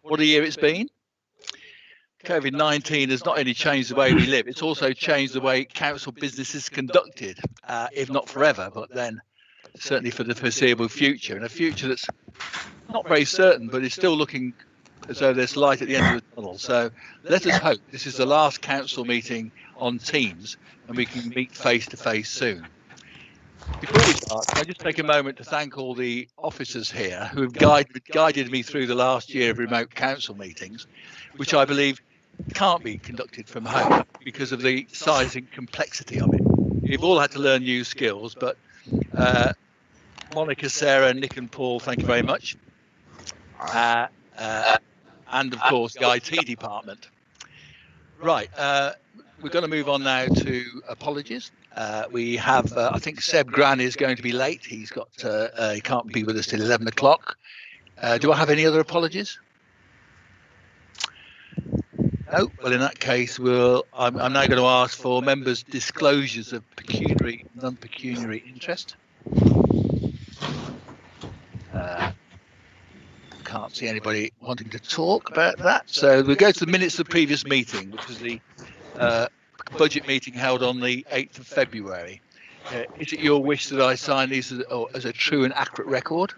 What a year it's been. COVID-19 has not only changed the way we live, it's also changed the way council business is conducted, if not forever, but then certainly for the foreseeable future, and a future that's not very certain, but is still looking as though there's light at the end of the tunnel. So let us hope this is the last council meeting on Teams and we can meet face to face soon. Before we start, can I just take a moment to thank all the officers here who have guided me through the last year of remote council meetings, which I believe can't be conducted from home because of the size and complexity of it. We've all had to learn new skills, but Monica, Sarah, Nick and Paul, thank you very much. And of course, the IT department. Right, we're going to move on now to apologies. We have, I think Seb Gran is going to be late. He can't be with us till 11 o'clock. Do I have any other apologies? No. Well, in that case, I'm now going to ask for members' disclosures of pecuniary, non-pecuniary interest. Can't see anybody wanting to talk about that. So we'll go to the minutes of the previous meeting, which was the budget meeting held on the 8th of February. Is it your wish that I sign these as a true and accurate record?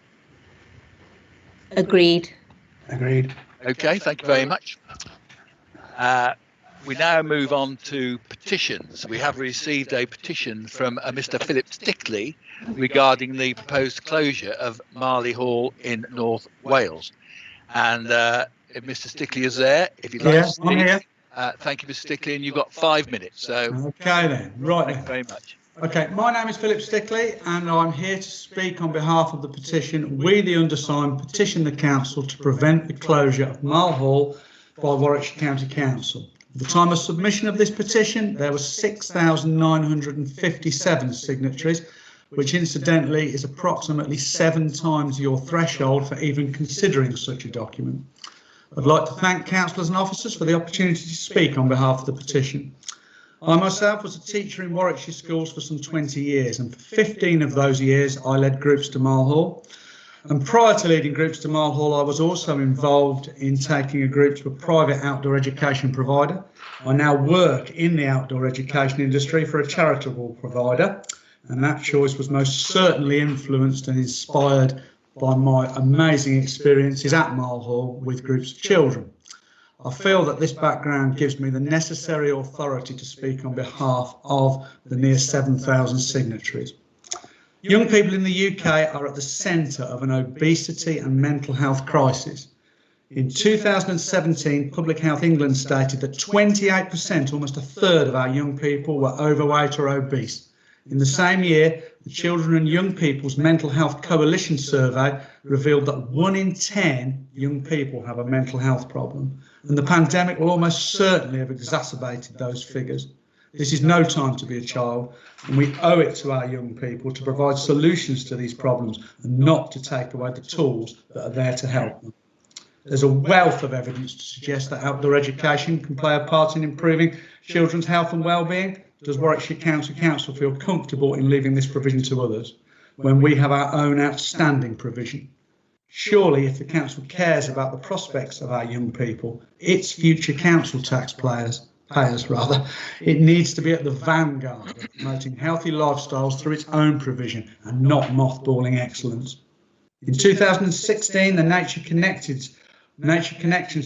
Agreed. Agreed. Okay, thank you very much. We now move on to petitions. We have received a petition from Mr. Philip Stickley regarding the proposed closure of Marley Hall in North Wales. And if Mr. Stickley is there, if you'd like to speak. I'm here. Thank you, Mr. Stickley, and you've got 5 minutes. So okay then, right. Thank you very much. Okay, my name is Philip Stickley and I'm here to speak on behalf of the petition. We, the undersigned, petition the council to prevent the closure of Marley Hall by Warwickshire County Council. At the time of submission of this petition, there were 6,957 signatories, which incidentally is approximately 7 times your threshold for even considering such a document. I'd like to thank councillors and officers for the opportunity to speak on behalf of the petition. I myself was a teacher in Warwickshire schools for some 20 years, and for 15 of those years I led groups to Marley Hall. And prior to leading groups to Marley Hall, I was also involved in taking a group to a private outdoor education provider. I now work in the outdoor education industry for a charitable provider, and that choice was most certainly influenced and inspired by my amazing experiences at Marley Hall with groups of children. I feel that this background gives me the necessary authority to speak on behalf of the near 7,000 signatories. Young people in the UK are at the centre of an obesity and mental health crisis. In 2017, Public Health England stated that 28%, almost a third of our young people, were overweight or obese. In the same year, the Children and Young People's Mental Health Coalition survey revealed that 1 in 10 young people have a mental health problem, and the pandemic will almost certainly have exacerbated those figures. This is no time to be a child, and we owe it to our young people to provide solutions to these problems and not to take away the tools that are there to help them. There's a wealth of evidence to suggest that outdoor education can play a part in improving children's health and well-being. Does Warwickshire County Council feel comfortable in leaving this provision to others when we have our own outstanding provision? Surely, if the council cares about the prospects of our young people, its future council taxpayers, it needs to be at the vanguard of promoting healthy lifestyles through its own provision and not mothballing excellence. In 2016, the Nature Connections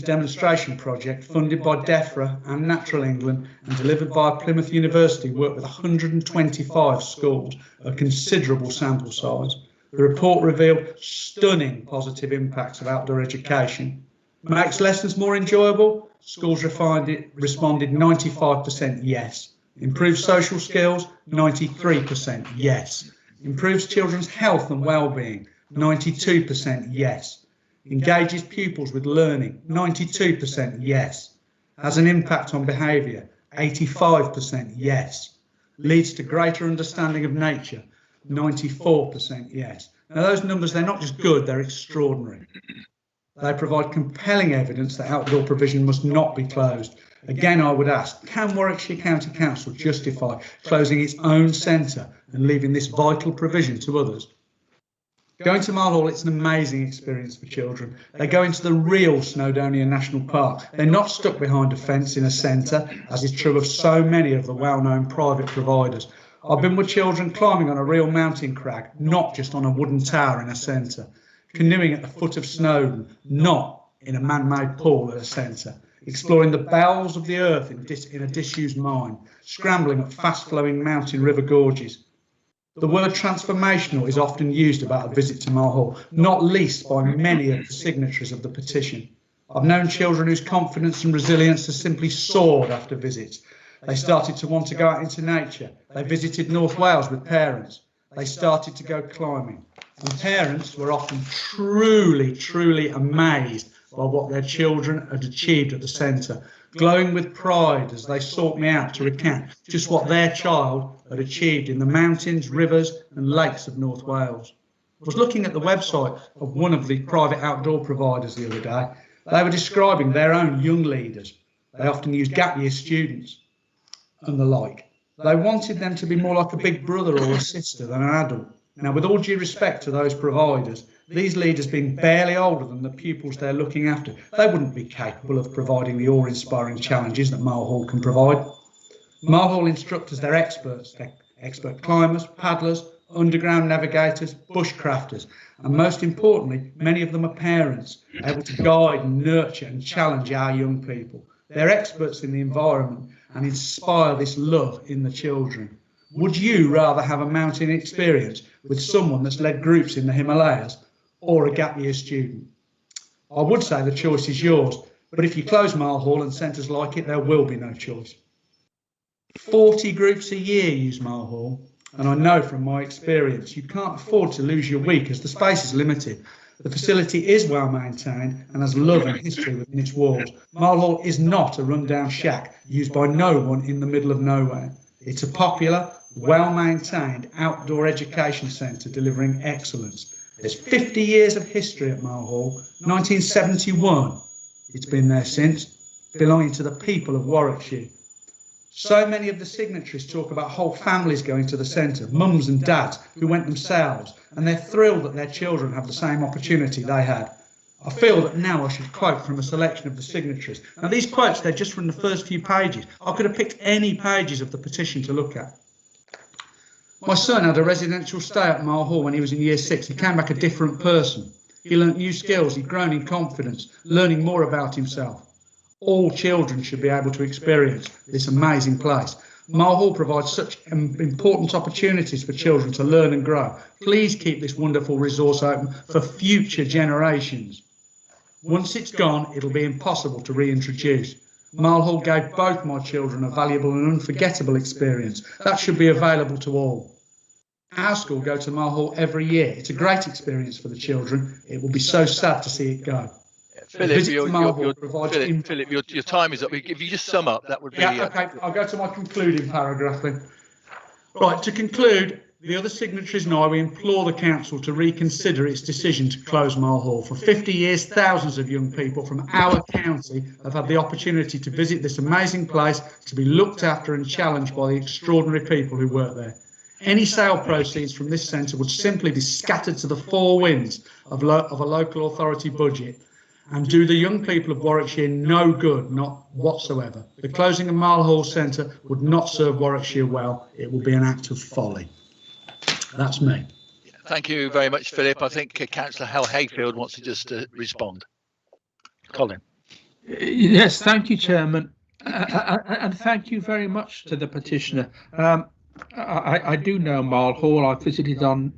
demonstration project, funded by DEFRA and Natural England and delivered by Plymouth University, worked with 125 schools, a considerable sample size. The report revealed stunning positive impacts of outdoor education. Makes lessons more enjoyable? Schools responded 95% yes. Improves social skills? 93% yes. Improves children's health and well-being? 92% yes. Engages pupils with learning? 92% yes. Has an impact on behaviour? 85% yes. Leads to greater understanding of nature? 94% yes. Now those numbers, they're not just good, they're extraordinary. They provide compelling evidence that outdoor provision must not be closed. Again, I would ask, can Warwickshire County Council justify closing its own centre and leaving this vital provision to others? Going to Mile Hall, it's an amazing experience for children. They go into the real Snowdonia National Park. They're not stuck behind a fence in a centre, as is true of so many of the well-known private providers. I've been with children climbing on a real mountain crag, not just on a wooden tower in a centre. Canoeing at the foot of Snowdon, not in a man-made pool at a centre. Exploring the bowels of the earth in a disused mine. Scrambling up fast-flowing mountain river gorges. The word transformational is often used about a visit to Mile Hall, not least by many of the signatories of the petition. I've known children whose confidence and resilience has simply soared after visits. They started to want to go out into nature. They visited North Wales with parents. They started to go climbing. And parents were often truly amazed by what their children had achieved at the centre, glowing with pride as they sought me out to recount just what their child had achieved in the mountains, rivers and lakes of North Wales. I was looking at the website of one of the private outdoor providers the other day. They were describing their own young leaders. They often use gap year students and the like. They wanted them to be more like a big brother or a sister than an adult. Now, with all due respect to those providers, these leaders being barely older than the pupils they're looking after, they wouldn't be capable of providing the awe-inspiring challenges that Mile Hall can provide. Mile Hall instructors, they're experts. They're expert climbers, paddlers, underground navigators, bushcrafters, and most importantly, many of them are parents, able to guide, nurture and challenge our young people. They're experts in the environment and inspire this love in the children. Would you rather have a mountain experience with someone that's led groups in the Himalayas or a gap year student? I would say the choice is yours, but if you close Mile Hall and centres like it, there will be no choice. 40 groups a year use Mile Hall, and I know from my experience you can't afford to lose your week as the space is limited. The facility is well maintained and has love and history within its walls. Mile Hall is not a rundown shack used by no one in the middle of nowhere. It's a popular, well-maintained outdoor education centre delivering excellence. There's 50 years of history at Mile Hall, 1971. It's been there since, belonging to the people of Warwickshire. So many of the signatories talk about whole families going to the centre, mums and dads who went themselves, and they're thrilled that their children have the same opportunity they had. I feel that now I should quote from a selection of the signatories. Now, these quotes, they're just from the first few pages. I could have picked any pages of the petition to look at. My son had a residential stay at Mile Hall when he was in year 6. He came back a different person. He learnt new skills, he'd grown in confidence, learning more about himself. All children should be able to experience this amazing place. Mile Hall provides such important opportunities for children to learn and grow. Please keep this wonderful resource open for future generations. Once it's gone, it'll be impossible to reintroduce. Mile Hall gave both my children a valuable and unforgettable experience. That should be available to all. Our school go to Mile Hall every year. It's a great experience for the children. It will be so sad to see it go. Philip, your time is up. If you just sum up, that would be... Yeah, OK, I'll go to my concluding paragraph then. Right, to conclude, the other signatories and I, we implore the Council to reconsider its decision to close Mile Hall. For 50 years, thousands of young people from our county have had the opportunity to visit this amazing place, to be looked after and challenged by the extraordinary people who work there. Any sale proceeds from this centre would simply be scattered to the four winds of a local authority budget and do the young people of Warwickshire no good, not whatsoever. The closing of Mile Hall Centre would not serve Warwickshire well. It will be an act of folly. That's me. Thank you very much, Philip. I think Councillor Hal Hayfield wants to just respond. Colin. Yes, thank you, Chairman. And thank you very much to the petitioner. I do know Mile Hall. I've visited on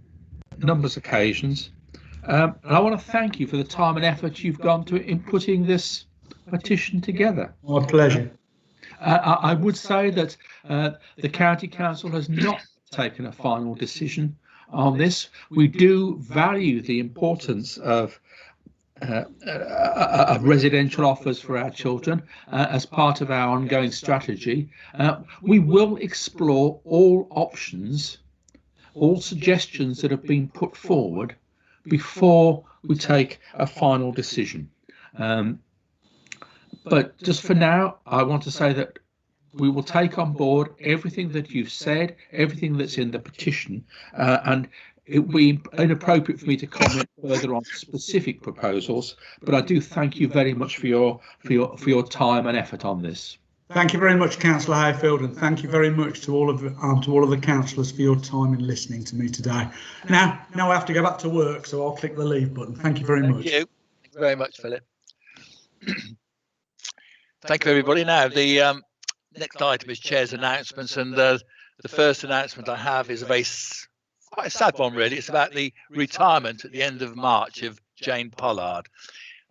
numerous occasions. And I want to thank you for the time and effort you've gone to in putting this petition together. My pleasure. I would say that the County Council has not taken a final decision on this. We do value the importance of residential offers for our children as part of our ongoing strategy. We will explore all options, all suggestions that have been put forward before we take a final decision. But just for now, I want to say that we will take on board everything that you've said, everything that's in the petition, and it would be inappropriate for me to comment further on specific proposals, but I do thank you very much for your time and effort on this. Thank you very much, Councillor Hayfield, and thank you very much to all of the councillors for your time in listening to me today. Now I have to go back to work, so I'll click the leave button. Thank you very much. Thank you. Thank you very much, Philip. Thank you, everybody. Now, the next item is Chair's announcements, and the first announcement I have is quite a sad one, really. It's about the retirement at the end of March of Jane Pollard.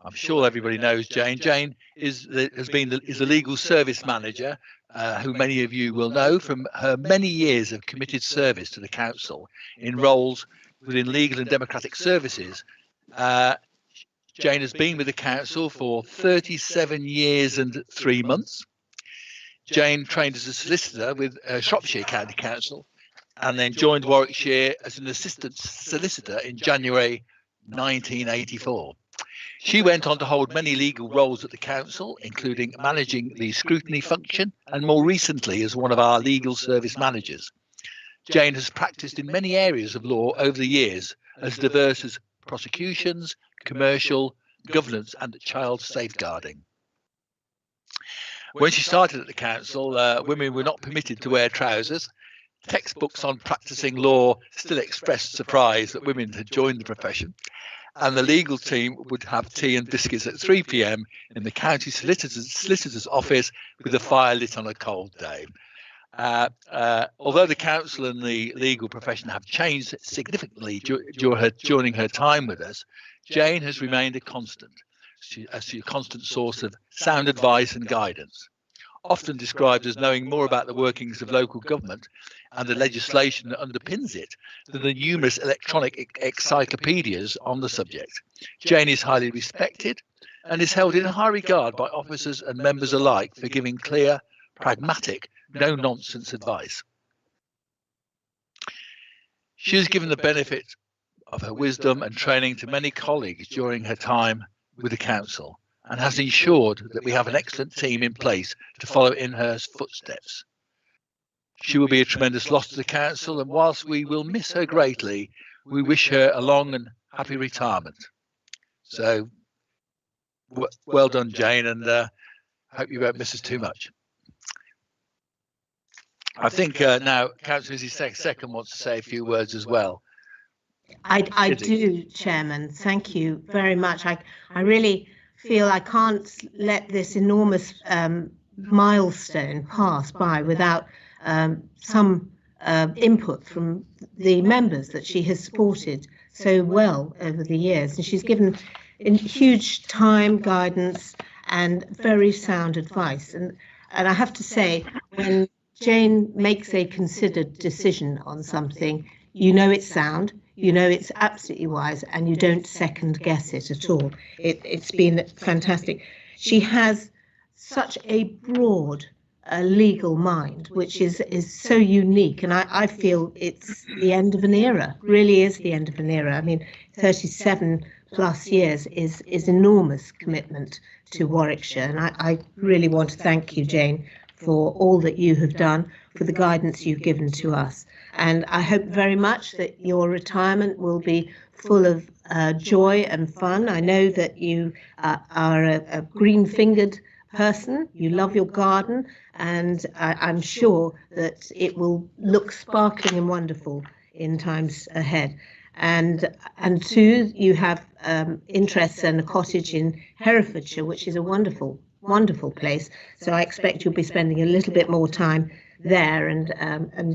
I'm sure everybody knows Jane. Jane is a legal service manager, who many of you will know from her many years of committed service to the council in roles within legal and democratic services. Jane has been with the council for 37 years and 3 months. Jane trained as a solicitor with Shropshire County Council and then joined Warwickshire as an assistant solicitor in January 1984. She went on to hold many legal roles at the council, including managing the scrutiny function and more recently as one of our legal service managers. Jane has practiced in many areas of law over the years, as diverse as prosecutions, commercial, governance and child safeguarding. When she started at the council, women were not permitted to wear trousers. Textbooks on practicing law still expressed surprise that women had joined the profession. And the legal team would have tea and biscuits at 3 p.m. in the county solicitor's office with the fire lit on a cold day. Although the council and the legal profession have changed significantly during her time with us, Jane has remained a constant. She's a constant source of sound advice and guidance, often described as knowing more about the workings of local government and the legislation that underpins it than the numerous electronic encyclopedias on the subject. Jane is highly respected and is held in high regard by officers and members alike for giving clear, pragmatic, no-nonsense advice. She has given the benefit of her wisdom and training to many colleagues during her time with the council and has ensured that we have an excellent team in place to follow in her footsteps. She will be a tremendous loss to the council, and whilst we will miss her greatly, we wish her a long and happy retirement. So, well done, Jane, and hope you won't miss us too much. I think now Councillor Izzy Second wants to say a few words as well. I do, Chairman. Thank you very much. I really feel I can't let this enormous milestone pass by without some input from the members that she has supported so well over the years. And she's given huge time, guidance and very sound advice. And I have to say, when Jane makes a considered decision on something, you know it's sound, you know it's absolutely wise, and you don't second guess it at all. It's been fantastic. She has such a broad legal mind, which is so unique, and I feel it's the end of an era, really is the end of an era. I mean, 37 plus years is enormous commitment to Warwickshire, and I really want to thank you, Jane, for all that you have done, for the guidance you've given to us. And I hope very much that your retirement will be full of joy and fun. I know that you are a green-fingered person, you love your garden, and I'm sure that it will look sparkling and wonderful in times ahead. And too, you have interests and a cottage in Herefordshire, which is a wonderful place. So I expect you'll be spending a little bit more time there and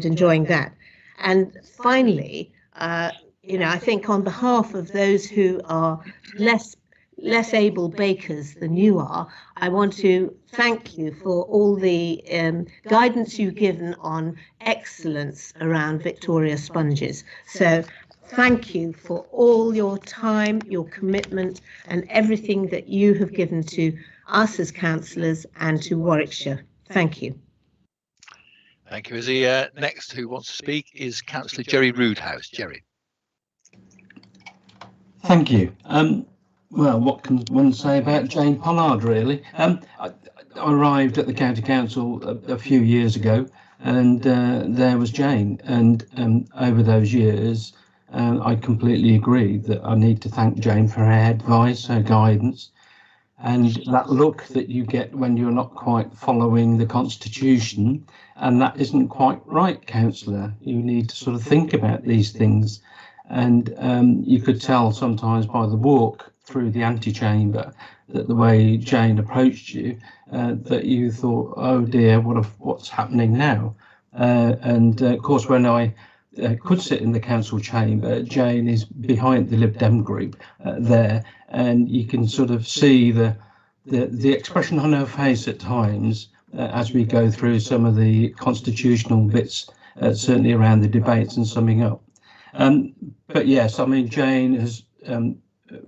enjoying that. And finally, I think on behalf of those who are less able bakers than you are, I want to thank you for all the guidance you've given on excellence around Victoria sponges. So thank you for all your time, your commitment and everything that you have given to us as councillors and to Warwickshire. Thank you. Thank you, Izzy. Next, who wants to speak is Councillor Jerry Roodhouse. Jerry. Thank you. Well, what can one say about Jane Pollard, really? I arrived at the County Council a few years ago, and there was Jane. And over those years, I completely agree that I need to thank Jane for her advice, her guidance, and that look that you get when you're not quite following the Constitution, and that isn't quite right, Councillor. You need to sort of think about these things, and you could tell sometimes by the walk through the antechamber that the way Jane approached you, that you thought, oh dear, what's happening now? And of course, when I could sit in the council chamber, Jane is behind the Lib Dem group there, and you can sort of see the expression on her face at times as we go through some of the constitutional bits, certainly around the debates and summing up. But yes, I mean, Jane has,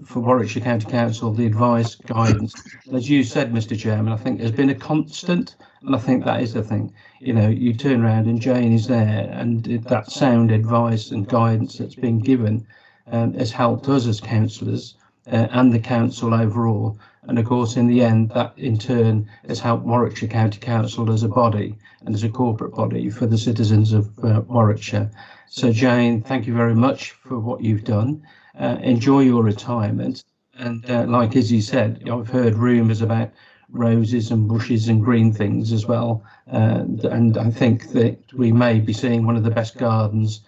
for Warwickshire County Council, the advice, guidance, as you said, Mr. Chairman, I think has been a constant, and I think that is the thing. You know, you turn around and Jane is there, and that sound advice and guidance that's been given has helped us as councillors and the council overall. And of course, in the end, that in turn has helped Warwickshire County Council as a body and as a corporate body for the citizens of Warwickshire. So Jane, thank you very much for what you've done. Enjoy your retirement. And like Izzy said, I've heard rumours about roses and bushes and green things as well. And I think that we may be seeing one of the best gardens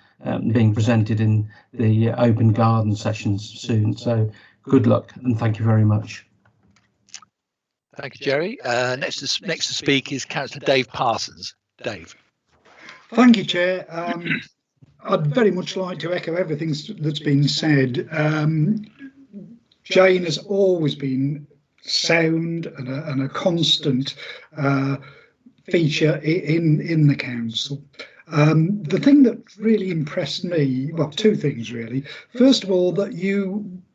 being presented in the open garden sessions soon. So good luck and thank you very much. Thank you, Jerry. Next to speak is Councillor Dave Parsons. Dave. Thank you, Chair. I'd very much like to echo everything that's been said. Jane has always been sound and a constant feature in the council. The thing that really impressed me, well, two things really. First of all, that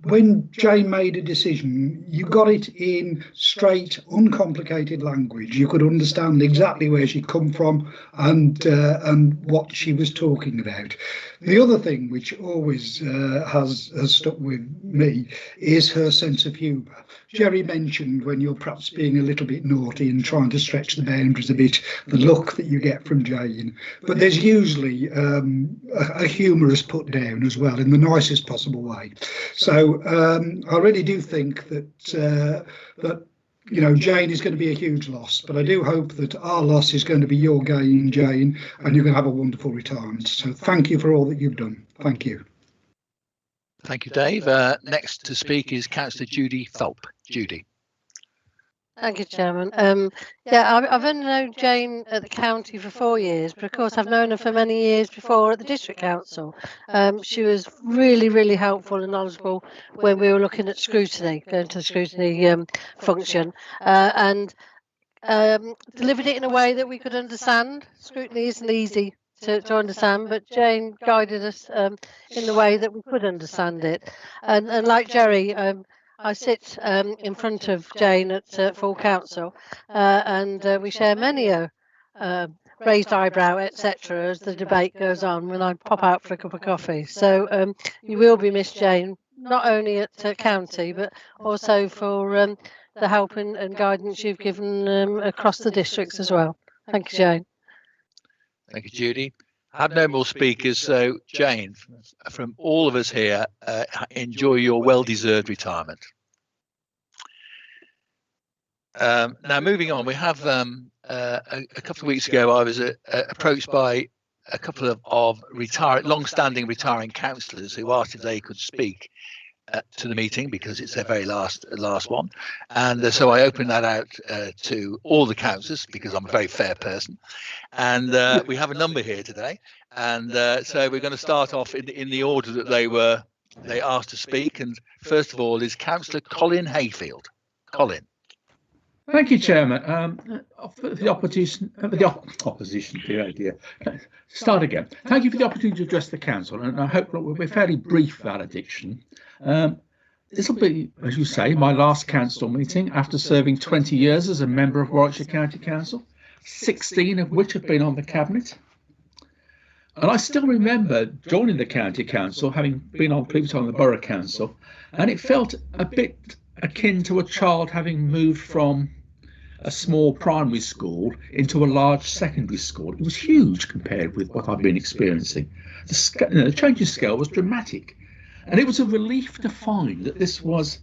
when Jane made a decision, you got it in straight, uncomplicated language. You could understand exactly where she'd come from and what she was talking about. The other thing which always has stuck with me is her sense of humour. Jerry mentioned when you're perhaps being a little bit naughty and trying to stretch the boundaries a bit, the look that you get from Jane. But there's usually a humorous put down as well in the nicest possible way. So I really do think that you know, Jane is going to be a huge loss, but I do hope that our loss is going to be your gain, Jane, and you're going to have a wonderful retirement. So thank you for all that you've done. Thank you. Thank you, Dave. Next to speak is Councillor Judy Thorpe. Judy. Thank you, Chairman. Yeah, I've only known Jane at the county for 4 years, but of course I've known her for many years before at the district council. She was really, really helpful and knowledgeable when we were looking at scrutiny, going to the scrutiny function, and delivered it in a way that we could understand. Scrutiny isn't easy to understand, but Jane guided us in the way that we could understand it. And like Jerry, I sit in front of Jane at full council, and we share many a raised eyebrow, etc., as the debate goes on when I pop out for a cup of coffee. So you will be missed, Jane, not only at county, but also for the help and guidance you've given across the districts as well. Thank you, Jane. Thank you, Judy. I have no more speakers, so Jane, from all of us here, enjoy your well-deserved retirement. Now, moving on, we have a couple of weeks ago, I was approached by a couple of long-standing retiring councillors who asked if they could speak to the meeting because it's their very last one, and so I opened that out to all the councillors because I'm a very fair person, and we have a number here today, and so we're going to start off in the order that they asked to speak. And first of all is Councillor Colin Hayfield. Colin. Thank you, Chairman. For the opposition, dear. Start again. Thank you for the opportunity to address the council, and I hope that will be a fairly brief valediction. This will be, as you say, my last council meeting after serving 20 years as a member of Warwickshire County Council, 16 of which have been on the cabinet. And I still remember joining the county council, having been previously on the borough council, and it felt a bit akin to a child having moved from a small primary school into a large secondary school. It was huge compared with what I've been experiencing. The change in scale was dramatic, and it was a relief to find that this was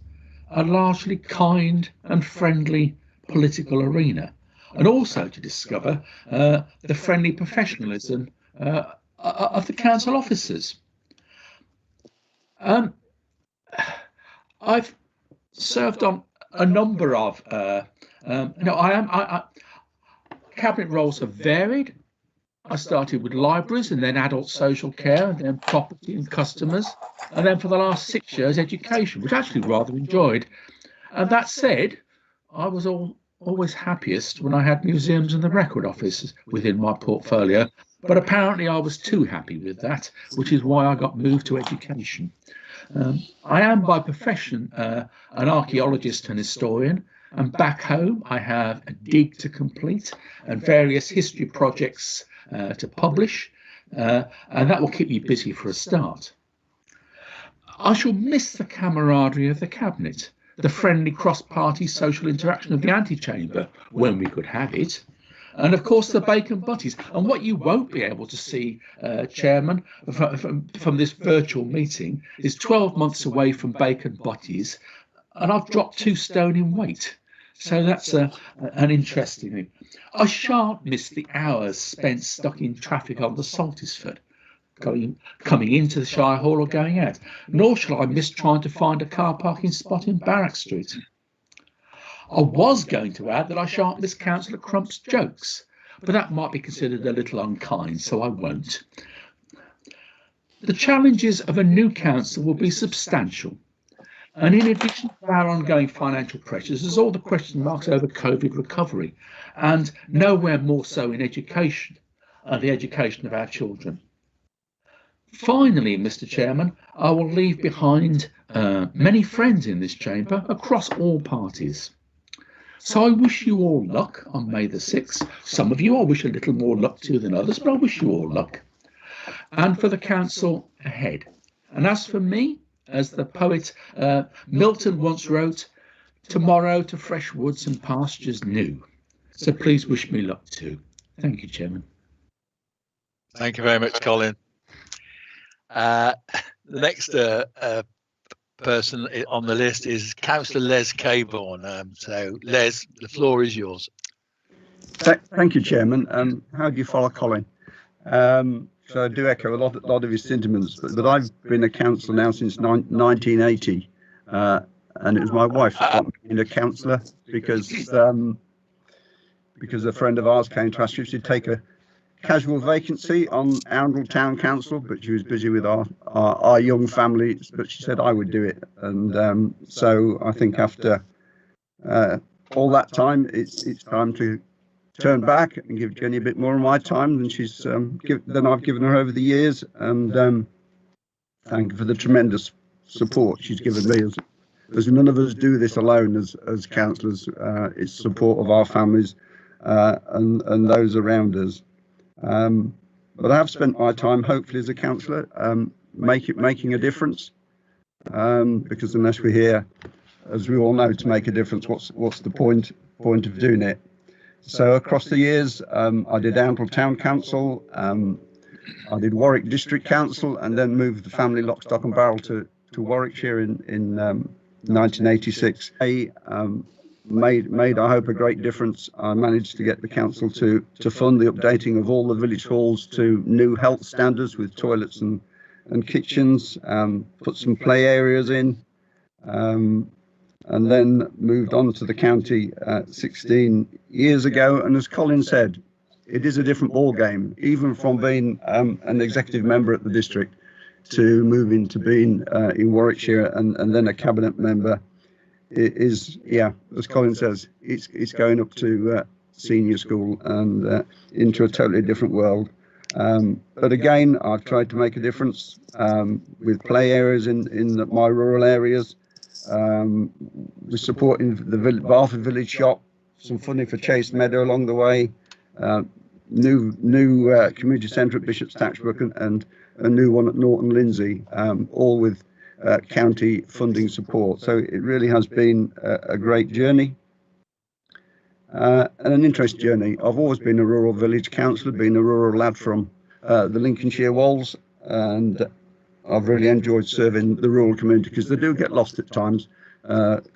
a largely kind and friendly political arena, and also to discover the friendly professionalism of the council officers. I've served on a number of cabinet roles have varied. I started with libraries and then adult social care and then property and customers, and then for the last 6 years education, which I actually rather enjoyed. And that said, I was always happiest when I had museums and the record office within my portfolio, but apparently I was too happy with that, which is why I got moved to education. I am by profession an archaeologist and historian, and back home I have a dig to complete and various history projects to publish, and that will keep me busy for a start. I shall miss the camaraderie of the cabinet, the friendly cross-party social interaction of the antechamber when we could have it, and of course the bacon butties. And what you won't be able to see, Chairman, from this virtual meeting is 12 months away from bacon butties, and I've dropped 2 stone in weight. So that's an interesting thing. I shan't miss the hours spent stuck in traffic on the Saltisford, coming into the Shire Hall or going out, nor shall I miss trying to find a car parking spot in Barrack Street. I was going to add that I shan't miss Councillor Crump's jokes, but that might be considered a little unkind, so I won't. The challenges of a new council will be substantial, and in addition to our ongoing financial pressures, there's all the question marks over COVID recovery, and nowhere more so in education and the education of our children. Finally, Mr. Chairman, I will leave behind many friends in this chamber across all parties. So I wish you all luck on May the 6th. Some of you I wish a little more luck to than others, but I wish you all luck. And for the council ahead. And as for me, as the poet Milton once wrote, tomorrow to fresh woods and pastures new. So please wish me luck too. Thank you, Chairman. Thank you very much, Colin. The next person on the list is Councillor Les Caborn. So, Les, the floor is yours. Thank you, Chairman. How do you follow Colin? So I do echo a lot of his sentiments, but I've been a councillor now since 1980, and it was my wife that got me into councillor because a friend of ours came to ask if she'd take a casual vacancy on Arundel Town Council, but she was busy with our young family, but she said I would do it. And so I think after all that time, it's time to turn back and give Jenny a bit more of my time than she's than I've given her over the years. And thank her for the tremendous support she's given me. As none of us do this alone as councillors, it's support of our families and those around us. But I have spent my time, hopefully, as a councillor, making a difference. Because unless we're here, as we all know, to make a difference, what's the point of doing it? So across the years, I did Arundel Town Council, I did Warwick District Council, and then moved the family lock, stock and barrel to Warwickshire in 1986. I made, I hope, a great difference. I managed to get the council to fund the updating of all the village halls to new health standards with toilets and kitchens, put some play areas in, and then moved on to the county 16 years ago. And as Colin said, it is a different ball game, even from being an executive member at the district to moving to being in Warwickshire and then a cabinet member. It is, yeah, as Colin says, it's going up to senior school and into a totally different world. But again, I've tried to make a difference with play areas in my rural areas. We're supporting the Barford Village Shop, some funding for Chase Meadow along the way, new community centre at Bishop's Thatchbrook and a new one at Norton Lindsay, all with county funding support. So it really has been a great journey. and an interest journey. I've always been a rural village councillor, been a rural lad from the Lincolnshire Wolds, and I've really enjoyed serving the rural community because they do get lost at times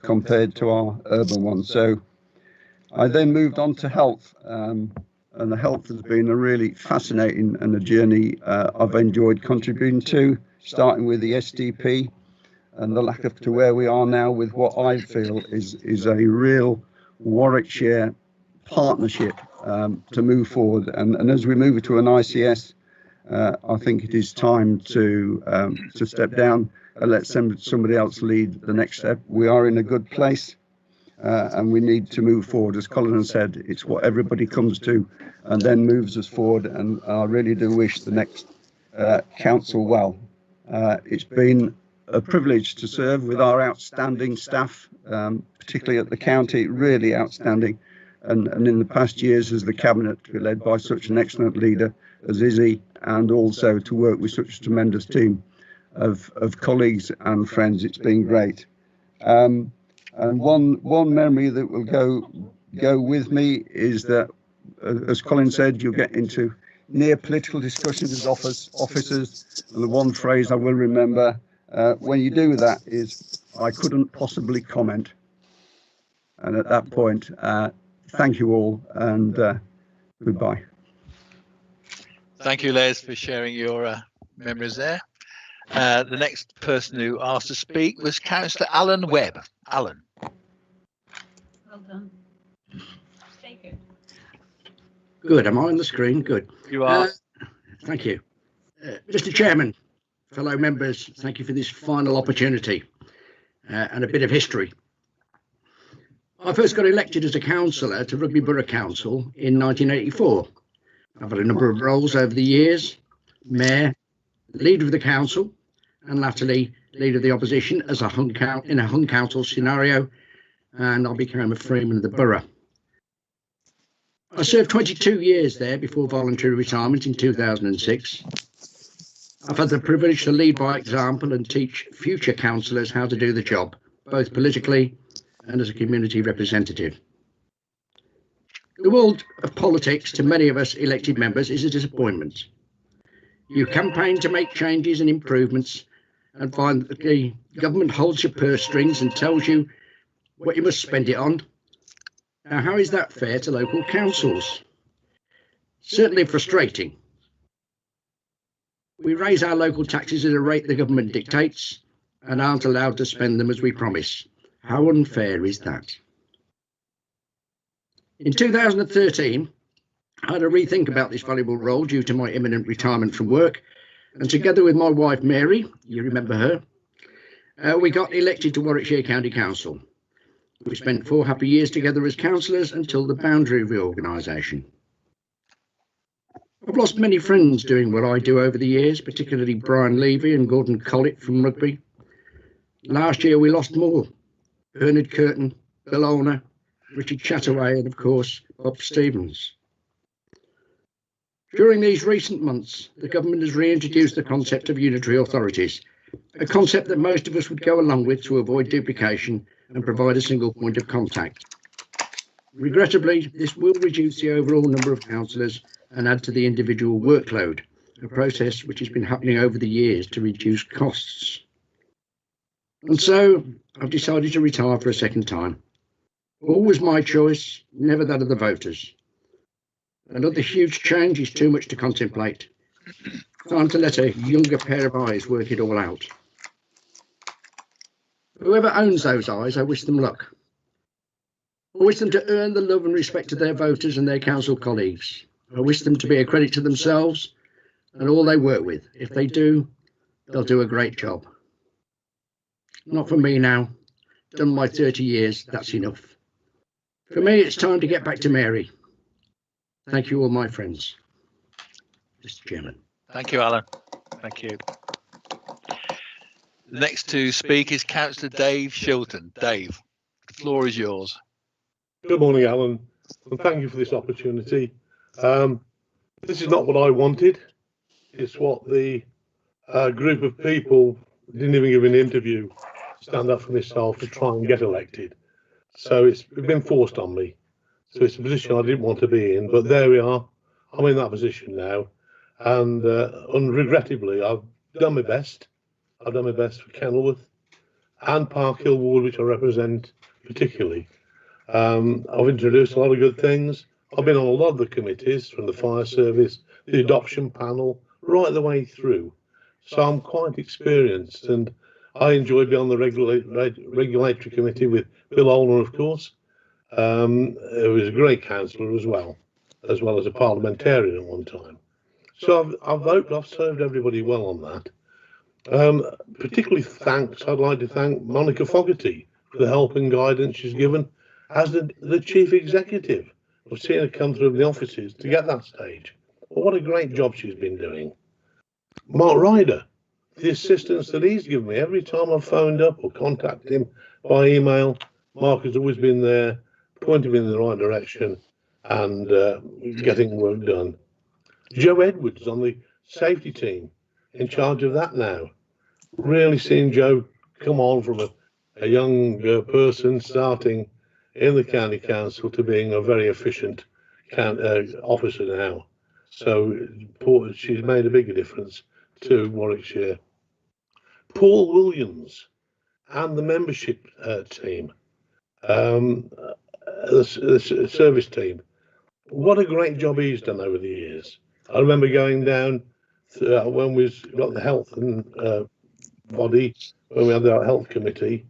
compared to our urban ones. So I then moved on to health, and the health has been a really fascinating and a journey I've enjoyed contributing to, starting with the SDP and the lack of to where we are now with what I feel is a real Warwickshire partnership to move forward. And as we move to an ICS, I think it is time to step down and let somebody else lead the next step. We are in a good place, and we need to move forward. As Colin has said, it's what everybody comes to and then moves us forward. And I really do wish the next council well. It's been a privilege to serve with our outstanding staff, particularly at the county, really outstanding. And in the past years, as the cabinet, to be led by such an excellent leader as Izzy, and also to work with such a tremendous team of colleagues and friends, it's been great. And one memory that will go with me is that, as Colin said, you'll get into near political discussions as officers. And the one phrase I will remember when you do that is, "I couldn't possibly comment." And at that point, thank you all, and goodbye. Thank you, Les, for sharing your memories there. The next person who asked to speak was Councillor Alan Webb. Alan. Well done. Take it. Good. Am I on the screen? Good. You are. Thank you. Mr. Chairman, fellow members, thank you for this final opportunity and a bit of history. I first got elected as a councillor to Rugby Borough Council in 1984. I've had a number of roles over the years: mayor, leader of the council, and latterly leader of the opposition as a in a hung council scenario, and I became a freeman of the borough. I served 22 years there before voluntary retirement in 2006. I've had the privilege to lead by example and teach future councillors how to do the job, both politically and as a community representative. The world of politics, to many of us elected members, is a disappointment. You campaign to make changes and improvements and find that the government holds your purse strings and tells you what you must spend it on. Now, how is that fair to local councils? Certainly frustrating. We raise our local taxes at a rate the government dictates and aren't allowed to spend them as we promise. How unfair is that? In 2013, I had a rethink about this valuable role due to my imminent retirement from work, and together with my wife Mary, you remember her, we got elected to Warwickshire County Council. We spent 4 happy years together as councillors until the boundary reorganisation. I've lost many friends doing what I do over the years, particularly Brian Levy and Gordon Collett from Rugby. Last year we lost more: Bernard Curtin, Bill Olner, Richard Chataway, and of course Bob Stevens. During these recent months, the government has reintroduced the concept of unitary authorities, a concept that most of us would go along with to avoid duplication and provide a single point of contact. Regrettably, this will reduce the overall number of councillors and add to the individual workload, a process which has been happening over the years to reduce costs. And so I've decided to retire for a second time. Always my choice, never that of the voters. Another huge change is too much to contemplate. Time to let a younger pair of eyes work it all out. Whoever owns those eyes, I wish them luck. I wish them to earn the love and respect of their voters and their council colleagues. I wish them to be a credit to themselves and all they work with. If they do, they'll do a great job. Not for me now. Done my 30 years, that's enough. For me, it's time to get back to Mary. Thank you all, my friends. Mr. Chairman. Thank you, Alan. Thank you. The next to speak is Councillor Dave Shilton. Dave, the floor is yours. Good morning, Alan, and thank you for this opportunity. This is not what I wanted. It's what the group of people didn't even give an interview, stand up for myself to try and get elected. So it's been forced on me. So it's a position I didn't want to be in, but there we are. I'm in that position now, and unregrettably, I've done my best. I've done my best for Kenilworth and Park Hill Ward, which I represent particularly. I've introduced a lot of good things. I've been on a lot of the committees, from the fire service, the adoption panel, right the way through. So I'm quite experienced, and I enjoy being on the regulatory committee with Bill Olner, of course. He was a great councillor as well as a parliamentarian at one time. So I've served everybody well on that. Particularly I'd like to thank Monica Fogarty for the help and guidance she's given as the chief executive. I've seen her come through the offices to get that stage. Well, what a great job she's been doing. Mark Ryder, the assistance that he's given me every time I've phoned up or contacted him by email. Mark has always been there, pointing me in the right direction and getting work done. Joe Edwards on the safety team, in charge of that now. Really seeing Joe come on from a young person starting in the county council to being a very efficient officer now. So she's made a bigger difference to Warwickshire. Paul Williams and the membership team, the service team. What a great job he's done over the years. I remember going down when we got the health and body, when we had our health committee.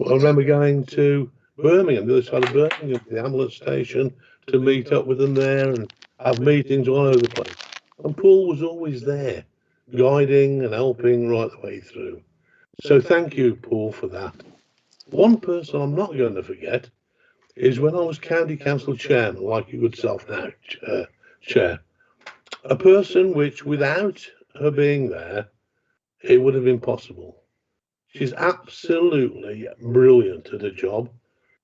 I remember going to Birmingham, the other side of Birmingham, to the ambulance station, to meet up with them there and have meetings all over the place. And Paul was always there, guiding and helping right the way through. So thank you, Paul, for that. One person I'm not going to forget is when I was county council chairman, like your good self now, Chair. A person which, without her being there, it would have been possible. She's absolutely brilliant at her job,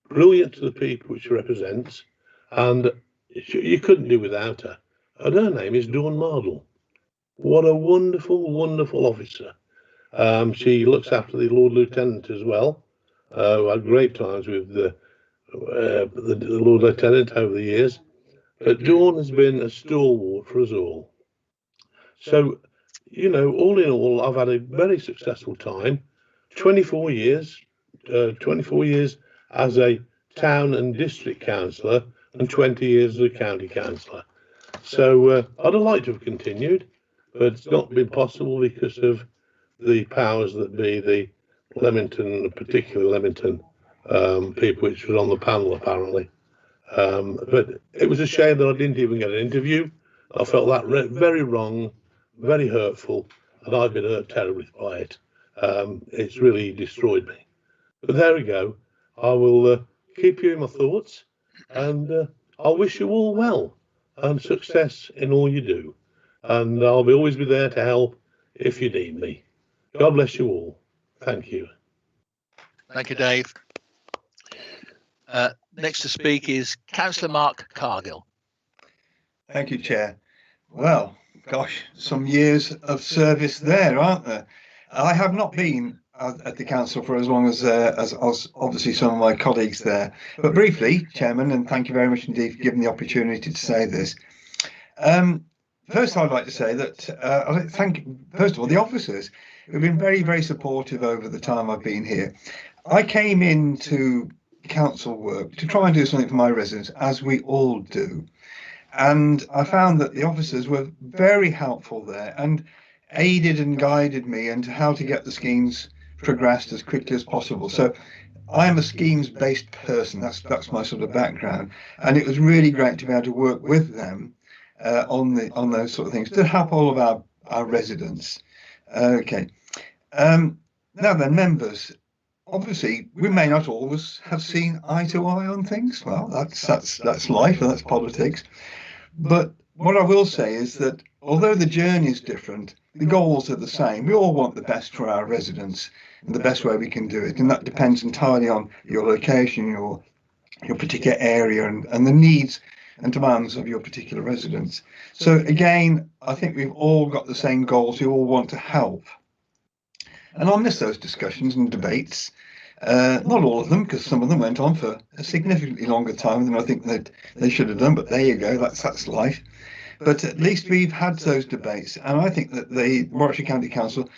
brilliant to the people which she represents, and you couldn't do without her. And her name is Dawn Mardle. What a wonderful, wonderful officer. She looks after the Lord Lieutenant as well. I had great times with the Lord Lieutenant over the years. But Dawn has been a stalwart for us all. So, you know, all in all, I've had a very successful time. 24 years as a town and district councillor and 20 years as a county councillor. So I'd have liked to have continued, but it's not been possible because of the powers that be, the Leamington, particularly Leamington people which was on the panel apparently. But it was a shame that I didn't even get an interview. I felt that very wrong, very hurtful, and I've been hurt terribly by it. It's really destroyed me. But there we go. I will keep you in my thoughts, and I wish you all well and success in all you do. And I'll always be there to help if you need me. God bless you all. Thank you. Thank you, Dave. Next to speak is Councillor Mark Cargill. Thank you, Chair. Well, gosh, some years of service there, aren't there? I have not been at the council for as long as obviously some of my colleagues there. But briefly, Chairman, and thank you very much indeed for giving the opportunity to say this. First, I'd like to say that I thank, first of all, the officers who've been very, very supportive over the time I've been here. I came into council work to try and do something for my residents, as we all do. And I found that the officers were very helpful there and aided and guided me into how to get the schemes progressed as quickly as possible. So I am a schemes-based person. That's my sort of background. And it was really great to be able to work with them on those sort of things to help all of our residents. Okay. Now then, members. Obviously, we may not always have seen eye to eye on things. Well, that's life and that's politics. But what I will say is that although the journey is different, the goals are the same. We all want the best for our residents and the best way we can do it. And that depends entirely on your location, your particular area and the needs and demands of your particular residents. So again, I think we've all got the same goals. We all want to help. And I'll miss those discussions and debates Not all of them, because some of them went on for a significantly longer time than I think that they should have done. But there you go, that's life. But at least we've had those debates, and I think that the Warwickshire County Council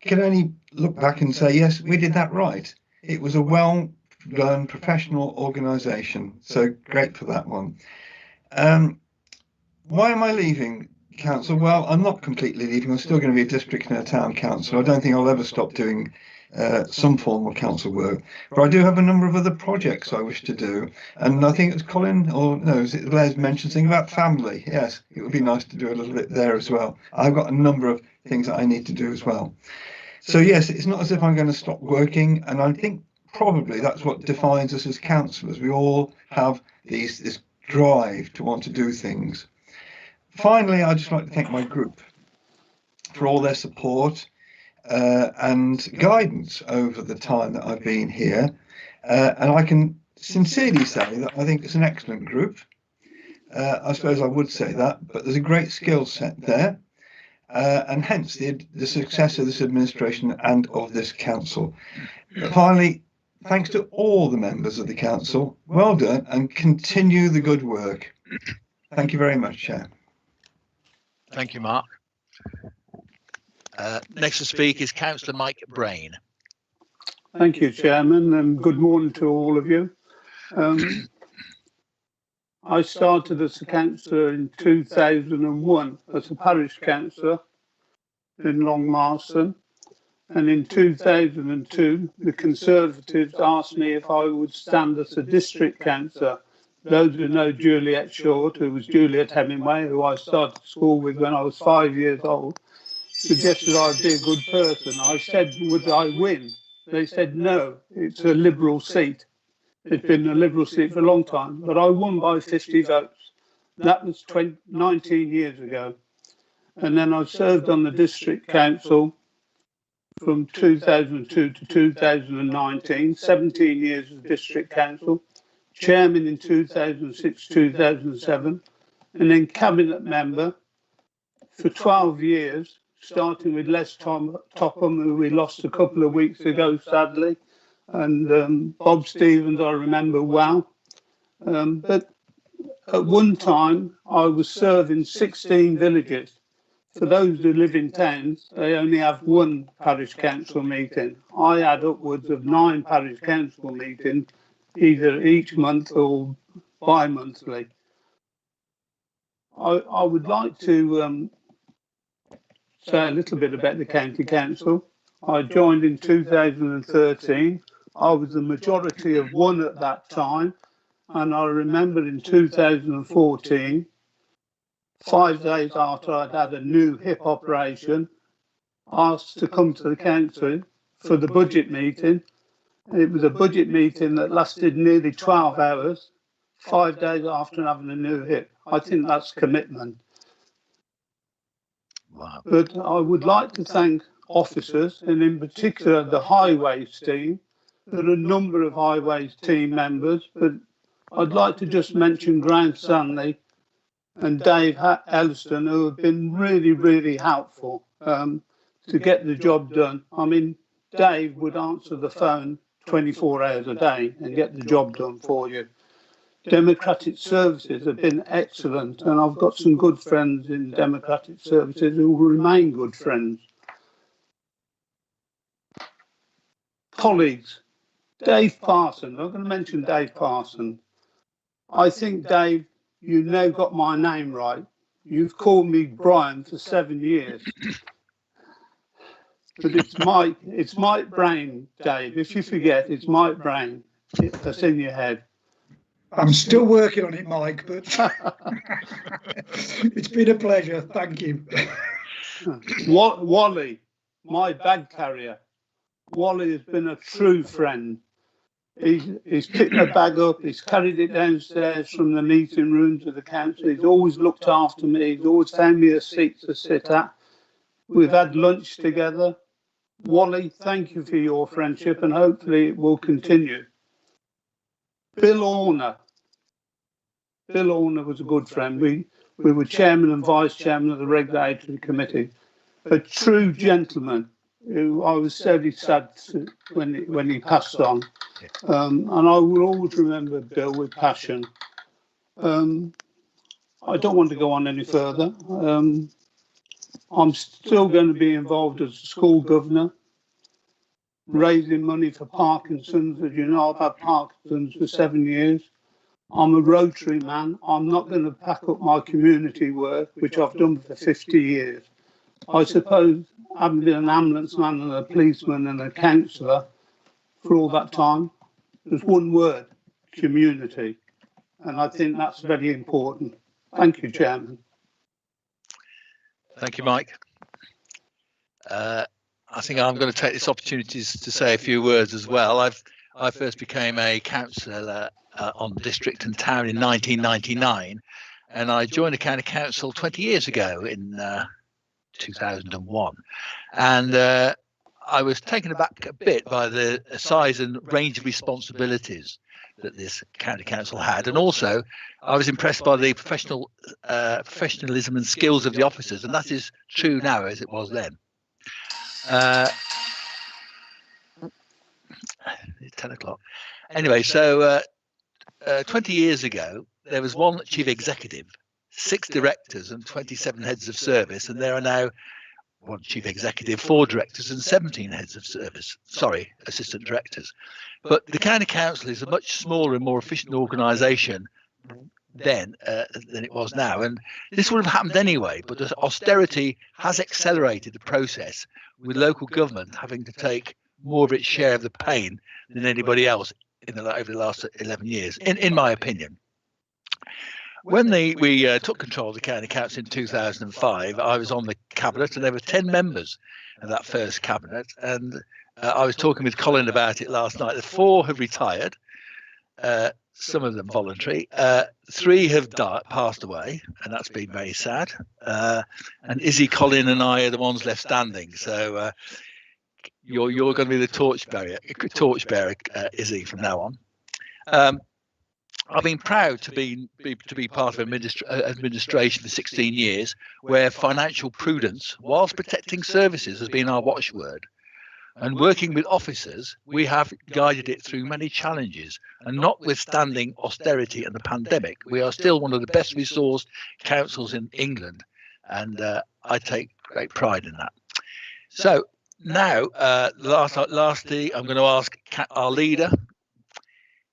can only look back and say, yes, we did that right. It was a well-run professional organisation, so great for that one. Why am I leaving council? Well, I'm not completely leaving. I'm still going to be a district and a town council. I don't think I'll ever stop doing some form of council work, but I do have a number of other projects I wish to do. And I think it was Colin, or no, is it Les mentioned something about family? Yes, it would be nice to do a little bit there as well. I've got a number of things that I need to do as well. So yes, it's not as if I'm going to stop working, and I think probably that's what defines us as councillors. We all have this drive to want to do things. Finally, I'd just like to thank my group for all their support and guidance over the time that I've been here. And I can sincerely say that I think it's an excellent group. I suppose I would say that, but there's a great skill set there. And hence the success of this administration and of this council. But finally, thanks to all the members of the council. Well done, and continue the good work. Thank you very much, Chair. Thank you, Mark. Next to speak is Councillor Mike Brain. Thank you, Chairman, and good morning to all of you. I started as a councillor in 2001 as a parish councillor in Long Marston, and in 2002 the Conservatives asked me if I would stand as a district councillor. Those who know Juliet Short, who was Juliet Hemingway, who I started school with when I was 5 years old, suggested I'd be a good person. I said, would I win? They said, no, it's a Liberal seat. It's been a Liberal seat for a long time, but I won by 50 votes. That was 19 years ago. And then I served on the district council from 2002 to 2019, 17 years as district council, chairman in 2006-2007, and then cabinet member for 12 years, starting with Les Topham, who we lost a couple of weeks ago, sadly, and Bob Stevens, I remember well. But at one time, I was serving 16 villages. For those who live in towns, they only have one parish council meeting. I had upwards of 9 parish council meetings, either each month or bi-monthly. I would like to say a little bit about the county council. I joined in 2013. I was the majority of one at that time, and I remember in 2014, 5 days after I'd had a new hip operation, asked to come to the council for the budget meeting. It was a budget meeting that lasted nearly 12 hours, 5 days after having a new hip. I think that's commitment. Wow. But I would like to thank officers, and in particular the highways team. There are a number of highways team members, but I'd like to just mention Graham Stanley and Dave Elliston, who have been really, really helpful to get the job done. I mean, Dave would answer the phone 24 hours a day and get the job done for you. Democratic Services have been excellent, and I've got some good friends in Democratic Services who will remain good friends. Colleagues, Dave Parson, I'm going to mention Dave Parson. I think, Dave, you now got my name right. You've called me Brian for 7 years. But it's Mike Brain, Dave. If you forget, it's Mike Brain. That's in your head. I'm still working on it, Mike, but it's been a pleasure. Thank you. Wally, my bag carrier. Wally has been a true friend. He's picked my bag up, he's carried it downstairs from the meeting room to the council. He's always looked after me. He's always found me a seat to sit at. We've had lunch together. Wally, thank you for your friendship, and hopefully it will continue. Bill Horner. Bill Horner was a good friend. We were chairman and vice chairman of the regulatory committee. A true gentleman. who I was very sad when he passed on. And I will always remember Bill with passion. I don't want to go on any further. I'm still going to be involved as a school governor, raising money for Parkinson's. As you know, I've had Parkinson's for 7 years. I'm a Rotary man. I'm not going to pack up my community work, which I've done for 50 years. I suppose, having been an ambulance man and a policeman and a councillor for all that time, there's one word: community. And I think that's very important. Thank you, Chairman. Thank you, Mike. I think I'm going to take this opportunity to say a few words as well. I first became a councillor on district and town in 1999, and I joined the county council 20 years ago in 2001. And I was taken aback a bit by the size and range of responsibilities that this county council had, and also I was impressed by the professionalism and skills of the officers, and that is true now as it was then. It's 10 o'clock. Anyway, so 20 years ago, there was one chief executive, 6 directors and 27 heads of service, and there are now one chief executive, 4 directors and 17 heads of service, sorry, assistant directors. But the county council is a much smaller and more efficient organisation then than it was now, and this would have happened anyway, but austerity has accelerated the process, with local government having to take more of its share of the pain than anybody else over the last 11 years, in my opinion. When we took control of the county council in 2005, I was on the cabinet, and there were 10 members of that first cabinet, and I was talking with Colin about it last night. The 4 have retired, some of them voluntary. 3 have passed away, and that's been very sad. And Izzy, Colin, and I are the ones left standing. So you're going to be the torchbearer, Izzy, from now on. I've been proud to be part of administration for 16 years, where financial prudence, whilst protecting services, has been our watchword. And working with officers, we have guided it through many challenges. And notwithstanding austerity and the pandemic, we are still one of the best resourced councils in England. And I take great pride in that. So now, lastly, I'm going to ask our leader,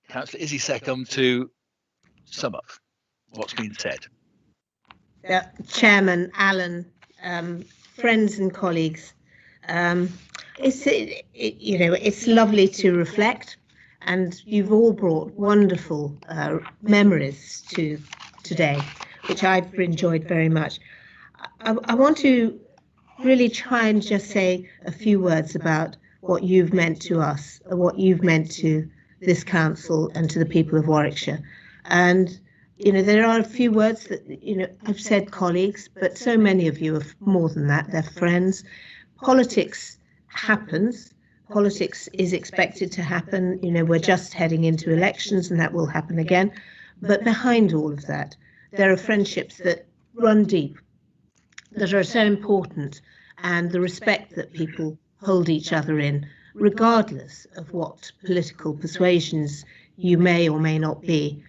Councillor Izzy Seckham, to sum up what's been said. Chairman Alan, friends and colleagues, it's lovely to reflect, and you've all brought wonderful memories to today, which I've enjoyed very much. I want to really try and just say a few words about what you've meant to us, what you've meant to this council and to the people of Warwickshire. And there are a few words that I've said colleagues, but so many of you are more than that. They're friends. Politics happens. Politics is expected to happen. We're just heading into elections, and that will happen again. But behind all of that, there are friendships that run deep, that are so important, and the respect that people hold each other in, regardless of what political persuasions you may or may not be.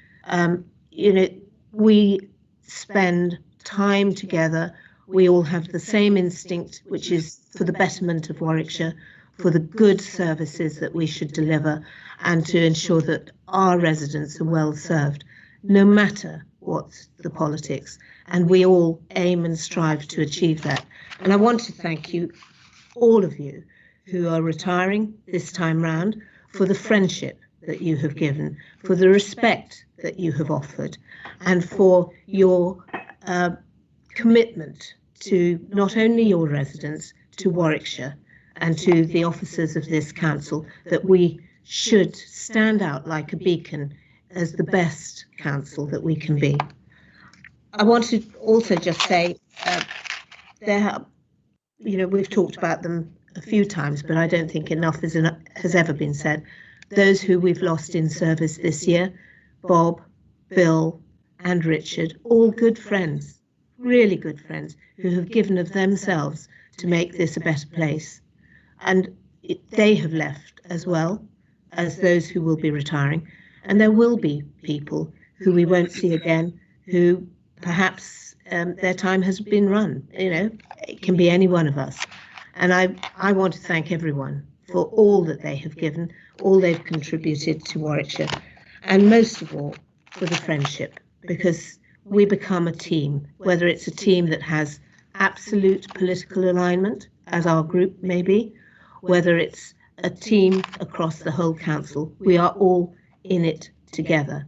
We spend time together. We all have the same instinct, which is for the betterment of Warwickshire, for the good services that we should deliver, and to ensure that our residents are well served, no matter what the politics. And we all aim and strive to achieve that. And I want to thank you, all of you, who are retiring this time round, for the friendship that you have given, for the respect that you have offered, and for your commitment to not only your residents, to Warwickshire and to the officers of this council, that we should stand out like a beacon as the best council that we can be. I want to also just say, we've talked about them a few times, but I don't think enough has ever been said. Those who we've lost in service this year, Bob, Bill and Richard, all good friends, really good friends, who have given of themselves to make this a better place. and they have left as well as those who will be retiring. And there will be people who we won't see again, who perhaps their time has been run. You know, it can be any one of us. And I want to thank everyone for all that they have given, all they've contributed to Warwickshire, and most of all for the friendship, because we become a team, whether it's a team that has absolute political alignment, as our group may be, whether it's a team across the whole council, we are all in it together.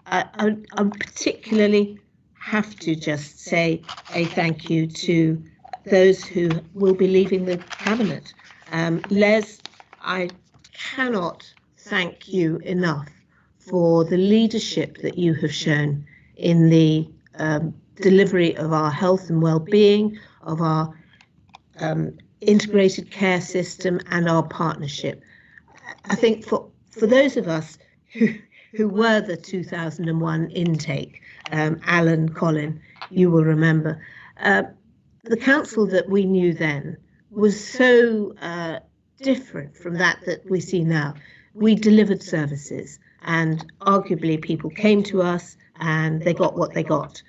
I particularly have to just say a thank you to those who will be leaving the cabinet. Les, I cannot thank you enough for the leadership that you have shown in the delivery of our health and well-being, of our integrated care system and our partnership. I think for those of us who were the 2001 intake, Alan, Colin, you will remember, the council that we knew then was so different from that we see now. We delivered services, and arguably people came to us and they got what they got.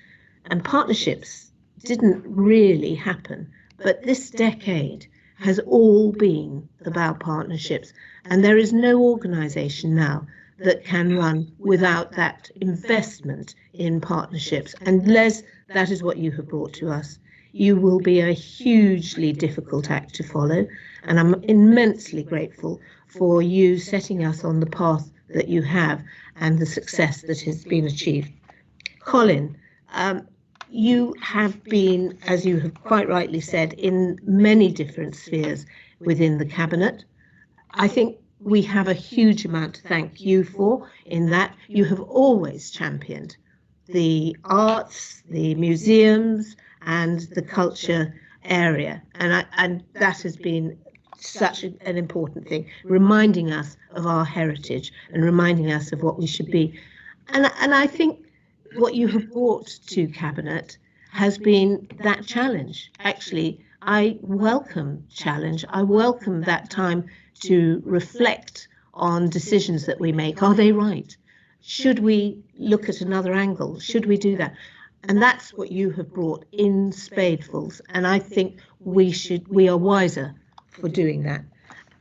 And partnerships didn't really happen. But this decade has all been about partnerships. And there is no organisation now that can run without that investment in partnerships. And Les, that is what you have brought to us. You will be a hugely difficult act to follow. And I'm immensely grateful for you setting us on the path that you have and the success that has been achieved. Colin, you have been, as you have quite rightly said, in many different spheres within the cabinet. I think we have a huge amount to thank you for, in that you have always championed the arts, the museums and the culture area. And that has been such an important thing, reminding us of our heritage and reminding us of what we should be. And I think what you have brought to Cabinet has been that challenge. Actually, I welcome challenge. I welcome that time to reflect on decisions that we make. Are they right? Should we look at another angle? Should we do that? And that's what you have brought in spadefuls. And I think we are wiser for doing that.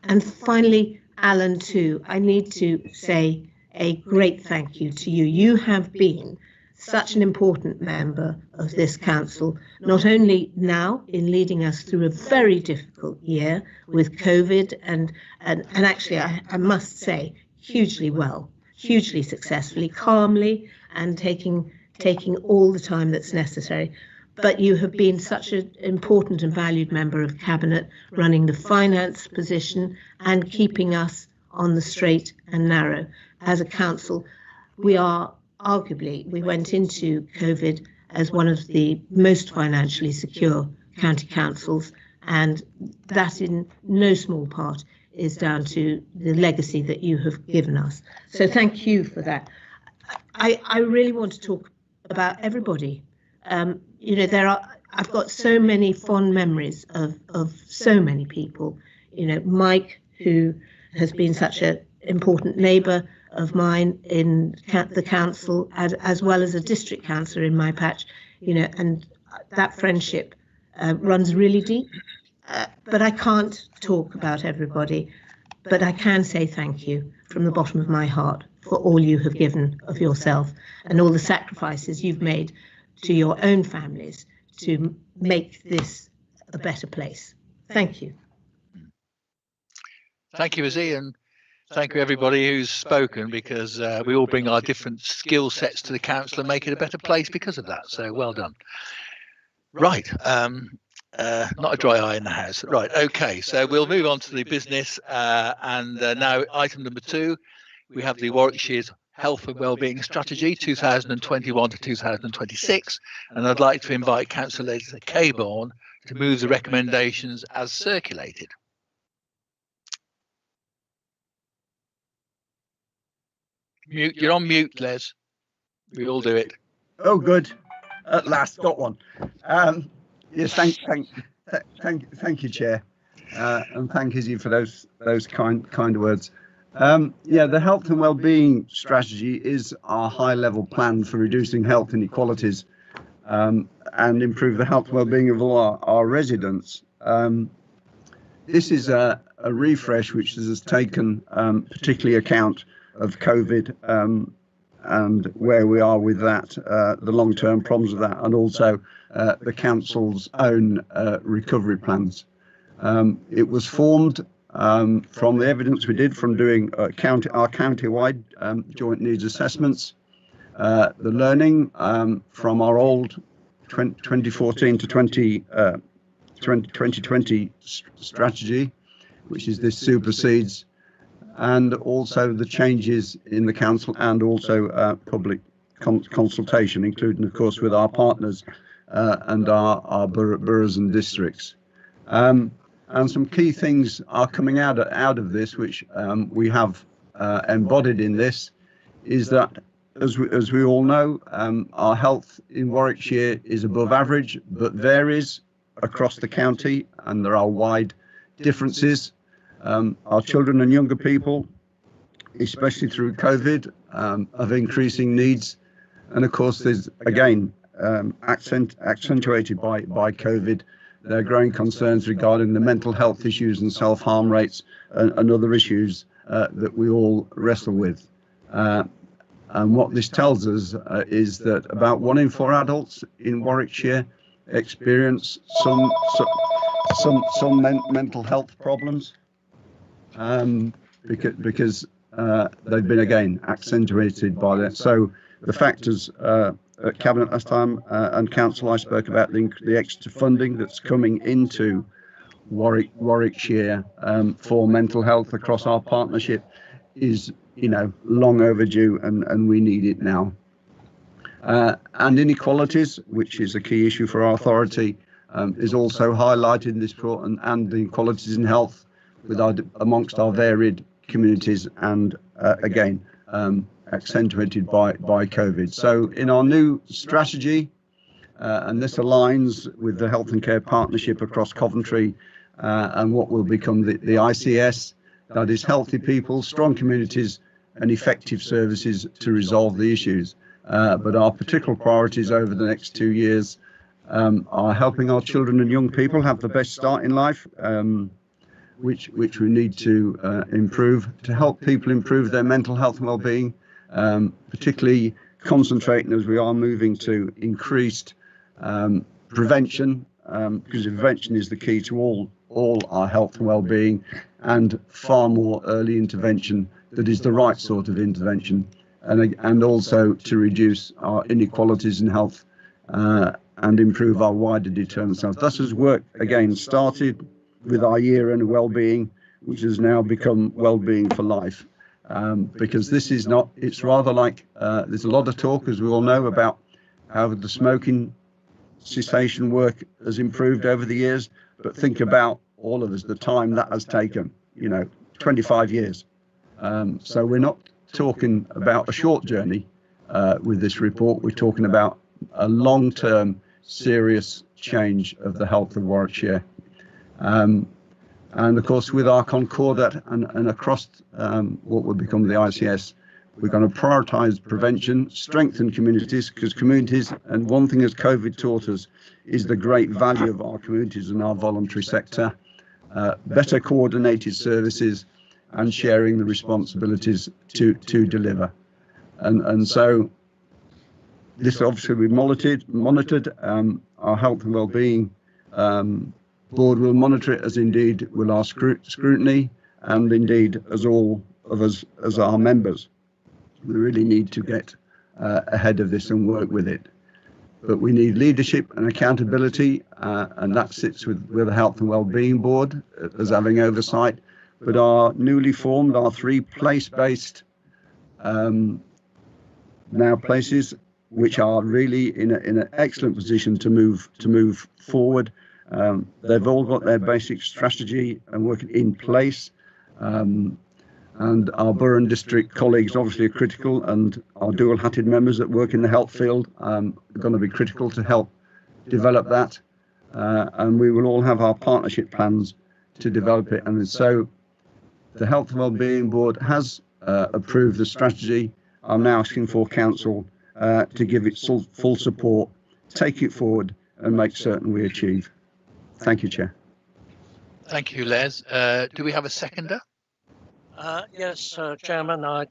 And finally, Alan, too, I need to say a great thank you to you. You have been such an important member of this council, not only now in leading us through a very difficult year with COVID and actually I must say hugely well, hugely successfully, calmly and taking all the time that's necessary. But you have been such an important and valued member of Cabinet, running the finance position and keeping us on the straight and narrow. As a council, we went into COVID as one of the most financially secure county councils, and that in no small part is down to the legacy that you have given us. So thank you for that. I really want to talk about everybody. You know, I've got so many fond memories of so many people. You know, Mike, who has been such an important neighbour of mine in the council, as well as a district councillor in my patch, you know, and that friendship runs really deep. But I can't talk about everybody, but I can say thank you from the bottom of my heart for all you have given of yourself and all the sacrifices you've made to your own families to make this a better place. Thank you. Thank you, Izzy, and thank you everybody who's spoken, because we all bring our different skill sets to the council and make it a better place because of that. So well done. Right, not a dry eye in the house. Right, okay, so we'll move on to the business, and now item number 2, we have the Warwickshire's Health and Wellbeing Strategy 2021 to 2026, and I'd like to invite Councillor Caborn to move the recommendations as circulated. Mute. You're on mute, Les. We all do it. Oh, good. At last, got one. Yes, thank you, Chair. and thank Izzy for those kind words. Yeah, the health and well-being strategy is our high-level plan for reducing health inequalities and improve the health and well-being of all our residents. This is a refresh which has taken particularly account of COVID and where we are with that, the long-term problems of that, and also the council's own recovery plans. It was formed from the evidence we did from doing our county-wide joint needs assessments, the learning from our old 2014 to 2020 strategy, which is this supersedes, and also the changes in the council and also public consultation, including, of course, with our partners and our boroughs and districts. And some key things are coming out of this, which we have embodied in this, is that, as we all know, our health in Warwickshire is above average, but varies across the county, and there are wide differences. Our children and younger people, especially through COVID, have increasing needs. And of course, there's, again, accentuated by COVID, there are growing concerns regarding the mental health issues and self-harm rates and other issues that we all wrestle with. And what this tells us is that about 1 in 4 adults in Warwickshire experience some mental health problems because they've been, again, accentuated by that. So the factors at Cabinet last time and Council, I spoke about the extra funding that's coming into Warwickshire for mental health across our partnership is, long overdue, and we need it now. And inequalities, which is a key issue for our authority, is also highlighted in this report, and the inequalities in health amongst our varied communities, and again, accentuated by COVID. So in our new strategy, and this aligns with the Health and Care Partnership across Coventry and what will become the ICS, that is healthy people, strong communities and effective services to resolve the issues. But our particular priorities over the next 2 years are helping our children and young people have the best start in life, which we need to improve, to help people improve their mental health and well-being, particularly concentrating as we are moving to increased prevention, because prevention is the key to all our health and well-being, and far more early intervention that is the right sort of intervention, and also to reduce our inequalities in health and improve our wider determinants. Thus has work, again, started with our year-end well-being, which has now become well-being for life. Because this is not, it's rather like, there's a lot of talk, as we all know, about how the smoking cessation work has improved over the years, but think about all of us, the time that has taken, 25 years. So we're not talking about a short journey with this report, we're talking about a long-term serious change of the health of Warwickshire. And of course, with our Concordat and across what will become the ICS, we're going to prioritise prevention, strengthen communities, because communities, and one thing as COVID taught us, is the great value of our communities and our voluntary sector, better coordinated services, and sharing the responsibilities to deliver. And so this obviously will be monitored. Our health and well-being board will monitor it, as indeed will our scrutiny, and indeed as all of us as our members. We really need to get ahead of this and work with it. But we need leadership and accountability, and that sits with the Health and Wellbeing Board as having oversight. But our newly formed, our 3 place-based now places, which are really in an excellent position to move forward. They've all got their basic strategy and working in place. And our borough and district colleagues obviously are critical, and our dual-hatted members that work in the health field are going to be critical to help develop that. And we will all have our partnership plans to develop it. And so the Health and Wellbeing Board has approved the strategy. I'm now asking for council to give it full support, take it forward and make certain we achieve. Thank you, Chair. Thank you, Les. Do we have a seconder? Yes, Chairman, I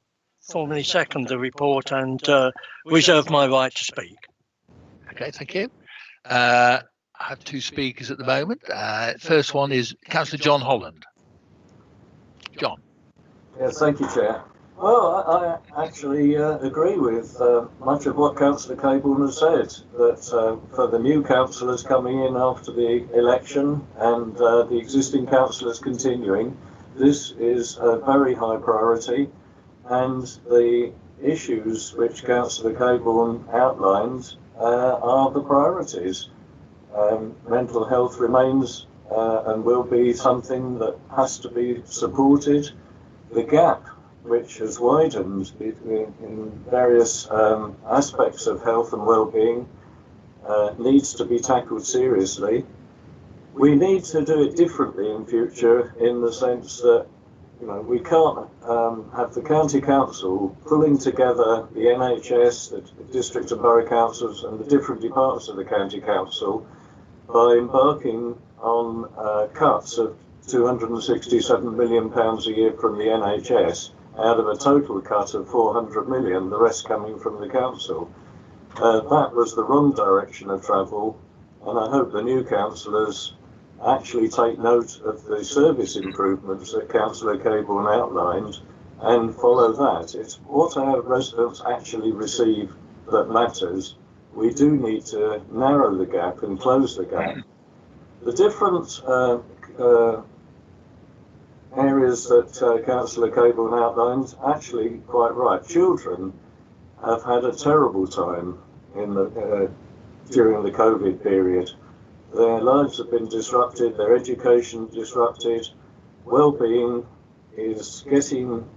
formally second the report and reserve my right to speak. Okay, thank you. I have two speakers at the moment. First one is Councillor John Holland. John. Yes, thank you, Chair. Well, I actually agree with much of what Councillor Cabourn has said, that for the new councillors coming in after the election and the existing councillors continuing, this is a very high priority, and the issues which Councillor Cabourn outlined are the priorities. Mental health remains and will be something that has to be supported. The gap which has widened in various aspects of health and well-being needs to be tackled seriously. We need to do it differently in future, in the sense that, you know, we can't have the county council pulling together the NHS, the district and borough councils and the different departments of the county council by embarking on cuts of £267 million a year from the NHS out of a total cut of 400 million, the rest coming from the council. That was the wrong direction of travel, and I hope the new councillors actually take note of the service improvements that Councillor Cabourn outlined and follow that. It's what our residents actually receive that matters. We do need to narrow the gap and close the gap. The different areas that Councillor Cabourn outlined, actually quite right. Children have had a terrible time in the during the COVID period. Their lives have been disrupted, their education disrupted, well-being is getting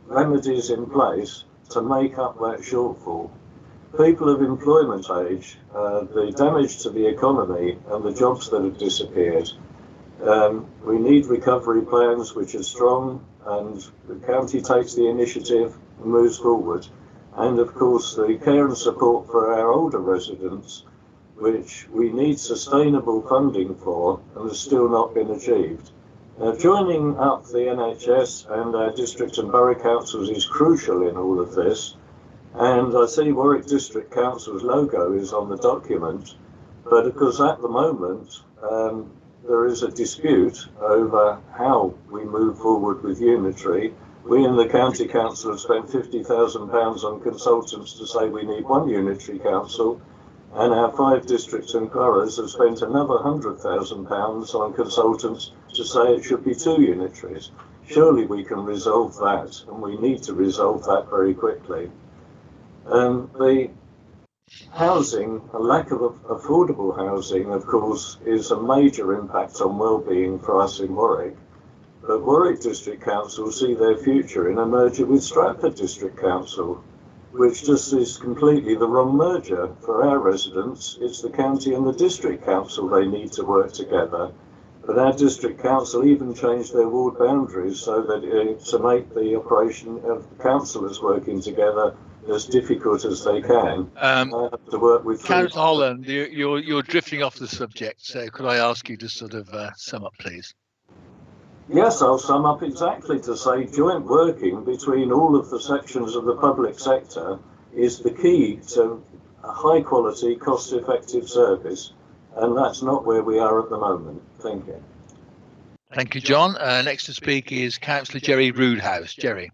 remedies in place to make up that shortfall. People of employment age, the damage to the economy and the jobs that have disappeared. We need recovery plans which are strong, and the county takes the initiative and moves forward. And of course the care and support for our older residents, which we need sustainable funding for and has still not been achieved. Joining up the NHS and our district and borough councils is crucial in all of this. And I see Warwick District Council's logo is on the document, but because at the moment there is a dispute over how we move forward with unitary. We in the County Council have spent £50,000 on consultants to say we need one unitary council, and our 5 districts and boroughs have spent another £100,000 on consultants to say it should be 2 unitaries. Surely we can resolve that, and we need to resolve that very quickly. The housing, a lack of affordable housing, of course, is a major impact on well-being for us in Warwick. But Warwick District Council see their future in a merger with Stratford District Council, which just is completely the wrong merger for our residents. It's the county and the district council they need to work together. But our district council even changed their ward boundaries so that to make the operation of the councillors working together as difficult as they can. Have to work with Councillor Holland, you're drifting off the subject, so could I ask you to sort of sum up, please? Yes, I'll sum up exactly to say joint working between all of the sections of the public sector is the key to a high quality, cost effective service, and that's not where we are at the moment. Thank you. Thank you, John. Next to speak is Councillor Jerry Roodhouse. Jerry.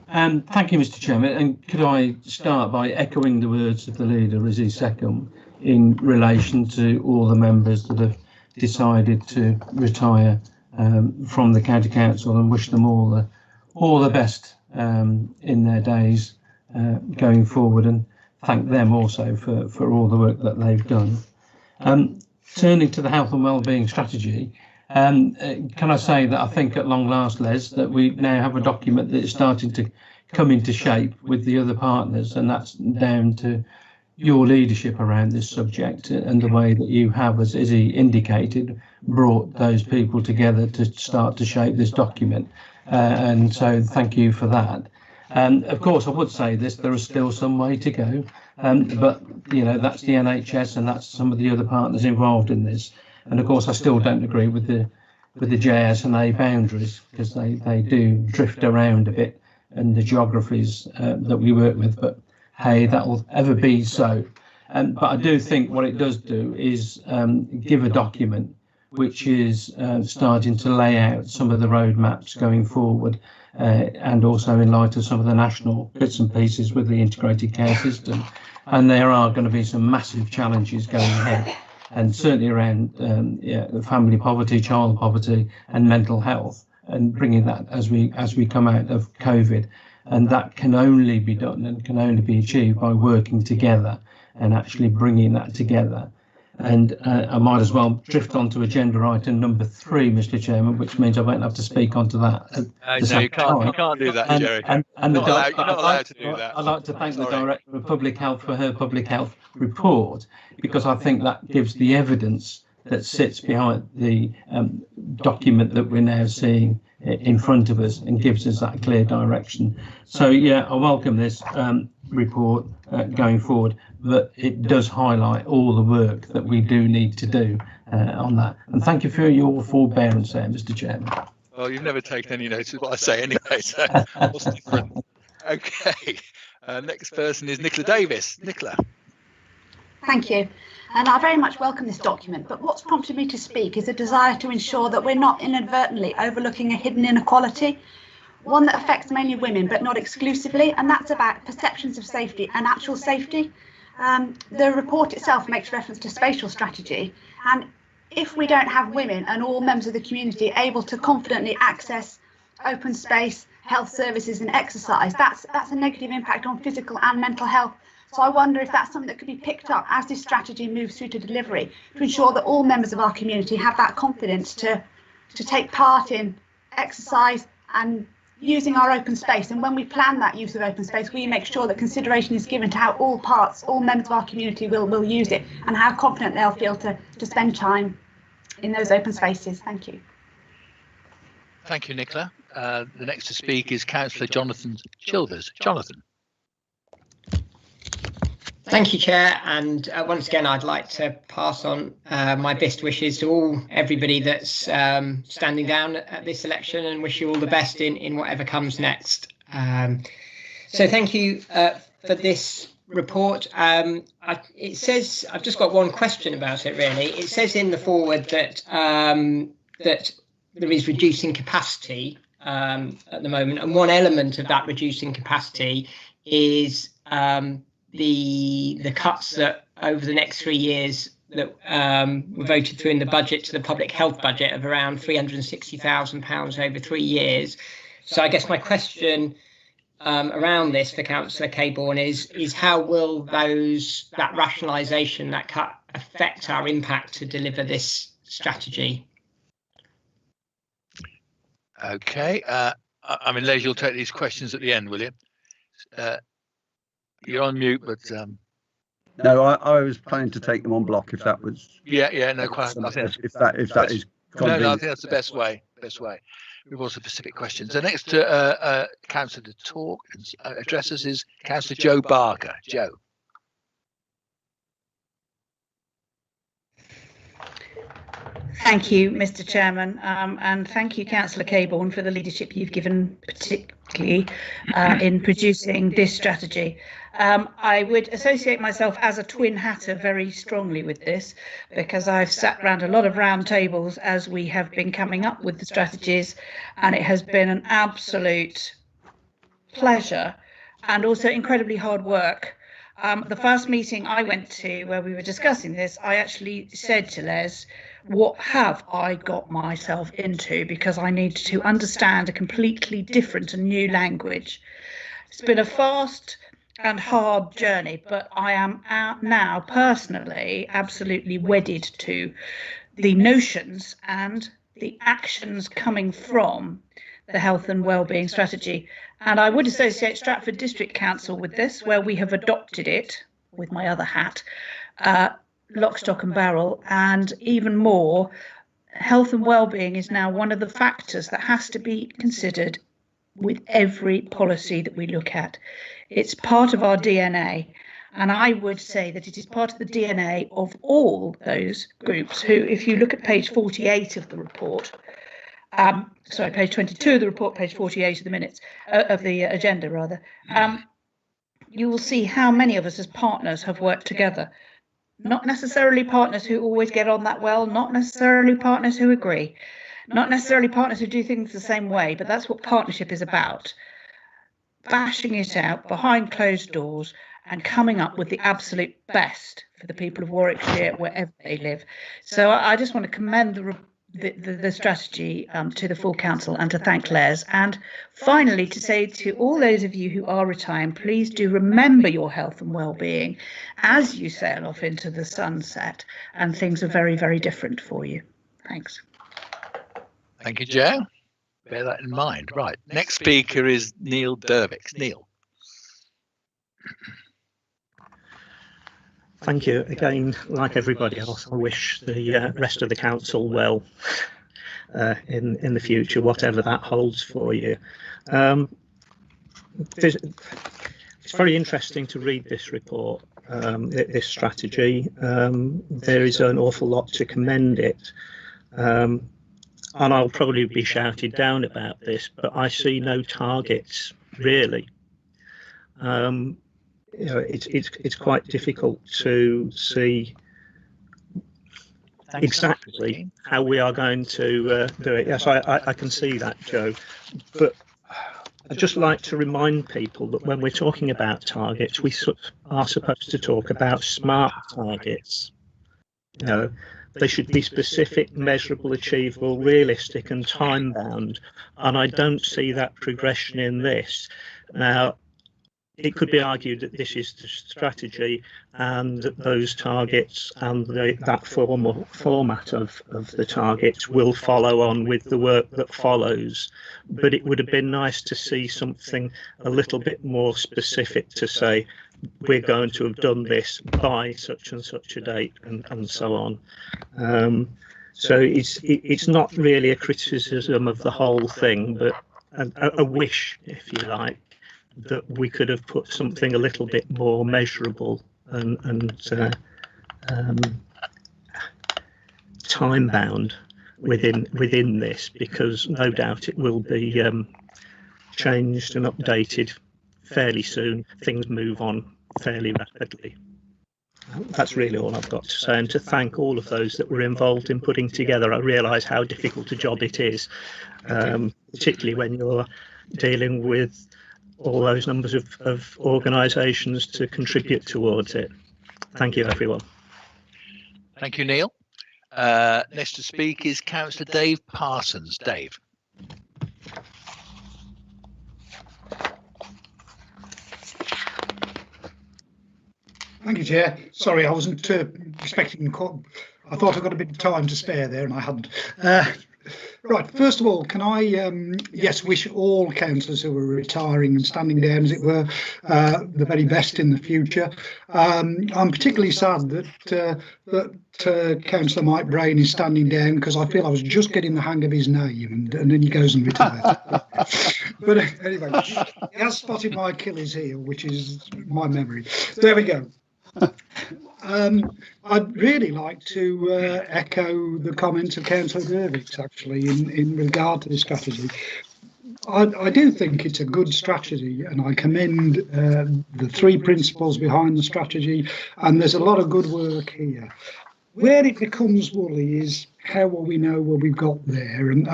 Thank you, Mr. Chairman. And could I start by echoing the words of the leader as he second in relation to all the members that have decided to retire from the county council, and wish them all the best in their days going forward, and thank them also for all the work that they've done. Turning to the health and wellbeing strategy, can I say that I think at long last, Les, that we now have a document that is starting to come into shape with the other partners, and that's down to your leadership around this subject and the way that you have, as he indicated, brought those people together to start to shape this document. And so thank you for that. And of course, I would say this, there is still some way to go. But, you know, that's the NHS and that's some of the other partners involved in this. And of course, I still don't agree with the JS&A boundaries, because they do drift around a bit and the geographies that we work with. But hey, that will ever be so. But I do think what it does do is give a document which is starting to lay out some of the roadmaps going forward, and also in light of some of the national bits and pieces with the integrated care system. And there are going to be some massive challenges going ahead, and certainly around family poverty, child poverty and mental health, and bringing that as we come out of COVID. And that can only be done and can only be achieved by working together and actually bringing that together. And I might as well drift on to agenda item number 3, Mr. Chairman, which means I won't have to speak onto that. No, you can't do that, Jerry. And you're not allowed to do that. I'd like to thank the Director of Public Health for her public health report, because I think that gives the evidence that sits behind the document that we're now seeing in front of us and gives us that clear direction. So yeah, I welcome this report going forward, but it does highlight all the work that we do need to do on that. And thank you for your forbearance there, Mr. Chairman. Well, you've never taken any notice of what I say anyway, so what's different? Okay, next person is Nicola Davis. Nicola. Thank you. And I very much welcome this document, but what's prompted me to speak is a desire to ensure that we're not inadvertently overlooking a hidden inequality, one that affects mainly women, but not exclusively, and that's about perceptions of safety and actual safety. The report itself makes reference to spatial strategy, and if we don't have women and all members of the community able to confidently access open space, health services and exercise, that's a negative impact on physical and mental health. So I wonder if that's something that could be picked up as this strategy moves through to delivery, to ensure that all members of our community have that confidence to take part in exercise and using our open space. And when we plan that use of open space, we make sure that consideration is given to how all members of our community will use it and how confident they'll feel to spend time in those open spaces. Thank you. Thank you, Nicola. The next to speak is Councillor Jonathan Chilvers. Jonathan. Thank you, Chair, and once again I'd like to pass on my best wishes to everybody that's standing down at this election, and wish you all the best in whatever comes next. So thank you for this report. It says, I've just got one question about it really. It says in the foreword that that there is reducing capacity at the moment, and one element of that reducing capacity is the cuts that over the next 3 years that were voted through in the budget to the public health budget of around £360,000 over 3 years. So I guess my question around this for Councillor Cabourn is how will that rationalisation, that cut, affect our impact to deliver this strategy? Okay, I mean, Les, you'll take these questions at the end, will you? You're on mute, but no, I was planning to take them on block if that was. Yeah, no, quite. I think if that is. No, I think that's the best way. We've also specific questions. The next councillor to talk and address us is Councillor Joe Barker. Joe. Thank you, Mr. Chairman, and thank you, Councillor Cabourn, for the leadership you've given, particularly in producing this strategy. I would associate myself as a twin hatter very strongly with this, because I've sat around a lot of round tables as we have been coming up with the strategies, and it has been an absolute pleasure and also incredibly hard work. The first meeting I went to where we were discussing this, I actually said to Les, what have I got myself into, because I need to understand a completely different and new language. It's been a fast and hard journey, but I am now personally absolutely wedded to the notions and the actions coming from the health and wellbeing strategy. And I would associate Stratford District Council with this, where we have adopted it with my other hat, lock, stock and barrel, and even more, health and well-being is now one of the factors that has to be considered with every policy that we look at. It's part of our DNA. And I would say that it is part of the DNA of all those groups who, if you look at page 48 of the report, sorry, page 22 of the report, page 48 of the minutes, of the agenda rather, you will see how many of us as partners have worked together. Not necessarily partners who always get on that well, not necessarily partners who agree, not necessarily partners who do things the same way, but that's what partnership is about. Bashing it out behind closed doors and coming up with the absolute best for the people of Warwickshire, wherever they live. So I just want to commend the strategy to the full council and to thank Les. And finally, to say to all those of you who are retiring, please do remember your health and well-being as you sail off into the sunset and things are very, very different for you. Thanks. Thank you, Joe. Bear that in mind. Right. Next speaker is Neil Dervix. Neil. Thank you. Again, like everybody else, I wish the rest of the council well in the future, whatever that holds for you. It's very interesting to read this report, this strategy. There is an awful lot to commend it. And I'll probably be shouted down about this, but I see no targets, really. You know, it's quite difficult to see exactly how we are going to do it. Yes, I can see that, Joe. But I'd just like to remind people that when we're talking about targets, we are supposed to talk about smart targets. You know, they should be specific, measurable, achievable, realistic and time-bound. And I don't see that progression in this. Now, it could be argued that this is the strategy and that those targets and that format of the targets will follow on with the work that follows. But it would have been nice to see something a little bit more specific to say, we're going to have done this by such and such a date and so on. So it's not really a criticism of the whole thing, but a wish, if you like, that we could have put something a little bit more measurable and time bound within this, because no doubt it will be changed and updated fairly soon. Things move on fairly rapidly. That's really all I've got to say, and to thank all of those that were involved in putting together. I realise how difficult a job it is, particularly when you're dealing with all those numbers of organisations to contribute towards it. Thank you, everyone. Thank you, Neil. Next to speak is Councillor Dave Parsons. Dave. Thank you, Chair. Sorry, I wasn't expecting. I thought I got a bit of time to spare there, and I hadn't. Right, first of all, can I, yes, wish all councillors who are retiring and standing down, as it were, the very best in the future. I'm particularly sad that Councillor Mike Brain is standing down, because I feel I was just getting the hang of his name, and then he goes and retires. But anyway, he has spotted my Achilles heel, which is my memory. There we go. I'd really like to echo the comments of Councillor Dervix, actually, in regard to the strategy. I do think it's a good strategy, and I commend the three principles behind the strategy, and there's a lot of good work here. Where it becomes woolly is how will we know what we've got there, and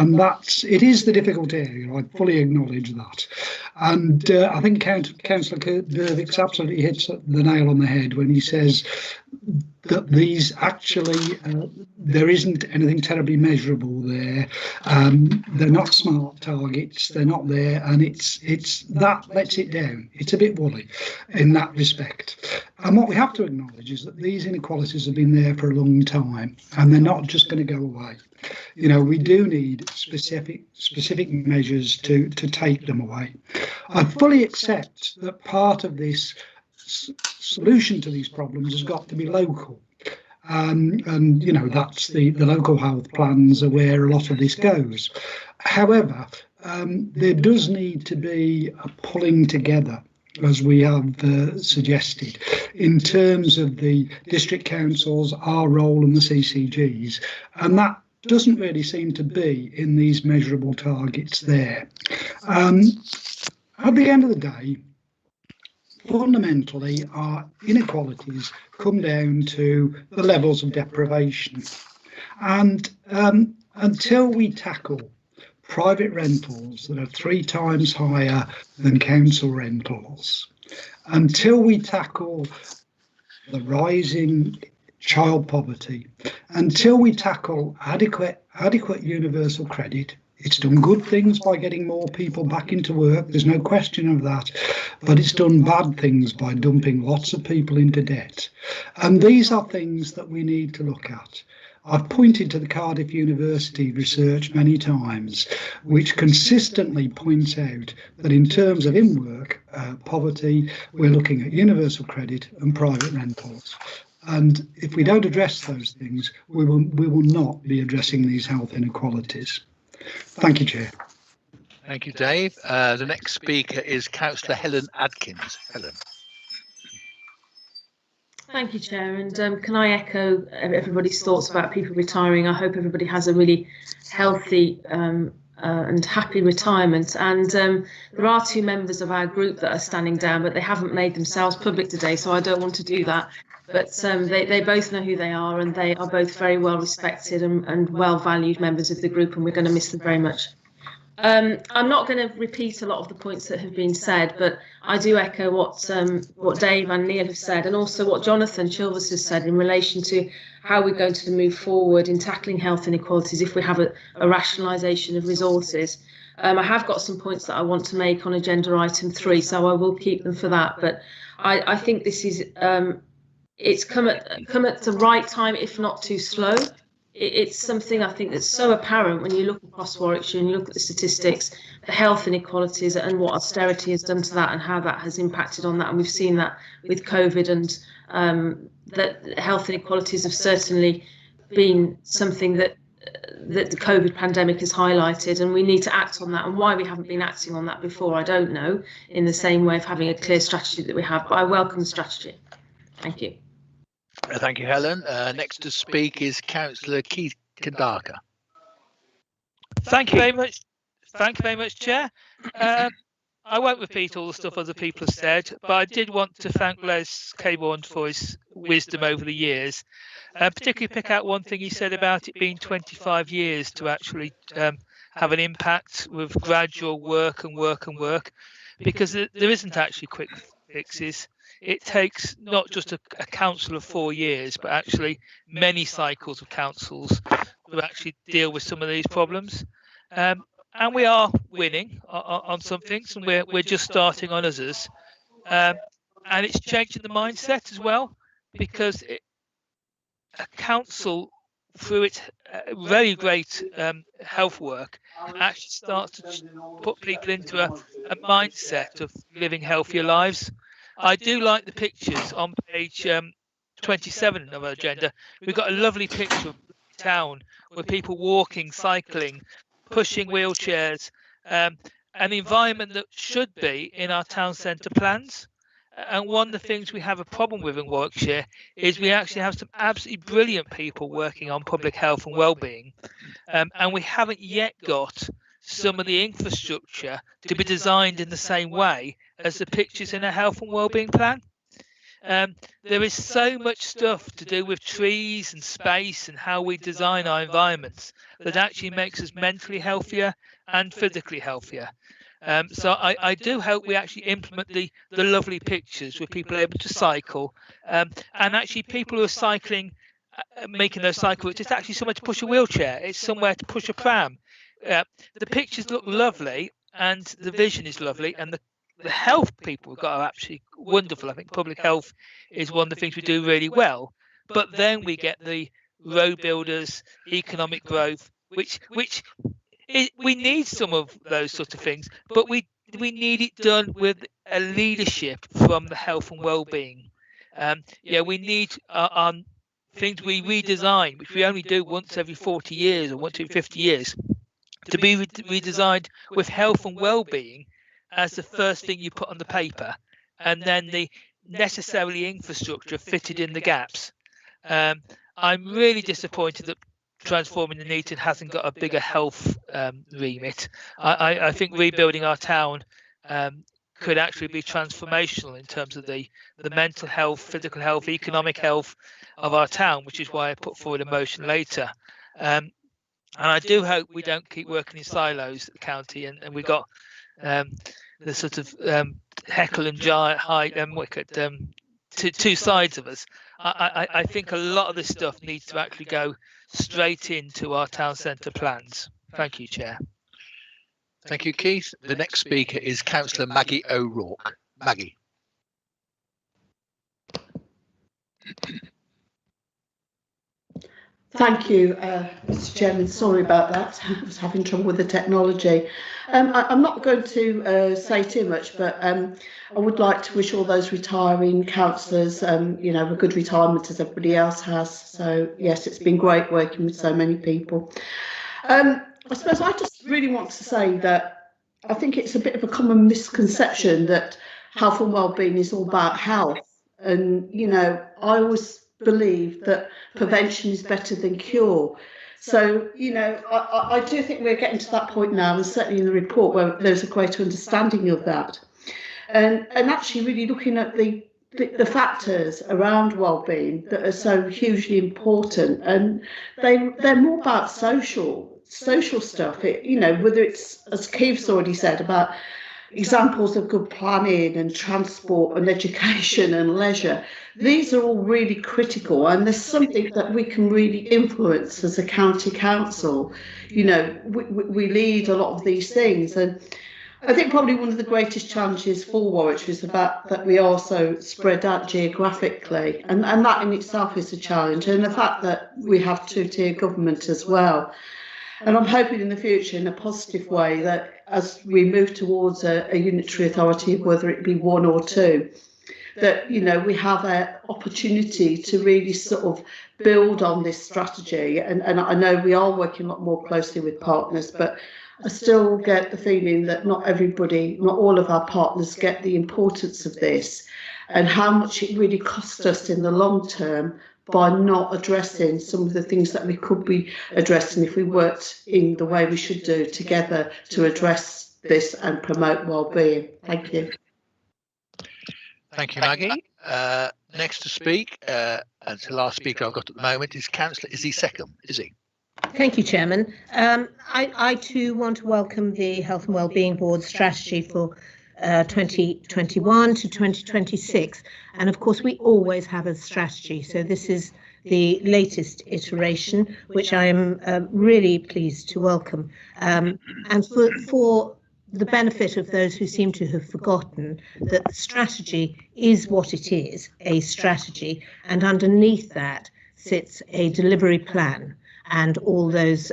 it is the difficult area. I fully acknowledge that, and I think Councillor Dervix absolutely hits the nail on the head when he says that these actually there isn't anything terribly measurable there. They're not smart targets. They're not there, and it's that lets it down. It's a bit woolly in that respect. And what we have to acknowledge is that these inequalities have been there for a long time, and they're not just going to go away. You know, we do need specific measures to take them away. I fully accept that part of this solution to these problems has got to be local. And you know, that's the local health plans are where a lot of this goes. However, there does need to be a pulling together, as we have suggested, in terms of the district councils, our role and the CCGs, and that doesn't really seem to be in these measurable targets there. At the end of the day, fundamentally, our inequalities come down to the levels of deprivation. And until we tackle private rentals that are 3 times higher than council rentals, until we tackle the rising child poverty, until we tackle adequate universal credit, it's done good things by getting more people back into work, there's no question of that, but it's done bad things by dumping lots of people into debt. And these are things that we need to look at. I've pointed to the Cardiff University research many times, which consistently points out that in terms of in-work poverty, we're looking at universal credit and private rentals. And if we don't address those things, we will not be addressing these health inequalities. Thank you, Chair. Thank you, Dave. The next speaker is Councillor Helen Adkins. Helen. Thank you, Chair. And can I echo everybody's thoughts about people retiring? I hope everybody has a really healthy and happy retirement. And there are 2 members of our group that are standing down, but they haven't made themselves public today, so I don't want to do that. But they both know who they are, and they are both very well respected and well valued members of the group, and we're going to miss them very much. I'm not going to repeat a lot of the points that have been said, but I do echo what Dave and Neil have said, and also what Jonathan Chilvers has said in relation to how we're going to move forward in tackling health inequalities if we have a rationalisation of resources. I have got some points that I want to make on agenda item 3, so I will keep them for that. But I think this is it's come at the right time, if not too slow. It's something I think that's so apparent when you look across Warwickshire and you look at the statistics, the health inequalities and what austerity has done to that and how that has impacted on that. And we've seen that with COVID, and that health inequalities have certainly been something that the COVID pandemic has highlighted, and we need to act on that. And why we haven't been acting on that before, I don't know, in the same way of having a clear strategy that we have, but I welcome the strategy. Thank you. Thank you, Helen. Next to speak is Councillor Keith Kadaka. Thank you very much. Thank you very much, Chair. I won't repeat all the stuff other people have said, but I did want to thank Les Caborn for his wisdom over the years, particularly pick out one thing he said about it being 25 years to actually have an impact with gradual work, because there isn't actually quick fixes. It takes not just a council of 4 years, but actually many cycles of councils to actually deal with some of these problems. And we are winning on some things, and we're just starting on others. And it's changing the mindset as well, because a council, through its very great health work, actually starts to put people into a mindset of living healthier lives. I do like the pictures on page 27 of our agenda. We've got a lovely picture of town where people walking, cycling, pushing wheelchairs, an environment that should be in our town centre plans. And one of the things we have a problem with in Warwickshire is we actually have some absolutely brilliant people working on public health and well-being, and we haven't yet got some of the infrastructure to be designed in the same way as the pictures in a health and wellbeing plan. There is so much stuff to do with trees and space and how we design our environments that actually makes us mentally healthier and physically healthier. So I do hope we actually implement the lovely pictures where people are able to cycle, and actually people who are cycling, making those cycle routes, it's actually somewhere to push a wheelchair, it's somewhere to push a pram. The pictures look lovely and the vision is lovely, and the health people we've got are actually wonderful. I think public health is one of the things we do really well, but then we get the road builders, economic growth, which we need some of those sort of things, but we need it done with a leadership from the health and well-being. We need things we redesign, which we only do once every 40 years or once every 50 years, to be redesigned with health and well-being as the first thing you put on the paper, and then the necessary infrastructure fitted in the gaps. I'm really disappointed that Transforming the Nuneaton hasn't got a bigger health remit. I think rebuilding our town could actually be transformational in terms of the mental health, physical health, economic health of our town, which is why I put forward a motion later. And I do hope we don't keep working in silos at the county, and we got the sort of Heckle and Hyde and Wicket, two sides of us. I think a lot of this stuff needs to actually go straight into our town centre plans. Thank you, Chair. Thank you, Keith. The next speaker is Councillor Maggie O'Rourke. Maggie. Thank you, Mr. Chairman. Sorry about that. I was having trouble with the technology. I'm not going to say too much, but I would like to wish all those retiring councillors, a good retirement as everybody else has. So, yes, it's been great working with so many people. I suppose I just really want to say that I think it's a bit of a common misconception that health and wellbeing is all about health. And, I always believe that prevention is better than cure. So, I do think we're getting to that point now, and certainly in the report where there's a greater understanding of that. And actually really looking at the factors around wellbeing that are so hugely important, and they're more about social stuff. Whether it's, as Keith's already said, about examples of good planning and transport and education and leisure. These are all really critical, and there's something that we can really influence as a county council. We lead a lot of these things, and I think probably one of the greatest challenges for Warwickshire is the fact that we are so spread out geographically, and that in itself is a challenge, and the fact that we have two-tier government as well. And I'm hoping in the future, in a positive way, that as we move towards a unitary authority, whether it be one or two, that, we have an opportunity to really sort of build on this strategy. And I know we are working a lot more closely with partners, but I still get the feeling that not all of our partners get the importance of this and how much it really costs us in the long term by not addressing some of the things that we could be addressing if we worked in the way we should do together to address this and promote wellbeing. Thank you. Thank you, Maggie. Next to speak, and the last speaker I've got at the moment is Councillor Izzy Seckham. Izzy. Thank you, Chairman. I too want to welcome the Health and Wellbeing Board strategy for 2021 to 2026, and of course we always have a strategy, so this is the latest iteration, which I am really pleased to welcome, and for the benefit of those who seem to have forgotten that the strategy is what it is, a strategy, and underneath that sits a delivery plan and all those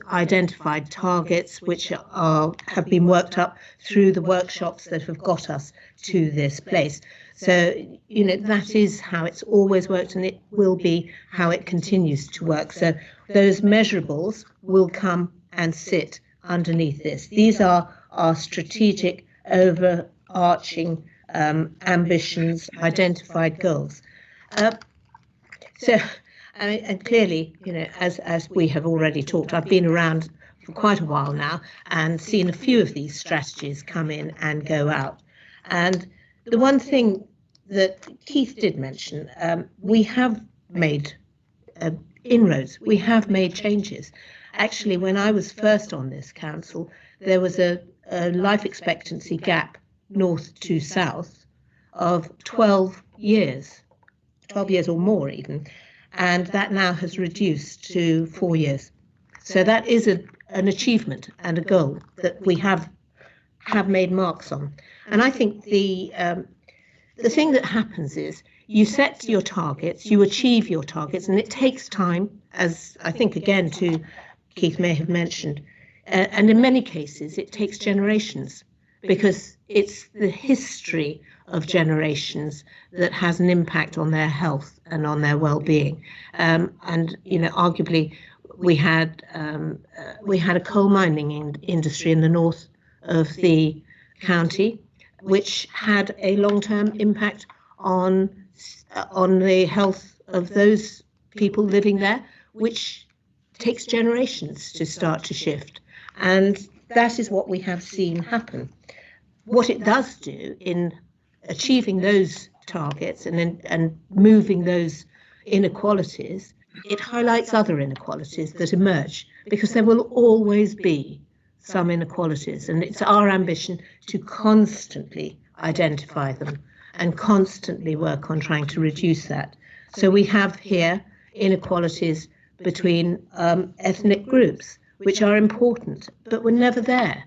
identified targets which have been worked up through the workshops that have got us to this place. So, that is how it's always worked, and it will be how it continues to work. So those measurables will come and sit underneath this. These are our strategic, overarching ambitions, identified goals. And clearly, as we have already talked, I've been around for quite a while now and seen a few of these strategies come in and go out. And the one thing that Keith did mention, we have made inroads, we have made changes. Actually, when I was first on this council, there was a life expectancy gap north to south of 12 years or more even. And that now has reduced to 4 years. So that is an achievement and a goal that we have made marks on. And I think the thing that happens is you set your targets, you achieve your targets, and it takes time, as I think again Keith may have mentioned. And in many cases, it takes generations, because it's the history of generations that has an impact on their health and on their well-being. And arguably, we had a coal mining industry in the north of the county, which had a long-term impact on the health of those people living there, which takes generations to start to shift. And that is what we have seen happen. What it does do in achieving those targets and moving those inequalities, it highlights other inequalities that emerge, because there will always be some inequalities, and it's our ambition to constantly identify them and constantly work on trying to reduce that. So we have here inequalities between ethnic groups, which are important, but were never there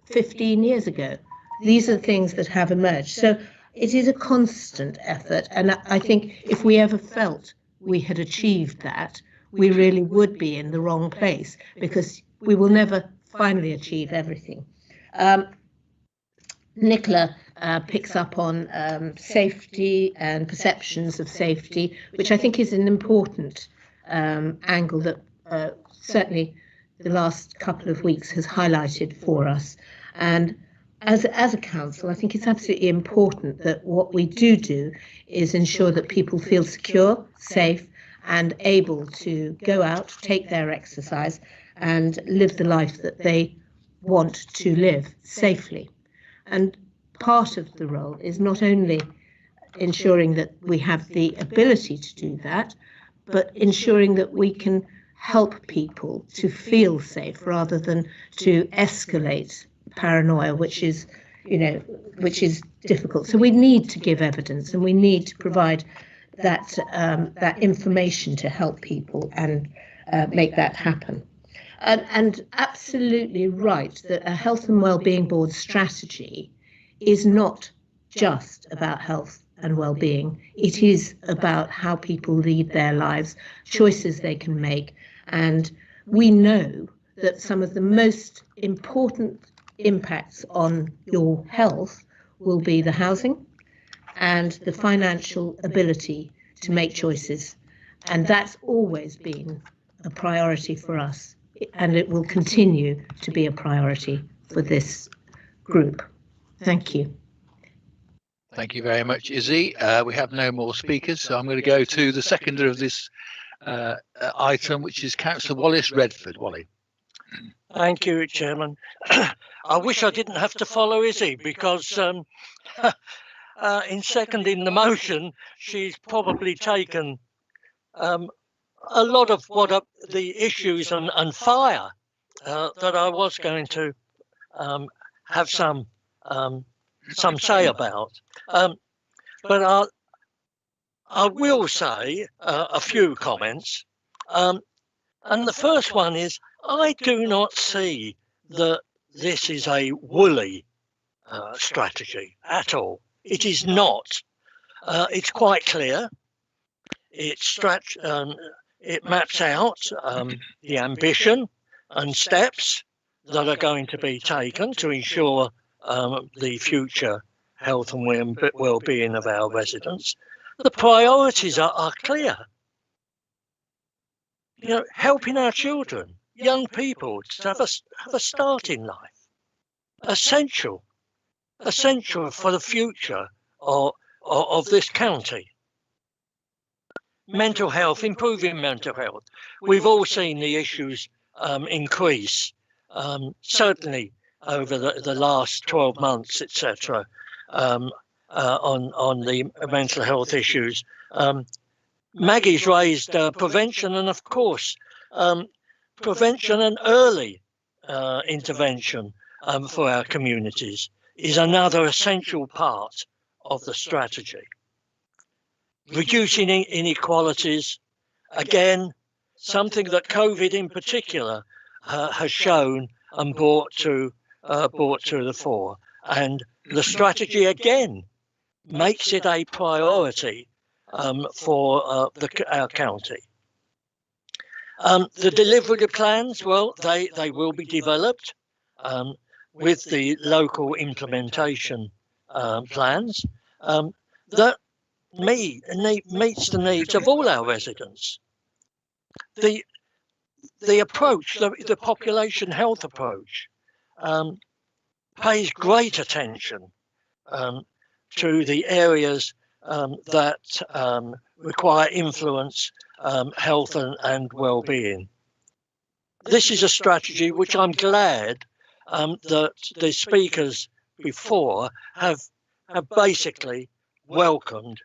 15 years ago. These are things that have emerged. So it is a constant effort. And I think if we ever felt we had achieved that, we really would be in the wrong place, because we will never finally achieve everything. Nicola picks up on safety and perceptions of safety, which I think is an important angle that certainly the last couple of weeks has highlighted for us. And as a council, I think it's absolutely important that what we do is ensure that people feel secure, safe, and able to go out, take their exercise, and live the life that they want to live safely. And part of the role is not only ensuring that we have the ability to do that, but ensuring that we can help people to feel safe rather than to escalate paranoia, which is difficult. So we need to give evidence, and we need to provide that information to help people and make that happen. And absolutely right that a health and wellbeing board strategy is not just about health and well-being. It is about how people lead their lives, choices they can make. And we know that some of the most important impacts on your health will be the housing and the financial ability to make choices. And that's always been a priority for us, and it will continue to be a priority for this group. Thank you. Thank you very much, Izzy. We have no more speakers, so I'm going to go to the seconder of this item, which is Councillor Wallace Redford. Wally. Thank you, Chairman. I wish I didn't have to follow Izzy, because in seconding the motion, she's probably taken a lot of the issues and fire that I was going to have some say about. But I will say a few comments. And the first one is, I do not see that this is a woolly strategy at all. It is not. It's quite clear. It maps out the ambition and steps that are going to be taken to ensure the future health and well-being of our residents. The priorities are clear. You know, helping our children, young people to have a start in life. Essential for the future of this county. Mental health, improving mental health. We've all seen the issues increase, certainly over the last 12 months, etc., on the mental health issues. Maggie's raised prevention, and of course, prevention and early intervention for our communities is another essential part of the strategy. Reducing inequalities, again, something that COVID in particular has shown and brought to the fore. And the strategy again makes it a priority for our county. The delivery plans, well, they will be developed with the local implementation plans that meets the needs of all our residents. The approach, the population health approach, pays great attention to the areas that require influence, health and well-being. This is a strategy which I'm glad that the speakers before have basically welcomed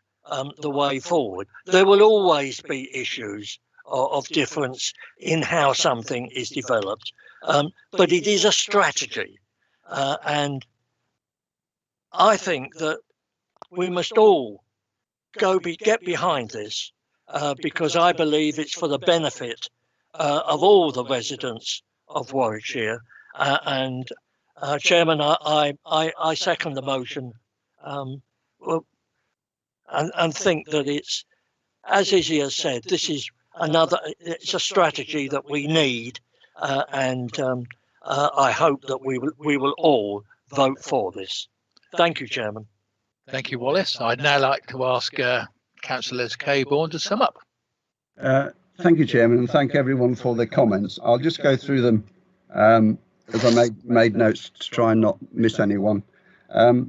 the way forward. There will always be issues of difference in how something is developed, but it is a strategy, and I think that we must all get behind this because I believe it's for the benefit of all the residents of Warwickshire. And Chairman, I second the motion, and think that it's, as Izzy has said, this is it's a strategy that we need, and I hope that we will all vote for this. Thank you, Chairman. Thank you, Wallace. I'd now like to ask Councillor Cabourn to sum up. Thank you, Chairman, and thank everyone for their comments. I'll just go through them as I made notes to try and not miss anyone.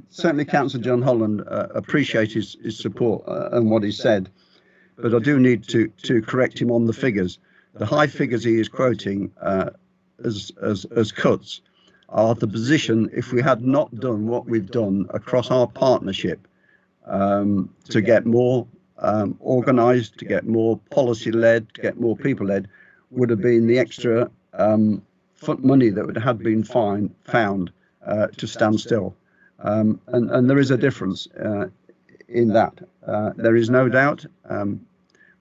Certainly, Councillor John Holland appreciates his support and what he said, but I do need to correct him on the figures. The high figures he is quoting as cuts are the position if we had not done what we've done across our partnership to get more organised, to get more policy-led, to get more people-led, would have been the extra money that would have been found to stand still. And there is a difference in that. There is no doubt.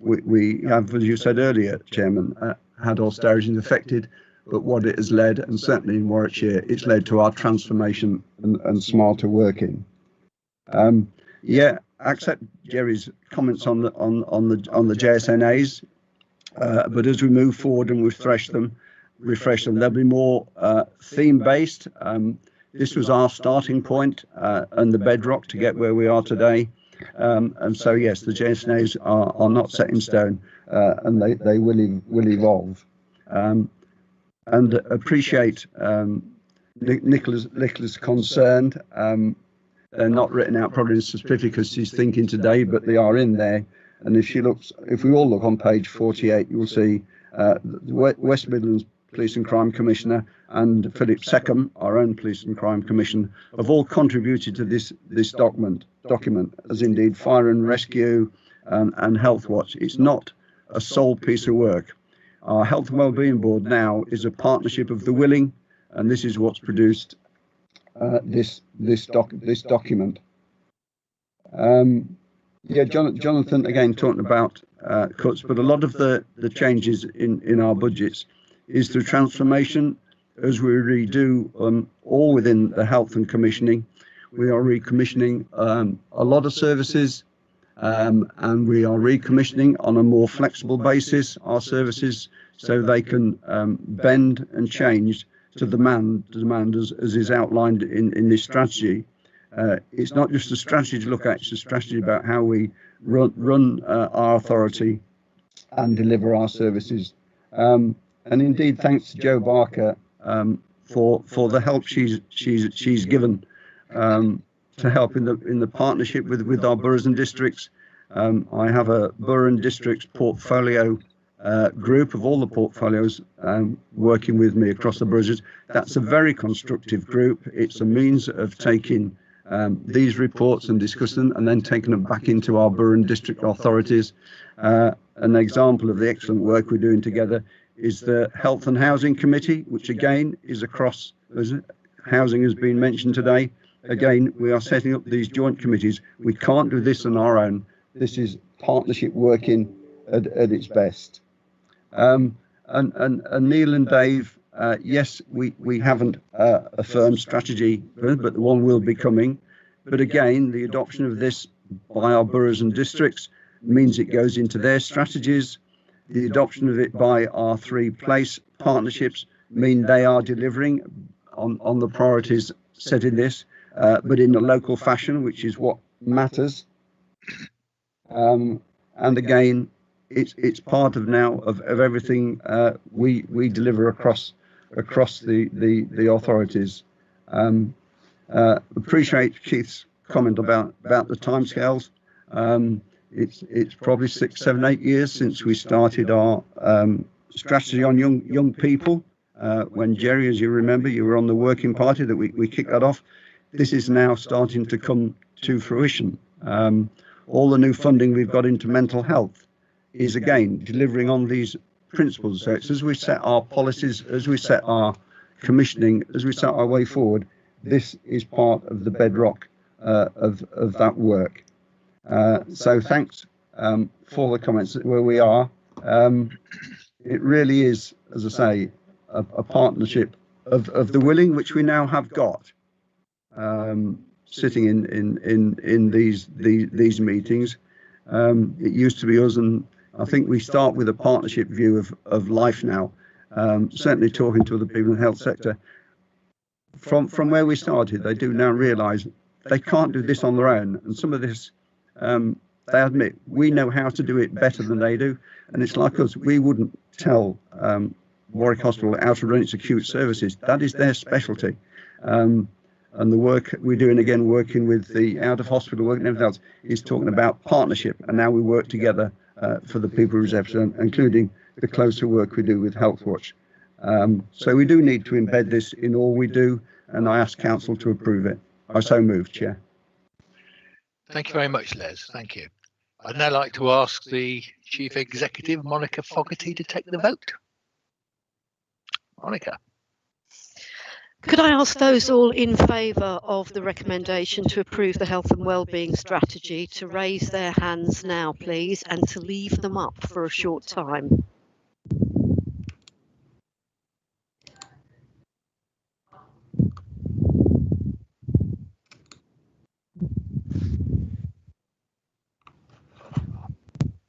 We have, as you said earlier, Chairman, had austerity affected, but what it has led, and certainly in Warwickshire, it's led to our transformation and smarter working. Yeah, I accept Jerry's comments on the JSNAs, but as we move forward and refresh them, there'll be more theme-based. This was our starting point and the bedrock to get where we are today. And so, yes, the JSNAs are not set in stone, and they will evolve. And appreciate Nicola's concerned. They're not written out probably in certificates she's thinking today, but they are in there. And if we all look on page 48, you will see the West Midlands Police and Crime Commissioner and Philip Seckham, our own Police and Crime Commissioner, have all contributed to this document, as indeed Fire and Rescue and Health Watch. It's not a sole piece of work. Our Health and Wellbeing Board now is a partnership of the willing, and this is what's produced this document. Yeah, Jonathan again talking about cuts, but a lot of the changes in our budgets is through transformation, as we redo all within the health and commissioning. We are recommissioning a lot of services, and we are recommissioning on a more flexible basis our services so they can bend and change to demand as is outlined in this strategy. It's not just a strategy to look at, it's a strategy about how we run our authority and deliver our services. And indeed, thanks to Jo Barker for the help she's given to help in the partnership with our boroughs and districts. I have a borough and districts portfolio group of all the portfolios working with me across the boroughs. That's a very constructive group. It's a means of taking these reports and discussing them and then taking them back into our borough and district authorities. An example of the excellent work we're doing together is the Health and Housing Committee, which again is across, housing has been mentioned today. Again, we are setting up these joint committees. We can't do this on our own. This is partnership working at its best. And Neil and Dave, yes, we haven't a firm strategy, but the one will be coming. But again, the adoption of this by our boroughs and districts means it goes into their strategies. The adoption of it by our 3 place partnerships mean they are delivering on the priorities set in this, but in a local fashion, which is what matters. And again, it's part of now of everything we deliver across the authorities. Appreciate Keith's comment about the timescales. It's probably 6, 7, 8 years since we started our strategy on young people. When Jerry, as you remember, you were on the working party that we kicked that off. This is now starting to come to fruition. All the new funding we've got into mental health is again delivering on these principles. So it's as we set our policies, as we set our commissioning, as we set our way forward, this is part of the bedrock of that work. So thanks for the comments where we are. It really is, as I say, a partnership of the willing, which we now have got, sitting in these meetings. It used to be us, and I think we start with a partnership view of life now. Certainly talking to other people in the health sector. From where we started, they do now realise they can't do this on their own, and some of this they admit we know how to do it better than they do, and it's like us. We wouldn't tell Warwick Hospital how to run its acute services. That is their specialty. And the work we're doing, again, working with the out of hospital work and everything else, is talking about partnership, and now we work together for the people who's episode, including the closer work we do with Healthwatch. So we do need to embed this in all we do, and I ask Council to approve it. I so move, Chair. Thank you very much, Les. Thank you. I'd now like to ask the Chief Executive, Monica Fogarty, to take the vote. Monica. Could I ask those all in favour of the recommendation to approve the health and wellbeing strategy to raise their hands now, please, and to leave them up for a short time?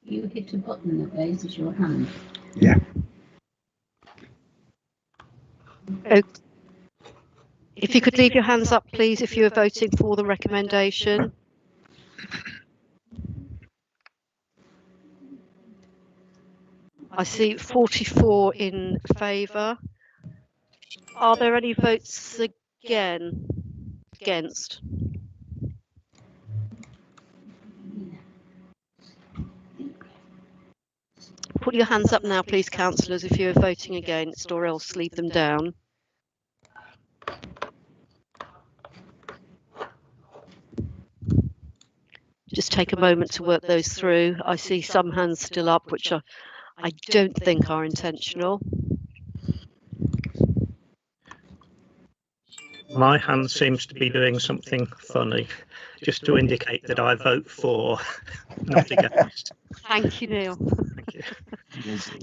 You hit a button that raises your hand. Yeah. Okay. If you could leave your hands up, please, if you are voting for the recommendation. I see 44 in favour. Are there any votes against? Put your hands up now, please, councillors, if you are voting against, or else leave them down. Just take a moment to work those through. I see some hands still up, which I don't think are intentional. My hand seems to be doing something funny, just to indicate that I vote for, not against. Thank you, Neil. Thank you.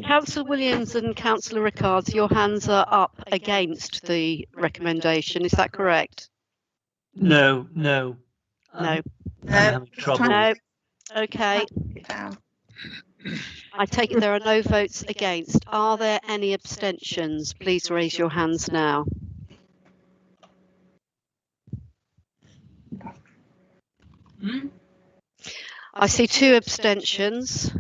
Councillor Williams and Councillor Rickards, your hands are up against the recommendation. Is that correct? No. No. I'm having trouble. No. Okay. I take it there are no votes against. Are there any abstentions? Please raise your hands now. I see 2 abstentions.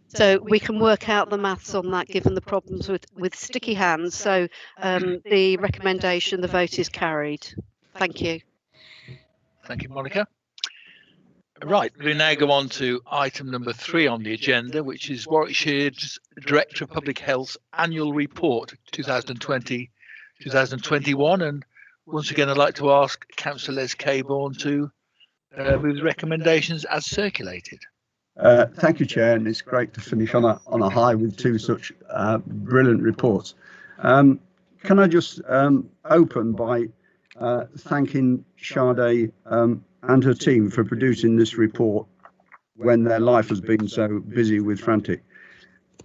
So we can work out the maths on that, given the problems with sticky hands. So the recommendation, the vote is carried. Thank you. Thank you, Monica. Right, we now go on to item number 3 on the agenda, which is Warwickshire's Director of Public Health's Annual Report 2020-2021. And once again, I'd like to ask Councillor Les Cabourn to move the recommendations as circulated. Thank you, Chair, and it's great to finish on a high with 2 such brilliant reports. Can I just open by thanking Sade and her team for producing this report when their life has been so busy with frantic.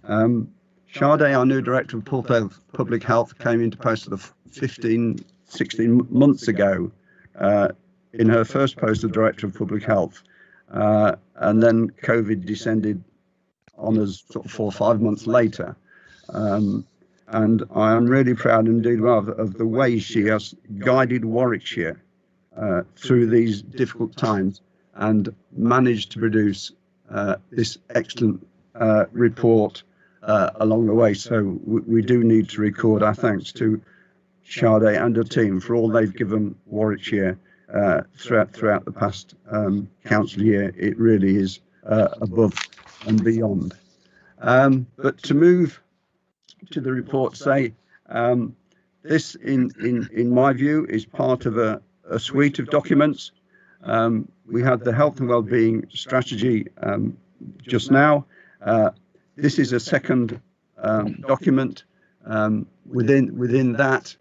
Sade, our new Director of Public Health, came into post 16 months ago in her first post of Director of Public Health. and then COVID descended on us sort of 4 or 5 months later. And I am really proud indeed of the way she has guided Warwickshire through these difficult times and managed to produce this excellent report along the way. So we do need to record our thanks to Sade and her team for all they've given Warwickshire throughout the past council year. It really is above and beyond. But to move to the report, this in my view is part of a suite of documents. We had the health and wellbeing strategy just now. This is a second document within that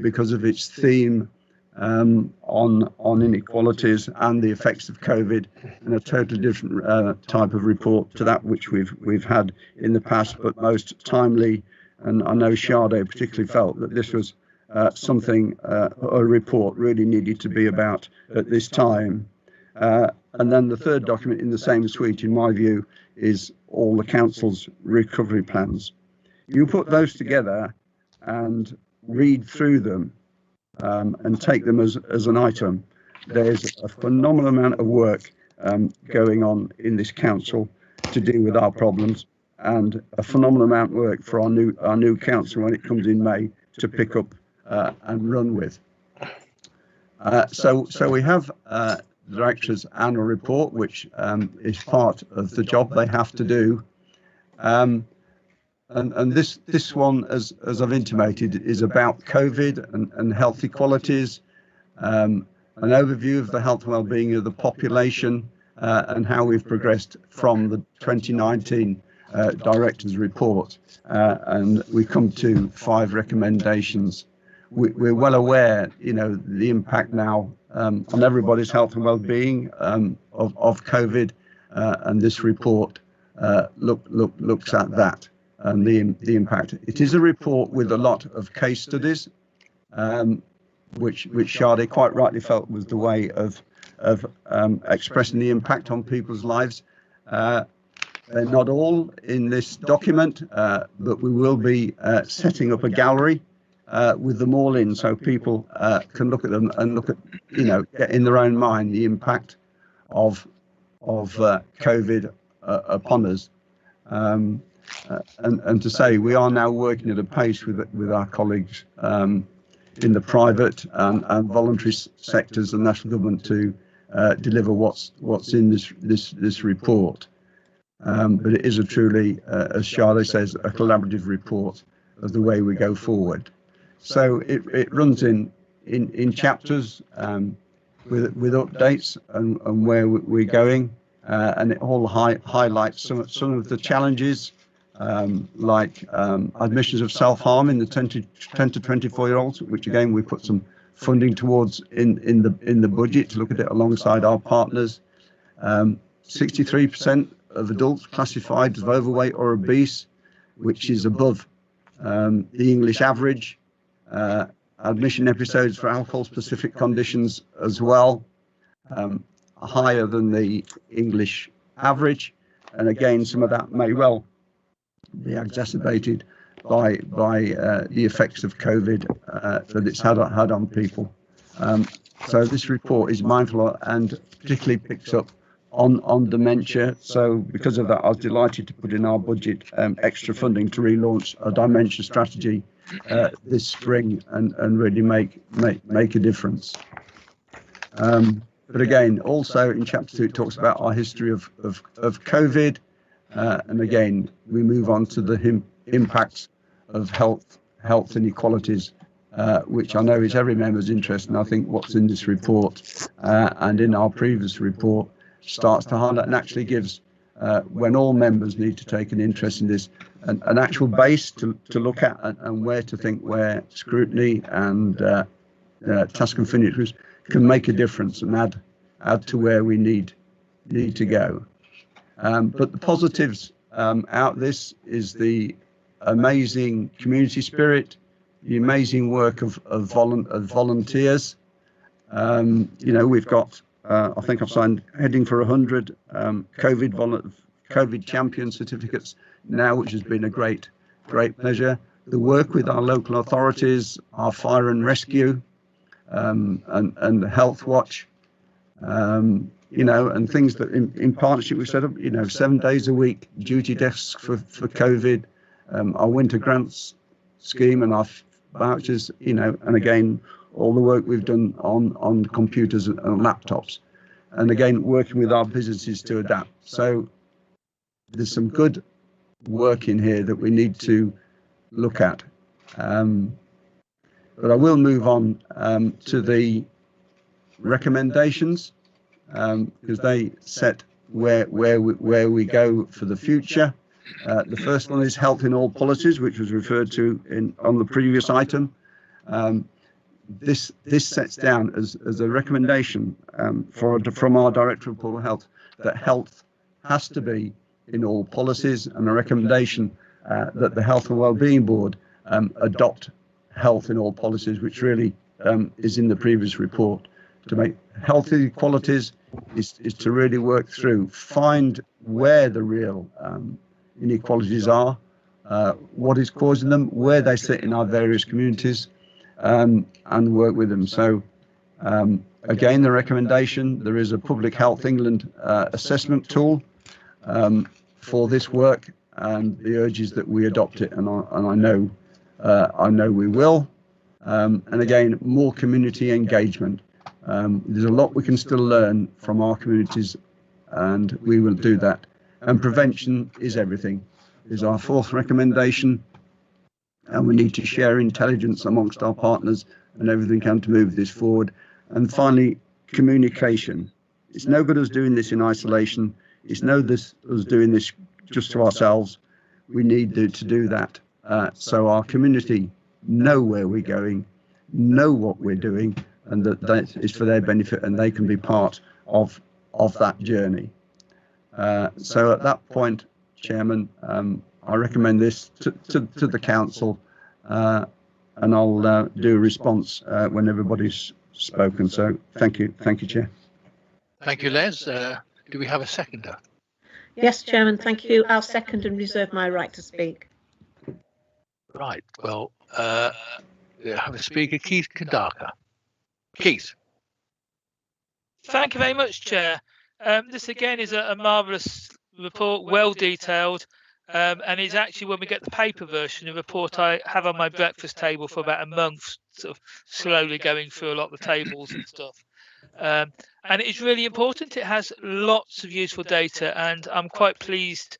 because of its theme on inequalities and the effects of COVID, and a totally different type of report to that which we've had in the past, but most timely. And I know Sade particularly felt that this was something a report really needed to be about at this time. And then the third document in the same suite, in my view, is all the council's recovery plans. You put those together and read through them and take them as an item. There's a phenomenal amount of work going on in this council to deal with our problems, and a phenomenal amount of work for our new council when it comes in May to pick up and run with. So we have the director's annual report, which is part of the job they have to do. And this one, as I've intimated, is about COVID and health equalities, an overview of the health and wellbeing of the population, and how we've progressed from the 2019 director's report. And we come to 5 recommendations. We're well aware, the impact now on everybody's health and well-being of COVID, and this report looks at that and the impact. It is a report with a lot of case studies, which Sade quite rightly felt was the way of expressing the impact on people's lives. They're not all in this document, but we will be setting up a gallery with them all in, so people can look at them and look at, get in their own mind the impact of COVID upon us. And to say we are now working at a pace with our colleagues in the private and voluntary sectors and national government to deliver what's in this report. But it is a truly, as Sade says, a collaborative report of the way we go forward. So it runs in chapters with updates and where we're going, and it all highlights some of the challenges, like admissions of self-harm in the 10 to 24-year-olds, which again we put some funding towards in the budget to look at it alongside our partners. 63% of adults classified as overweight or obese, which is above the English average. Admission episodes for alcohol-specific conditions as well, higher than the English average, and again some of that may well be exacerbated by the effects of COVID that it's had on people. So this report is mindful and particularly picks up on dementia. So because of that, I was delighted to put in our budget extra funding to relaunch a dementia strategy this spring and really make a difference. But again, also in chapter 2, it talks about our history of COVID, and again we move on to the impacts of health inequalities, which I know is every member's interest, and I think what's in this report and in our previous report starts to highlight and actually gives, when all members need to take an interest in this, an actual base to look at and where to think where scrutiny and task and finish can make a difference and add to where we need to go. But the positives out this is the amazing community spirit, the amazing work of volunteers. We've got I think I've signed heading for 100 COVID champion certificates now, which has been a great pleasure. The work with our local authorities, our fire and rescue, and Health Watch, and things that in partnership we set up, 7 days a week, duty desks for COVID, our winter grants scheme and our vouchers, and again, all the work we've done on computers and laptops, and again, working with our businesses to adapt. So there's some good work in here that we need to look at. But I will move on to the recommendations, because they set where we go for the future. The first one is health in all policies, which was referred to on the previous item. This sets down as a recommendation from our Director of Public Health that health has to be in all policies, and a recommendation that the Health and Wellbeing Board adopt health in all policies, which really is in the previous report. To make healthy qualities is to really work through, find where the real inequalities are, what is causing them, where they sit in our various communities, and work with them. So again, the recommendation, there is a Public Health England assessment tool for this work, and the urge is that we adopt it, and I know we will. And again, more community engagement. There's a lot we can still learn from our communities, and we will do that. And prevention is everything, is our fourth recommendation, and we need to share intelligence amongst our partners and everything can to move this forward. And finally, communication. It's no good us doing this in isolation. It's no good us doing this just to ourselves. We need to do that so our community know where we're going, know what we're doing, and that is for their benefit, and they can be part of that journey. So at that point, Chairman, I recommend this to the council, and I'll do a response when everybody's spoken. So thank you, Chair. Thank you, Les. Do we have a seconder? Yes, Chairman, thank you. I'll second and reserve my right to speak. Right. Well, we have a speaker, Keith Kandaka. Keith. Thank you very much, Chair. This again is a marvellous report, well detailed, and is actually, when we get the paper version, a report I have on my breakfast table for about a month, sort of slowly going through a lot of the tables and stuff. And it is really important. It has lots of useful data, and I'm quite pleased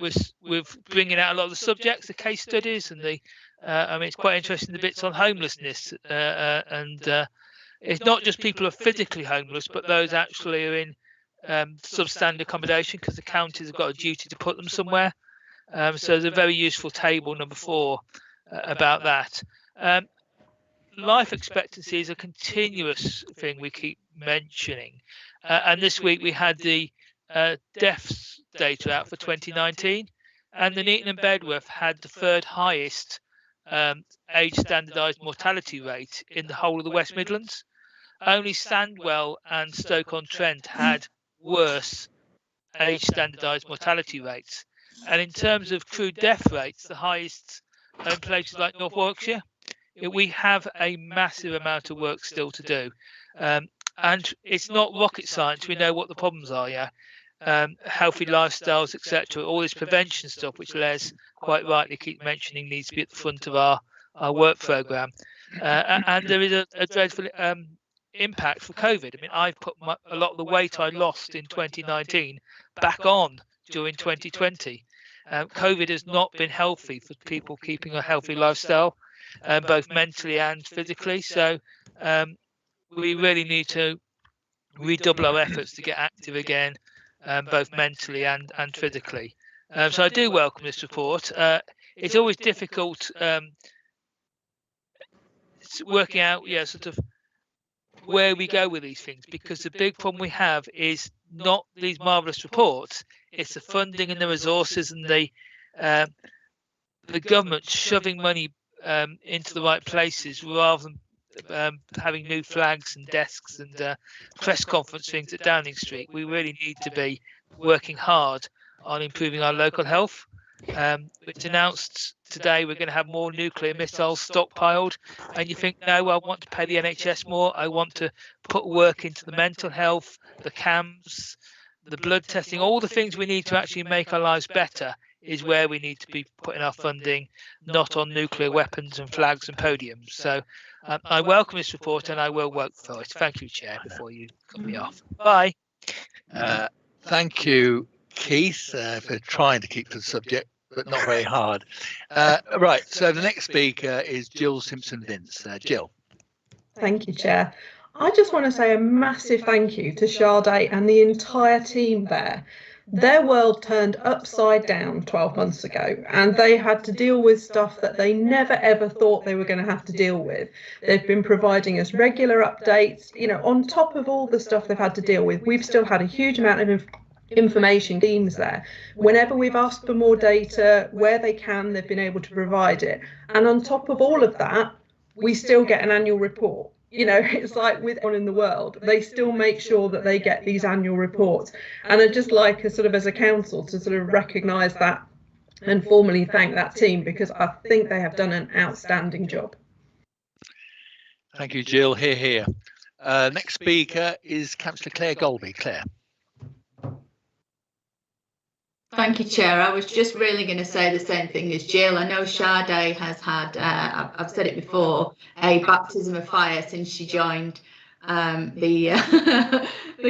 with bringing out a lot of the subjects, the case studies, and the I mean, it's quite interesting, the bits on homelessness, and it's not just people who are physically homeless, but those actually are in substandard accommodation, because the counties have got a duty to put them somewhere. So there's a very useful table, number 4, about that. Life expectancy is a continuous thing we keep mentioning, and this week we had the deaths data out for 2019, and the Neaton and Bedworth had the 3rd highest age standardised mortality rate in the whole of the West Midlands. Only Sandwell and Stoke-on-Trent had worse age standardised mortality rates, and in terms of true death rates, the highest in places like North Warwickshire. We have a massive amount of work still to do, and it's not rocket science. We know what the problems are, healthy lifestyles, etc. All this prevention stuff, which Les quite rightly keeps mentioning, needs to be at the front of our work programme. And there is a dreadful impact for COVID. I mean, I've put a lot of the weight I lost in 2019 back on during 2020. COVID has not been healthy for people keeping a healthy lifestyle, both mentally and physically. So we really need to redouble our efforts to get active again, both mentally and physically. So I do welcome this report. It's always difficult working out, sort of where we go with these things, because the big problem we have is not these marvellous reports, it's the funding and the resources and the government shoving money into the right places rather having new flags and desks and press conference things at Downing Street. We really need to be working hard on improving our local health. It's announced today we're going to have more nuclear missiles stockpiled, and you think, no, I want to pay the NHS more. I want to put work into the mental health, the CAMS, the blood testing, all the things we need to actually make our lives better is where we need to be putting our funding, not on nuclear weapons and flags and podiums. So I welcome this report and I will work for it. Thank you, Chair, before you cut me off. Bye. Thank you, Keith, for trying to keep to the subject, but not very hard. Right, so the next speaker is Jill Simpson-Vince. Jill. Thank you, Chair. I just want to say a massive thank you to Sade and the entire team there. Their world turned upside down 12 months ago, and they had to deal with stuff that they never ever thought they were going to have to deal with. They've been providing us regular updates, you know, on top of all the stuff they've had to deal with. We've still had a huge amount of information teams there. Whenever we've asked for more data, where they can, they've been able to provide it. And on top of all of that, we still get an annual report. You know, it's like with everyone in the world, they still make sure that they get these annual reports. And I'd just like sort of as a council to sort of recognise that and formally thank that team, because I think they have done an outstanding job. Thank you, Jill. Hear, hear. Next speaker is Councillor Claire Golby. Claire. Thank you, Chair. I was just really going to say the same thing as Jill. I know Sade has had, I've said it before, a baptism of fire since she joined the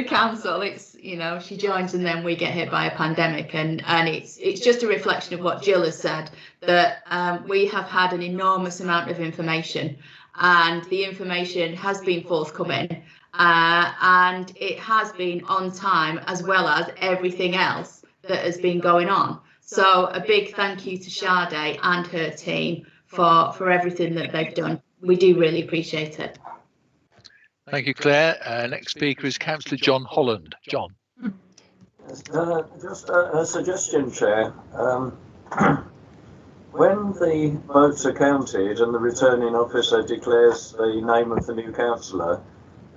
council. It's, you know, she joins and then we get hit by a pandemic, and it's just a reflection of what Jill has said, that we have had an enormous amount of information, and the information has been forthcoming, and it has been on time, as well as everything else that has been going on. So a big thank you to Sade and her team for everything that they've done. We do really appreciate it. Thank you, Claire. Next speaker is Councillor John Holland. John. Just a suggestion, Chair. When the votes are counted and the returning officer declares the name of the new councillor,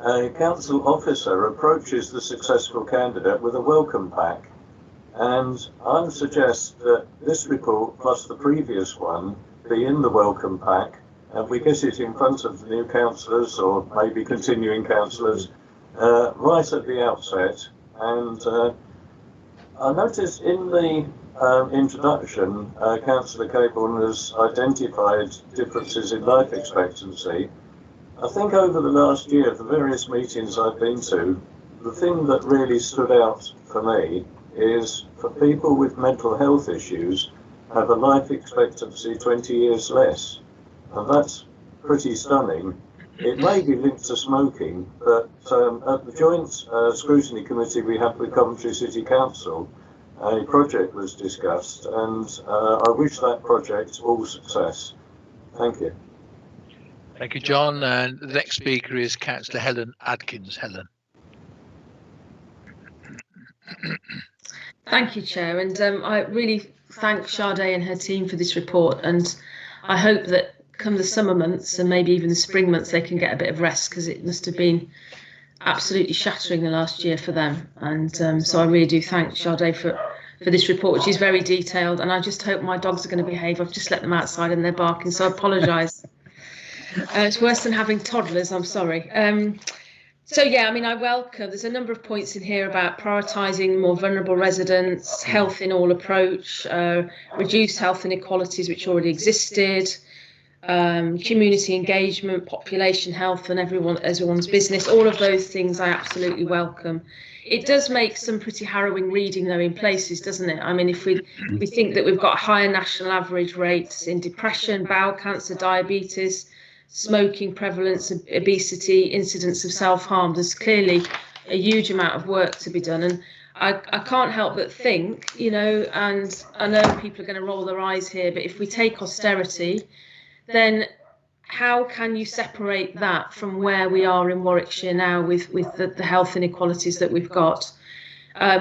a council officer approaches the successful candidate with a welcome pack. And I would suggest that this report plus the previous one be in the welcome pack, and we get it in front of the new councillors or maybe continuing councillors right at the outset. And I noticed in the introduction, Councillor Caborn has identified differences in life expectancy. I think over the last year, the various meetings I've been to, the thing that really stood out for me is for people with mental health issues have a life expectancy 20 years less. And that's pretty stunning. It may be linked to smoking, but at the joint scrutiny committee we had with Coventry City Council, a project was discussed, and I wish that project all success. Thank you. Thank you, John. And the next speaker is Councillor Helen Adkins. Helen. Thank you, Chair, and I really thank Sade and her team for this report, and I hope that come the summer months and maybe even the spring months they can get a bit of rest, because it must have been absolutely shattering the last year for them. And so I really do thank Sade for this report, which is very detailed, and I just hope my dogs are going to behave. I've just let them outside and they're barking, so I apologise. It's worse than having toddlers, I'm sorry. So yeah, I mean, I welcome, there's a number of points in here about prioritising more vulnerable residents, health in all approach, reduce health inequalities which already existed, community engagement, population health and everyone's business. All of those things I absolutely welcome. It does make some pretty harrowing reading though in places, doesn't it? I mean, if we think that we've got higher national average rates in depression, bowel cancer, diabetes, smoking prevalence, obesity, incidents of self-harm, there's clearly a huge amount of work to be done. And I can't help but think, you know, and I know people are going to roll their eyes here, but if we take austerity, then how can you separate that from where we are in Warwickshire now with the health inequalities that we've got?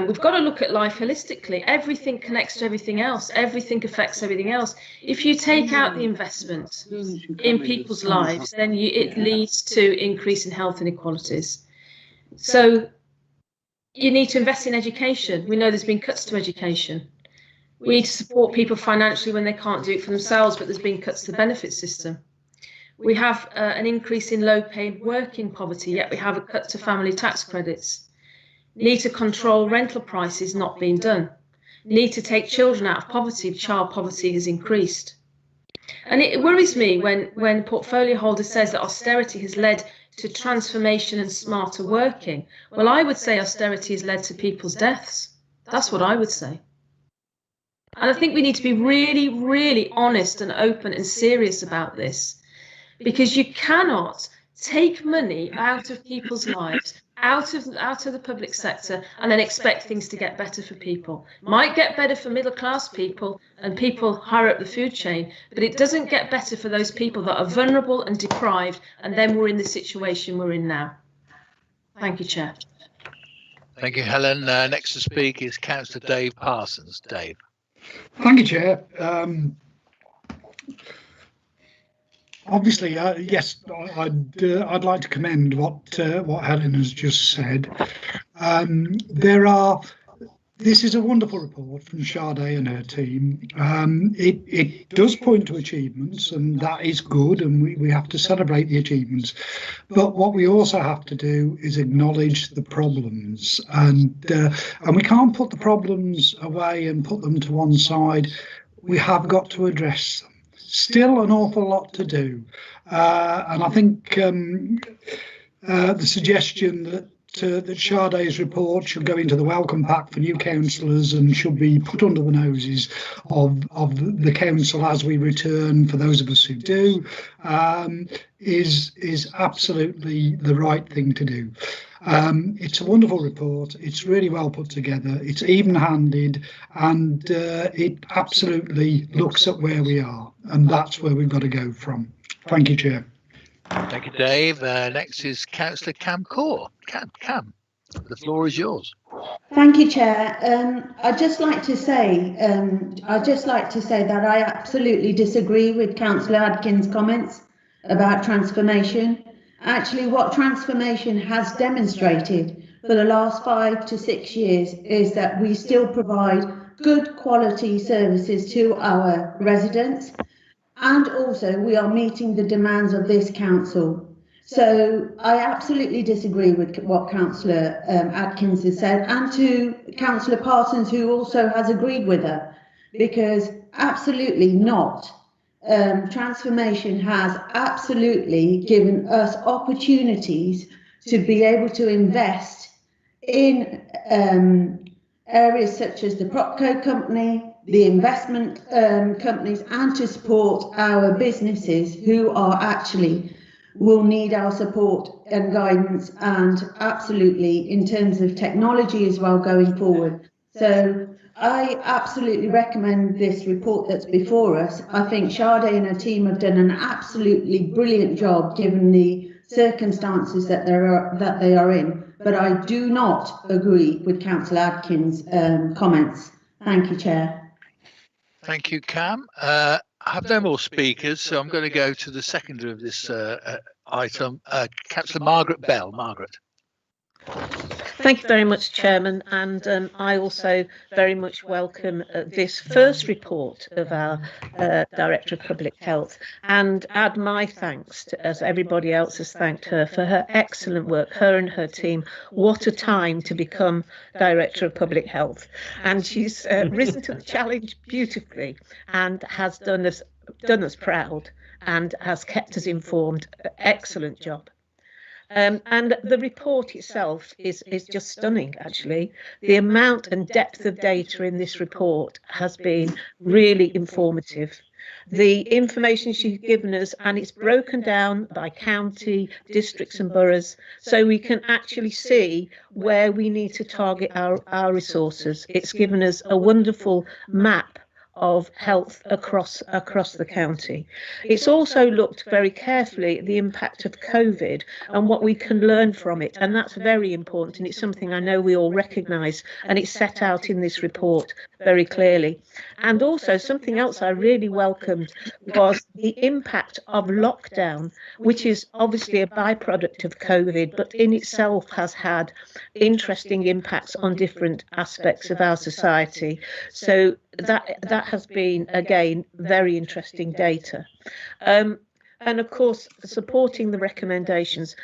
We've got to look at life holistically. Everything connects to everything else. Everything affects everything else. If you take out the investment in people's lives, then it leads to increase in health inequalities. So you need to invest in education. We know there's been cuts to education. We need to support people financially when they can't do it for themselves, but there's been cuts to the benefit system. We have an increase in low-paid working poverty, yet we have a cut to family tax credits. Need to control rental prices, not being done. Need to take children out of poverty. Child poverty has increased. And it worries me when portfolio holder says that austerity has led to transformation and smarter working. Well, I would say austerity has led to people's deaths. That's what I would say. And I think we need to be really, really honest and open and serious about this, because you cannot take money out of people's lives, out of the public sector, and then expect things to get better for people. Might get better for middle class people and people higher up the food chain, but it doesn't get better for those people that are vulnerable and deprived, and then we're in the situation we're in now. Thank you, Chair. Thank you, Helen. Next to speak is Councillor Dave Parsons. Dave. Thank you, Chair. Obviously, yes, I'd like to commend what Helen has just said. This is a wonderful report from Sade and her team. It does point to achievements, and that is good, and we have to celebrate the achievements. But what we also have to do is acknowledge the problems, and we can't put the problems away and put them to one side. We have got to address them. Still an awful lot to do, and I think the suggestion that Sade's report should go into the welcome pack for new councillors and should be put under the noses of the council as we return, for those of us who do, is absolutely the right thing to do. It's a wonderful report. It's really well put together. It's even-handed, and it absolutely looks at where we are, and that's where we've got to go from. Thank you, Chair. Thank you, Dave. Next is Councillor Cam Core. Cam, the floor is yours. Thank you, Chair. I'd just like to say that I absolutely disagree with Councillor Adkins' comments about transformation. Actually, what transformation has demonstrated for the last 5 to 6 years is that we still provide good quality services to our residents, and also we are meeting the demands of this council. So I absolutely disagree with what Councillor Adkins has said, and to Councillor Parsons, who also has agreed with her, because absolutely not. Transformation has absolutely given us opportunities to be able to invest in areas such as the PropCo company, the investment companies, and to support our businesses who are actually will need our support and guidance, and absolutely in terms of technology as well going forward. So I absolutely recommend this report that's before us. I think Sade and her team have done an absolutely brilliant job given the circumstances that they are in, but I do not agree with Councillor Adkins' comments. Thank you, Chair. Thank you, Cam. I have no more speakers, so I'm going to go to the seconder of this item, Councillor Margaret Bell. Margaret. Thank you very much, Chairman, and I also very much welcome this first report of our Director of Public Health, and add my thanks to, as everybody else has thanked her, for her excellent work, her and her team. What a time to become Director of Public Health, and she's risen to the challenge beautifully and has done us proud and has kept us informed. Excellent job. And the report itself is just stunning, actually. The amount and depth of data in this report has been really informative. The information she's given us, and it's broken down by county, districts and boroughs, so we can actually see where we need to target our resources. It's given us a wonderful map of health across the county. It's also looked very carefully at the impact of COVID and what we can learn from it, and that's very important, and it's something I know we all recognise, and it's set out in this report very clearly. And also something else I really welcomed was the impact of lockdown, which is obviously a byproduct of COVID, but in itself has had interesting impacts on different aspects of our society. So that has been, again, very interesting data. And of course, supporting the recommendations,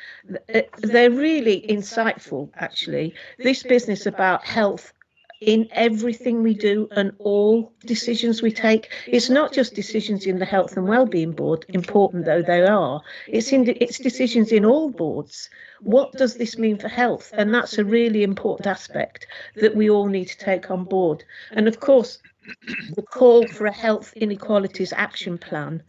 they're really insightful, actually. This business about health in everything we do and all decisions we take. It's not just decisions in the Health and Wellbeing Board, important though they are. It's decisions in all boards. What does this mean for health? And that's a really important aspect that we all need to take on board. And of course, the call for a health inequalities action plan,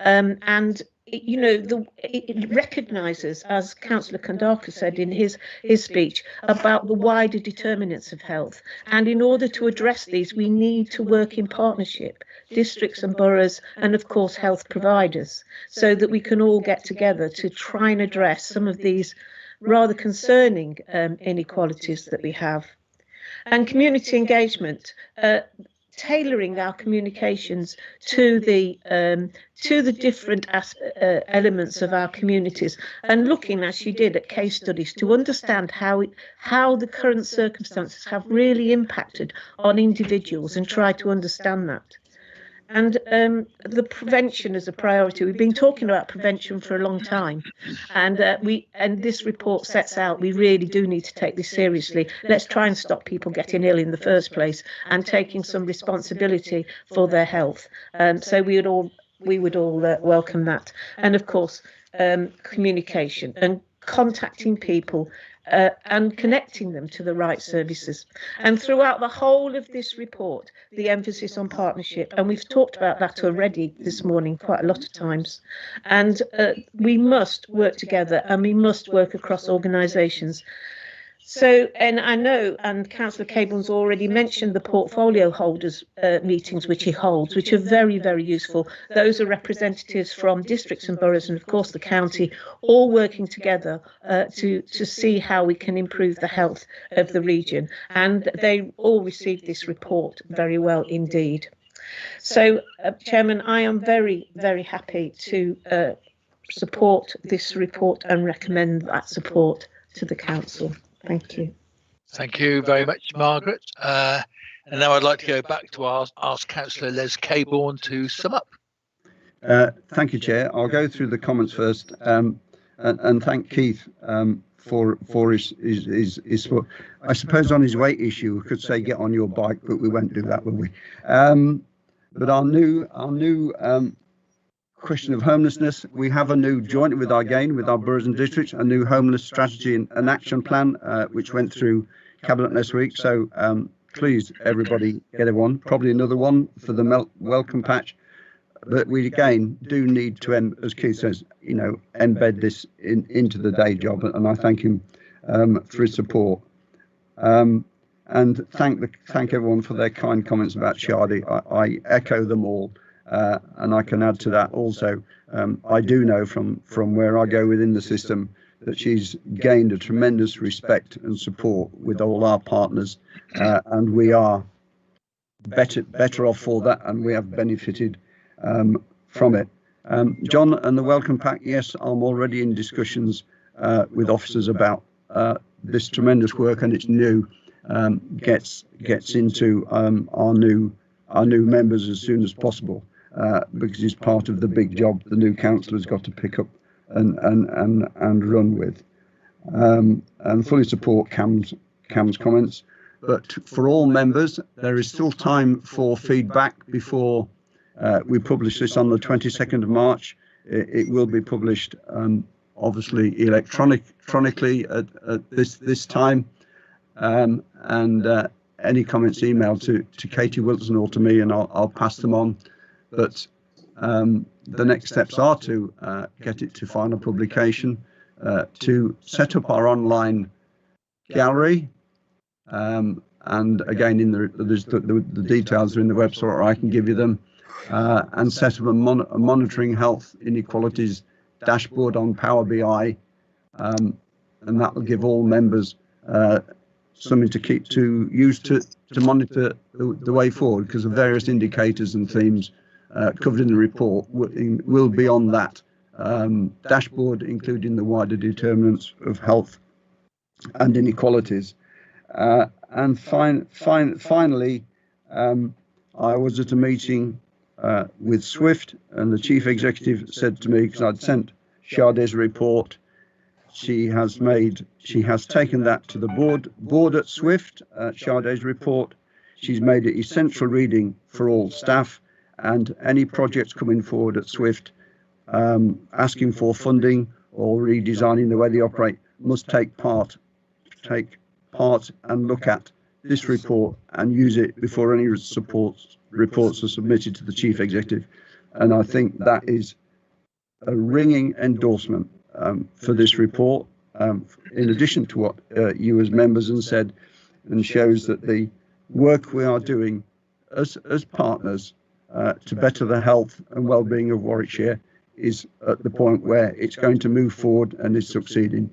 and it recognises, as Councillor Kandaka said in his speech, about the wider determinants of health. And in order to address these, we need to work in partnership, districts and boroughs, and of course health providers, so that we can all get together to try and address some of these rather concerning inequalities that we have. And community engagement, tailoring our communications to the different elements of our communities, and looking, as she did, at case studies to understand how the current circumstances have really impacted on individuals, and try to understand that. And the prevention is a priority. We've been talking about prevention for a long time, and this report sets out we really do need to take this seriously. Let's try and stop people getting ill in the first place and taking some responsibility for their health. So we would all welcome that. And of course, communication and contacting people and connecting them to the right services. And throughout the whole of this report, the emphasis on partnership, and we've talked about that already this morning quite a lot of times. And we must work together, and we must work across organisations. So, and I know, and Councillor Cable's already mentioned the portfolio holders meetings which he holds, which are very, very useful. Those are representatives from districts and boroughs, and of course the county, all working together to see how we can improve the health of the region. And they all received this report very well indeed. So, Chairman, I am very, very happy to support this report and recommend that support to the council. Thank you. Thank you very much, Margaret. And now I'd like to go back to ask Councillor Les Cabourn to sum up. Thank you, Chair. I'll go through the comments first, and thank Keith for his support. I suppose on his weight issue, we could say get on your bike, but we won't do that, will we? But our new question of homelessness, we have a new, joint with our boroughs and districts, a new homeless strategy and action plan, which went through Cabinet last week. So please, everybody, get one. Probably another one for the welcome patch. But we again do need to, as Keith says, embed this into the day job, and I thank him for his support. And thank everyone for their kind comments about Shardy. I echo them all. And I can add to that also, I do know from where I go within the system that she's gained a tremendous respect and support with all our partners, and we are better off for that, and we have benefited from it. John, and the welcome pack, yes, I'm already in discussions with officers about this tremendous work, and it's new, gets into our new members as soon as possible. Because it's part of the big job the new councillor's got to pick up and run with. And fully support Cam's comments. But for all members, there is still time for feedback before we publish this on the 22nd of March. It will be published, obviously, electronically at this time. And any comments emailed to Katie Wilson or to me, and I'll pass them on. But the next steps are to get it to final publication, to set up our online gallery, And again, the details are in the website, or I can give you them, and set up a monitoring health inequalities dashboard on Power BI, and that will give all members something to use to monitor the way forward, because the various indicators and themes covered in the report will be on that dashboard, including the wider determinants of health and inequalities. And finally, I was at a meeting with Swift, and the chief executive said to me, because I'd sent Sade's report, she has taken that to the board at Swift, Sade's report. She's made it essential reading for all staff, and any projects coming forward at Swift asking for funding or redesigning the way they operate must take part and look at this report and use it before any reports are submitted to the chief executive. And I think that is a ringing endorsement for this report, in addition to what you as members have said, and shows that the work we are doing as partners to better the health and well-being of Warwickshire is at the point where it's going to move forward and is succeeding.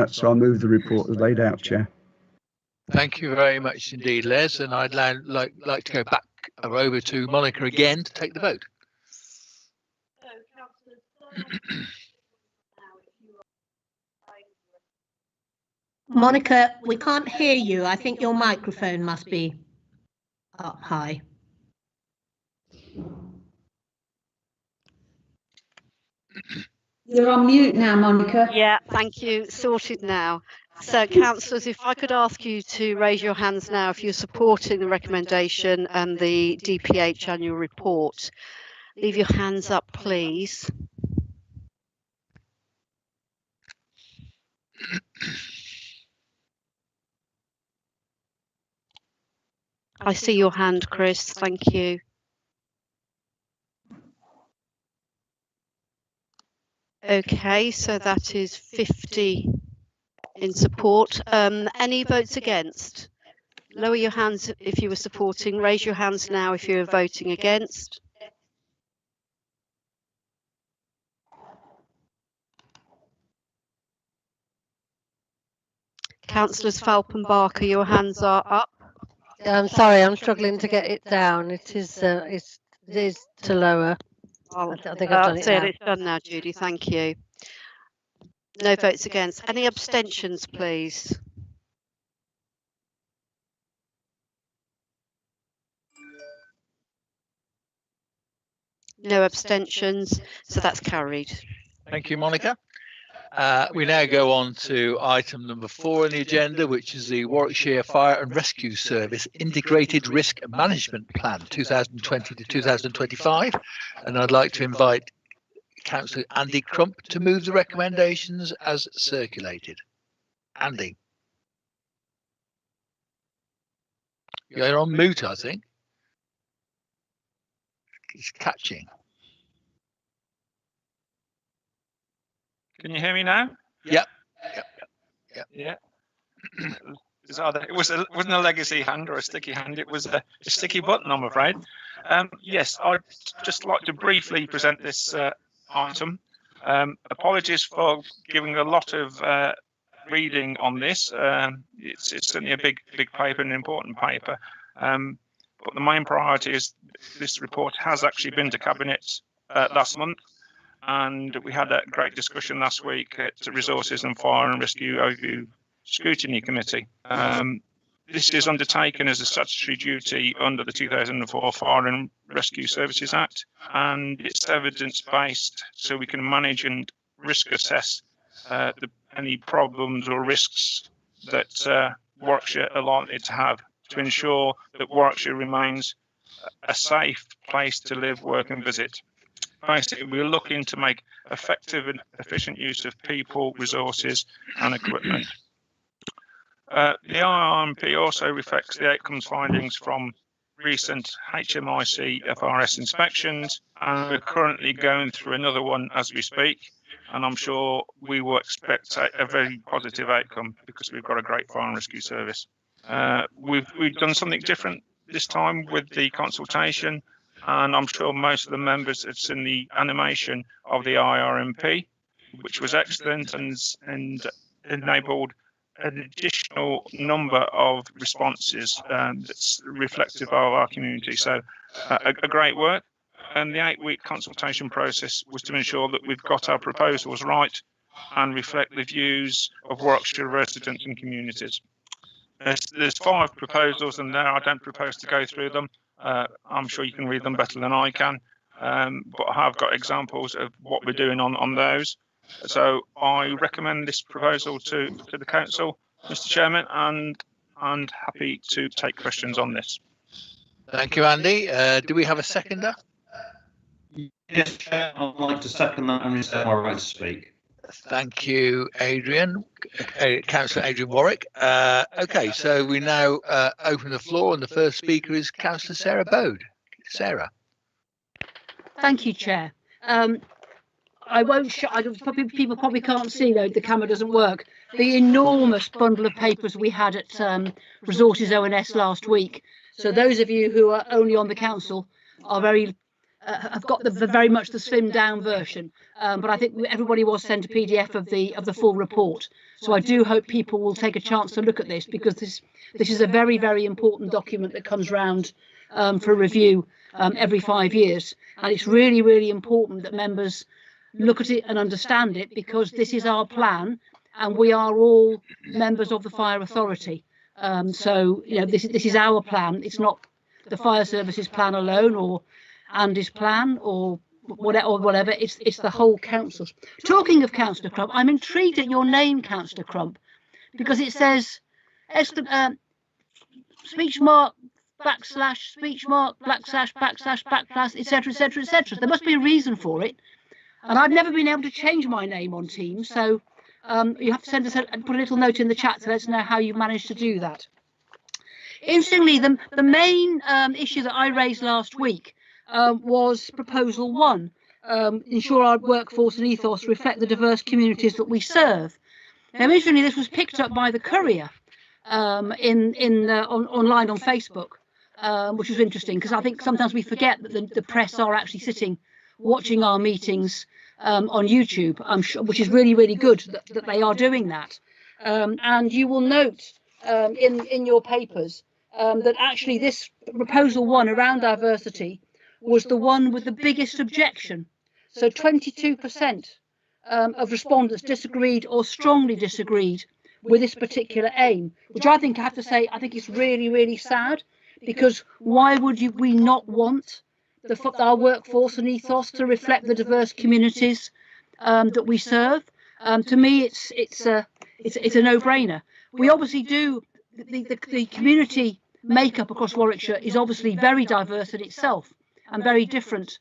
So I move the report as laid out, Chair. Thank you very much indeed, Les. And I'd like to go back over to Monica again to take the vote. Monica, we can't hear you. I think your microphone must be up high. You're on mute now, Monica. Yeah, thank you. Sorted now. So, councillors, if I could ask you to raise your hands now if you're supporting the recommendation and the DPH annual report. Leave your hands up, please. I see your hand, Chris. Thank you. Okay, so that is 50 in support. Any votes against? Lower your hands if you were supporting. Raise your hands now if you are voting against. Councillors Falp and Barker, your hands are up. I'm sorry, I'm struggling to get it down. It is to lower. I think I've done it now. It's done now, Judy. Thank you. No votes against. Any abstentions, please? No abstentions, so that's carried. Thank you, Monica. We now go on to item number 4 on the agenda, which is the Warwickshire Fire and Rescue Service Integrated Risk Management Plan 2020 to 2025. And I'd like to invite Councillor Andy Crump to move the recommendations as circulated. Andy. You're on mute, I think. It's catching. Can you hear me now? Yep. Yeah. It wasn't a legacy hand or a sticky hand. It was a sticky button, I'm afraid. Yes, I'd just like to briefly present this item. Apologies for giving a lot of reading on this. It's certainly a big paper, an important paper. But the main priority is this report has actually been to Cabinet last month. And we had a great discussion last week at the Resources and Fire and Rescue Overview Scrutiny Committee. This is undertaken as a statutory duty under the 2004 Fire and Rescue Services Act, and it's evidence-based, so we can manage and risk assess any problems or risks that Warwickshire are likely to have to ensure that Warwickshire remains a safe place to live, work and visit. Basically, we're looking to make effective and efficient use of people, resources and equipment. The IRMP also reflects the outcomes findings from recent HMIC FRS inspections, and we're currently going through another one as we speak, and I'm sure we will expect a very positive outcome because we've got a great fire and rescue service. We've done something different this time with the consultation, and I'm sure most of the members have seen the animation of the IRMP, which was excellent and enabled an additional number of responses that's reflective of our community. So a great work. And the 8-week consultation process was to ensure that we've got our proposals right and reflect the views of Warwickshire residents and communities. There's 5 proposals in there. I don't propose to go through them. I'm sure you can read them better than I can, but I have got examples of what we're doing on those. So I recommend this proposal to the council, Mr. Chairman, and happy to take questions on this. Thank you, Andy. Do we have a seconder? Yes, Chair, I'd like to second that and reserve my right to speak. Thank you, Adrian. Councillor Adrian Warwick. Okay, so we now open the floor, and the first speaker is Councillor Sarah Bode. Sarah. Thank you, Chair. I won't show, people probably can't see, though the camera doesn't work, the enormous bundle of papers we had at Resources ONS last week. So those of you who are only on the council are have got very much the slimmed down version, but I think everybody was sent a PDF of the full report. So I do hope people will take a chance to look at this, because this is a very, very important document that comes round for review every 5 years, and it's really, really important that members look at it and understand it, because this is our plan and we are all members of the Fire Authority. So you know, this is our plan. It's not the Fire Service's plan alone, or Andy's plan, or whatever. It's the whole council. Talking of Councillor Crump, I'm intrigued at your name, Councillor Crump, because it says speech mark backslash speech mark backslash etc, etc, etc. There must be a reason for it, and I've never been able to change my name on Teams, so you have to send us put a little note in the chat to let us know how you managed to do that. Interestingly, the main issue that I raised last week was proposal 1, ensure our workforce and ethos reflect the diverse communities that we serve. Now, interestingly, this was picked up by the Courier online on Facebook, which was interesting, because I think sometimes we forget that the press are actually sitting watching our meetings on YouTube, I'm sure, which is really, really good that they are doing that. And you will note in your papers that actually this proposal 1 around diversity was the one with the biggest objection. So 22% of respondents disagreed or strongly disagreed with this particular aim, which I think I have to say, I think is really, really sad, because why would we not want our workforce and ethos to reflect the diverse communities that we serve? To me, it's a no-brainer. We obviously do, the community makeup across Warwickshire is obviously very diverse in itself and very different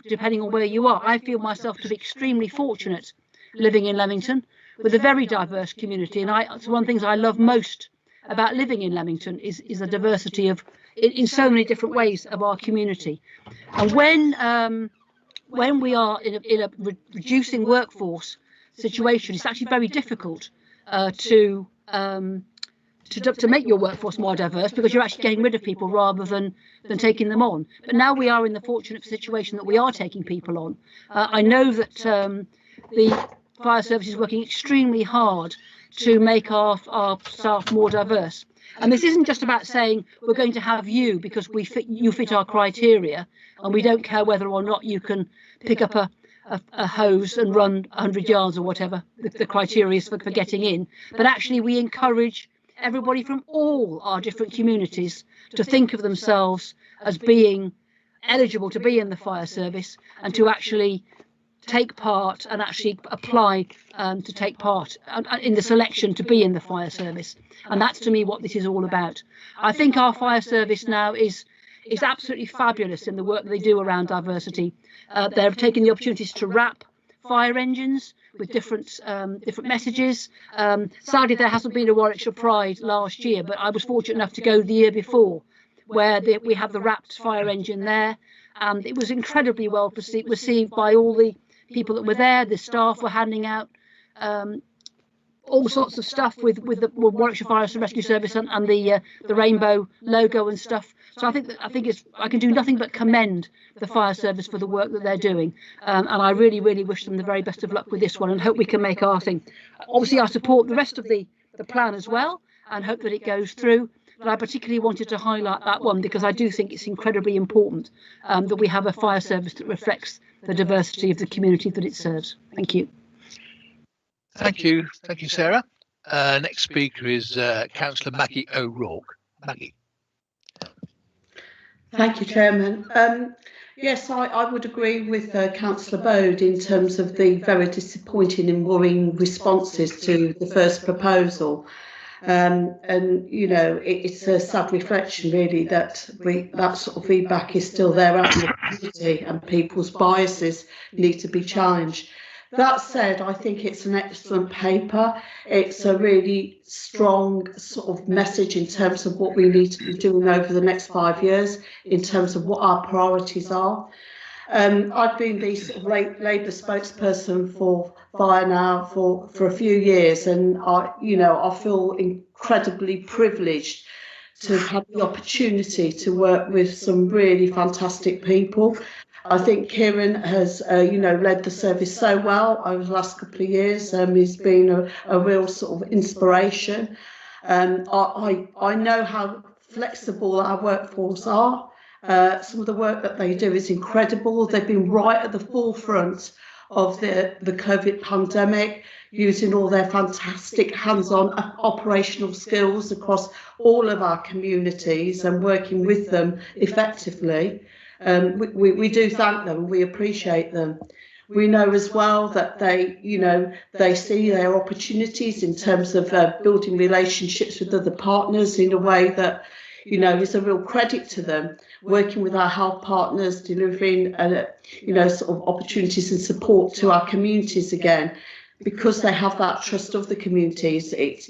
depending on where you are. I feel myself to be extremely fortunate living in Leamington with a very diverse community, and it's one of the things I love most about living in Leamington is the diversity of in so many different ways of our community. And when we are in a reducing workforce situation, it's actually very difficult to make your workforce more diverse, because you're actually getting rid of people rather than taking them on. But now we are in the fortunate situation that we are taking people on. I know that the fire service is working extremely hard to make our staff more diverse. And this isn't just about saying we're going to have you because you fit our criteria, and we don't care whether or not you can pick up a hose and run 100 yards or whatever the criteria is for getting in. But actually we encourage everybody from all our different communities to think of themselves as being eligible to be in the fire service, and to actually take part and actually apply to take part in the selection to be in the fire service. And that's, to me, what this is all about. I think our fire service now is absolutely fabulous in the work that they do around diversity. They're taking the opportunities to wrap fire engines with different messages. Sadly, there hasn't been a Warwickshire Pride last year, but I was fortunate enough to go the year before, where we had the wrapped fire engine there, and it was incredibly well received by all the people that were there. The staff were handing out all sorts of stuff with the Warwickshire Fire and Rescue Service and the rainbow logo and stuff. So I think I can do nothing but commend the fire service for the work that they're doing, and I really wish them the very best of luck with this one, and hope we can make our thing. Obviously, I support the rest of the plan as well, and hope that it goes through. But I particularly wanted to highlight that one because I do think it's incredibly important that we have a fire service that reflects the diversity of the community that it serves. Thank you. Thank you, Sarah. Next speaker is Councillor Maggie O'Rourke. Maggie. Thank you, Chairman. Yes, I would agree with Councillor Bode in terms of the very disappointing and worrying responses to the first proposal. And you know, it's a sad reflection really that that sort of feedback is still there out in the community, and people's biases need to be challenged. That said, I think it's an excellent paper. It's a really strong sort of message in terms of what we need to be doing over the next 5 years in terms of what our priorities are. I've been the sort of Labour spokesperson for fire now for a few years, and I feel incredibly privileged to have the opportunity to work with some really fantastic people. I think Kieran has, led the service so well over the last couple of years. He's been a real sort of inspiration. I know how flexible our workforce are. Some of the work that they do is incredible. They've been right at the forefront of the COVID pandemic, using all their fantastic hands-on operational skills across all of our communities and working with them effectively. We do thank them, we appreciate them. We know as well that they see their opportunities in terms of building relationships with other partners in a way that is a real credit to them, working with our health partners, delivering sort of opportunities and support to our communities again, because they have that trust of the communities. It's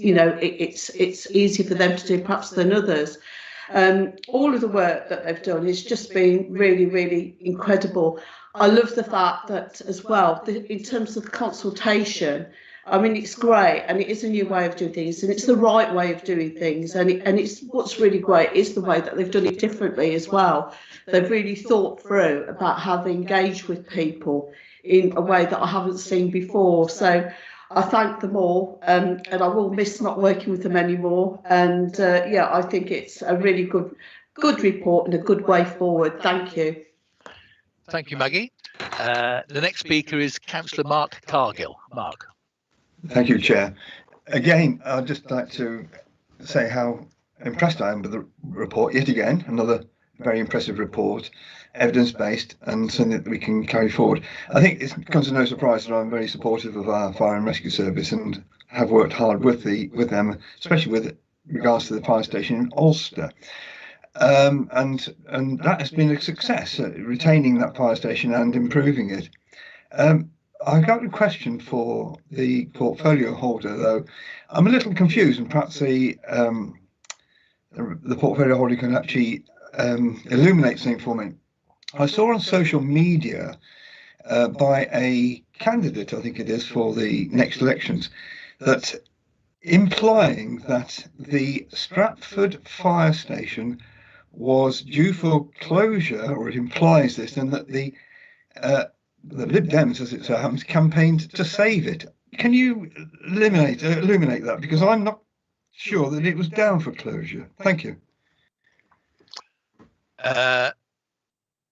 easy for them to do perhaps than others. All of the work that they've done has just been really incredible. I love the fact that as well, in terms of the consultation, I mean, it's great, and it is a new way of doing things, and it's the right way of doing things, and it's what's really great is the way that they've done it differently as well. They've really thought through about how they engage with people in a way that I haven't seen before. So I thank them all, and I will miss not working with them anymore. And I think it's a really good report and a good way forward. Thank you. Thank you, Maggie. The next speaker is Councillor Mark Cargill. Mark. Thank you, Chair. Again, I'd just like to say how impressed I am with the report yet again. Another very impressive report, evidence-based, and something that we can carry forward. I think it comes as no surprise that I'm very supportive of our fire and rescue service and have worked hard with them, especially with regards to the fire station in Ulster. And that has been a success, retaining that fire station and improving it. I've got a question for the portfolio holder, though. I'm a little confused, and perhaps the portfolio holder can actually illuminate something for me. I saw on social media by a candidate, I think it is, for the next elections, that implying that the Stratford fire station was due for closure, or it implies this, and that the Lib Dems, as it so happens, campaigned to save it. Can you illuminate that? Because I'm not sure that it was down for closure. Thank you.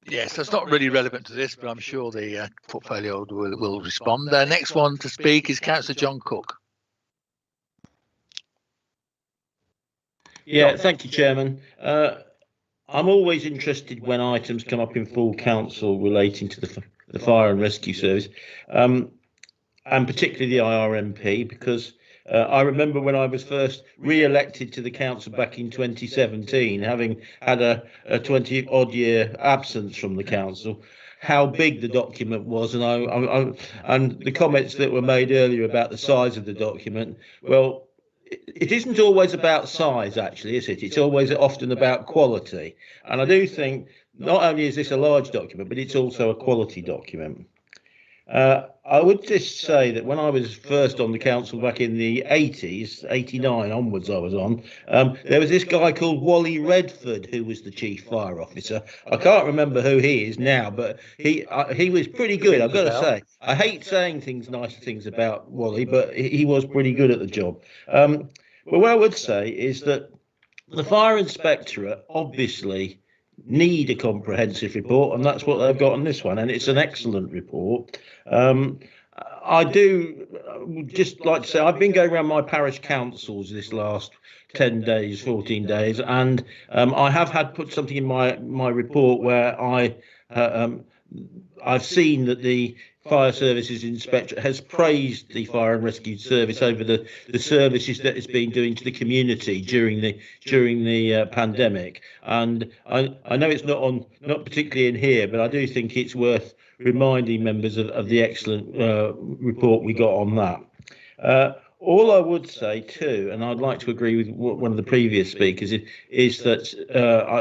Yes, that's not really relevant to this, but I'm sure the portfolio will respond. The next one to speak is Councillor John Cook. Yeah, thank you, Chairman. I'm always interested when items come up in full council relating to the fire and rescue service, and particularly the IRMP, because I remember when I was first re-elected to the council back in 2017, having had a 20-odd year absence from the council, how big the document was, and the comments that were made earlier about the size of the document. Well, it isn't always about size, actually, is it? It's always often about quality. And I do think not only is this a large document, but it's also a quality document. I would just say that when I was first on the council back in the 80s, 89 onwards I was on, there was this guy called Wally Redford who was the chief fire officer. I can't remember who he is now, but he was pretty good, I've got to say. I hate saying nice things about Wally, but he was pretty good at the job. But what I would say is that the Fire Inspectorate obviously need a comprehensive report, and that's what they've got on this one, and it's an excellent report. I do just like to say I've been going around my parish councils this last 10 days, 14 days, and I have had put something in my report where I've seen that the Fire Services Inspectorate has praised the Fire and Rescue Service over the services that it's been doing to the community during the pandemic. And I know it's not particularly in here, but I do think it's worth reminding members of the excellent report we got on that. All I would say too, and I'd like to agree with one of the previous speakers, is that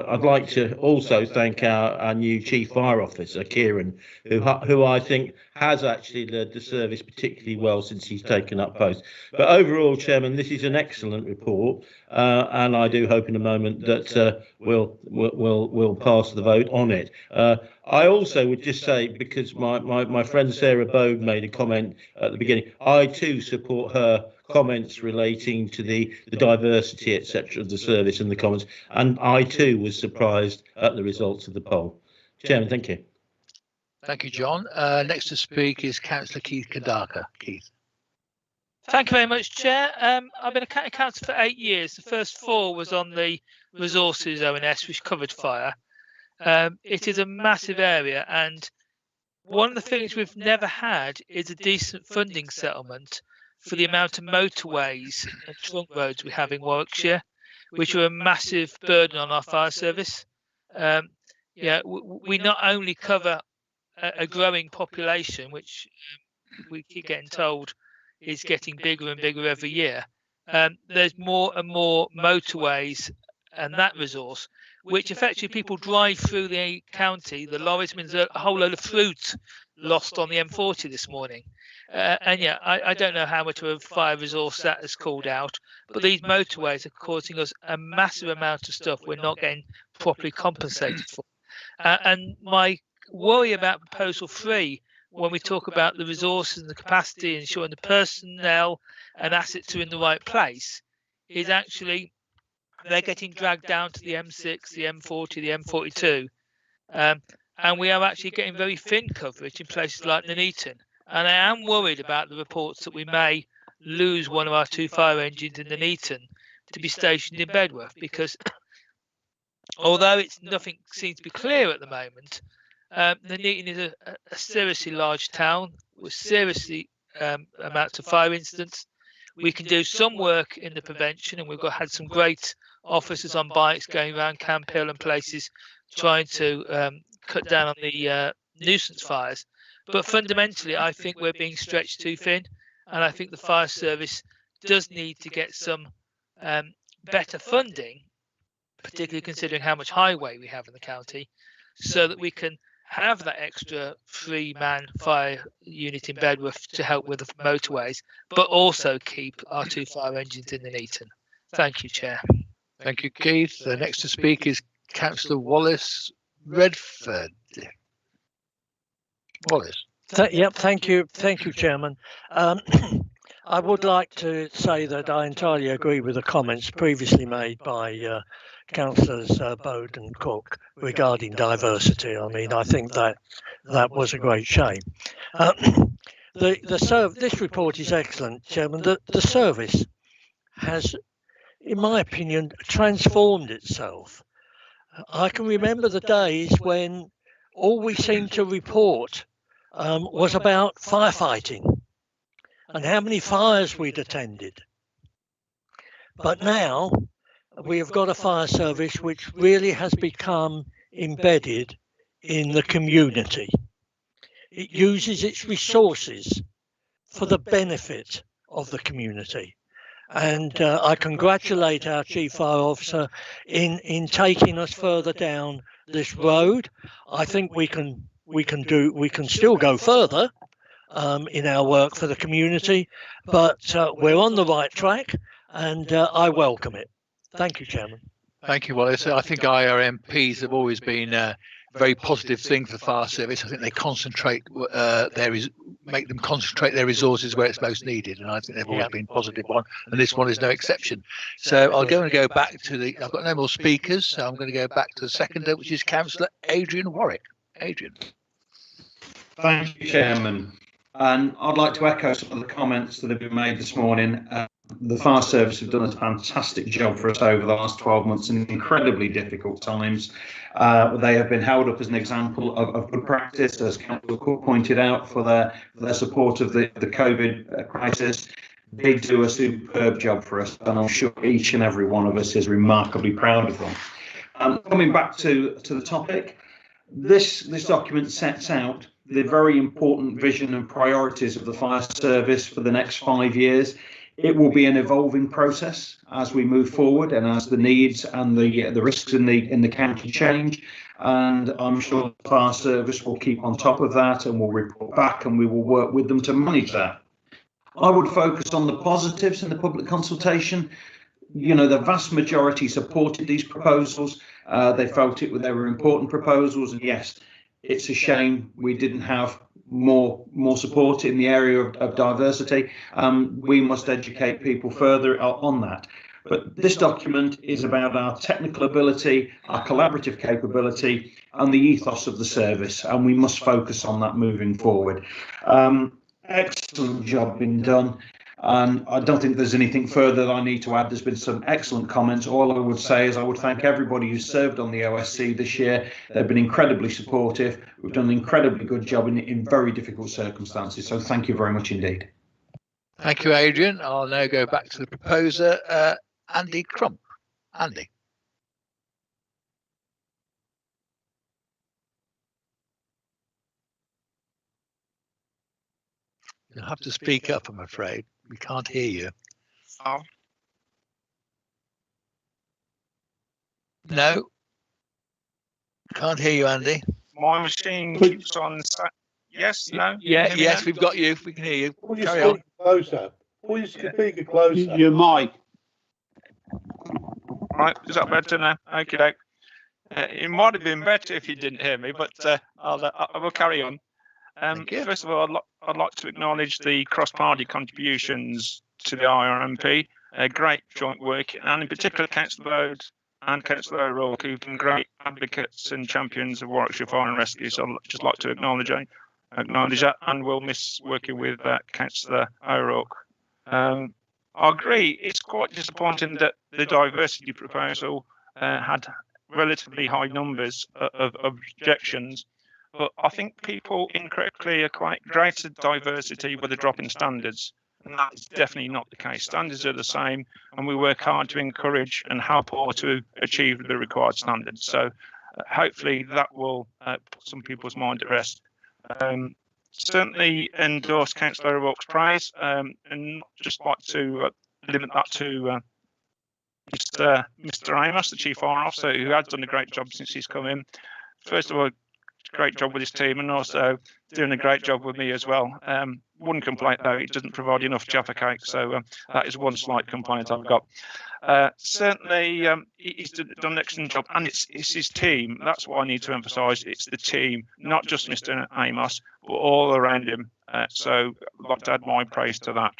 I'd like to also thank our new Chief Fire Officer, Kieran, who I think has actually led the service particularly well since he's taken up post. But overall, Chairman, this is an excellent report, and I do hope in a moment that we'll pass the vote on it. I also would just say, because my friend Sarah Bode made a comment at the beginning, I too support her comments relating to the diversity, etc., of the service and the comments, and I too was surprised at the results of the poll. Chairman, thank you. Thank you, John. Next to speak is Councillor Keith Kadaka. Keith. Thank you very much, Chair. I've been a county councillor for 8 years. The first 4 was on the resources ONS, which covered fire. It is a massive area, and one of the things we've never had is a decent funding settlement for the amount of motorways and trunk roads we have in Warwickshire, which are a massive burden on our fire service. We not only cover a growing population, which we keep getting told is getting bigger and bigger every year. There's more and more motorways and that resource, which effectively people drive through the county. The lorries, means a whole load of fruit lost on the M40 this morning. I don't know how much of a fire resource that has called out, but these motorways are causing us a massive amount of stuff we're not getting properly compensated for. And my worry about proposal 3, when we talk about the resources and the capacity, ensuring the personnel and assets are in the right place, is actually they're getting dragged down to the M6, the M40, the M42. And we are actually getting very thin coverage in places like Nuneaton. And I am worried about the reports that we may lose one of our 2 fire engines in Nuneaton to be stationed in Bedworth, because although nothing seems to be clear at the moment, Nuneaton is a seriously large town with seriously amounts of fire incidents. We can do some work in the prevention, and we've had some great officers on bikes going around Camp Hill and places trying to cut down on the nuisance fires. But fundamentally, I think we're being stretched too thin, and I think the fire service does need to get some better funding, particularly considering how much highway we have in the county, so that we can have that extra 3-man fire unit in Bedworth to help with the motorways, but also keep our 2 fire engines in Nuneaton. Thank you, Chair. Thank you, Keith. The next to speak is Councillor Wallace Redford. Wallace. Thank you, Chairman. I would like to say that I entirely agree with the comments previously made by Councillors Bode and Cook regarding diversity. I mean, I think that was a great shame. This report is excellent, Chairman. The service has, in my opinion, transformed itself. I can remember the days when all we seemed to report was about firefighting and how many fires we'd attended. But now we have got a fire service which really has become embedded in the community. It uses its resources for the benefit of the community. And I congratulate our Chief Fire Officer in taking us further down this road. I think we can still go further, in our work for the community, but we're on the right track, and I welcome it. Thank you, Chairman. Thank you, Wallace. I think IRMPs have always been a very positive thing for fire service. I think they make them concentrate their resources where it's most needed, and I think they've always been a positive one, and this one is no exception. So I'm going to go back to I've got no more speakers, so I'm going to go back to the seconder, which is Councillor Adrian Warwick. Adrian. Thank you, Chairman. And I'd like to echo some of the comments that have been made this morning. The fire service have done a fantastic job for us over the last 12 months in incredibly difficult times. They have been held up as an example of good practice, as Councillor Cook pointed out, for their support of the COVID crisis. They do a superb job for us, and I'm sure each and every one of us is remarkably proud of them. Coming back to the topic, this document sets out the very important vision and priorities of the fire service for the next 5 years. It will be an evolving process as we move forward and as the needs and the risks in the county change. And I'm sure the fire service will keep on top of that and will report back, and we will work with them to manage that. I would focus on the positives in the public consultation. You know, the vast majority supported these proposals. They felt they were important proposals, and yes, it's a shame we didn't have more support in the area of diversity. We must educate people further on that. But this document is about our technical ability, our collaborative capability, and the ethos of the service, and we must focus on that moving forward. Excellent job been done. And I don't think there's anything further that I need to add. There's been some excellent comments. All I would say is I would thank everybody who served on the OSC this year. They've been incredibly supportive. We've done an incredibly good job in very difficult circumstances. So thank you very much indeed. Thank you, Adrian. I'll now go back to the proposer, Andy Crump. Andy. You'll have to speak up, I'm afraid. We can't hear you. Oh. No. Can't hear you, Andy. My machine keeps on. Yes, no? Yes, we've got you. We can hear you. Carry on. Closer. Pull your speaker closer. Your mic. Right, is that better now? Okay. It might have been better if you didn't hear me, but I will carry on. First of all, I'd like to acknowledge the cross-party contributions to the IRMP. Great joint work, and in particular Councillor Bode and Councillor O'Rourke, who've been great advocates and champions of Warwickshire Fire and Rescue. So I'd just like to acknowledge that, and we'll miss working with Councillor O'Rourke. I agree, it's quite disappointing that the diversity proposal had relatively high numbers of objections. But I think people incorrectly equate greater diversity with a drop in standards, and that is definitely not the case. Standards are the same, and we work hard to encourage and help all to achieve the required standards. So hopefully that will put some people's mind at rest. Certainly endorse Councillor O'Rourke's praise, and not just like to limit that to Mr. Amos, the Chief Fire Officer, who has done a great job since he's come in. First of all, great job with his team, and also doing a great job with me as well. One complaint though, it doesn't provide enough Jaffa cake, so that is one slight complaint I've got. Certainly he's done an excellent job, and it's his team. That's what I need to emphasise. It's the team, not just Mr. Amos, but all around him. So I'd like to add my praise to that.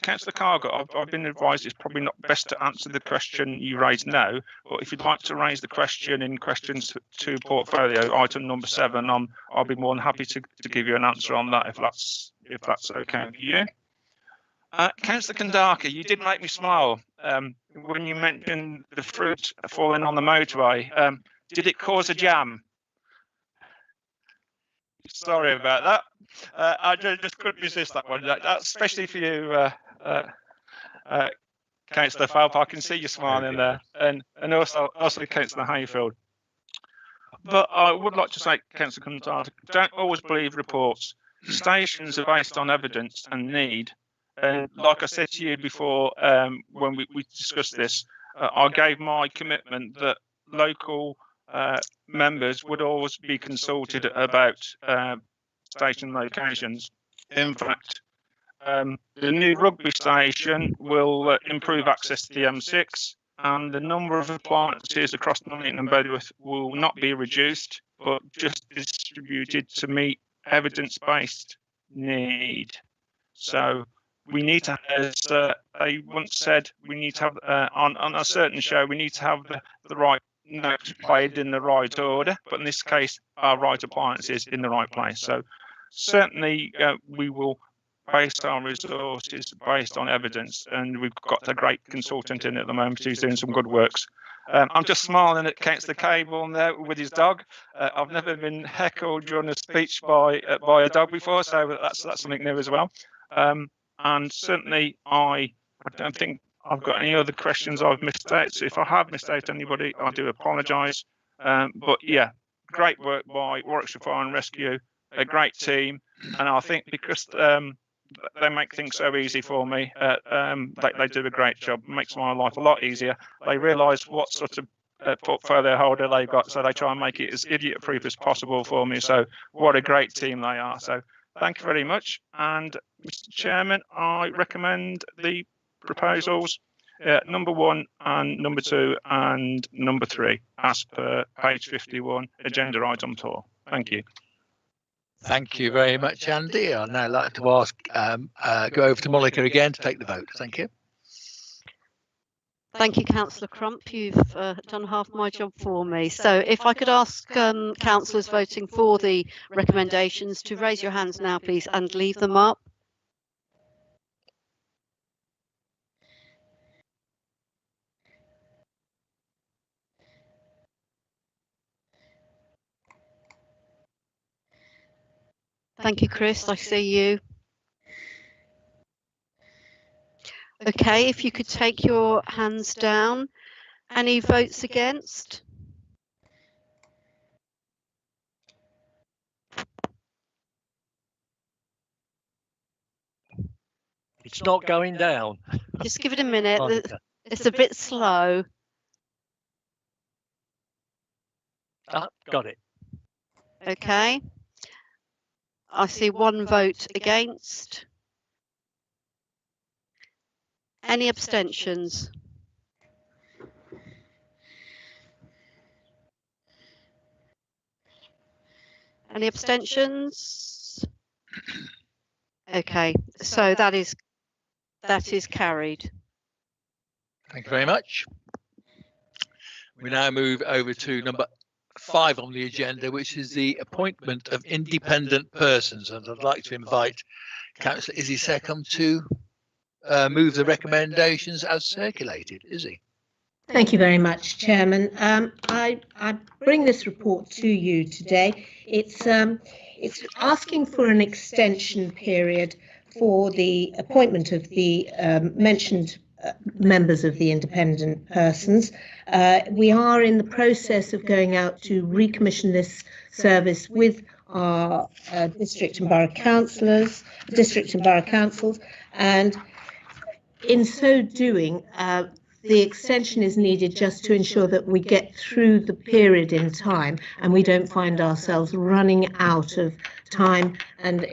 Councillor Cargo, I've been advised it's probably not best to answer the question you raised now, but if you'd like to raise the question in questions to portfolio item number 7, I'll be more than happy to give you an answer on that if that's okay with you. Councillor Kandaka, you did make me smile when you mentioned the fruit falling on the motorway. Did it cause a jam? Sorry about that. I just couldn't resist that one. That's especially for you, Councillor Falp. I can see you smiling there, and also Councillor Hayfield. But I would like to say, Councillor Kandaka, don't always believe reports. Stations are based on evidence and need. And like I said to you before, when we discussed this, I gave my commitment that local members would always be consulted about station locations. In fact, the new rugby station will improve access to the M6, and the number of appliances across Nuneaton and Bedworth will not be reduced, but just distributed to meet evidence-based need. So we need to, as they once said, we need to have on a certain show, we need to have the right notes played in the right order, but in this case, our right appliances in the right place. So certainly we will base our resources based on evidence, and we've got a great consultant in at the moment who's doing some good works. I'm just smiling at Councillor Cable there with his dog. I've never been heckled during a speech by a dog before, so that's something new as well. And certainly, I don't think I've got any other questions I've missed out. So if I have missed out anybody, I do apologise. But yeah, great work by Warwickshire Fire and Rescue, a great team, and I think because they make things so easy for me, they do a great job. It makes my life a lot easier. They realise what sort of portfolio holder they've got, so they try and make it as idiot-proof as possible for me. So what a great team they are. So thank you very much. And Mr. Chairman, I recommend the proposals number 1 and number 2 and number 3 as per page 51, agenda item 4. Thank you. Thank you very much, Andy. I'd now like to ask, go over to Monica again to take the vote. Thank you. Thank you, Councillor Crump. You've done half my job for me. So if I could ask councillors voting for the recommendations to raise your hands now, please, and leave them up. Thank you, Chris. I see you. Okay, if you could take your hands down. Any votes against? It's not going down. Just give it a minute. It's a bit slow. Got it. Okay. I see 1 vote against. Any abstentions? Any abstentions? Okay, so that is carried. Thank you very much. We now move over to number 5 on the agenda, which is the appointment of independent persons. And I'd like to invite Councillor Izzy Seckham to move the recommendations as circulated. Izzy. Thank you very much, Chairman. I bring this report to you today. It's asking for an extension period for the appointment of the mentioned members of the independent persons. We are in the process of going out to recommission this service with our district and borough councils, and in so doing, the extension is needed just to ensure that we get through the period in time and we don't find ourselves running out of time and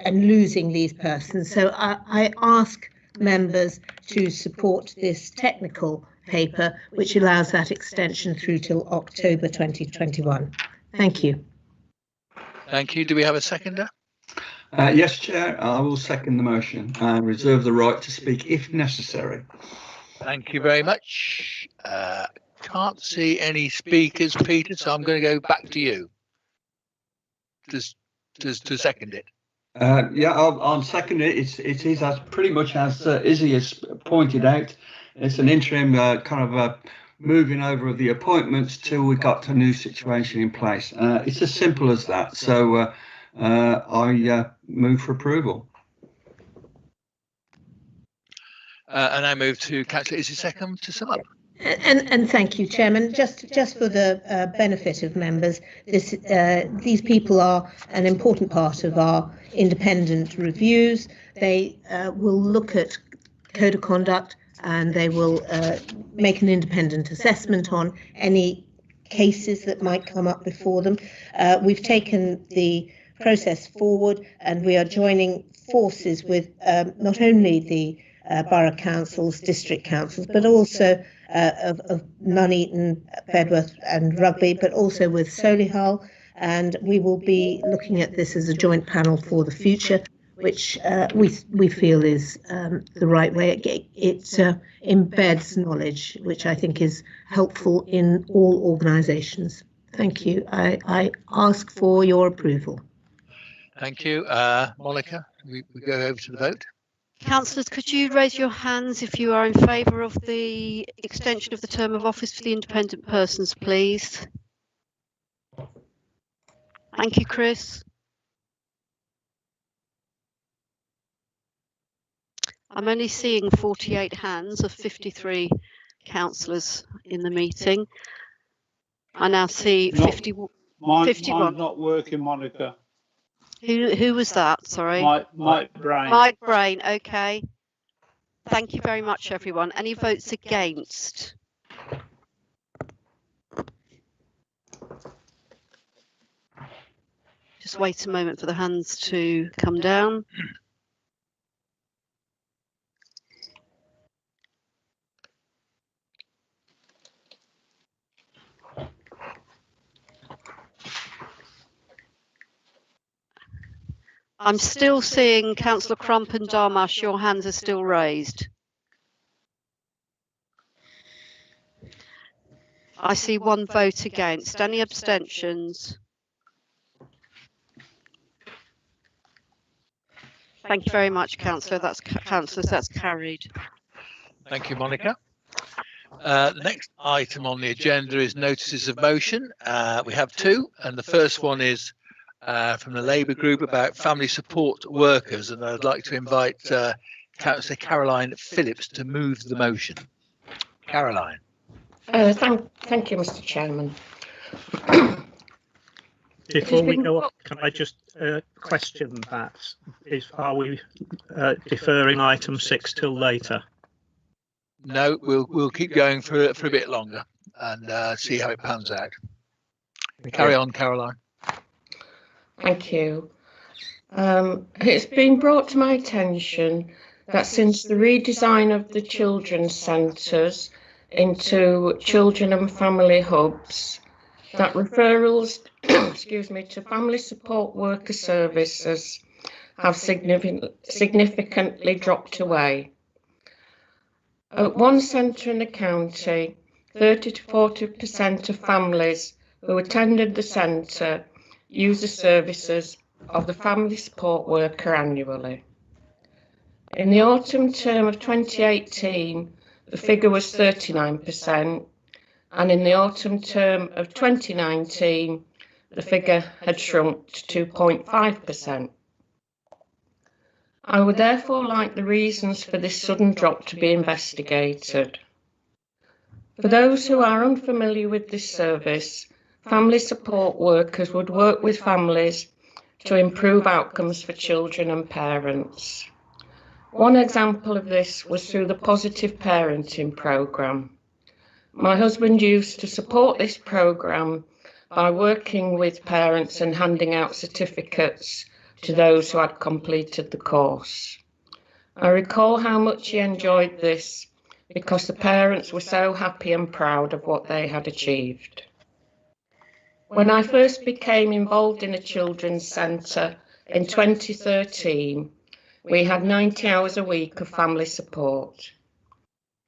losing these persons. So I ask members to support this technical paper, which allows that extension through till October 2021. Thank you. Thank you. Do we have a seconder? Yes, Chair, I will second the motion and reserve the right to speak if necessary. Thank you very much. Can't see any speakers, Peter, so I'm going to go back to you to second it. Yeah, I'll second it. It is as pretty much as Izzy has pointed out. It's an interim kind of moving over of the appointments till we got a new situation in place. It's as simple as that. So I move for approval. And I move to Councillor Izzy Seckham to sum up. And thank you, Chairman. Just for the benefit of members, these people are an important part of our independent reviews. They will look at code of conduct and they will make an independent assessment on any cases that might come up before them. We've taken the process forward, and we are joining forces with not only the borough councils, district councils, but also of Nuneaton, Bedworth and Rugby, but also with Solihull. And we will be looking at this as a joint panel for the future, which we feel is the right way. It embeds knowledge, which I think is helpful in all organisations. Thank you. I ask for your approval. Thank you. Monica, we go over to the vote. Councillors, could you raise your hands if you are in favour of the extension of the term of office for the independent persons, please? Thank you, Chris. I'm only seeing 48 hands of 53 councillors in the meeting. I now see 51. Mine's not working, Monica. Who was that? Sorry. Mike Brain. Mike Brain. Okay. Thank you very much, everyone. Any votes against? Just wait a moment for the hands to come down. I'm still seeing Councillor Crump and Darmash, your hands are still raised. I see one vote against. Any abstentions? Thank you very much, Councillor. Councillors, that's carried. Thank you, Monica. The next item on the agenda is notices of motion. We have two, and the first one is from the Labour group about family support workers, and I'd like to invite Councillor Caroline Phillips to move the motion. Caroline. Thank you, Mr. Chairman. Before we go on, can I just question that? Are we deferring item 6 till later? No, we'll keep going for a bit longer and see how it pans out. Carry on, Caroline. Thank you. It's been brought to my attention that since the redesign of the children's centres into children and family hubs, that referrals to family support worker services have significantly dropped away. At one centre in the county, 30 to 40% of families who attended the centre use the services of the family support worker annually. In the autumn term of 2018, the figure was 39%, and in the autumn term of 2019, the figure had shrunk to 2.5%. I would therefore like the reasons for this sudden drop to be investigated. For those who are unfamiliar with this service, family support workers would work with families to improve outcomes for children and parents. One example of this was through the Positive Parenting programme. My husband used to support this programme by working with parents and handing out certificates to those who had completed the course. I recall how much he enjoyed this because the parents were so happy and proud of what they had achieved. When I first became involved in a children's centre in 2013, we had 90 hours a week of family support.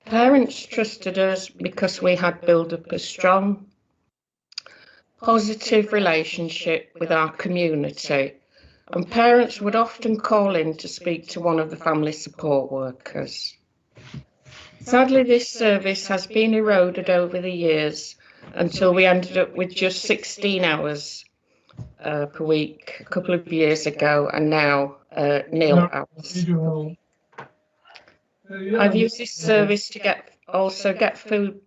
Parents trusted us because we had built up a strong, positive relationship with our community, and parents would often call in to speak to one of the family support workers. Sadly, this service has been eroded over the years until we ended up with just 16 hours per week a couple of years ago, and now nil hours. I've used this service to also get food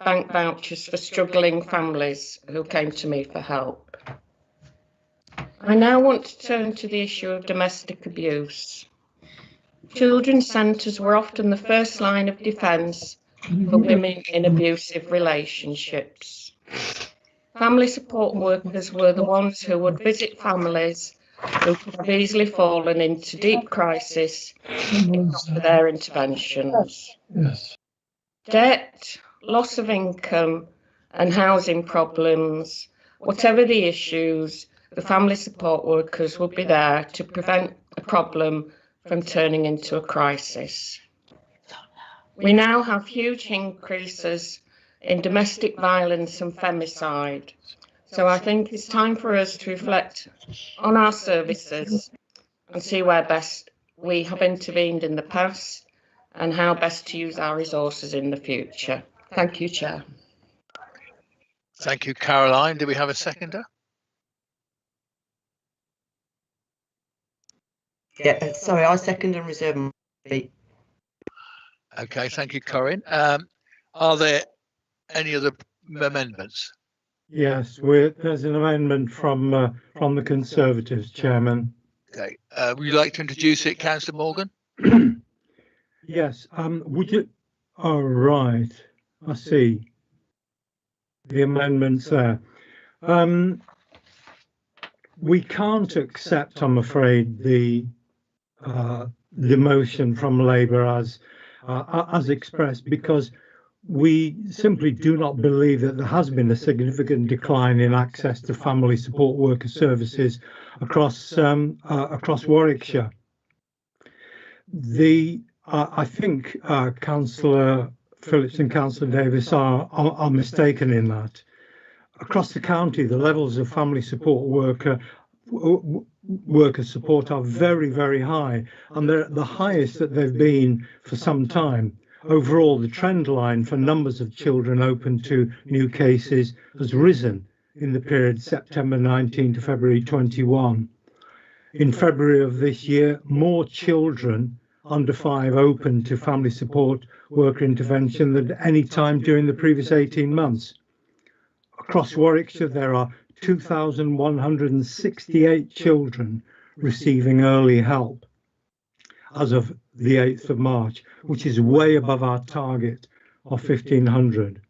bank vouchers for struggling families who came to me for help. I now want to turn to the issue of domestic abuse. Children's centres were often the first line of defence for women in abusive relationships. Family support workers were the ones who would visit families who could have easily fallen into deep crisis if not for their interventions. Yes. Debt, loss of income and housing problems, whatever the issues, the family support workers will be there to prevent a problem from turning into a crisis. We now have huge increases in domestic violence and femicide. So I think it's time for us to reflect on our services and see where best we have intervened in the past and how best to use our resources in the future. Thank you, Chair. Thank you, Caroline. Do we have a seconder? Yeah, sorry, I second and reserve my seat. Okay, thank you, Corinne. Are there any other amendments? Yes, there's an amendment from the Conservatives, Chairman. Okay, would you like to introduce it, Councillor Morgan? Yes, would you? Oh, right, I see. The amendments there. We can't accept, I'm afraid, the motion from Labour as expressed, because we simply do not believe that there has been a significant decline in access to family support worker services across Warwickshire. I think Councillor Phillips and Councillor Davis are mistaken in that. Across the county, the levels of family support worker support are very, very high, and they're the highest that they've been for some time. Overall, the trend line for numbers of children open to new cases has risen in the period September 19 to February 21. In February of this year, more children under 5 open to family support worker intervention than at any time during the previous 18 months. Across Warwickshire, there are 2,168 children receiving early help as of the 8th of March, which is way above our target of 1,500.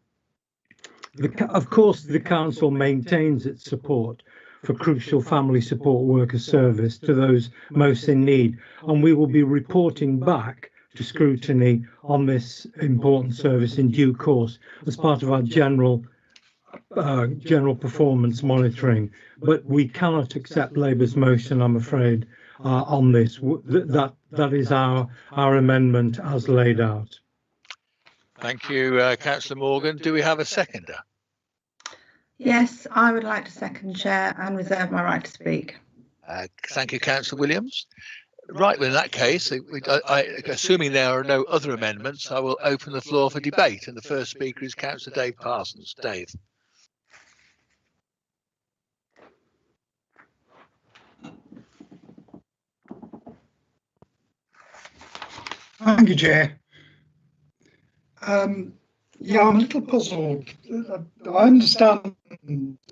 Of course, the Council maintains its support for crucial family support worker service to those most in need, and we will be reporting back to scrutiny on this important service in due course as part of our general performance monitoring. But we cannot accept Labour's motion, I'm afraid, on this. That is our amendment as laid out. Thank you, Councillor Morgan. Do we have a seconder? Yes, I would like to second, Chair, and reserve my right to speak. Thank you, Councillor Williams. Right, well, in that case, assuming there are no other amendments, I will open the floor for debate. And the first speaker is Councillor Dave Parsons. Dave. Thank you, Chair. Yeah, I'm a little puzzled. I understand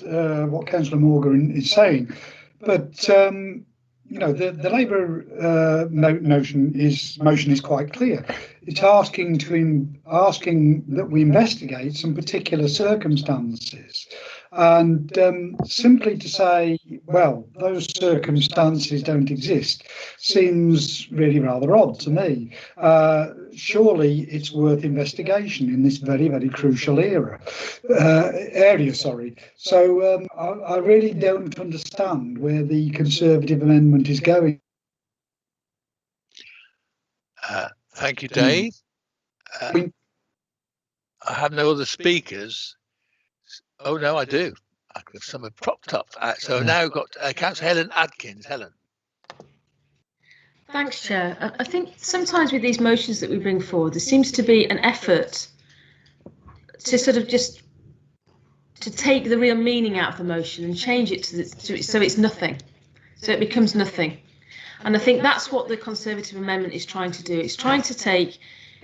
what Councillor Morgan is saying, but you know, the Labour motion is quite clear. It's asking that we investigate some particular circumstances, and simply to say, well, those circumstances don't exist, seems really rather odd to me. Surely it's worth investigation in this very, very crucial area. So I really don't understand where the Conservative amendment is going. Thank you, Dave. I have no other speakers. Oh, no, I do. Some have propped up. So I've now got Councillor Helen Adkins. Helen. Thanks, Chair. I think sometimes with these motions that we bring forward, there seems to be an effort to sort of just to take the real meaning out of the motion and change it so it's nothing, so it becomes nothing. And I think that's what the Conservative amendment is trying to do. It's trying to take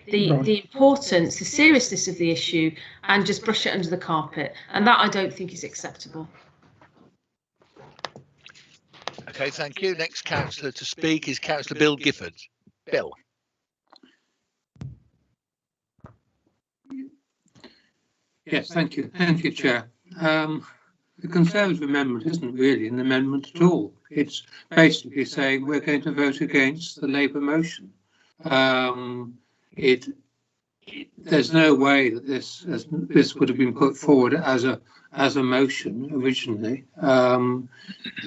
the importance, the seriousness of the issue and just brush it under the carpet. And that I don't think is acceptable. Okay, thank you. Next councillor to speak is Councillor Bill Gifford. Bill. Yes, thank you. Thank you, Chair. The Conservative amendment isn't really an amendment at all. It's basically saying we're going to vote against the Labour motion. There's no way that this would have been put forward as a motion originally.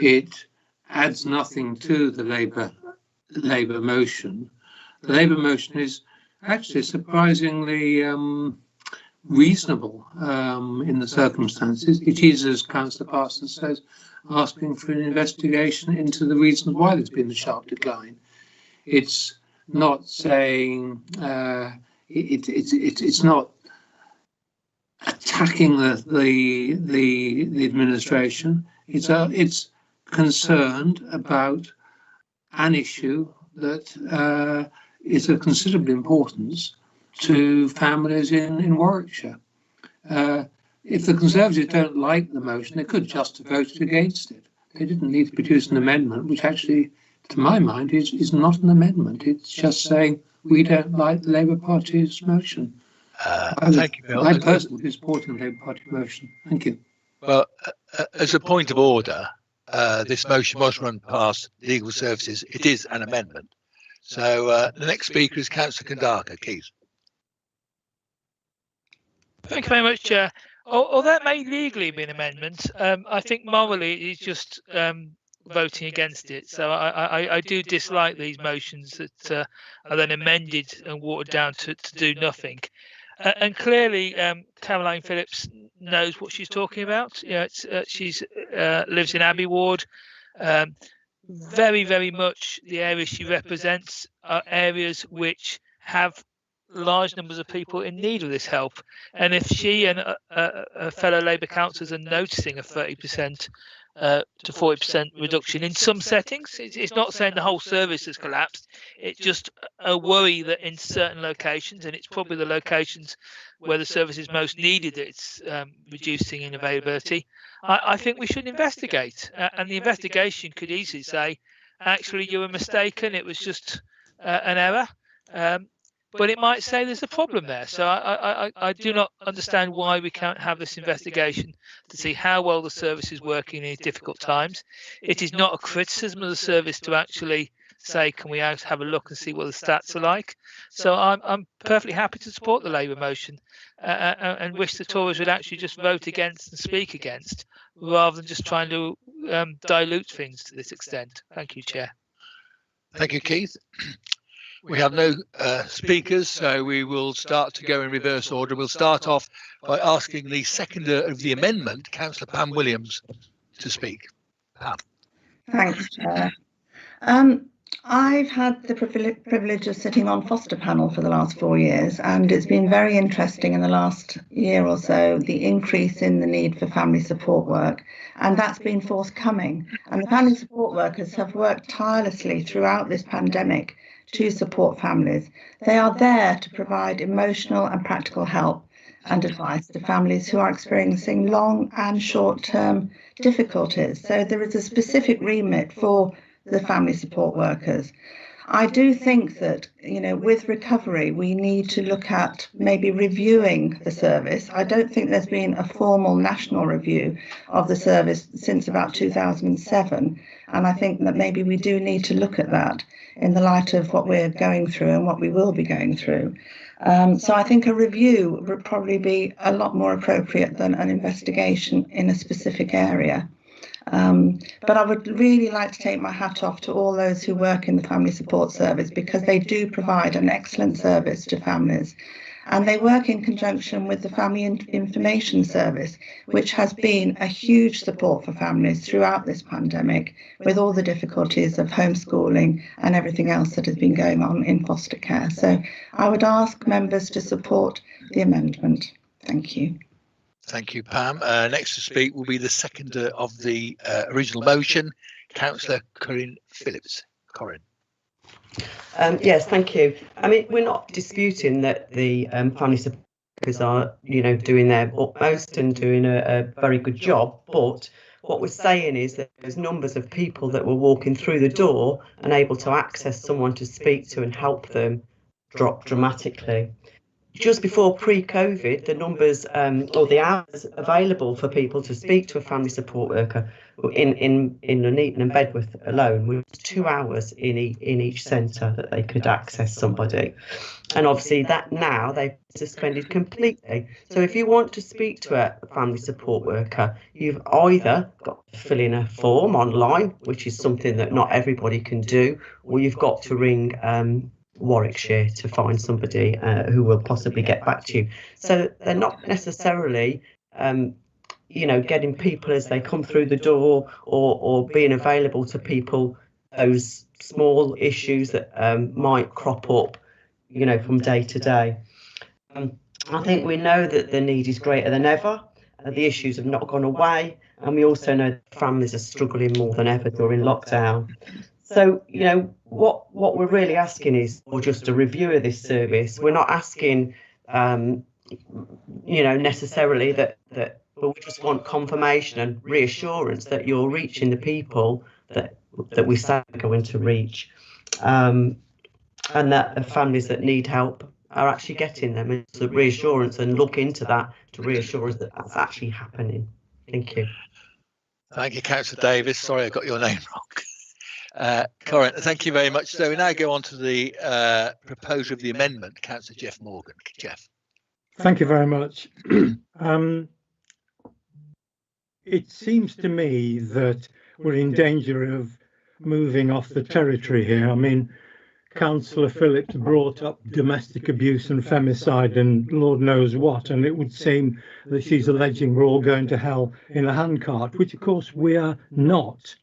It adds nothing to the Labour motion. The Labour motion is actually surprisingly reasonable in the circumstances. It is, as Councillor Parsons says, asking for an investigation into the reasons why there's been a sharp decline. It's not saying it's not attacking the administration. It's concerned about an issue that is of considerable importance to families in Warwickshire. If the Conservatives don't like the motion, they could just have voted against it. They didn't need to produce an amendment, which actually, to my mind, is not an amendment. It's just saying we don't like the Labour Party's motion. Thank you, Bill. I personally would be supporting the Labour Party motion. Thank you. Well, as a point of order, this motion was run past Legal Services. It is an amendment. So the next speaker is Councillor Kandaka, Keith. Thank you very much, Chair. Although that may legally be an amendment, I think morally it's just voting against it. So I do dislike these motions that are then amended and watered down to do nothing. And clearly, Caroline Phillips knows what she's talking about. You know, she's lives in Abbey Ward. Very, very much the areas she represents are areas which have large numbers of people in need of this help. And if she and fellow Labour councillors are noticing a 30% to 40% reduction in some settings, it's not saying the whole service has collapsed. It's just a worry that in certain locations, and it's probably the locations where the service is most needed, that it's reducing in availability. I think we should investigate, and the investigation could easily say, actually, you were mistaken, it was just an error. But it might say there's a problem there. So I do not understand why we can't have this investigation to see how well the service is working in these difficult times. It is not a criticism of the service to actually say, can we have a look and see what the stats are like? So I'm perfectly happy to support the Labour motion and wish the Tories would actually just vote against and speak against, rather than just trying to dilute things to this extent. Thank you, Chair. Thank you, Keith. We have no speakers, so we will start to go in reverse order. We'll start off by asking the seconder of the amendment, Councillor Pam Williams, to speak. Pam. Thanks, Chair. I've had the privilege of sitting on foster panel for the last 4 years, and it's been very interesting in the last year or so, the increase in the need for family support work, and that's been forthcoming. And the family support workers have worked tirelessly throughout this pandemic to support families. They are there to provide emotional and practical help and advice to families who are experiencing long and short-term difficulties. So there is a specific remit for the family support workers. I do think that, with recovery, we need to look at maybe reviewing the service. I don't think there's been a formal national review of the service since about 2007. And I think that maybe we do need to look at that in the light of what we're going through and what we will be going through. So I think a review would probably be a lot more appropriate than an investigation in a specific area. But I would really like to take my hat off to all those who work in the family support service, because they do provide an excellent service to families. And they work in conjunction with the Family Information Service, which has been a huge support for families throughout this pandemic, with all the difficulties of homeschooling and everything else that has been going on in foster care. So I would ask members to support the amendment. Thank you. Thank you, Pam. Next to speak will be the seconder of the original motion, Councillor Corinne Phillips. Corinne. Yes, thank you. I mean, we're not disputing that the family supporters are, doing their utmost and doing a very good job. But what we're saying is that there's numbers of people that were walking through the door and able to access someone to speak to and help them drop dramatically. just before pre-COVID, the numbers or the hours available for people to speak to a family support worker in Nuneaton and Bedworth alone was 2 hours in each centre that they could access somebody. And obviously that now they've suspended completely. So if you want to speak to a family support worker, you've either got to fill in a form online, which is something that not everybody can do, or you've got to ring Warwickshire to find somebody who will possibly get back to you. So they're not necessarily, getting people as they come through the door or being available to people, those small issues that might crop up, from day to day. I think we know that the need is greater than ever. The issues have not gone away. And we also know that families are struggling more than ever during lockdown. So, what we're really asking is for just a review of this service. We're not asking, necessarily that, but we just want confirmation and reassurance that you're reaching the people that we say we're going to reach, and that the families that need help are actually getting them. And the reassurance, and look into that to reassure us that that's actually happening. Thank you. Thank you, Councillor Davis. Sorry, I got your name wrong. Corinne, thank you very much. So we now go on to the proposal of the amendment. Councillor Jeff Morgan. Jeff. Thank you very much. It seems to me that we're in danger of moving off the territory here. I mean, Councillor Phillips brought up domestic abuse and femicide and Lord knows what, and it would seem that she's alleging we're all going to hell in a handcart, which of course we are not.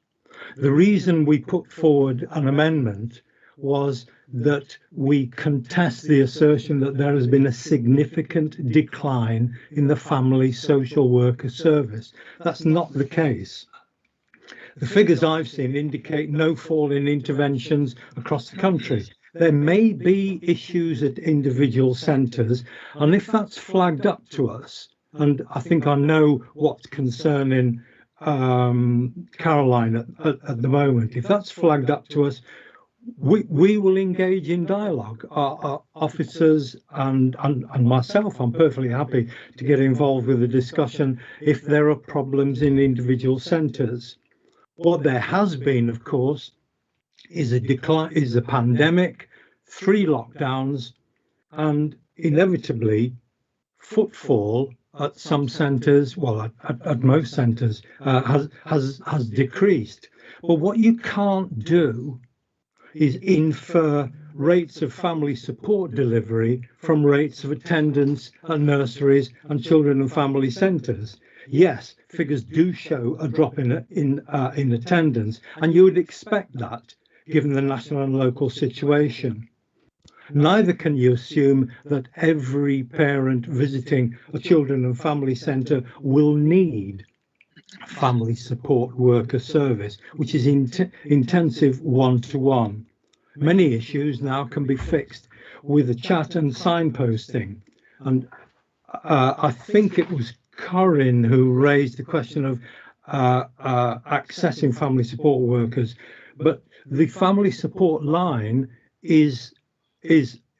The reason we put forward an amendment was that we contest the assertion that there has been a significant decline in the family social worker service. That's not the case. The figures I've seen indicate no fall in interventions across the country. There may be issues at individual centres, and if that's flagged up to us, and I think I know what's concerning Caroline at the moment, if that's flagged up to us, we will engage in dialogue. Our officers and myself, I'm perfectly happy to get involved with the discussion if there are problems in individual centres. What there has been, of course, is a decline, is a pandemic, 3 lockdowns, and inevitably footfall at some centres, well, at most centres, has decreased. But what you can't do is infer rates of family support delivery from rates of attendance at nurseries and children and family centres. Yes, figures do show a drop in attendance, and you would expect that given the national and local situation. Neither can you assume that every parent visiting a children and family centre will need family support worker service, which is intensive one-to-one. Many issues now can be fixed with a chat and signposting. And I think it was Corinne who raised the question of accessing family support workers, but the family support line is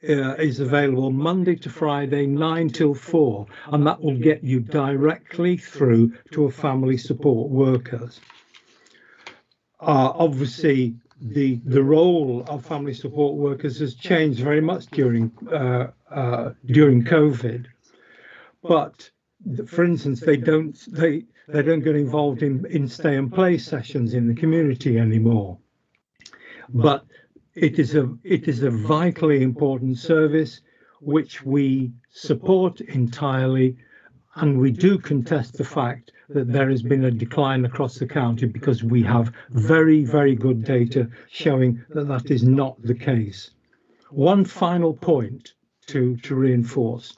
available Monday to Friday 9 till 4, and that will get you directly through to a family support workers. Obviously, the role of family support workers has changed very much during COVID, but for instance, they don't get involved in stay and play sessions in the community anymore. But it is a vitally important service which we support entirely, and we do contest the fact that there has been a decline across the county because we have very, very good data showing that that is not the case. One final point to reinforce.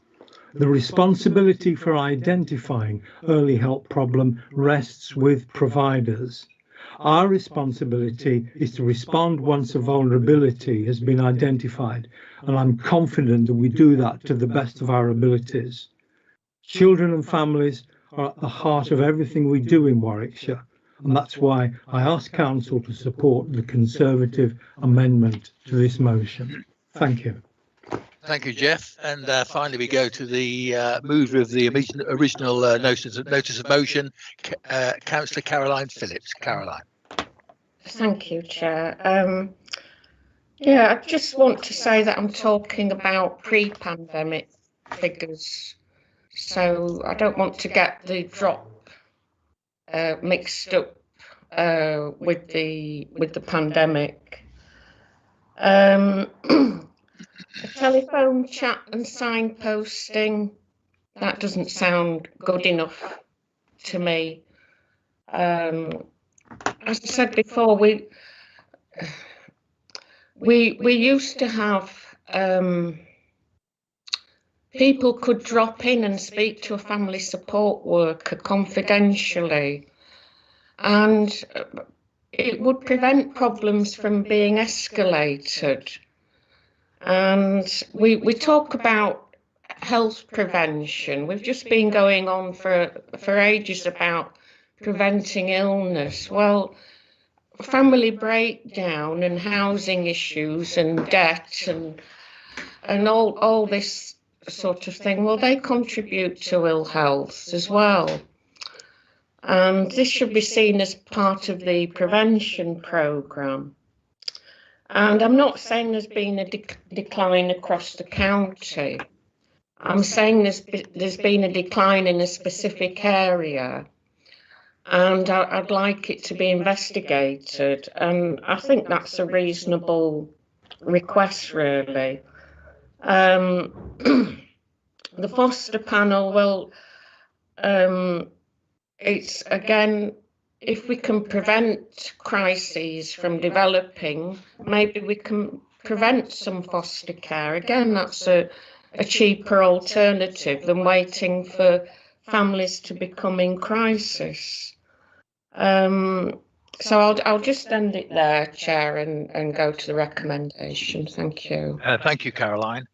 The responsibility for identifying early help problem rests with providers. Our responsibility is to respond once a vulnerability has been identified, and I'm confident that we do that to the best of our abilities. Children and families are at the heart of everything we do in Warwickshire, and that's why I ask Council to support the Conservative amendment to this motion. Thank you. Thank you, Jeff. And finally, we go to the mover of the original notice of motion, Councillor Caroline Phillips. Caroline. Thank you, Chair. Yeah, I just want to say that I'm talking about pre-pandemic figures, so I don't want to get the drop mixed up with the pandemic. Telephone chat and signposting, that doesn't sound good enough to me. As I said before, we used to have people could drop in and speak to a family support worker confidentially, and it would prevent problems from being escalated. And we talk about health prevention. We've just been going on for ages about preventing illness. Well, family breakdown and housing issues and debt and all this sort of thing, well, they contribute to ill health as well. And this should be seen as part of the prevention programme. And I'm not saying there's been a decline across the county. I'm saying there's been a decline in a specific area, and I'd like it to be investigated. And I think that's a reasonable request, really. The foster panel, well, it's again, if we can prevent crises from developing, maybe we can prevent some foster care. Again, that's a cheaper alternative than waiting for families to become in crisis. So I'll just end it there, Chair, and go to the recommendation. Thank you. Thank you, Caroline.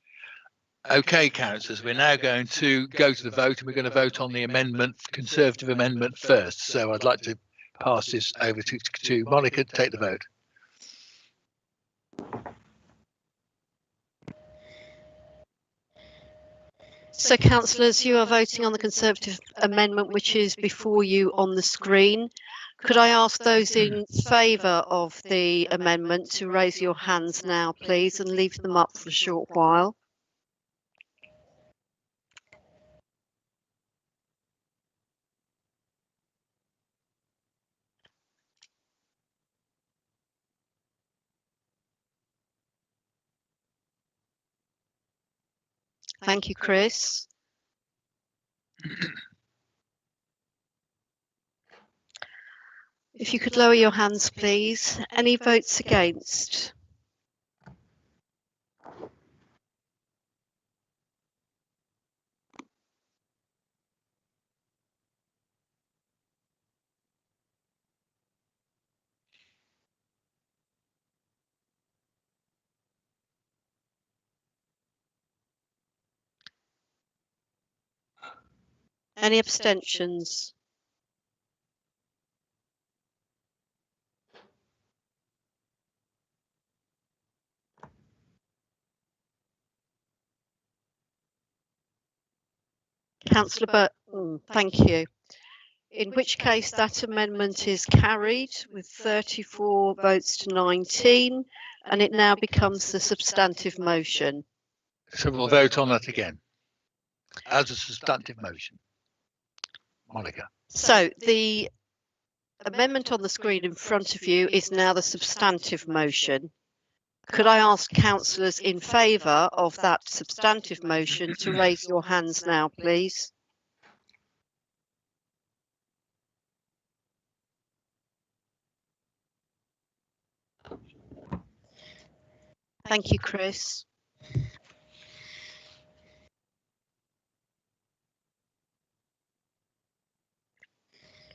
Okay, councillors, we're now going to go to the vote, and we're going to vote on the amendment, Conservative amendment first. So I'd like to pass this over to Monica to take the vote. So, councillors, you are voting on the Conservative amendment, which is before you on the screen. Could I ask those in favour of the amendment to raise your hands now, please, and leave them up for a short while? Thank you, Chris. If you could lower your hands, please. Any votes against? Any abstentions? Councillor Burton, thank you. In which case that amendment is carried with 34 votes to 19, and it now becomes the substantive motion. So we'll vote on that again as a substantive motion. Monica. So the amendment on the screen in front of you is now the substantive motion. Could I ask councillors in favour of that substantive motion to raise your hands now, please? Thank you, Chris.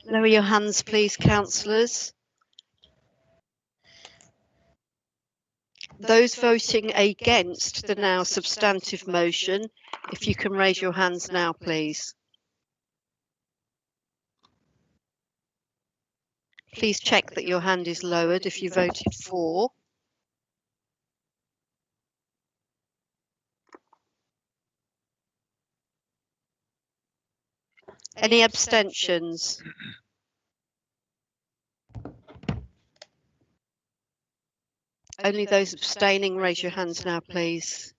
Lower your hands, please, councillors. Those voting against the now substantive motion, if you can raise your hands now, please. Please check that your hand is lowered if you voted for. Any abstentions? Only those abstaining, raise your hands now, please.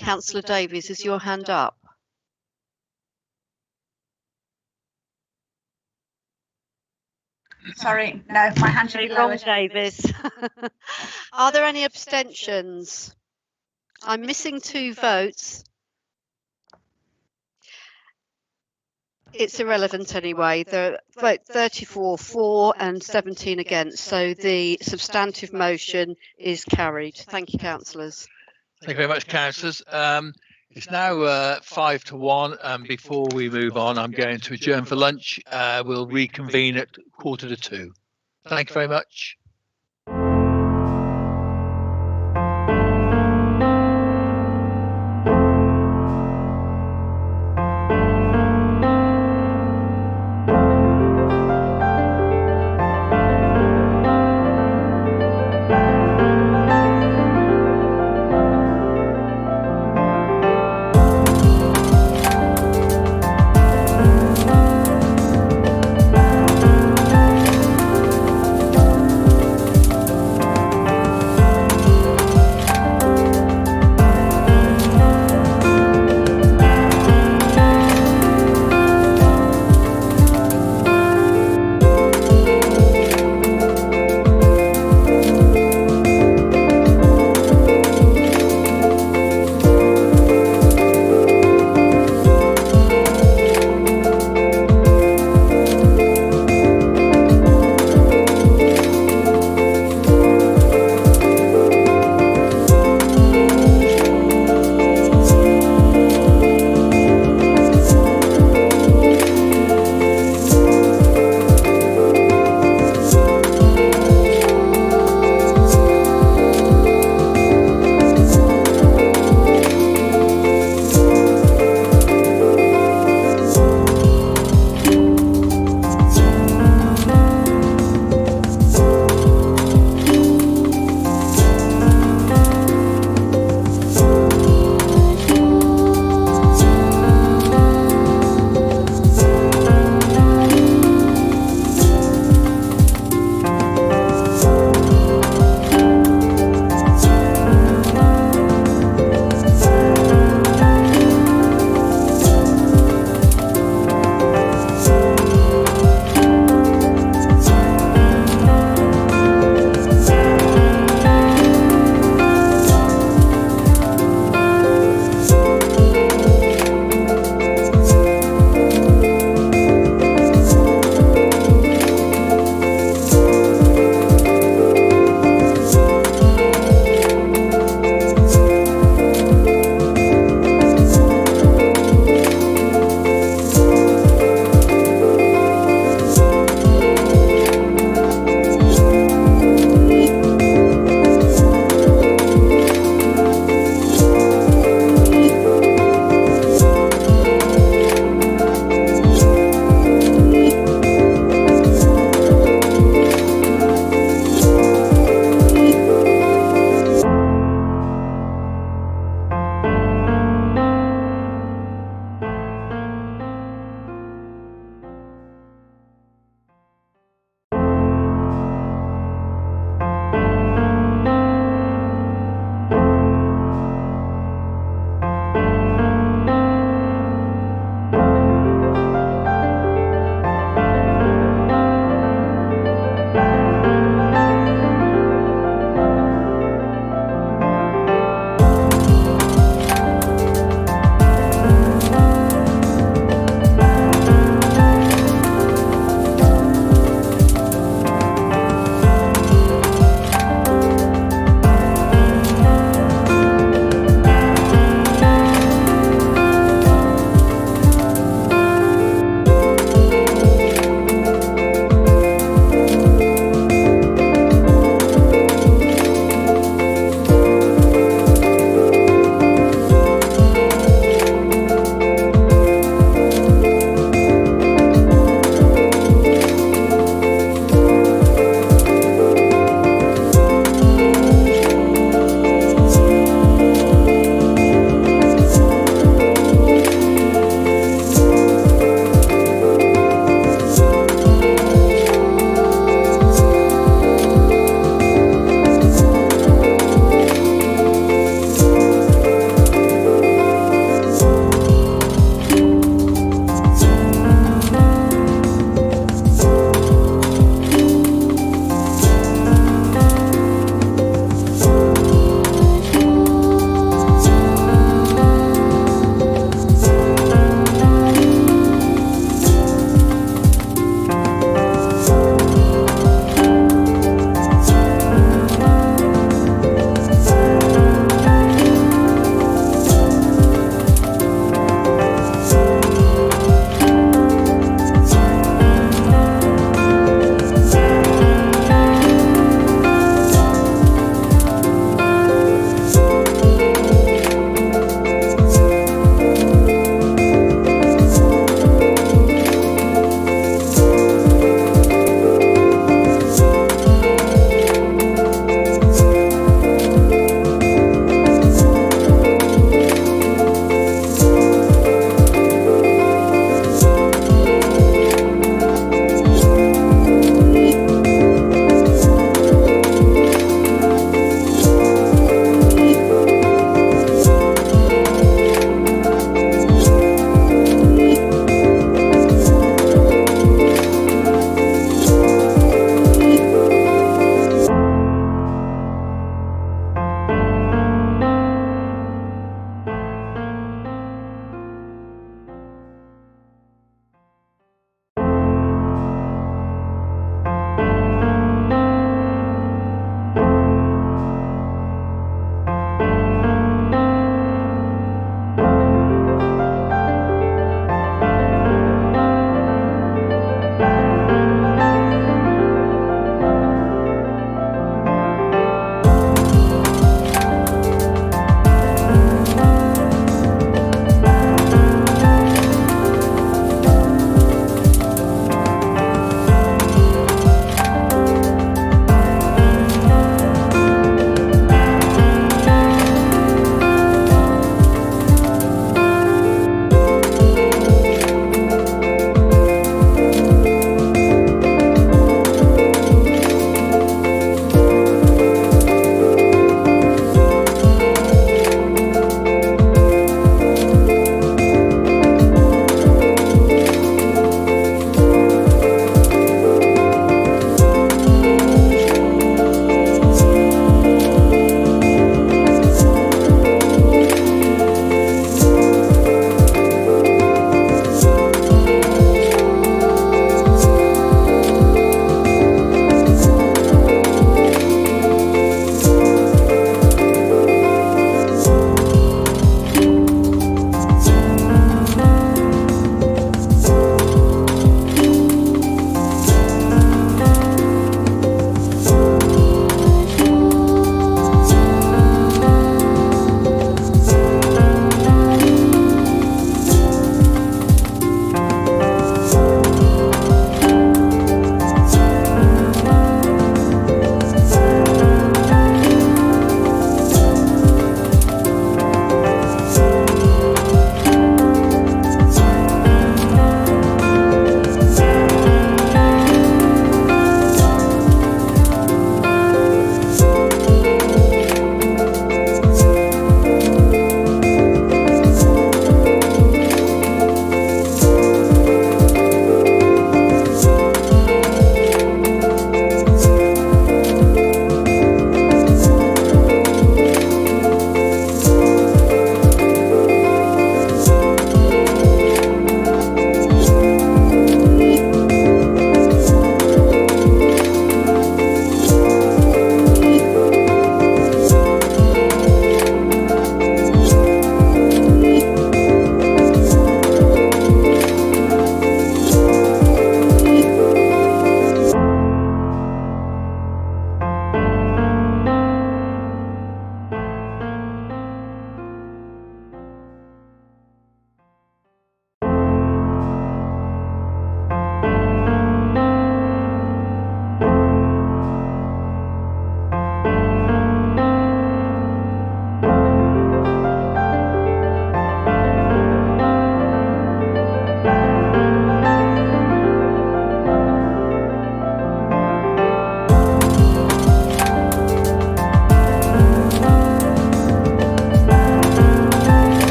Councillor Davies, is your hand up? Sorry, no, my hand should be lowered. Davies. Are there any abstentions? I'm missing 2 votes. It's irrelevant anyway. The vote 34 for and 17 against. So the substantive motion is carried. Thank you, councillors. Thank you very much, councillors. It's now 5 to 1, and before we move on, I'm going to adjourn for lunch. We'll reconvene at 1:45. Thank you very much.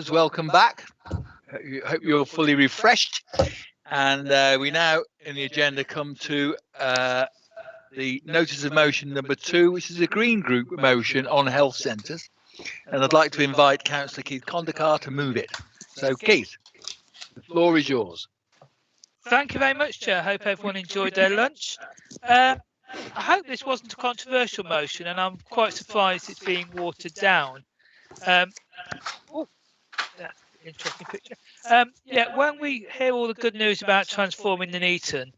councillors, welcome back. Hope you're fully refreshed. And we now in the agenda come to the notice of motion number 2, which is a Green Group motion on health centres. And I'd like to invite Councillor Keith Condacard to move it. So Keith, the floor is yours. Thank you very much, Chair. I hope everyone enjoyed their lunch. I hope this wasn't a controversial motion, and I'm quite surprised it's being watered down. Oh, that's an interesting picture. Yeah, when we hear all the good news about transforming Nuneaton,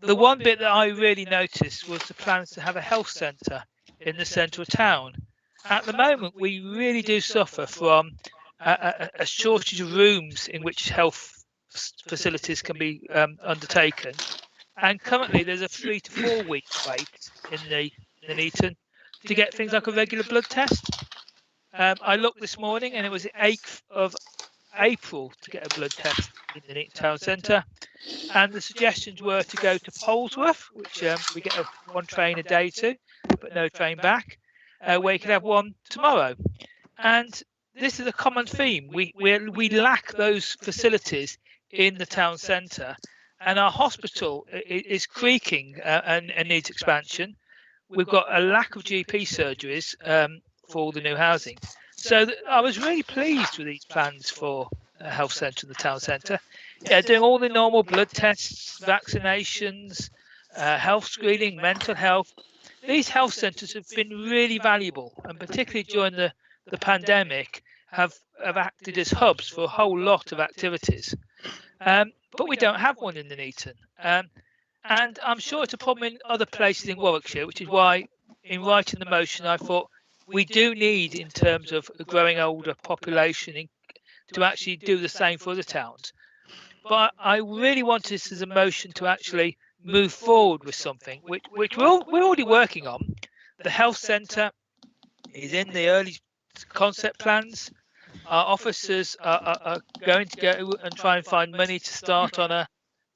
the one bit that I really noticed was the plans to have a health centre in the centre of town. At the moment, we really do suffer from a shortage of rooms in which health facilities can be undertaken. And currently, there's a 3 to 4 week wait in the Nuneaton to get things like a regular blood test. I looked this morning, and it was the 8th of April to get a blood test in the Nuneaton Town Centre. And the suggestions were to go to Polesworth, which we get one train a day to, but no train back, where you can have one tomorrow. And this is a common theme. We lack those facilities in the town centre, and our hospital is creaking and needs expansion. We've got a lack of GP surgeries for all the new housing. So I was really pleased with these plans for a health centre in the town centre. Yeah, doing all the normal blood tests, vaccinations, health screening, mental health. These health centres have been really valuable, and particularly during the pandemic, have acted as hubs for a whole lot of activities. But we don't have one in Nuneaton. And I'm sure it's a problem in other places in Warwickshire, which is why in writing the motion, I thought we do need, in terms of a growing older population, to actually do the same for other towns. But I really want this as a motion to actually move forward with something, which we're already working on. The health centre is in the early concept plans. Our officers are going to go and try and find money to start on a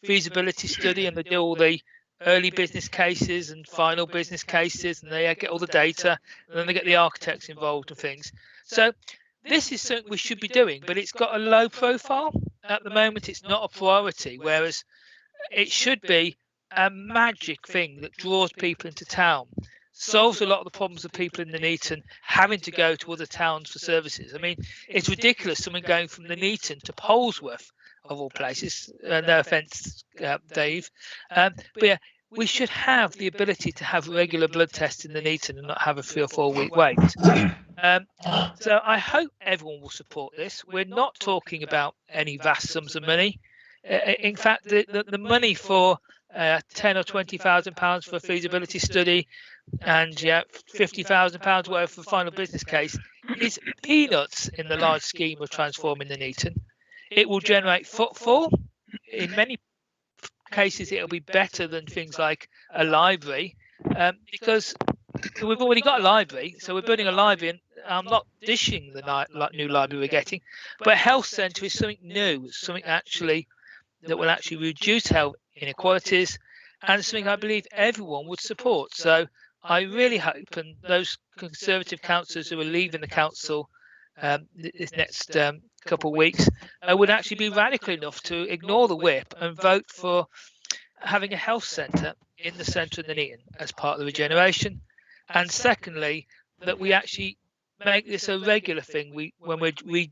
feasibility study, and they do all the early business cases and final business cases, and they get all the data, and then they get the architects involved and things. So this is something we should be doing, but it's got a low profile. At the moment, it's not a priority, whereas it should be a magic thing that draws people into town, solves a lot of the problems of people in Nuneaton having to go to other towns for services. I mean, it's ridiculous, someone going from Nuneaton to Polesworth, of all places. No offence, Dave. But yeah, we should have the ability to have regular blood tests in Nuneaton and not have a 3 or 4 week wait. So I hope everyone will support this. We're not talking about any vast sums of money. In fact, the money for £10,000 or £20,000 for a feasibility study and £50,000 worth for a final business case is peanuts in the large scheme of transforming Nuneaton. It will generate footfall. In many cases, it'll be better than things like a library, because we've already got a library, so we're building a library, and I'm not dishing the new library we're getting, but a health centre is something new, something that will actually reduce health inequalities, and something I believe everyone would support. So I really hope, and those Conservative councillors who are leaving the council this next couple of weeks would actually be radical enough to ignore the whip and vote for having a health centre in the centre of Nuneaton as part of the regeneration. And secondly, that we actually make this a regular thing. When we're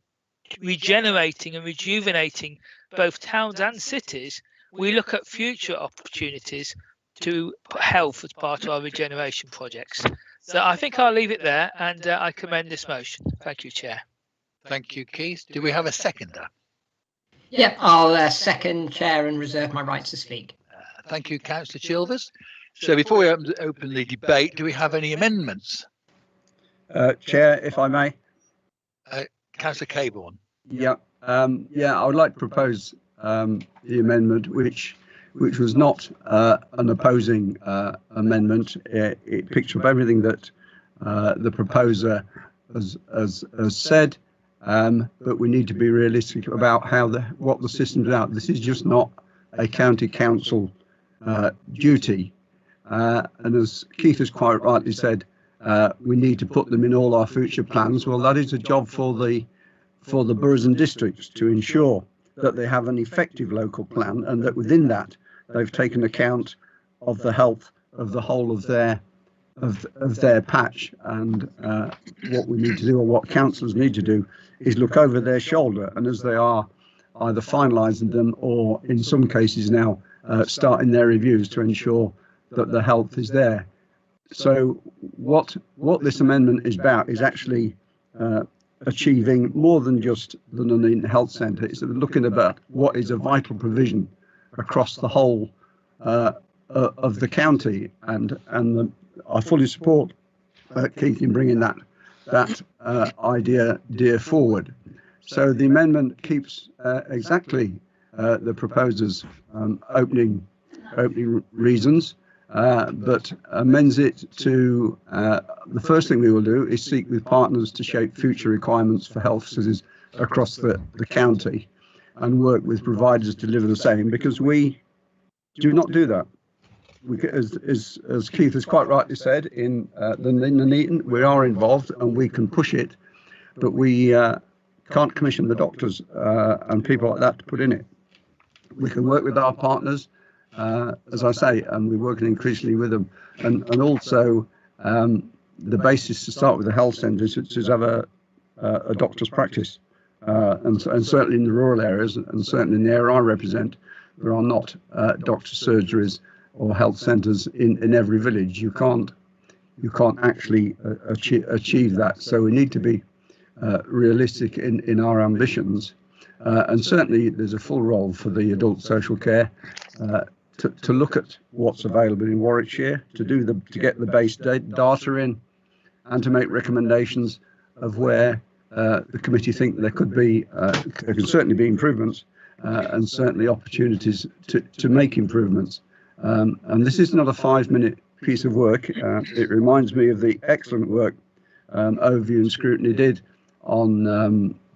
regenerating and rejuvenating both towns and cities, we look at future opportunities to put health as part of our regeneration projects. So I think I'll leave it there, and I commend this motion. Thank you, Chair. Thank you, Keith. Do we have a seconder? Yep, I'll second, Chair, and reserve my right to speak. Thank you, Councillor Childers. So before we open the debate, do we have any amendments? Chair, if I may. Councillor Caborn. Yeah, I would like to propose the amendment, which was not an opposing amendment. It picks up everything that the proposer has said, but we need to be realistic about what the system's about. This is just not a county council duty, and as Keith has quite rightly said, we need to put them in all our future plans. Well, that is a job for the for the boroughs and districts to ensure that they have an effective local plan, and that within that they've taken account of the health of the whole of their patch. And what we need to do, or what councillors need to do, is look over their shoulder, and as they are either finalising them or in some cases now starting their reviews to ensure that the health is there. So what this amendment is about is actually achieving more than just the Nuneaton Health Centre. It's looking about what is a vital provision across the whole of the county, and I fully support Keith in bringing that idea forward. So the amendment keeps exactly the proposer's opening reasons, but amends it to the first thing we will do is seek with partners to shape future requirements for health facilities across the county, and work with providers to deliver the same, because we do not do that. As Keith has quite rightly said, in the Nuneaton, we are involved and we can push it, but we can't commission the doctors and people like that to put in it. We can work with our partners, as I say, and we're working increasingly with them. And also the basis to start with the health centres is to have a doctor's practice. And certainly in the rural areas, and certainly in the area I represent, there are not doctor surgeries or health centres in every village. You can't actually achieve that. So we need to be realistic in our ambitions, and certainly there's a full role for the adult social care to look at what's available in Warwickshire, to get the base data in, and to make recommendations of where the committee think there could be there can certainly be improvements, and certainly opportunities to make improvements. And this is not a 5-minute piece of work. It reminds me of the excellent work Overview and Scrutiny did on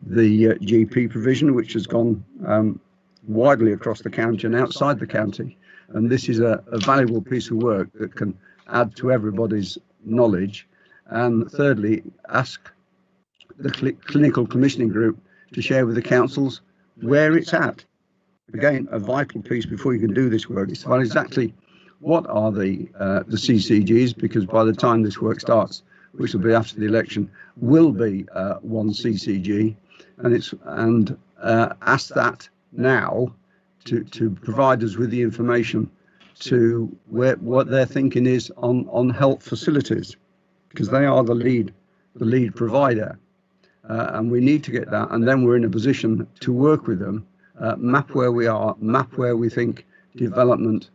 the GP provision, which has gone widely across the county and outside the county. And this is a valuable piece of work that can add to everybody's knowledge. And thirdly, ask the clinical commissioning group to share with the councils where it's at. Again, a vital piece before you can do this work is to find exactly what are the CCGs, because by the time this work starts, which will be after the election, will be one CCG, and ask that now to provide us with the information to what their thinking is on health facilities, because they are the lead provider, and we need to get that, and then we're in a position to work with them, map where we are, map where we think development,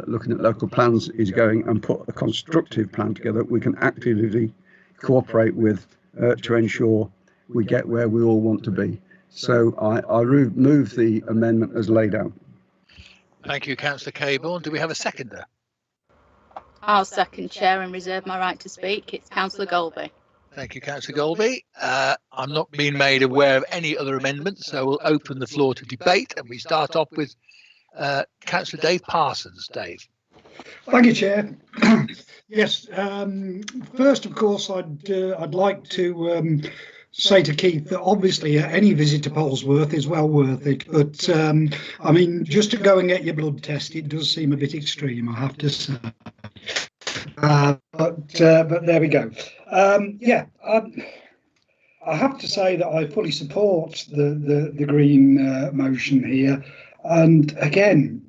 looking at local plans, is going, and put a constructive plan together we can actively cooperate with to ensure we get where we all want to be. So I move the amendment as laid out. Thank you, Councillor Cabourn. Do we have a seconder? I'll second, Chair, and reserve my right to speak. It's Councillor Golby. Thank you, Councillor Golby. I'm not being made aware of any other amendments, so we'll open the floor to debate, and we start off with Councillor Dave Parsons. Dave. Thank you, Chair. Yes, first, of course, I'd like to say to Keith that obviously any visit to Polesworth is well worth it, but I mean, just to go and get your blood test, it does seem a bit extreme, I have to say. But there we go. Yeah, I have to say that I fully support the Green motion here, and again,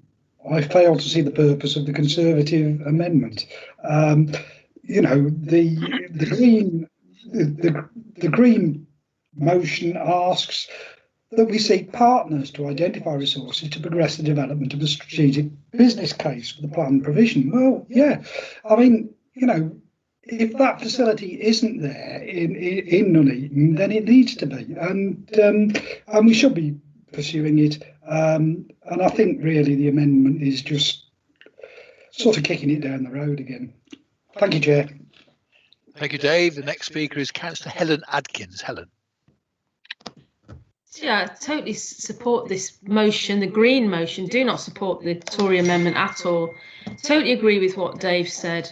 I fail to see the purpose of the Conservative amendment. You know, the Green motion asks that we seek partners to identify resources to progress the development of a strategic business case for the planned provision. Well, yeah, I mean, you know, if that facility isn't there in Nuneaton, then it needs to be, and we should be pursuing it. And I think really the amendment is just sort of kicking it down the road again. Thank you, Chair. Thank you, Dave. The next speaker is Councillor Helen Adkins. Helen. Yeah, I totally support this motion, the Green motion. Do not support the Tory amendment at all. Totally agree with what Dave said.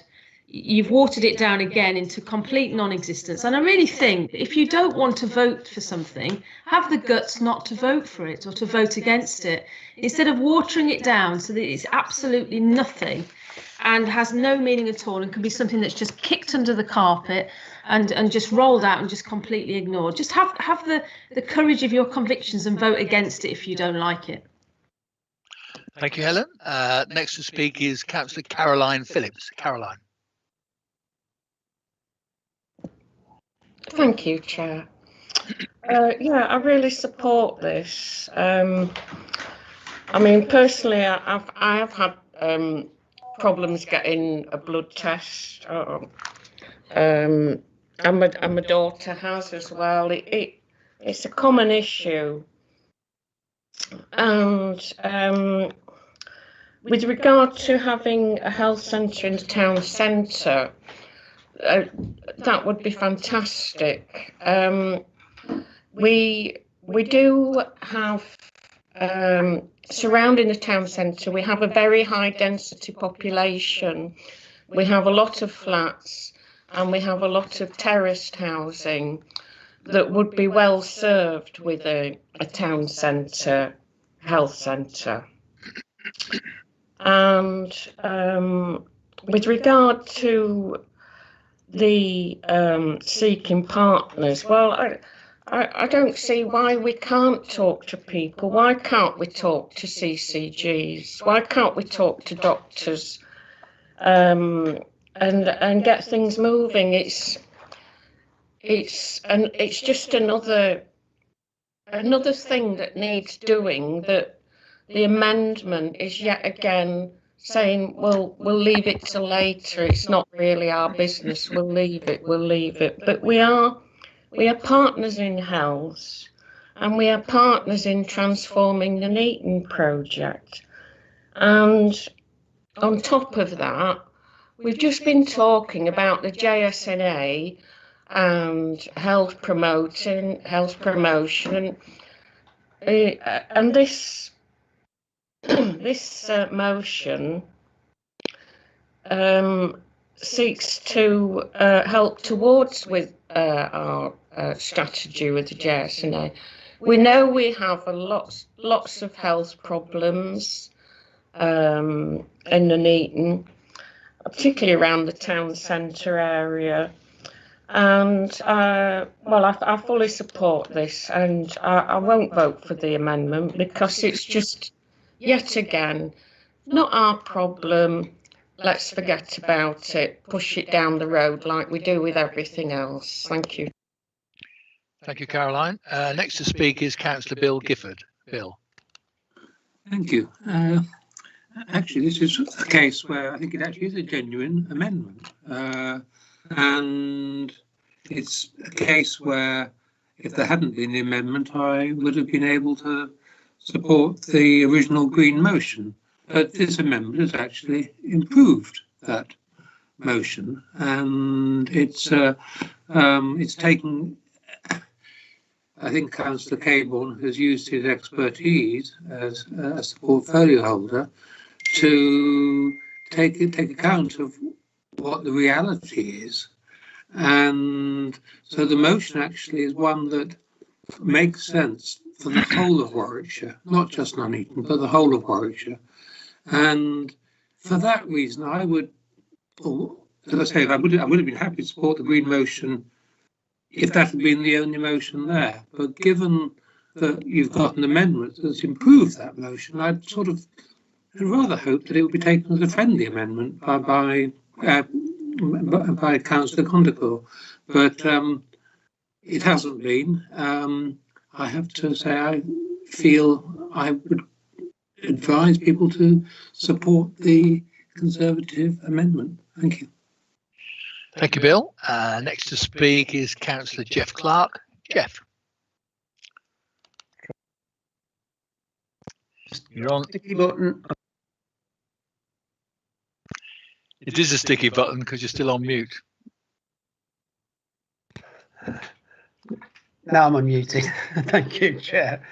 you've watered it down again into complete non-existence. And I really think if you don't want to vote for something, have the guts not to vote for it or to vote against it, instead of watering it down so that it's absolutely nothing and has no meaning at all and can be something that's just kicked under the carpet and just rolled out and just completely ignored. Just have the courage of your convictions and vote against it if you don't like it. Thank you, Helen. Next to speak is Councillor Caroline Phillips. Caroline. Thank you, Chair. Yeah, I really support this. I mean, personally, I have had problems getting a blood test, and my daughter has as well. It's a common issue, and with regard to having a health centre in the town centre, that would be fantastic. We do have surrounding the town centre, we have a very high density population. We have a lot of flats and we have a lot of terraced housing that would be well served with a town centre, health centre. And with regard to the seeking partners, well, I don't see why we can't talk to people. Why can't we talk to CCGs? Why can't we talk to doctors and get things moving? It's just another thing that needs doing. That the amendment is yet again saying, well, we'll leave it till later. It's not really our business. We'll leave it. But we are partners in health, and we are partners in transforming the Neaton project. And on top of that, we've just been talking about the JSNA and health promotion, and this motion seeks to help towards with our strategy with the JSNA. We know we have lots of health problems in the Neaton, particularly around the town centre area. And well, I fully support this, and I won't vote for the amendment because it's just yet again not our problem. Let's forget about it, push it down the road like we do with everything else. Thank you. Thank you, Caroline. Next to speak is Councillor Bill Gifford. Bill. Thank you. Actually, this is a case where I think it actually is a genuine amendment. And it's a case where if there hadn't been the amendment, I would have been able to support the original Green motion. But this amendment has actually improved that motion, and it's taken. I think Councillor Cabourn has used his expertise as a portfolio holder to take account of what the reality is, and so the motion actually is one that makes sense for the whole of Warwickshire, not just Nuneaton, but the whole of Warwickshire. And for that reason, I would, as I say, I would have been happy to support the Green motion if that had been the only motion there. But given that you've got an amendment that's improved that motion, I'd rather hope that it would be taken as a friendly amendment by Councillor Condicourt. But it hasn't been. I have to say, I feel I would advise people to support the Conservative amendment. Thank you. Thank you, Bill. Next to speak is Councillor Jeff Clark. Jeff. You're on. Sticky button. It is a sticky button because you're still on mute. Now I'm unmuted. Thank you, Chair.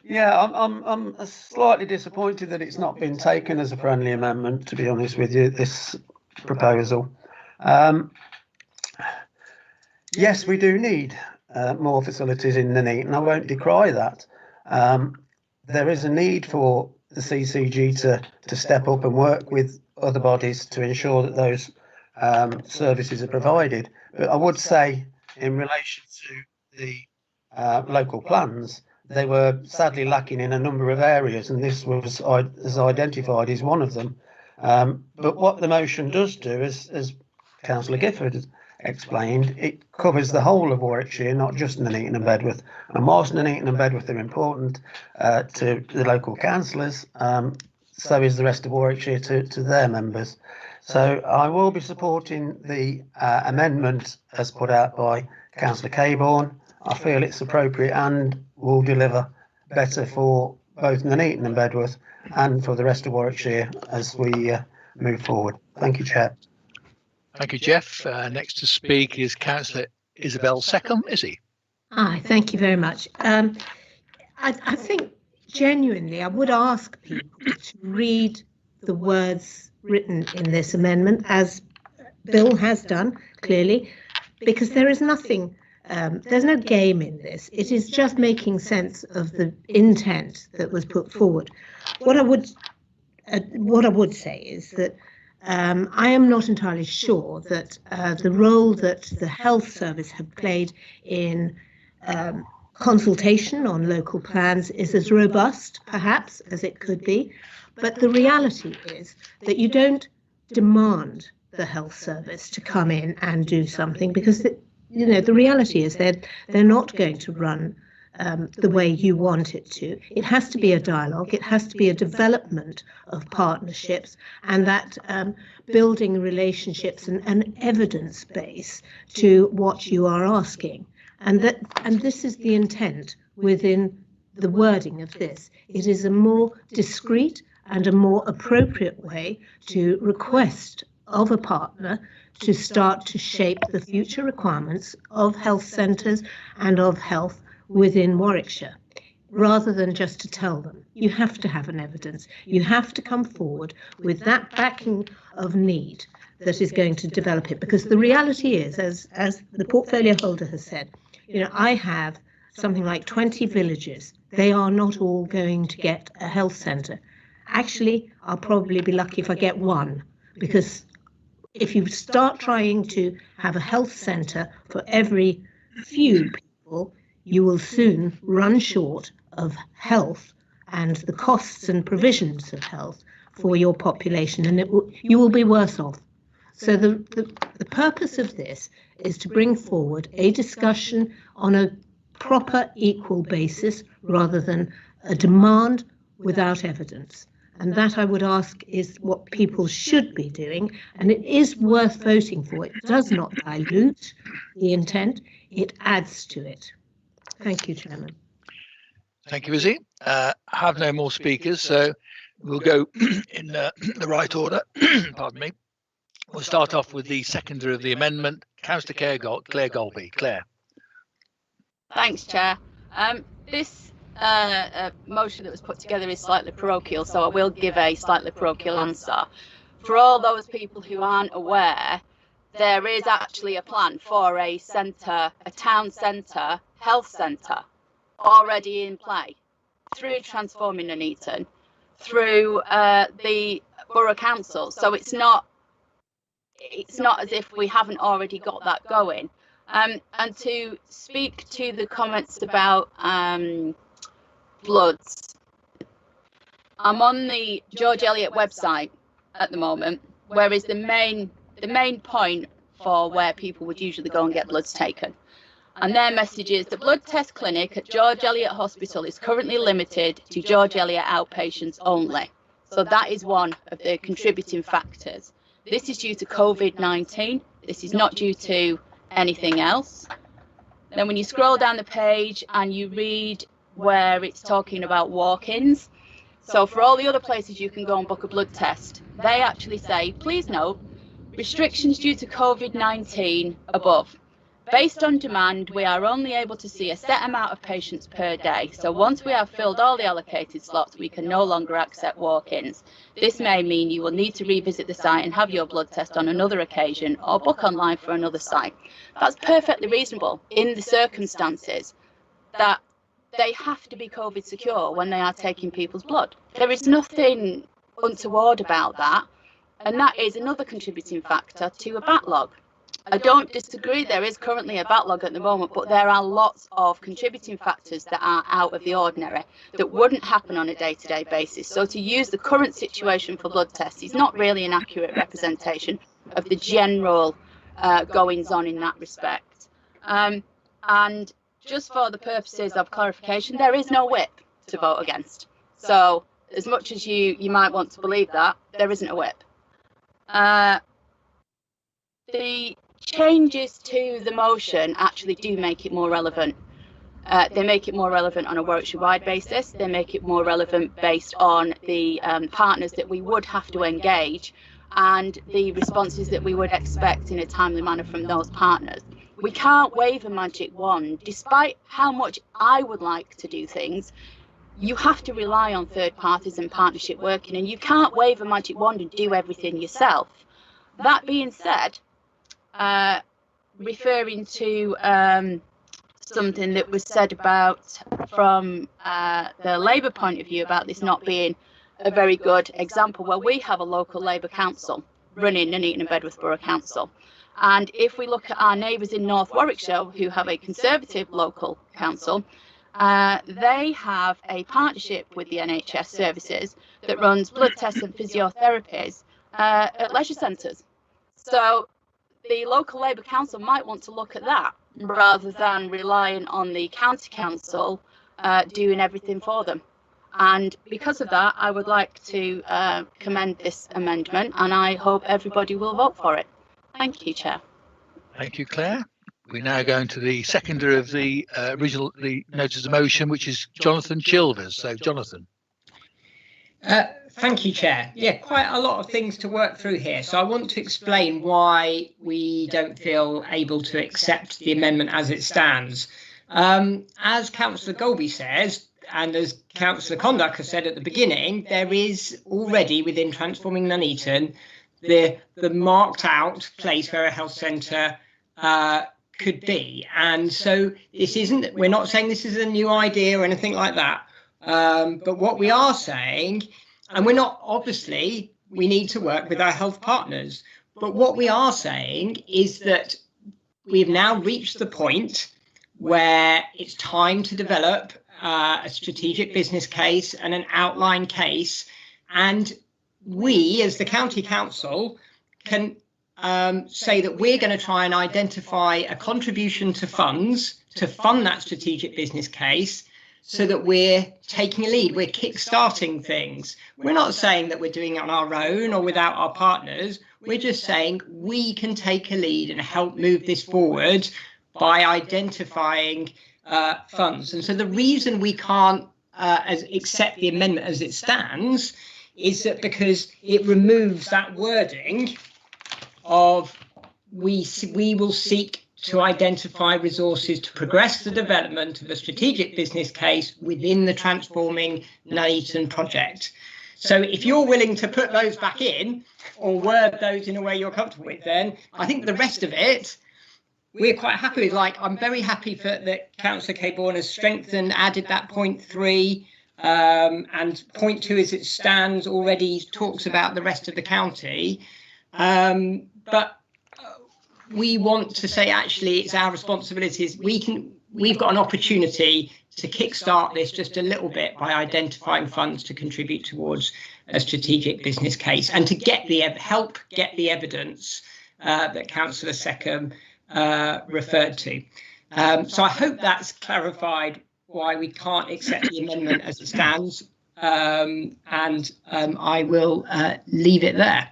Yeah, I'm slightly disappointed that it's not been taken as a friendly amendment, to be honest with you, this proposal. Yes, we do need more facilities in Nuneaton, and I won't decry that. There is a need for the CCG to step up and work with other bodies to ensure that those services are provided. But I would say, in relation to the local plans, they were sadly lacking in a number of areas, and this was as identified as one of them. But what the motion does do, as Councillor Gifford has explained, it covers the whole of Warwickshire, not just Nuneaton and Bedworth. And whilst Nuneaton and Bedworth are important to the local councillors, so is the rest of Warwickshire to their members. So I will be supporting the amendment as put out by Councillor Cabourn. I feel it's appropriate and will deliver better for both Nuneaton and Bedworth and for the rest of Warwickshire as we move forward. Thank you, Chair. Thank you, Jeff. Next to speak is Councillor Isabel Seckham, is he? Hi, thank you very much. I think genuinely I would ask people to read the words written in this amendment, as Bill has done, clearly, because there is nothing, there's no game in this. It is just making sense of the intent that was put forward. What I would say is that I am not entirely sure that the role that the health service have played in consultation on local plans is as robust, perhaps, as it could be. But the reality is that you don't demand the health service to come in and do something, because the reality is they're not going to run the way you want it to. It has to be a dialogue, it has to be a development of partnerships, and that building relationships and an evidence base to what you are asking. And this is the intent within the wording of this. It is a more discreet and a more appropriate way to request of a partner to start to shape the future requirements of health centres and of health within Warwickshire, rather than just to tell them. You have to have an evidence. You have to come forward with that backing of need that is going to develop it. Because the reality is, as the portfolio holder has said, I have something like 20 villages. They are not all going to get a health centre. Actually, I'll probably be lucky if I get one, because if you start trying to have a health centre for every few people, you will soon run short of health and the costs and provisions of health for your population, and you will be worse off. So the purpose of this is to bring forward a discussion on a proper equal basis rather than a demand without evidence. And that, I would ask, is what people should be doing, and it is worth voting for. It does not dilute the intent, it adds to it. Thank you, Chairman. Thank you, Izzy. Have no more speakers, so we'll go in the right order. Pardon me. We'll start off with the seconder of the amendment, Councillor Claire Golby. Claire. Thanks, Chair. This motion that was put together is slightly parochial, so I will give a slightly parochial answer. For all those people who aren't aware, there is actually a plan for a centre, a town centre, health centre, already in play through Transforming Nuneaton, through the Borough Council. So it's not as if we haven't already got that going. And to speak to the comments about bloods, I'm on the George Eliot website at the moment, where is the main point for where people would usually go and get bloods taken. And their message is the blood test clinic at George Eliot Hospital is currently limited to George Eliot outpatients only. So that is one of the contributing factors. This is due to COVID-19. This is not due to anything else. Then when you scroll down the page and you read where it's talking about walk-ins, so for all the other places you can go and book a blood test, they actually say, please note, restrictions due to COVID-19 above. based on demand, we are only able to see a set amount of patients per day. So once we have filled all the allocated slots, we can no longer accept walk-ins. This may mean you will need to revisit the site and have your blood test on another occasion or book online for another site. That's perfectly reasonable in the circumstances that they have to be COVID secure when they are taking people's blood. There is nothing untoward about that, and that is another contributing factor to a backlog. I don't disagree, there is currently a backlog at the moment, but there are lots of contributing factors that are out of the ordinary that wouldn't happen on a day-to-day basis. So to use the current situation for blood tests is not really an accurate representation of the general goings on in that respect. And just for the purposes of clarification, there is no whip to vote against. So as much as you might want to believe that, there isn't a whip. The changes to the motion actually do make it more relevant. They make it more relevant on a Warwickshire-wide basis. They make it more relevant based on the partners that we would have to engage and the responses that we would expect in a timely manner from those partners. We can't wave a magic wand. Despite how much I would like to do things, you have to rely on third parties and partnership working, and you can't wave a magic wand and do everything yourself. That being said, referring to something that was said about from the Labour point of view about this not being a very good example, well, we have a local Labour council running Nuneaton and Bedworth Borough Council, and if we look at our neighbours in North Warwickshire who have a Conservative local council, they have a partnership with the NHS services that runs blood tests and physiotherapies at leisure centres. So the local Labour council might want to look at that rather than relying on the county council doing everything for them. And because of that, I would like to commend this amendment, and I hope everybody will vote for it. Thank you, Chair. Thank you, Claire. We're now going to the seconder of the the notice of motion, which is Jonathan Chilvers. So, Jonathan. Thank you, Chair. Yeah, quite a lot of things to work through here. So I want to explain why we don't feel able to accept the amendment as it stands. As Councillor Golby says, and as Councillor Conduct has said at the beginning, there is already within Transforming Nuneaton the marked out place where a health centre could be. And so this isn't, we're not saying this is a new idea or anything like that. But what we are saying, and we're not, obviously, we need to work with our health partners. But what we are saying is that we've now reached the point where it's time to develop a strategic business case and an outline case. And we, as the county council, can say that we're going to try and identify a contribution to funds to fund that strategic business case, so that we're taking a lead, we're kick-starting things. We're not saying that we're doing it on our own or without our partners. We're just saying we can take a lead and help move this forward by identifying funds. And so the reason we can't accept the amendment as it stands is that because it removes that wording of we will seek to identify resources to progress the development of a strategic business case within the Transforming Nuneaton project. So if you're willing to put those back in or word those in a way you're comfortable with, then I think the rest of it, we're quite happy with. Like, I'm very happy that Councillor Cabourn has strengthened, added that point 3, and point 2 as it stands already talks about the rest of the county. But we want to say, actually, it's our responsibilities. We've got an opportunity to kickstart this just a little bit by identifying funds to contribute towards a strategic business case and to get help get the evidence that Councillor Seckham referred to. So I hope that's clarified why we can't accept the amendment as it stands, and I will leave it there.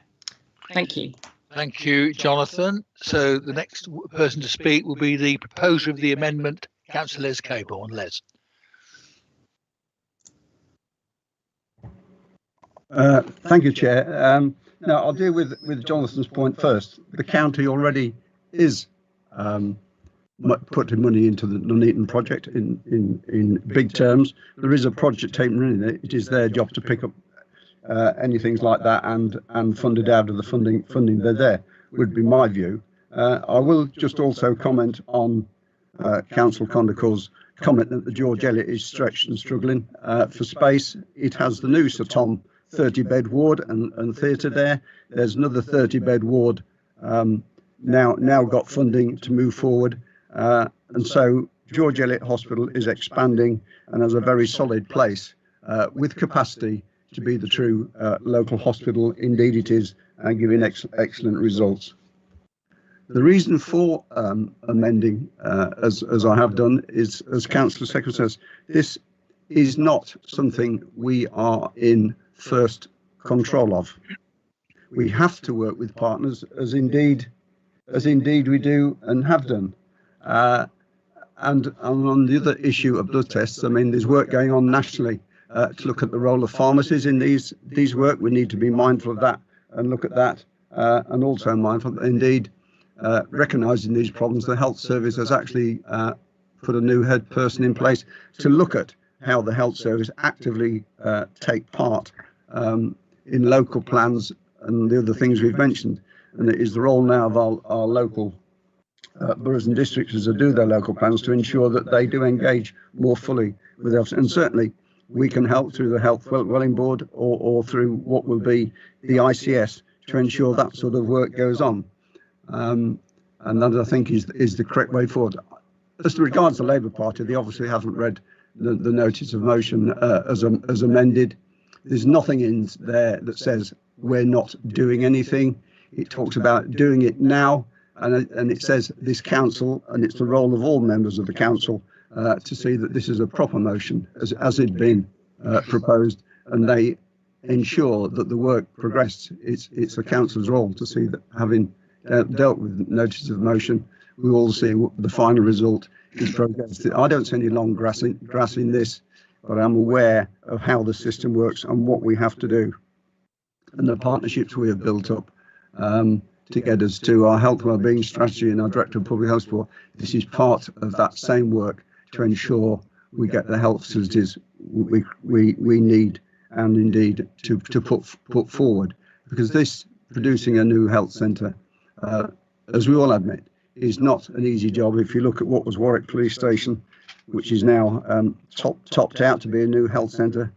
Thank you. Thank you, Jonathan. So the next person to speak will be the proposer of the amendment, Councillor Les Cabourn. Les. Thank you, Chair. Now, I'll deal with Jonathan's point first. The county already is putting money into the Nuneaton project in big terms. There is a project team running it. It is their job to pick up anything like that and fund it out of the funding they're there, would be my view. I will just also comment on Councillor Condacor's comment that the George Eliot is stretched and struggling for space. It has the new Sir Tom 30-bed ward and theatre there. There's another 30-bed ward now got funding to move forward. And so George Eliot Hospital is expanding and has a very solid place with capacity to be the true local hospital. Indeed it is, and giving excellent results. The reason for amending, as I have done, is, as Councillor Secretary says, this is not something we are in first control of. We have to work with partners, as indeed we do and have done. And on the other issue of blood tests, I mean, there's work going on nationally to look at the role of pharmacies in these work. We need to be mindful of that and look at that, and also mindful that indeed recognising these problems, the health service has actually put a new head person in place to look at how the health service actively take part in local plans and the other things we've mentioned. And it is the role now of our local boroughs and districts as they do their local plans to ensure that they do engage more fully with health. And certainly we can help through the Health Wellbeing Board or through what will be the ICS to ensure that sort of work goes on. And that, I think, is the correct way forward. As regards the Labour Party, they obviously haven't read the notice of motion as amended. There's nothing in there that says we're not doing anything. It talks about doing it now, and it says this council, and it's the role of all members of the council to see that this is a proper motion as it's been proposed, and they ensure that the work progressed. It's the council's role to see that, having dealt with notice of motion, we all see what the final result is progress. I don't see any long grass in this, but I'm aware of how the system works and what we have to do, and the partnerships we have built up to get us to our health wellbeing strategy and our Director of Public Health Board. This is part of that same work to ensure we get the health facilities we need, and indeed to put forward, because this producing a new health centre, as we all admit, is not an easy job. If you look at what was Warwick Police Station, which is now topped out to be a new health centre,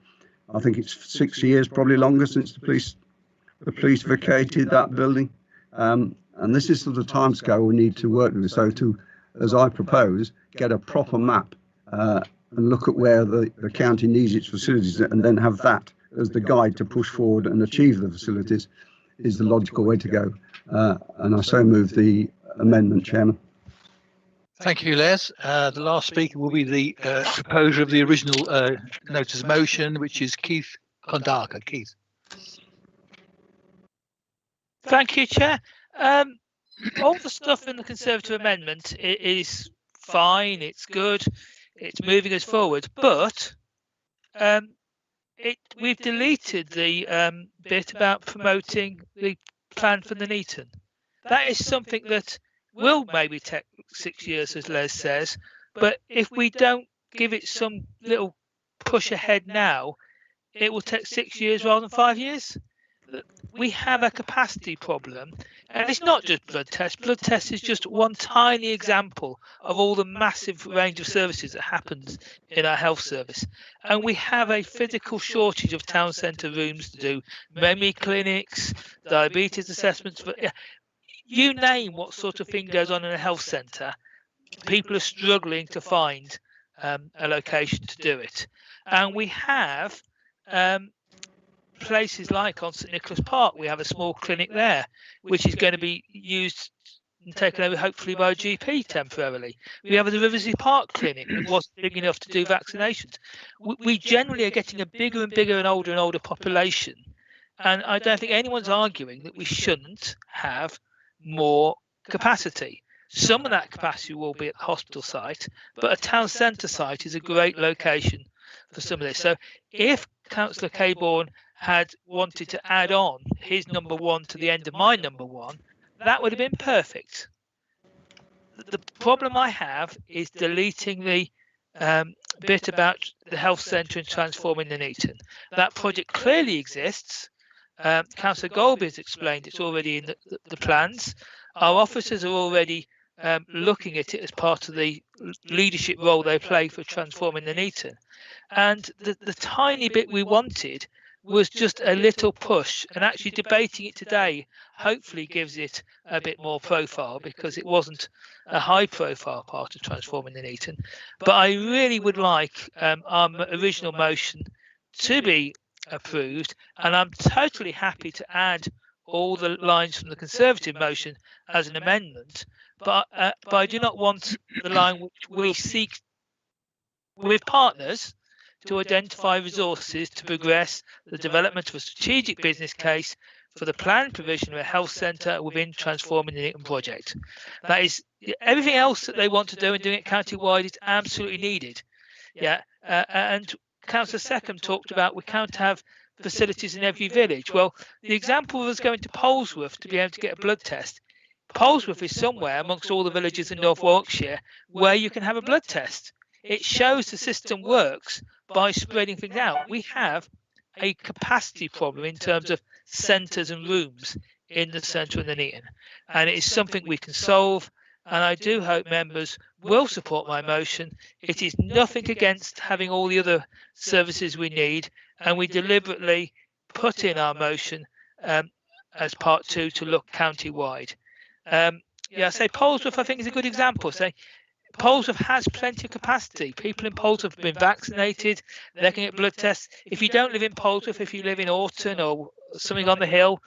I think it's 6 years, probably longer, since the police vacated that building. And this is sort of timescale we need to work with. So to, as I propose, get a proper map and look at where the county needs its facilities, and then have that as the guide to push forward and achieve the facilities, is the logical way to go. And I so move the amendment, Chairman. Thank you, Les. The last speaker will be the proposer of the original notice of motion, which is Keith Kondaka. Keith. Thank you, Chair. All the stuff in the Conservative amendment is fine, it's good, it's moving us forward, but we've deleted the bit about promoting the plan for Nuneaton. That is something that will maybe take 6 years, as Les says, but if we don't give it some little push ahead now, it will take 6 years rather than 5 years. We have a capacity problem, and it's not just blood tests. Blood tests is just one tiny example of all the massive range of services that happens in our health service. And we have a physical shortage of town centre rooms to do memory clinics, diabetes assessments. But you name what sort of thing goes on in a health centre, people are struggling to find a location to do it. And we have places like on St Nicholas Park, we have a small clinic there, which is going to be used and taken over hopefully by a GP temporarily. We have the Riversey Park clinic that wasn't big enough to do vaccinations. We generally are getting a bigger and bigger and older population, and I don't think anyone's arguing that we shouldn't have more capacity. Some of that capacity will be at the hospital site, but a town centre site is a great location for some of this. So if Councillor Cabourn had wanted to add on his number one to the end of my number one, that would have been perfect. the problem I have is deleting the bit about the health centre and transforming Nuneaton. That project clearly exists. Councillor Golby has explained it's already in the plans. Our officers are already looking at it as part of the leadership role they play for transforming Nuneaton. And the tiny bit we wanted was just a little push, and actually debating it today hopefully gives it a bit more profile, because it wasn't a high profile part of transforming Nuneaton. But I really would like our original motion to be approved, and I'm totally happy to add all the lines from the Conservative motion as an amendment, but I do not want the line which we seek with partners to identify resources to progress the development of a strategic business case for the planned provision of a health centre within transforming the Nuneaton project. That is, everything else that they want to do and doing it county-wide is absolutely needed. Yeah, and Councillor Seckham talked about we can't have facilities in every village. Well, the example of us going to Polesworth to be able to get a blood test. Polesworth is somewhere amongst all the villages in North Warwickshire where you can have a blood test. It shows the system works by spreading things out. We have a capacity problem in terms of centres and rooms in the centre of Nuneaton, and it is something we can solve, and I do hope members will support my motion. It is nothing against having all the other services we need, and we deliberately put in our motion as part 2 to look county-wide. Yeah, say Polesworth I think is a good example. Say Polesworth has plenty of capacity. People in Polesworth have been vaccinated. They can get blood tests. If you don't live in Polesworth, if you live in Orton or something on the hill,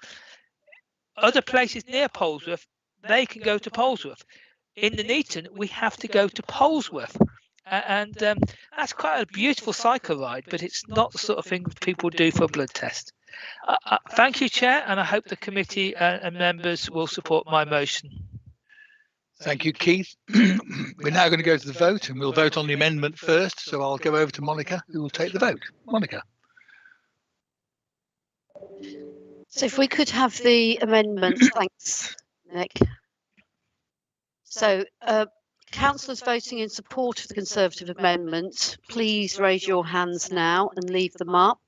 other places near Polesworth, they can go to Polesworth. In Nuneaton, we have to go to Polesworth. And that's quite a beautiful cycle ride, but it's not the sort of thing people do for a blood test. Thank you, Chair, and I hope the committee and members will support my motion. Thank you, Keith. We're now going to go to the vote, and we'll vote on the amendment first. So I'll go over to Monica, who will take the vote. Monica. So if we could have the amendment, thanks, Nick. So councillors voting in support of the Conservative amendment, please raise your hands now and leave them up.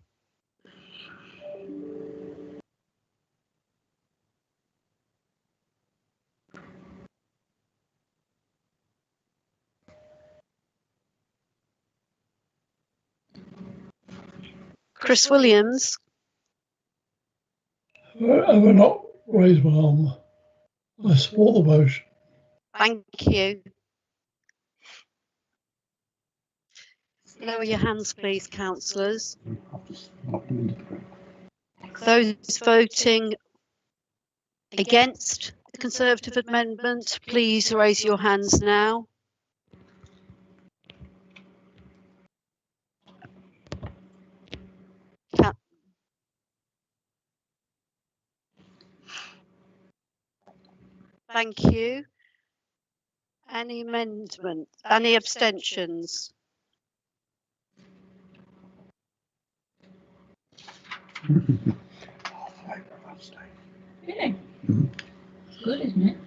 Chris Williams. I will not raise my arm. I support the motion. Thank you. Lower your hands, please, councillors. Those voting against the Conservative amendment, please raise your hands now. Thank you. Any amendment? Any abstentions? Yeah. Good, isn't it?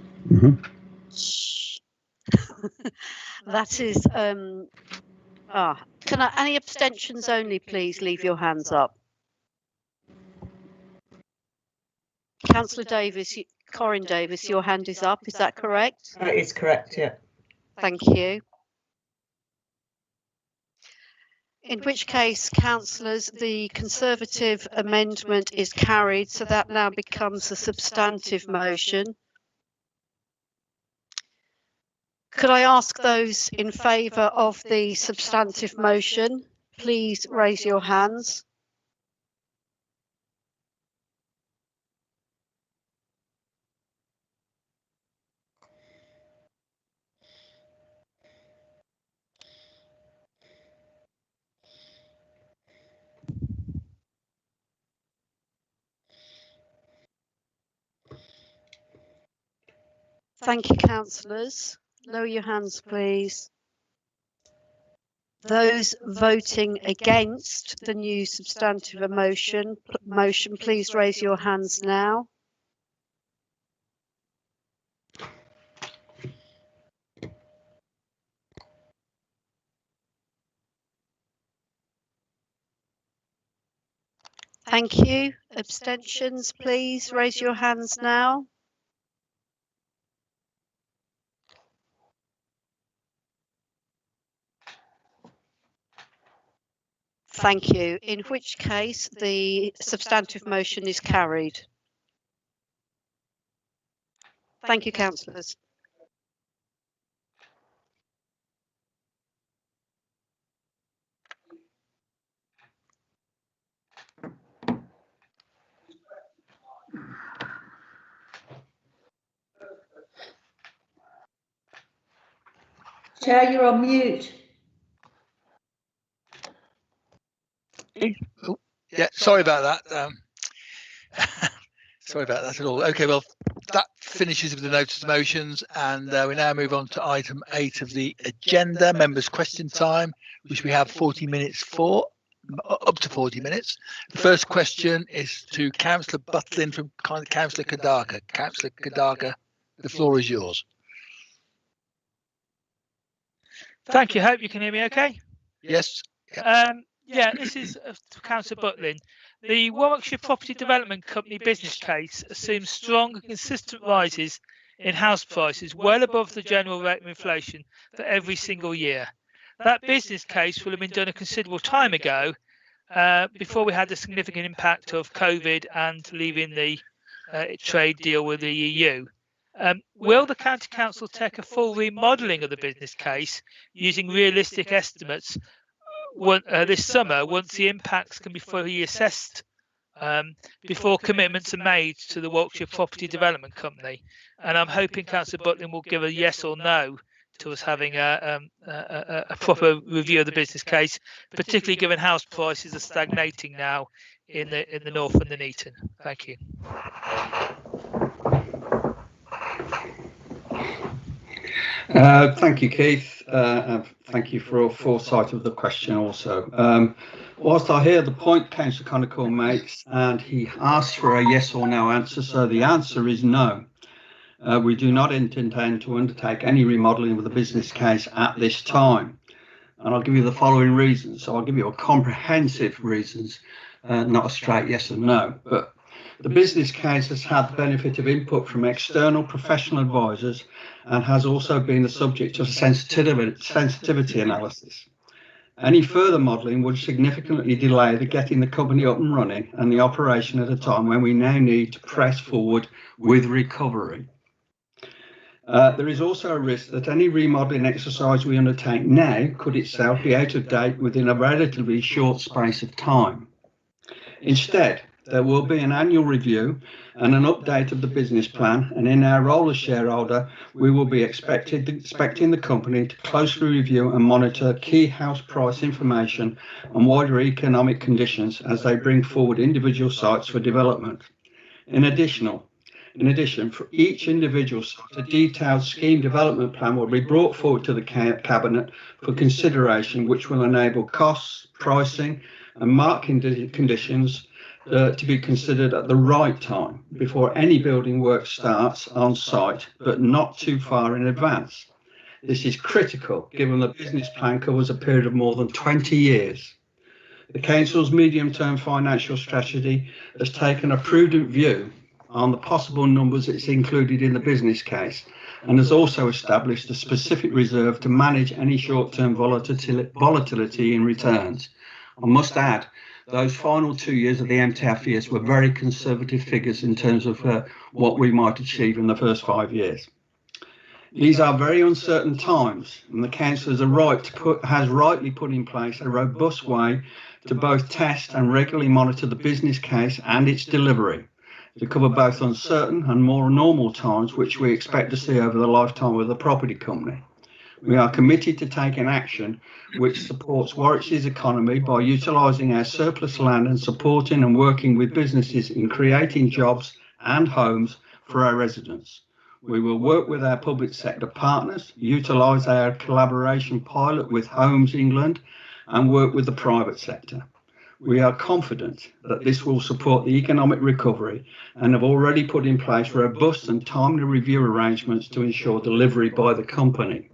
That is can I, any abstentions only, please leave your hands up. Councillor Davis, Corin Davis, your hand is up, is that correct? That is correct, yeah. Thank you. In which case, councillors, the Conservative amendment is carried, so that now becomes a substantive motion. Could I ask those in favour of the substantive motion, please raise your hands. Thank you, councillors. Lower your hands, please. Those voting against the new substantive motion, please raise your hands now. Thank you. Abstentions, please raise your hands now. Thank you. In which case, the substantive motion is carried. Thank you, councillors. Chair, you're on mute. Oh, yeah, sorry about that. Sorry about that at all. Okay, well, that finishes with the notice of motions, and we now move on to item 8 of the agenda, members' question time, which we have 40 minutes for, up to 40 minutes. The first question is to Councillor Butlin from Councillor Kadaka. Councillor Kadaka, the floor is yours. Thank you. Hope you can hear me okay. Yes. Yeah, this is Councillor Butlin. The Warwickshire Property Development Company business case assumes strong and consistent rises in house prices well above the general rate of inflation for every single year. That business case will have been done a considerable time ago, before we had the significant impact of COVID and leaving the trade deal with the EU. Will the County Council take a full remodelling of the business case using realistic estimates this summer, once the impacts can be fully assessed, before commitments are made to the Warwickshire Property Development Company? And I'm hoping Councillor Butlin will give a yes or no to us having a proper review of the business case, particularly given house prices are stagnating now in the north and the Neaton. Thank you. Thank you, Keith. Thank you for your foresight of the question also. Whilst I hear the point Councillor Connachall makes, and he asks for a yes or no answer, so the answer is no. We do not intend to undertake any remodelling of the business case at this time. And I'll give you the following reasons. So I'll give you a comprehensive reasons, not a straight yes or no. But the business case has had the benefit of input from external professional advisors and has also been the subject of sensitivity analysis. Any further modelling would significantly delay the getting the company up and running and the operation at a time when we now need to press forward with recovery. There is also a risk that any remodelling exercise we undertake now could itself be out of date within a relatively short space of time. Instead, there will be an annual review and an update of the business plan, and in our role as shareholder, we will be expecting the company to closely review and monitor key house price information and wider economic conditions as they bring forward individual sites for development. In addition, for each individual site, a detailed scheme development plan will be brought forward to the Cabinet for consideration, which will enable costs, pricing and market conditions to be considered at the right time before any building work starts on site, but not too far in advance. This is critical given the business plan covers a period of more than 20 years. The Council's medium-term financial strategy has taken a prudent view on the possible numbers it's included in the business case and has also established a specific reserve to manage any short-term volatility in returns. I must add, those final 2 years of the MTF years were very conservative figures in terms of what we might achieve in the first 5 years. These are very uncertain times, and the Council has rightly put in place a robust way to both test and regularly monitor the business case and its delivery, to cover both uncertain and more normal times which we expect to see over the lifetime of the property company. We are committed to taking action which supports Warwickshire's economy by utilising our surplus land and supporting and working with businesses in creating jobs and homes for our residents. We will work with our public sector partners, utilise our collaboration pilot with Homes England and work with the private sector. We are confident that this will support the economic recovery and have already put in place robust and timely review arrangements to ensure delivery by the company.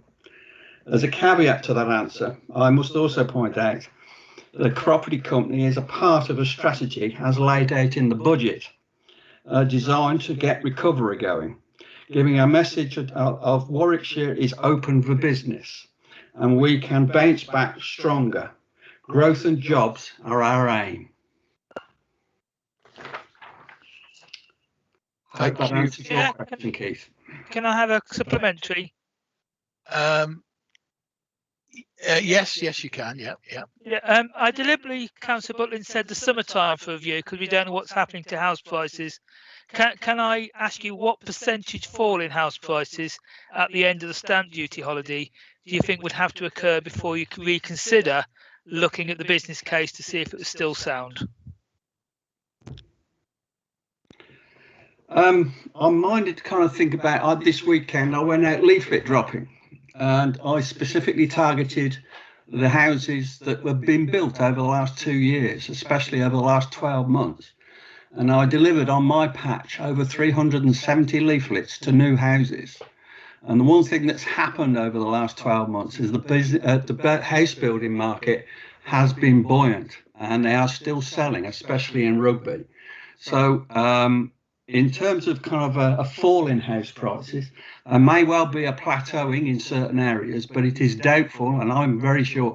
As a caveat to that answer, I must also point out the property company is a part of a strategy as laid out in the budget, designed to get recovery going, giving a message of Warwickshire is open for business and we can bounce back stronger. Growth and jobs are our aim. Hope that answers your question, Keith. Can I have a supplementary? Yes, you can. Yeah. I deliberately, Councillor Butlin said the summertime for review because we don't know what's happening to house prices. Can I ask you what percentage fall in house prices at the end of the stamp duty holiday do you think would have to occur before you can reconsider looking at the business case to see if it was still sound? I'm minded to kind of think about this weekend. I went out leaflet dropping and I specifically targeted the houses that have been built over the last 2 years, especially over the last 12 months. And I delivered on my patch over 370 leaflets to new houses. And the one thing that's happened over the last 12 months is the house building market has been buoyant and they are still selling, especially in Rugby. So in terms of kind of a fall in house prices, there may well be a plateauing in certain areas, but it is doubtful, and I'm very sure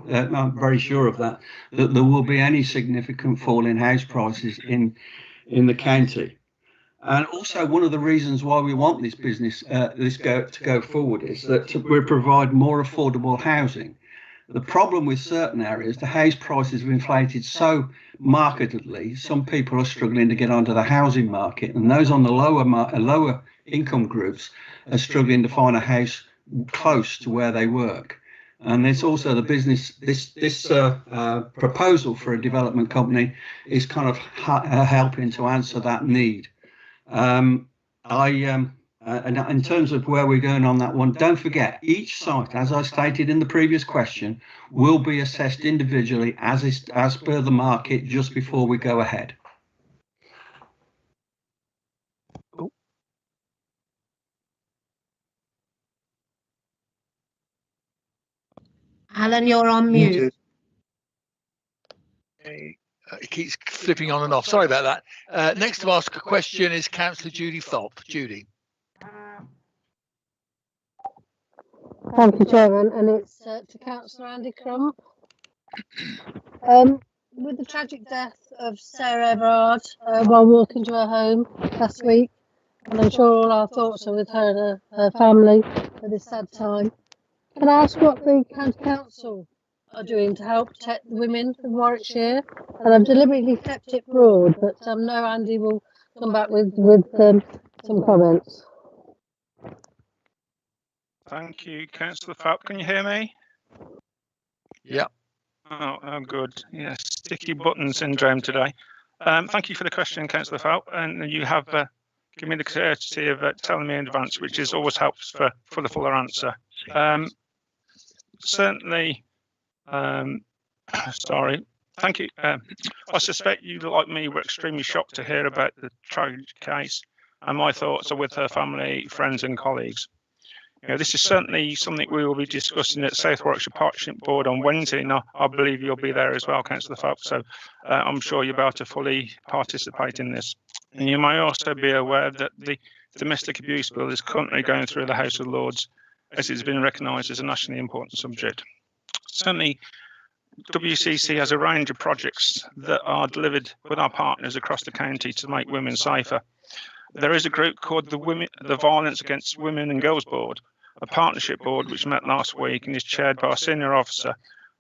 of that there will be any significant fall in house prices in the county. And also, one of the reasons why we want this business to go forward is that we provide more affordable housing. The problem with certain areas, the house prices have inflated so markedly, some people are struggling to get onto the housing market, and those on the lower income groups are struggling to find a house close to where they work. And there's also the business, this proposal for a development company is kind of helping to answer that need. And in terms of where we're going on that one, don't forget, each site, as I stated in the previous question, will be assessed individually as per the market just before we go ahead. Alan, you're on mute. It keeps flipping on and off. Sorry about that. Next to ask a question is Councillor Judy Thorpe. Judy. Thank you, Chairman, and it's to Councillor Andy Crump. With the tragic death of Sarah Everard while walking to her home last week, and I'm sure all our thoughts are with her and her family at this sad time, can I ask what the County Council are doing to help protect the women of Warwickshire? And I've deliberately kept it broad, but I know Andy will come back with some comments. Thank you, Councillor Phelps. Can you hear me? Yeah. Oh, good. Yes, sticky button syndrome today. Thank you for the question, Councillor Phelps, and you have given me the courtesy of telling me in advance, which is always helps for the fuller answer. Certainly, sorry. Thank you. I suspect you, like me, were extremely shocked to hear about the tragic case, and my thoughts are with her family, friends, and colleagues. You know, this is certainly something we will be discussing at South Warwickshire Partnership Board on Wednesday, and I believe you'll be there as well, Councillor Phelps, so I'm sure you'll be able to fully participate in this. And you may also be aware that the domestic abuse bill is currently going through the House of Lords, as it's been recognised as a nationally important subject. Certainly, WCC has a range of projects that are delivered with our partners across the county to make women safer. There is a group called the Violence Against Women and Girls Board, a partnership board which met last week and is chaired by a senior officer,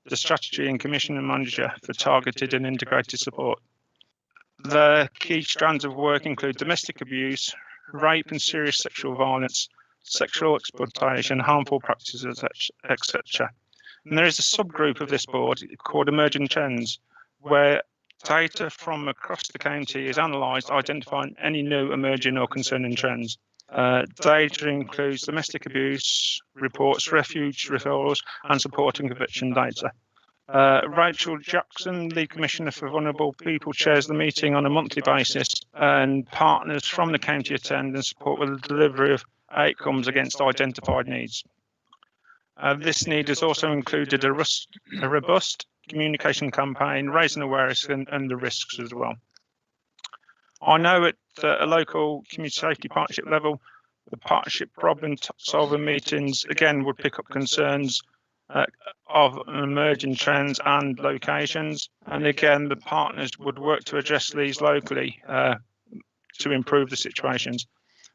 the strategy and commissioning manager for targeted and integrated support. The key strands of work include domestic abuse, rape and serious sexual violence, sexual exploitation, harmful practices, etc. And there is a subgroup of this board called Emerging Trends, where data from across the county is analysed, identifying any new emerging or concerning trends. Data includes domestic abuse reports, refuge referrals, and support and conviction data. Rachel Jackson, the Commissioner for Vulnerable People, chairs the meeting on a monthly basis, and partners from the county attend and support with the delivery of outcomes against identified needs. This need has also included a robust communication campaign, raising awareness and the risks as well. I know at a local community safety partnership level, the partnership problem-solving meetings again would pick up concerns of emerging trends and locations, and again the partners would work to address these locally to improve the situations.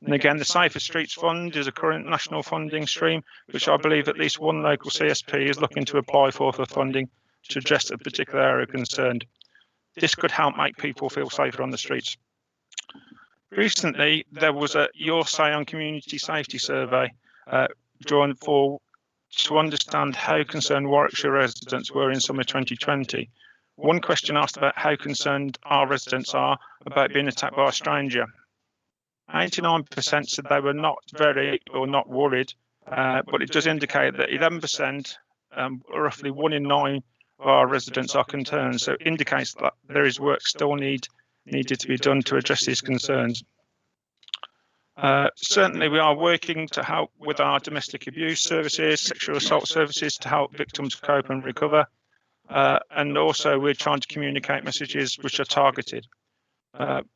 And again, the Safer Streets Fund is a current national funding stream, which I believe at least one local CSP is looking to apply for funding to address a particular area concerned. This could help make people feel safer on the streets. Recently, there was a Your Say on Community Safety survey drawn for to understand how concerned Warwickshire residents were in summer 2020. One question asked about how concerned our residents are about being attacked by a stranger. 89% said they were not very or not worried, but it does indicate that 11%, roughly 1 in 9 of our residents are concerned. So it indicates that there is work still needed to be done to address these concerns. Certainly, we are working to help with our domestic abuse services, sexual assault services to help victims cope and recover. And also, we're trying to communicate messages which are targeted.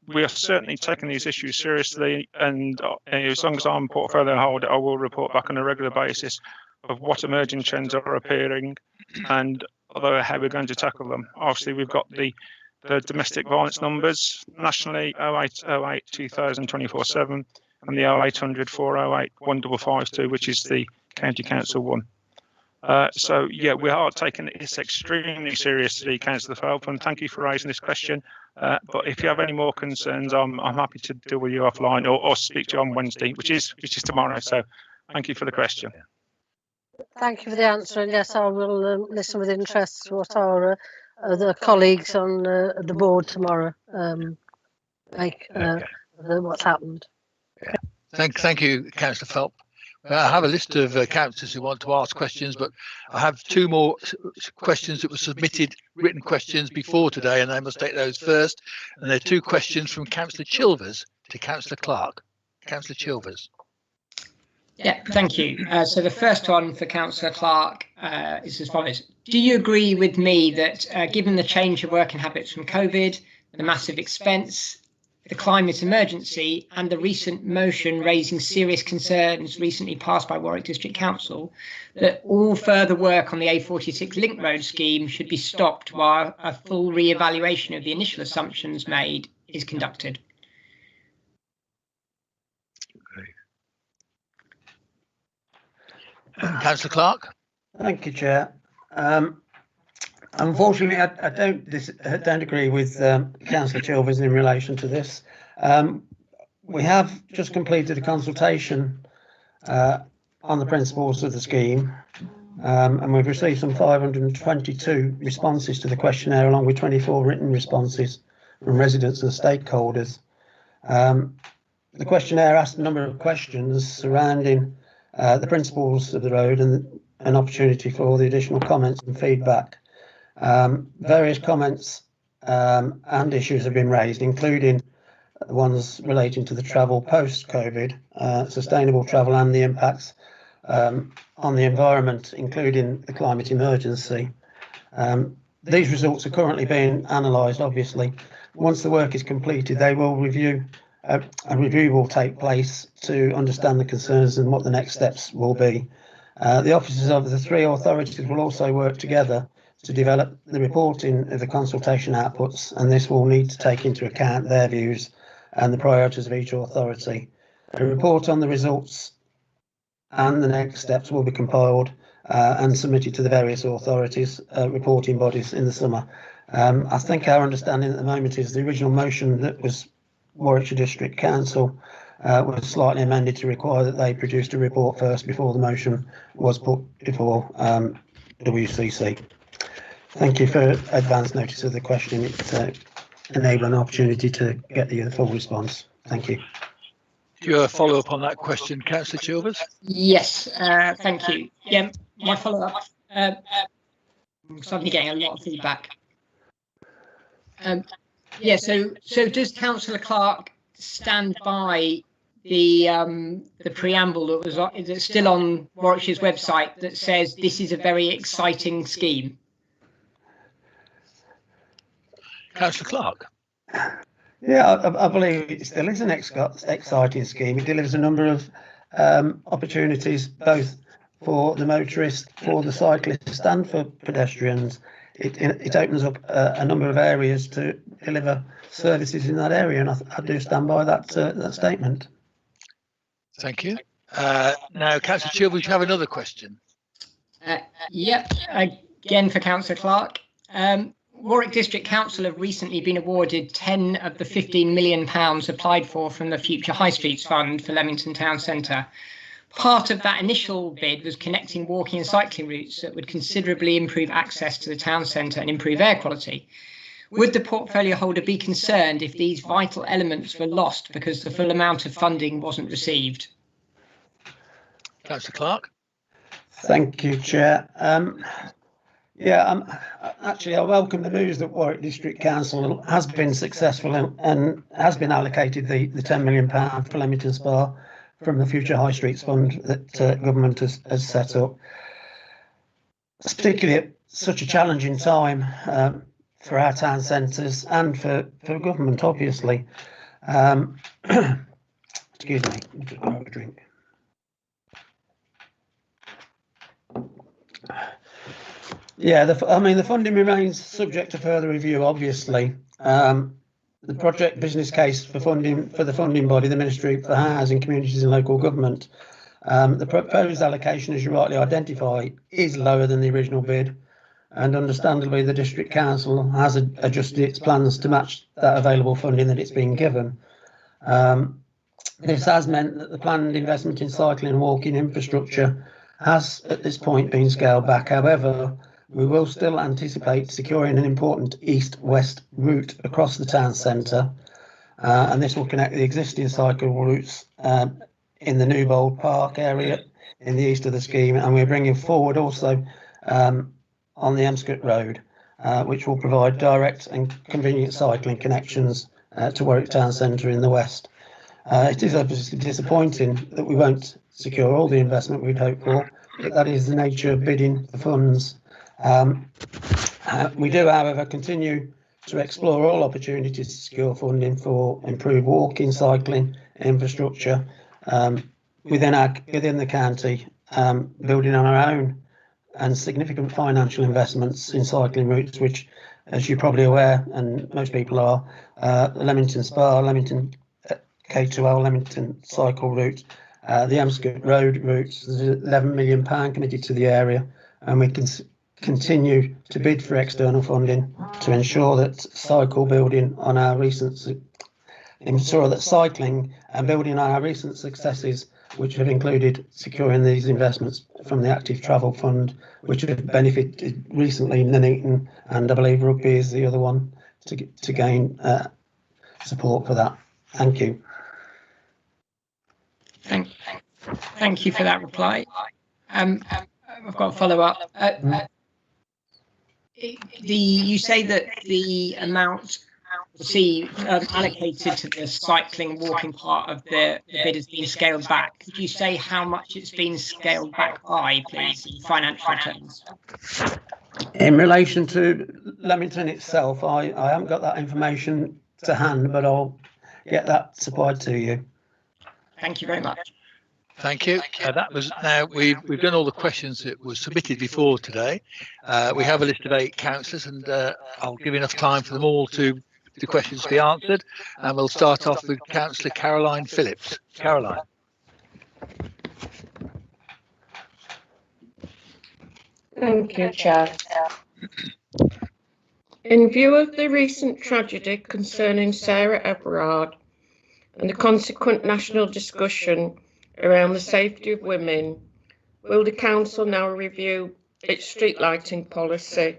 We are certainly taking these issues seriously, and as long as I'm portfolio holder, I will report back on a regular basis of what emerging trends are appearing and how we're going to tackle them. Obviously, we've got the domestic violence numbers nationally 0808 2000 24/7 and the 0800 408 1552, which is the county council one. So yeah, we are taking this extremely seriously, Councillor Phelps, and thank you for raising this question. But if you have any more concerns, I'm happy to deal with you offline or speak to you on Wednesday, which is tomorrow. So thank you for the question. Thank you for the answer, and yes, I will listen with interest to what our the colleagues on the board tomorrow make what's happened. Yeah. Thank you, Councillor Phelps. I have a list of councillors who want to ask questions, but I have 2 more questions that were submitted, written questions before today, and I must take those first. And they're 2 questions from Councillor Chilvers to Councillor Clark. Councillor Chilvers. Yeah, thank you. So the first one for Councillor Clark is as follows. Do you agree with me that given the change of working habits from COVID, the massive expense, the climate emergency and the recent motion raising serious concerns recently passed by Warwick District Council, that all further work on the A46 Link Road scheme should be stopped while a full re-evaluation of the initial assumptions made is conducted? Councillor Clark. Thank you, Chair. Unfortunately, I don't agree with Councillor Chilvers in relation to this. We have just completed a consultation on the principles of the scheme, and we've received some 522 responses to the questionnaire, along with 24 written responses from residents and stakeholders. The questionnaire asked a number of questions surrounding the principles of the road and an opportunity for all the additional comments and feedback. Various comments and issues have been raised, including the ones relating to the travel post-COVID, sustainable travel and the impacts on the environment, including the climate emergency. These results are currently being analysed, obviously. Once the work is completed, they will review. A review will take place to understand the concerns and what the next steps will be. The officers of the 3 authorities will also work together to develop the reporting of the consultation outputs, and this will need to take into account their views and the priorities of each authority. A report on the results and the next steps will be compiled and submitted to the various authorities, reporting bodies in the summer. I think our understanding at the moment is the original motion that was Warwickshire District Council was slightly amended to require that they produced a report first before the motion was put before WCC. Thank you for advance notice of the question. It enables an opportunity to get the full response. Thank you. Do you have a follow-up on that question, Councillor Chilvers? Yes, thank you. Yeah, my follow-up. I'm suddenly getting a lot of feedback. Yeah, so does Councillor Clark stand by the preamble that's still on Warwickshire's website that says this is a very exciting scheme? Councillor Clark. Yeah, I believe it still is an exciting scheme. It delivers a number of opportunities, both for the motorist, for the cyclist, and for pedestrians. It opens up a number of areas to deliver services in that area, and I do stand by that statement. Thank you. Now, Councillor Chill, would you have another question? Yep, again for Councillor Clark. Warwick District Council have recently been awarded 10 of the £15 million applied for from the Future High Streets Fund for Leamington Town Centre. Part of that initial bid was connecting walking and cycling routes that would considerably improve access to the town centre and improve air quality. Would the portfolio holder be concerned if these vital elements were lost because the full amount of funding wasn't received? Councillor Clark. Thank you, Chair. Actually, I welcome the news that Warwick District Council has been successful and has been allocated the £10 million for Leamington Spa from the Future High Streets Fund that government has set up. Particularly at such a challenging time for our town centres and for government, obviously. Excuse me, I'll just grab a drink. Yeah, the funding remains subject to further review, obviously. The project business case for the funding body, the Ministry for Housing, Communities and Local Government, the proposed allocation, as you rightly identify, is lower than the original bid, and understandably the District Council has adjusted its plans to match that available funding that it's been given. This has meant that the planned investment in cycling and walking infrastructure has at this point been scaled back. However, we will still anticipate securing an important east-west route across the town centre, and this will connect the existing cycle routes in the Newbold Park area in the east of the scheme, and we're bringing forward also on the Emscott Road, which will provide direct and convenient cycling connections to Warwick Town Centre in the west. It is obviously disappointing that we won't secure all the investment we'd hoped for, but that is the nature of bidding for funds. We do, however, continue to explore all opportunities to secure funding for improved walking, cycling infrastructure within the county, building on our own and significant financial investments in cycling routes, which, as you're probably aware, and most people are, the Leamington Spa, Leamington K2L, Leamington cycle route, the Emscott Road routes. There's £11 million committed to the area, and we can continue to bid for external funding to ensure that cycling and building on our recent successes, which have included securing these investments from the Active Travel Fund, which have benefited recently Nuneaton, and I believe Rugby is the other one to gain support for that. Thank you. Thank you for that reply. I've got a follow-up. You say that the amount allocated to the cycling walking part of the bid has been scaled back. Could you say how much it's been scaled back by, please, in financial terms? In relation to Leamington itself, I haven't got that information to hand, but I'll get that supplied to you. Thank you very much. Thank you. That was now we've done all the questions that were submitted before today. We have a list of 8 councillors, and I'll give enough time for them all to the questions to be answered. And we'll start off with Councillor Caroline Phillips. Caroline. Thank you, Chair. In view of the recent tragedy concerning Sarah Everard and the consequent national discussion around the safety of women, will the Council now review its street lighting policy,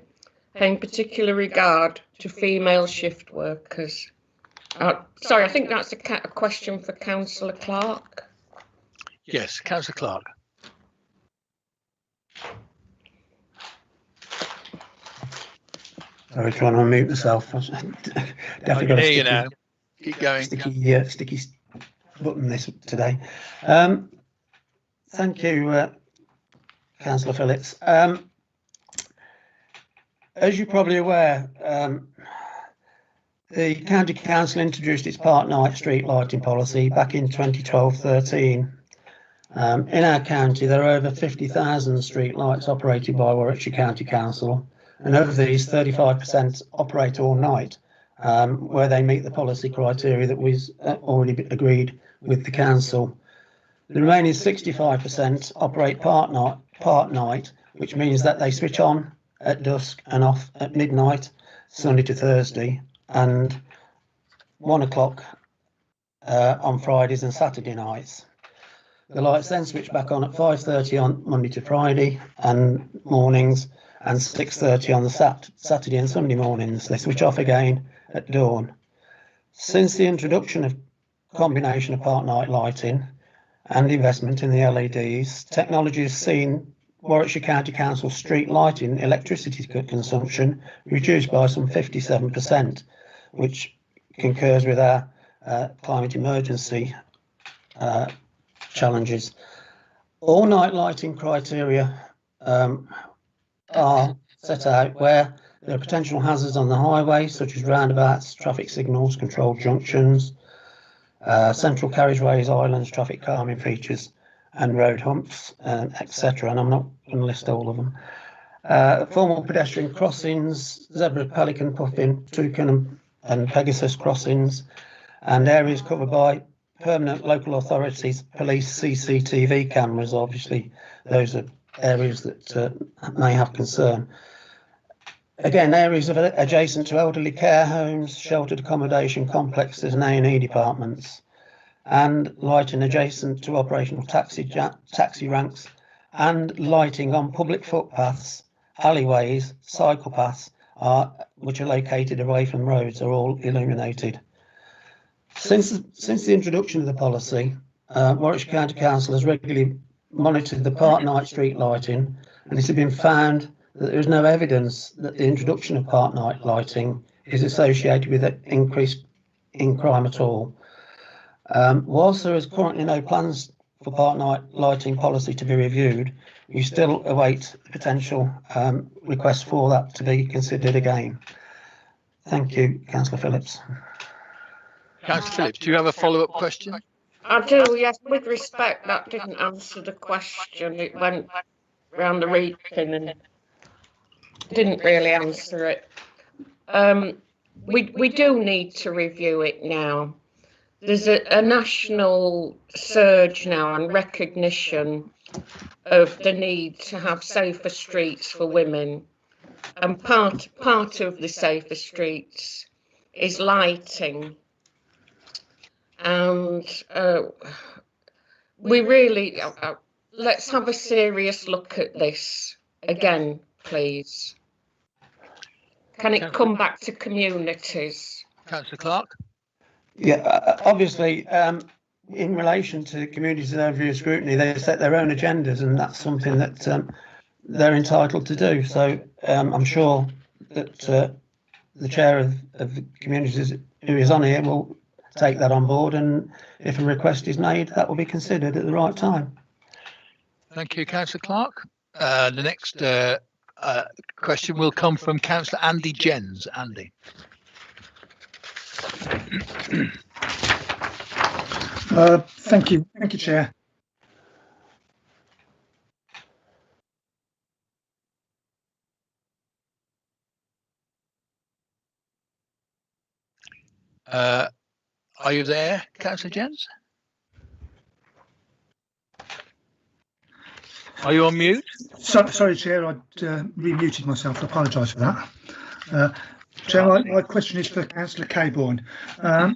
paying particular regard to female shift workers? Sorry, I think that's a question for Councillor Clark. Yes, Councillor Clark. I was trying to unmute myself. Definitely got a sticky, now. Keep going. Sticky button this today. Thank you, Councillor Phillips. As you're probably aware, the County Council introduced its part night street lighting policy back in 2012-13. In our county, there are over 50,000 street lights operated by Warwickshire County Council, and of these, 35% operate all night, where they meet the policy criteria that was already agreed with the council. The remaining 65% operate part night, which means that they switch on at dusk and off at midnight, Sunday to Thursday, and 1 o'clock on Fridays and Saturday nights. The lights then switch back on at 5:30 on Monday to Friday and mornings, and 6:30 on the Saturday and Sunday mornings. They switch off again at dawn. Since the introduction of combination of part night lighting and investment in the LEDs, technology has seen Warwickshire County Council street lighting electricity consumption reduced by some 57%, which concurs with our climate emergency challenges. All night lighting criteria are set out where there are potential hazards on the highway, such as roundabouts, traffic signals, controlled junctions, central carriageways, islands, traffic calming features, and road humps, etc. And I'm not going to list all of them. Formal pedestrian crossings, zebra, pelican, puffin, toucan, and Pegasus crossings, and areas covered by permanent local authorities, police, CCTV cameras. Obviously, those are areas that may have concern. Again, areas adjacent to elderly care homes, sheltered accommodation complexes and A&E departments, and lighting adjacent to operational taxi ranks, and lighting on public footpaths, alleyways, cycle paths, which are located away from roads, are all illuminated. Since the introduction of the policy, Warwickshire County Council has regularly monitored the part night street lighting, and it has been found that there is no evidence that the introduction of part night lighting is associated with an increase in crime at all. Whilst there is currently no plans for part night lighting policy to be reviewed, we still await potential requests for that to be considered again. Thank you, Councillor Phillips. Councillor Phillips, do you have a follow-up question? I do, yes. With respect, that didn't answer the question. It went round the reaping and didn't really answer it. We do need to review it now. There's a national surge now and recognition of the need to have safer streets for women. And part of the safer streets is lighting. And we really, let's have a serious look at this again, please. Can it come back to communities? Councillor Clark? Yeah, obviously, in relation to communities and overview scrutiny, they set their own agendas, and that's something that they're entitled to do. So I'm sure that the chair of the communities who is on here will take that on board, and if a request is made, that will be considered at the right time. Thank you, Councillor Clark. The next question will come from Councillor Andy Jens. Andy. Thank you, Chair. Are you there, Councillor Jens? Are you on mute? Sorry, Chair, I'd remuted myself. I apologise for that. Chair, my question is for Councillor Cabourn. I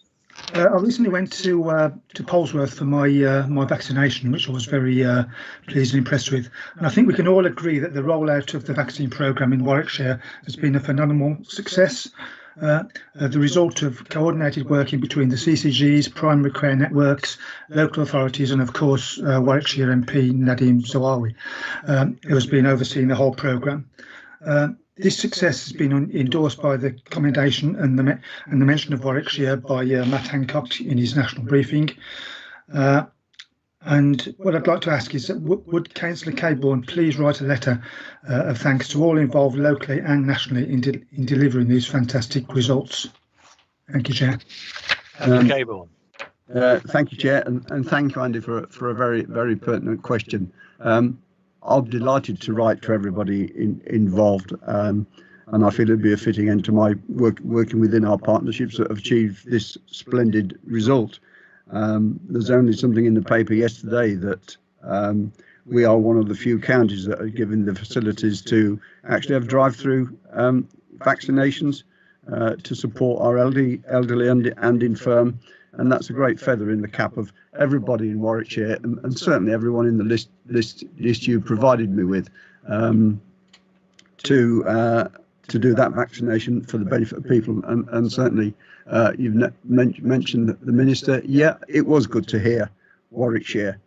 recently went to Polesworth for my vaccination, which I was very pleased and impressed with. And I think we can all agree that the rollout of the vaccine programme in Warwickshire has been a phenomenal success. The result of coordinated working between the CCGs, primary care networks, local authorities, and of course Warwickshire MP Nadeem Zawawi, who has been overseeing the whole programme. This success has been endorsed by the commendation and the mention of Warwickshire by Matt Hancock in his national briefing. And what I'd like to ask is, would Councillor Cabourn please write a letter of thanks to all involved locally and nationally in delivering these fantastic results? Thank you, Chair. Thank you, Thank you, Chair, and thank you, Andy, for a very, very pertinent question. I'm delighted to write to everybody involved, and I feel it'd be a fitting end to my working within our partnerships that have achieved this splendid result. There's only something in the paper yesterday that we are one of the few counties that are given the facilities to actually have drive-through vaccinations to support our elderly and infirm, and that's a great feather in the cap of everybody in Warwickshire, and certainly everyone in the list you provided me with to do that vaccination for the benefit of people. And certainly you've mentioned the Minister. Yeah, it was good to hear Warwickshire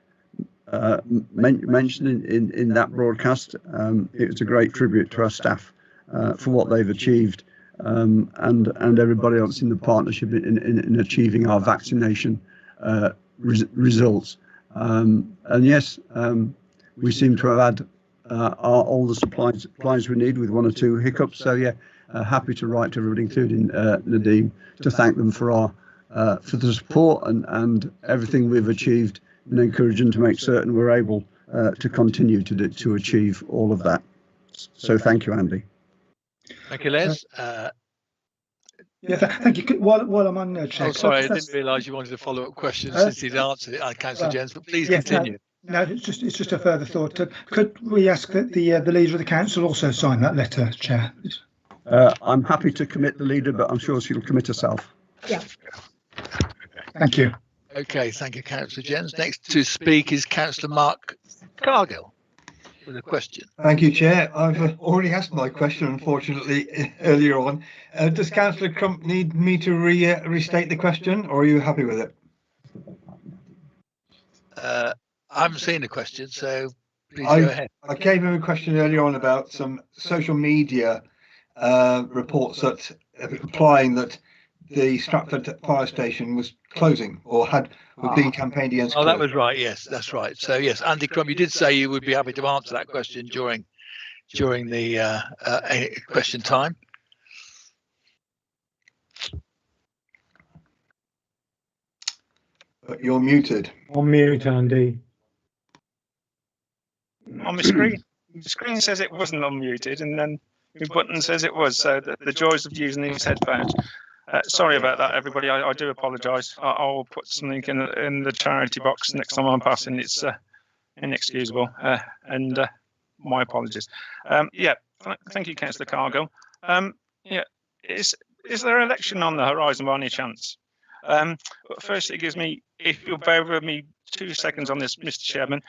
mentioned in that broadcast. It was a great tribute to our staff for what they've achieved, and everybody else in the partnership in achieving our vaccination results. And yes, we seem to have had all the supplies we need, with one or two hiccups. So yeah, happy to write to everybody, including Nadeem, to thank them for the support and everything we've achieved, and encourage them to make certain we're able to continue to achieve all of that. So thank you, Andy. Thank you, Les. Yeah, thank you. While I'm on Chair, sorry, I didn't realise you wanted a follow-up question since he's answered it, Councillor Jens, but please continue. No, it's just a further thought. Could we ask that the leader of the council also sign that letter, Chair? I'm happy to commit the leader, but I'm sure she'll commit herself. Yeah. Thank you. Okay, thank you, Councillor Jens. Next to speak is Councillor Mark Cargill with a question. Thank you, Chair. I've already asked my question, unfortunately, earlier on. Does Councillor Crump need me to restate the question, or are you happy with it? I haven't seen the question, so please go ahead. I gave him a question earlier on about some social media reports that implying that the Stratford fire station was closing or was being campaigned against. Oh, that was right. Yes, that's right. So yes, Andy Crump, you did say you would be happy to answer that question during the question time. But you're muted. On mute, Andy. On the screen says it wasn't unmuted, and then the button says it was. So the joys of using these headphones. Sorry about that, everybody. I do apologise. I'll put something in the charity box next time I'm passing. It's inexcusable, and my apologies. Yeah, thank you, Councillor Cargill. Yeah, is there an election on the horizon by any chance? But first, it gives me, if you'll bear with me 2 seconds on this, Mr. Chairman,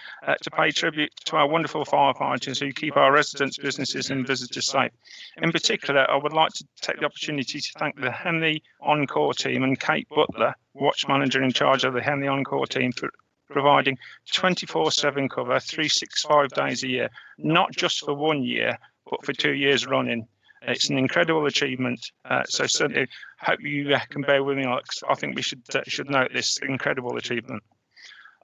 to pay tribute to our wonderful firefighters who keep our residents, businesses and visitors safe. In particular, I would like to take the opportunity to thank the Henley Encore team and Kate Butler, watch manager in charge of the Henley Encore team, for providing 24/7 cover, 365 days a year, not just for 1 year, but for 2 years running. It's an incredible achievement. So certainly hope you can bear with me. I think we should note this incredible achievement.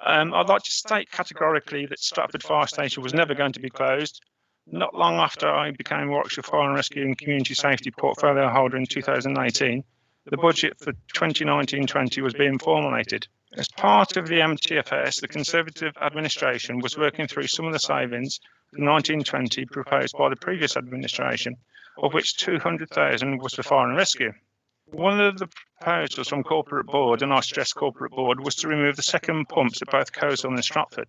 I'd like to state categorically that Stratford Fire Station was never going to be closed. Not long after I became Warwickshire Fire and Rescue and Community Safety Portfolio Holder in 2018, the budget for 2019-20 was being formulated. As part of the MTFS, the Conservative administration was working through some of the savings for 1920 proposed by the previous administration, of which 200,000 was for fire and rescue. One of the proposals from Corporate Board, and I stress Corporate Board, was to remove the second pumps at both Coleshill and Stratford.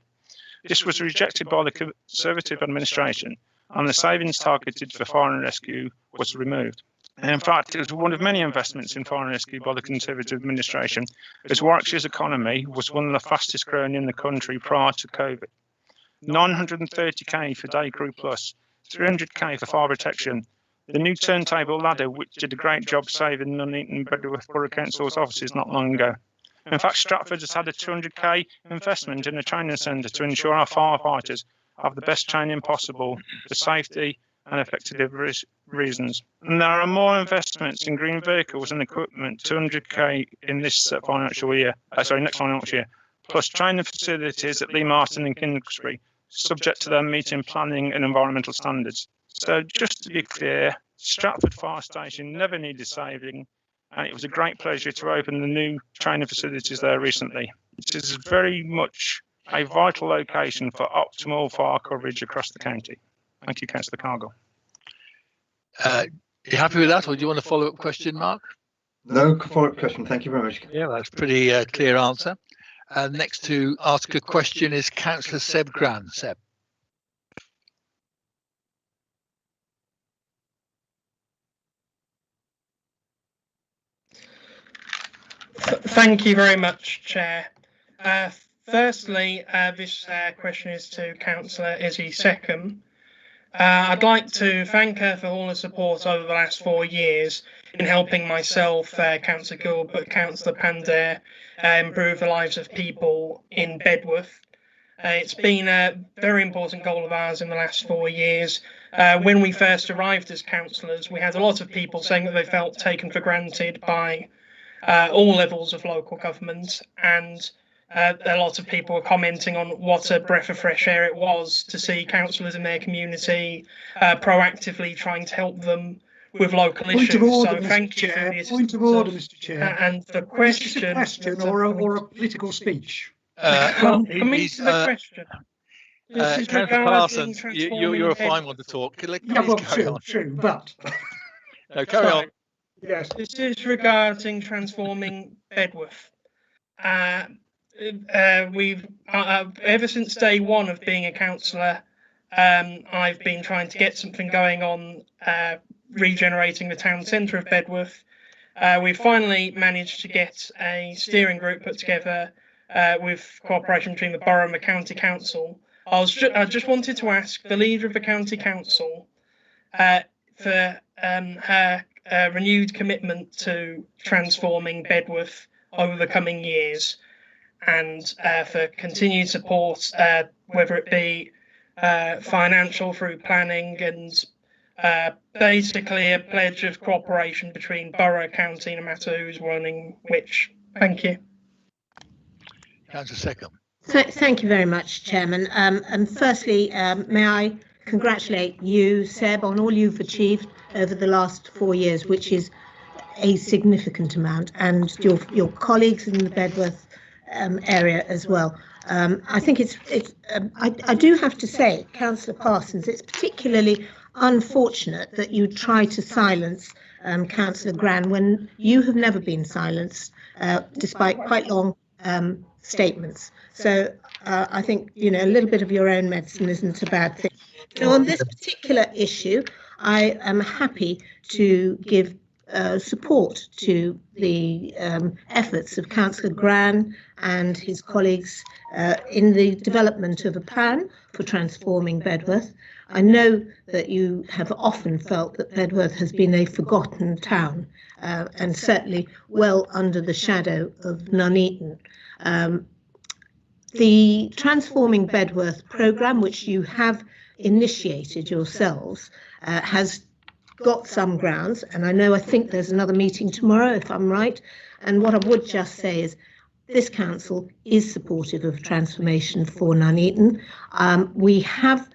This was rejected by the Conservative administration, and the savings targeted for fire and rescue was removed. And in fact, it was one of many investments in fire and rescue by the Conservative administration, as Warwickshire's economy was one of the fastest growing in the country prior to COVID. 930k for Day Crew Plus, 300k for fire protection. The new turntable ladder, which did a great job saving Nuneaton Bedworth Borough Council's offices not long ago. In fact, Stratford has had a 200k investment in a training centre to ensure our firefighters have the best training possible for safety and effective reasons. And there are more investments in green vehicles and equipment, 200k in this financial year, next financial year. plus training facilities at Lee Martin and Kingsbury, subject to their meeting planning and environmental standards. So just to be clear, Stratford Fire Station never needed saving, and it was a great pleasure to open the new training facilities there recently. It is very much a vital location for optimal fire coverage across the county. Thank you, Councillor Cargill. Are you happy with that, or do you want a follow-up question, Mark? No follow-up question. Thank you very much. Yeah, that's a pretty clear answer. Next to ask a question is Councillor Seb Gran. Seb. Thank you very much, Chair. Firstly, this question is to Councillor Izzy Seckham. I'd like to thank her for all her support over the last 4 years in helping myself, Councillor Gilbert, Councillor Pandair, improve the lives of people in Bedworth. It's been a very important goal of ours in the last 4 years. When we first arrived as councillors, we had a lot of people saying that they felt taken for granted by all levels of local government, and a lot of people were commenting on what a breath of fresh air it was to see councillors in their community proactively trying to help them with local issues. Order, so thank you Chair. for this. Point of order, Mr. Chair. And the question, is this a question or a political speech? Coming to the question. This is Councillor regarding Parsons, transforming you're a fine one to talk. Please carry on. True, but No, carry on. Yes. This is regarding transforming Bedworth. We've ever since day one of being a councillor, I've been trying to get something going on regenerating the town centre of Bedworth. We finally managed to get a steering group put together with cooperation between the borough and the county council. I just wanted to ask the leader of the county council for her renewed commitment to transforming Bedworth over the coming years, and for continued support, whether it be financial through planning, and basically a pledge of cooperation between borough, county, no matter who's running which. Thank you. Councillor Seckham. Thank you very much, Chairman. And firstly, may I congratulate you, Seb, on all you've achieved over the last 4 years, which is a significant amount, and your colleagues in the Bedworth area as well. I think I do have to say, Councillor Parsons, it's particularly unfortunate that you try to silence Councillor Gran when you have never been silenced, despite quite long statements. So I think, a little bit of your own medicine isn't a bad thing. So on this particular issue, I am happy to give support to the efforts of Councillor Gran and his colleagues in the development of a plan for transforming Bedworth. I know that you have often felt that Bedworth has been a forgotten town, and certainly well under the shadow of Nuneaton. The Transforming Bedworth programme, which you have initiated yourselves, has got some grounds, and I think there's another meeting tomorrow, if I'm right. And what I would just say is this council is supportive of transformation for Nuneaton. We have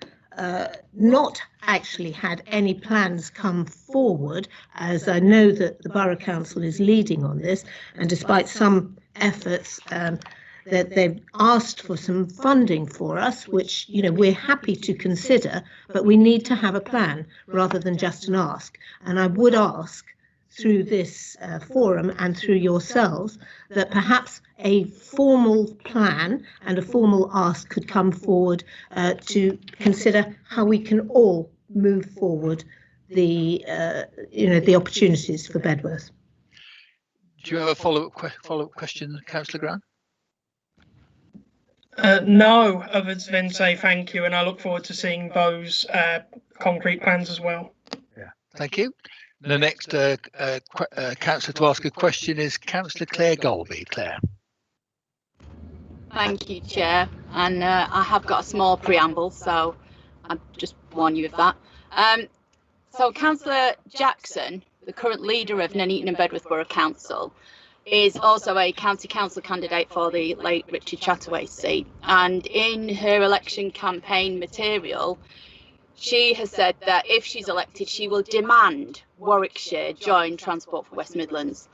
not actually had any plans come forward, as I know that the Borough Council is leading on this, and despite some efforts that they've asked for some funding for us, which we're happy to consider, but we need to have a plan rather than just an ask. And I would ask through this forum and through yourselves that perhaps a formal plan and a formal ask could come forward to consider how we can all move forward the opportunities for Bedworth. Do you have a follow-up question, Councillor Grant? No, other than say thank you, and I look forward to seeing those concrete plans as well. Yeah, thank you. The next councillor to ask a question is Councillor Claire Golby. Claire. Thank you, Chair. And I have got a small preamble, so I'll just warn you of that. So Councillor Jackson, the current leader of Nuneaton and Bedworth Borough Council, is also a county council candidate for the late Richard Chataway seat. And in her election campaign material, she has said that if she's elected, she will demand Warwickshire join Transport for West Midlands.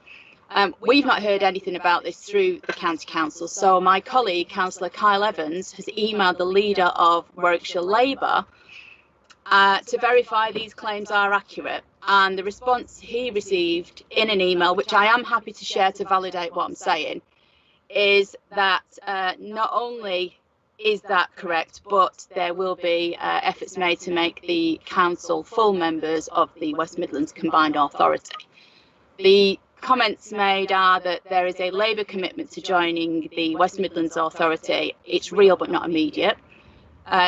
We've not heard anything about this through the county council, so my colleague, Councillor Kyle Evans, has emailed the leader of Warwickshire Labour to verify these claims are accurate. And the response he received in an email, which I am happy to share to validate what I'm saying, is that not only is that correct, but there will be efforts made to make the council full members of the West Midlands Combined Authority. The comments made are that there is a Labour commitment to joining the West Midlands Authority. It's real but not immediate.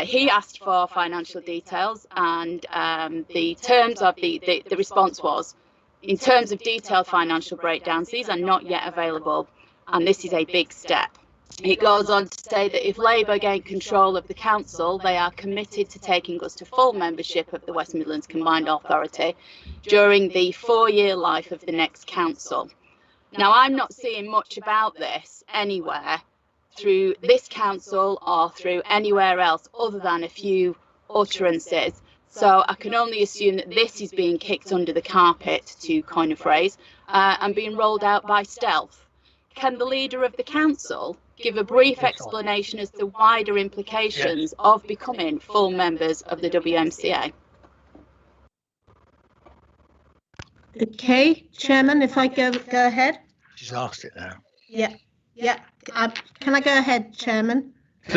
He asked for financial details, and the terms of the response was, in terms of detailed financial breakdowns, these are not yet available, and this is a big step. It goes on to say that if Labour gain control of the council, they are committed to taking us to full membership of the West Midlands Combined Authority during the 4-year life of the next council. Now, I'm not seeing much about this anywhere through this council or through anywhere else other than a few utterances. So I can only assume that this is being kicked under the carpet, to coin a phrase, and being rolled out by stealth. Can the leader of the council give a brief explanation as to wider implications of becoming full members of the WMCA? Okay, Chairman, if I go ahead. She's asked it now. Yeah. Can I go ahead, Chairman?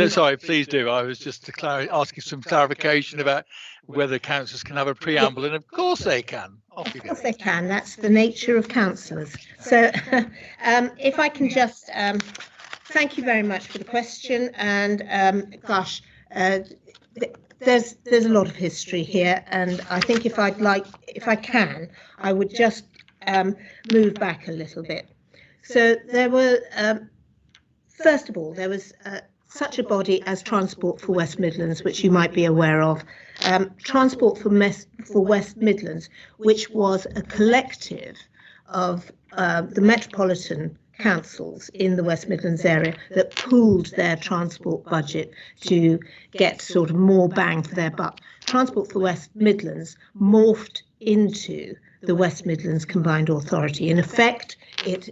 Sorry, please do. I was just asking some clarification about whether councillors can have a preamble, and of course they can. Off you go. Of course they can. That's the nature of councillors. So if I can just thank you very much for the question. And gosh, there's a lot of history here, and I think if I can, I would just move back a little bit. So there were, first of all, there was such a body as Transport for West Midlands, which you might be aware of. Transport for West Midlands, which was a collective of the metropolitan councils in the West Midlands area that pooled their transport budget to get sort of more bang for their buck. Transport for West Midlands morphed into the West Midlands Combined Authority. In effect, it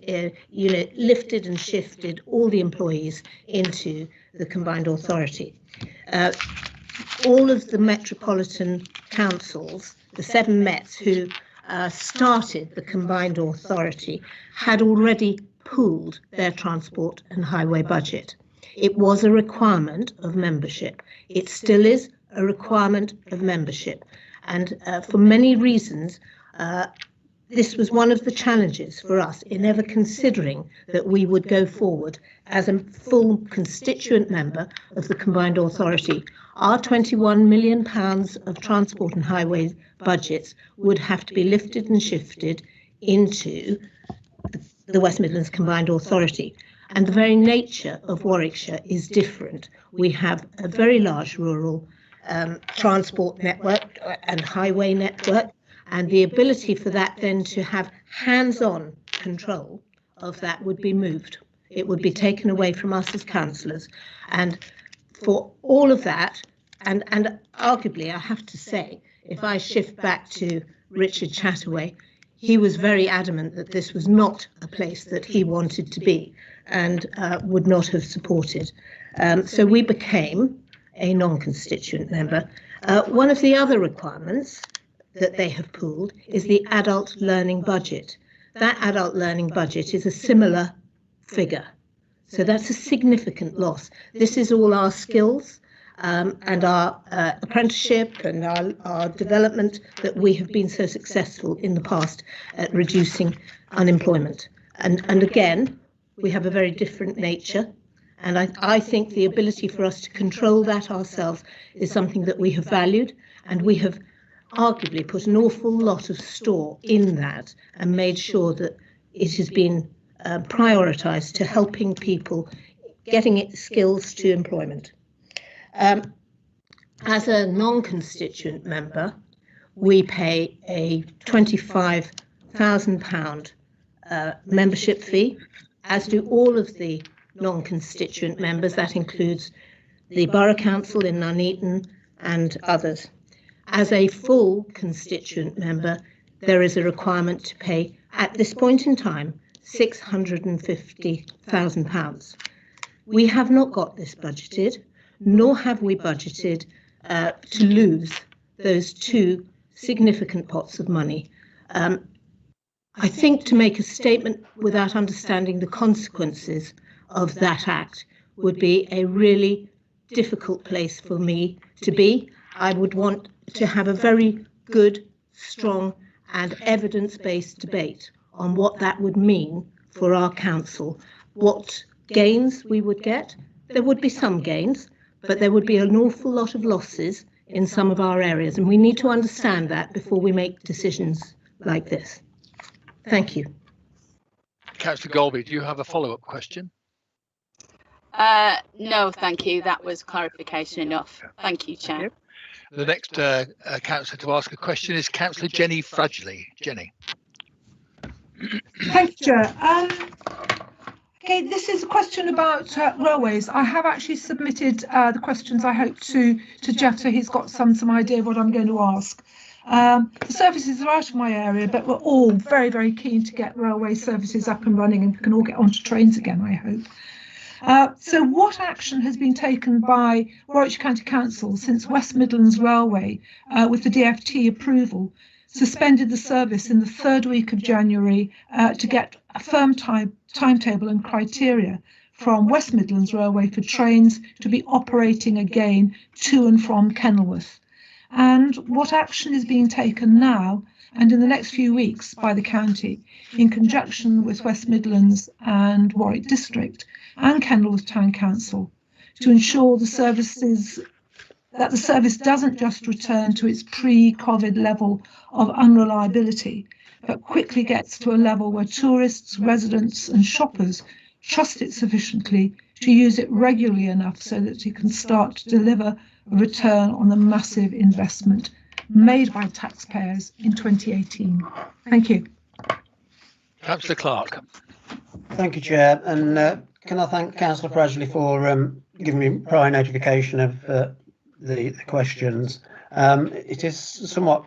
lifted and shifted all the employees into the Combined Authority. All of the metropolitan councils, the 7 Mets who started the Combined Authority, had already pooled their transport and highway budget. It was a requirement of membership. It still is a requirement of membership. And for many reasons, this was one of the challenges for us in ever considering that we would go forward as a full constituent member of the Combined Authority. Our £21 million of transport and highways budgets would have to be lifted and shifted into the West Midlands Combined Authority. And the very nature of Warwickshire is different. We have a very large rural transport network and highway network, and the ability for that then to have hands-on control of that would be moved. It would be taken away from us as councillors. And for all of that, and arguably I have to say, if I shift back to Richard Chataway, he was very adamant that this was not a place that he wanted to be and would not have supported. So we became a non-constituent member. One of the other requirements that they have pooled is the adult learning budget. That adult learning budget is a similar figure. So that's a significant loss. This is all our skills and our apprenticeship and our development that we have been so successful in the past at reducing unemployment. And again, we have a very different nature. And I think the ability for us to control that ourselves is something that we have valued, and we have arguably put an awful lot of store in that and made sure that it has been prioritised to helping people getting skills to employment. As a non-constituent member, we pay a £25,000 membership fee, as do all of the non-constituent members. That includes the Borough Council in Nuneaton and others. As a full constituent member, there is a requirement to pay, at this point in time, £650,000. We have not got this budgeted, nor have we budgeted to lose those two significant pots of money. I think to make a statement without understanding the consequences of that act would be a really difficult place for me to be. I would want to have a very good, strong and evidence-based debate on what that would mean for our council, what gains we would get. There would be some gains, but there would be an awful lot of losses in some of our areas, and we need to understand that before we make decisions like this. Thank you. Councillor Golby, do you have a follow-up question? No, thank you. That was clarification enough. Thank you, Chair. The next councillor to ask a question is Councillor Jenny Fradgley. Jenny. Thank you, Chair. Okay, this is a question about railways. I have actually submitted the questions. I hope to Jeff, so he's got some idea of what I'm going to ask. The services are out of my area, but we're all very, very keen to get railway services up and running and can all get onto trains again, I hope. So what action has been taken by Warwickshire County Council since West Midlands Railway, with the DFT approval, suspended the service in the third week of January to get a firm timetable and criteria from West Midlands Railway for trains to be operating again to and from Kenilworth? And what action is being taken now and in the next few weeks by the county in conjunction with West Midlands and Warwick District and Kenilworth Town Council to ensure the service doesn't just return to its pre-COVID level of unreliability, but quickly gets to a level where tourists, residents and shoppers trust it sufficiently to use it regularly enough so that it can start to deliver a return on the massive investment made by taxpayers in 2018. Thank you. Councillor Clark. Thank you, Chair. And can I thank Councillor Fradgley for giving me prior notification of the questions. It is somewhat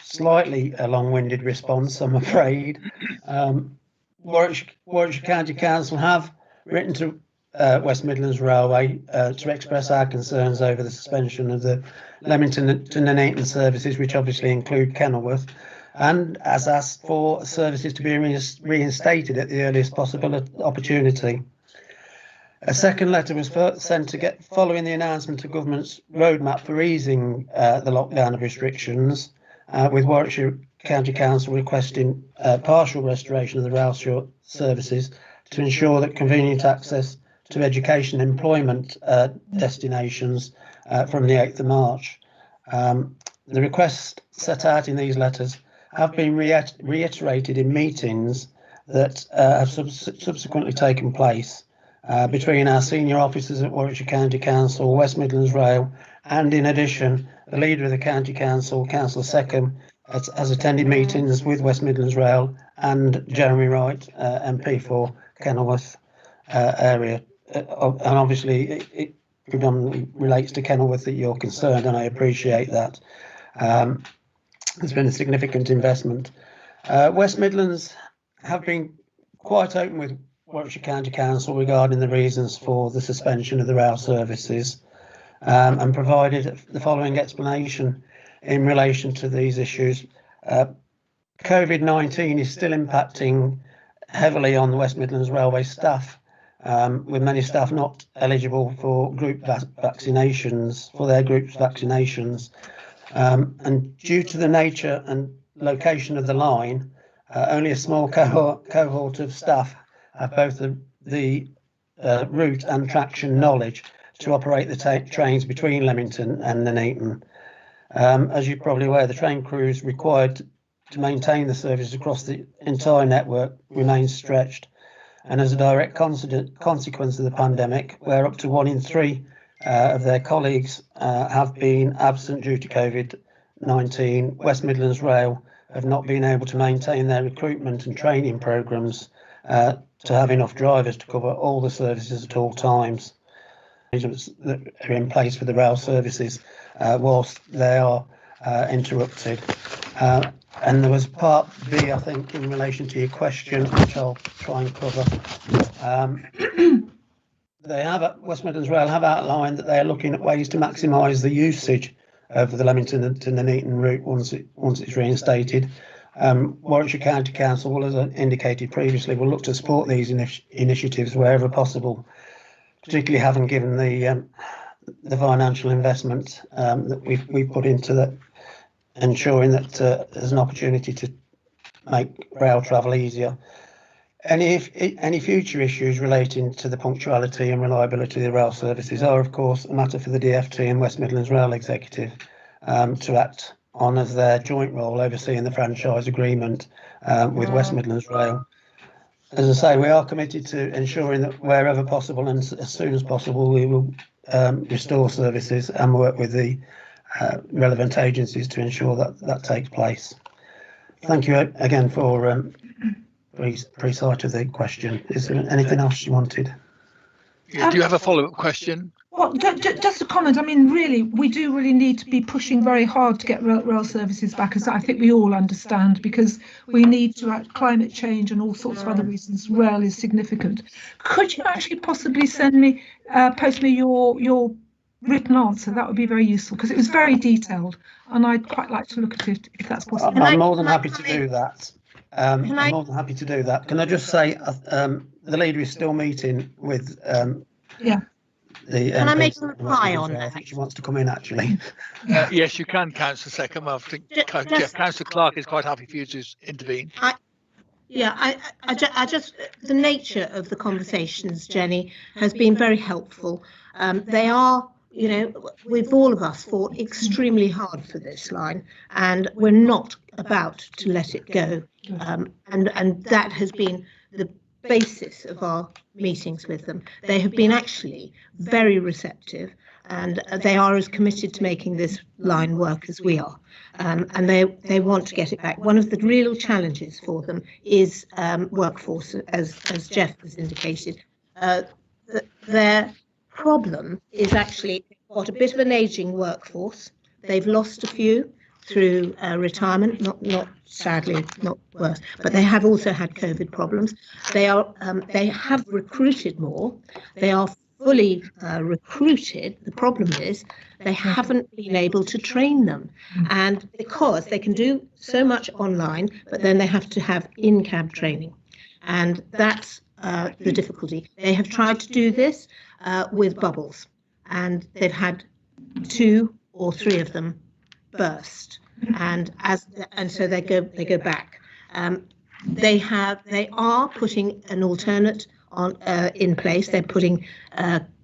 slightly a long-winded response, I'm afraid. Warwickshire County Council have written to West Midlands Railway to express our concerns over the suspension of the Leamington to Nuneaton services, which obviously include Kenilworth, and has asked for services to be reinstated at the earliest possible opportunity. A second letter was sent following the announcement of government's roadmap for easing the lockdown of restrictions, with Warwickshire County Council requesting partial restoration of the rail short services to ensure that convenient access to education and employment destinations from the 8th of March. The requests set out in these letters have been reiterated in meetings that have subsequently taken place between our senior officers at Warwickshire County Council, West Midlands Rail, and in addition, the leader of the County Council, Councillor Seckham, has attended meetings with West Midlands Rail and Jeremy Wright, MP for Kenilworth area. And obviously it predominantly relates to Kenilworth that you're concerned, and I appreciate that. There's been a significant investment. West Midlands have been quite open with Warwickshire County Council regarding the reasons for the suspension of the rail services, and provided the following explanation in relation to these issues. COVID-19 is still impacting heavily on the West Midlands Railway staff, with many staff not eligible for group vaccinations, and due to the nature and location of the line, only a small cohort of staff have both the route and traction knowledge to operate the trains between Leamington and Nuneaton. As you're probably aware, the train crews required to maintain the service across the entire network remains stretched, and as a direct consequence of the pandemic, where up to 1 in 3 of their colleagues have been absent due to COVID-19, West Midlands Rail have not been able to maintain their recruitment and training programmes to have enough drivers to cover all the services at all times. Arrangements that are in place for the rail services whilst they are interrupted. And there was part B, I think, in relation to your question, which I'll try and cover. They have, West Midlands Rail have outlined that they are looking at ways to maximise the usage of the Leamington to Nuneaton route once it's reinstated. Warwickshire County Council, as I indicated previously, will look to support these initiatives wherever possible, particularly having given the financial investment that we've put into that, ensuring that there's an opportunity to make rail travel easier. Any future issues relating to the punctuality and reliability of the rail services are, of course, a matter for the DFT and West Midlands Rail Executive to act on as their joint role overseeing the franchise agreement with West Midlands Rail. As I say, we are committed to ensuring that wherever possible and as soon as possible, we will restore services and work with the relevant agencies to ensure that that takes place. Thank you again for pre-sight of the question. Is there anything else you wanted? Yeah, do you have a follow-up question? Well, just a comment. I mean, really, we do really need to be pushing very hard to get rail services back, as I think we all understand, because we need to climate change and all sorts of other reasons. Rail is significant. Could you actually possibly send me, post me your written answer? That would be very useful, because it was very detailed, and I'd quite like to look at it if that's possible. I'm more than happy to do that. I'm more than happy to do that. Can I just say the leader is still meeting with yeah. The can I MPs make a reply on that? I think she wants to come in actually. Yes, you can, Councillor Seckham. I think Councillor Clark is quite happy for you to intervene. I just the nature of the conversations, Jenny, has been very helpful. They are, you know, we've all of us fought extremely hard for this line, and we're not about to let it go. And that has been the basis of our meetings with them. They have been actually very receptive, and they are as committed to making this line work as we are. And they want to get it back. One of the real challenges for them is workforce, as Jeff has indicated. Their problem is actually got a bit of an ageing workforce. They've lost a few through retirement, not sadly, not worse, but they have also had COVID problems. They have recruited more. They are fully recruited. The problem is they haven't been able to train them, and because they can do so much online, but then they have to have in-cab training, and that's the difficulty. They have tried to do this with bubbles, and they've had 2 or 3 of them burst, and so they go back. They are putting an alternate on in place. They're putting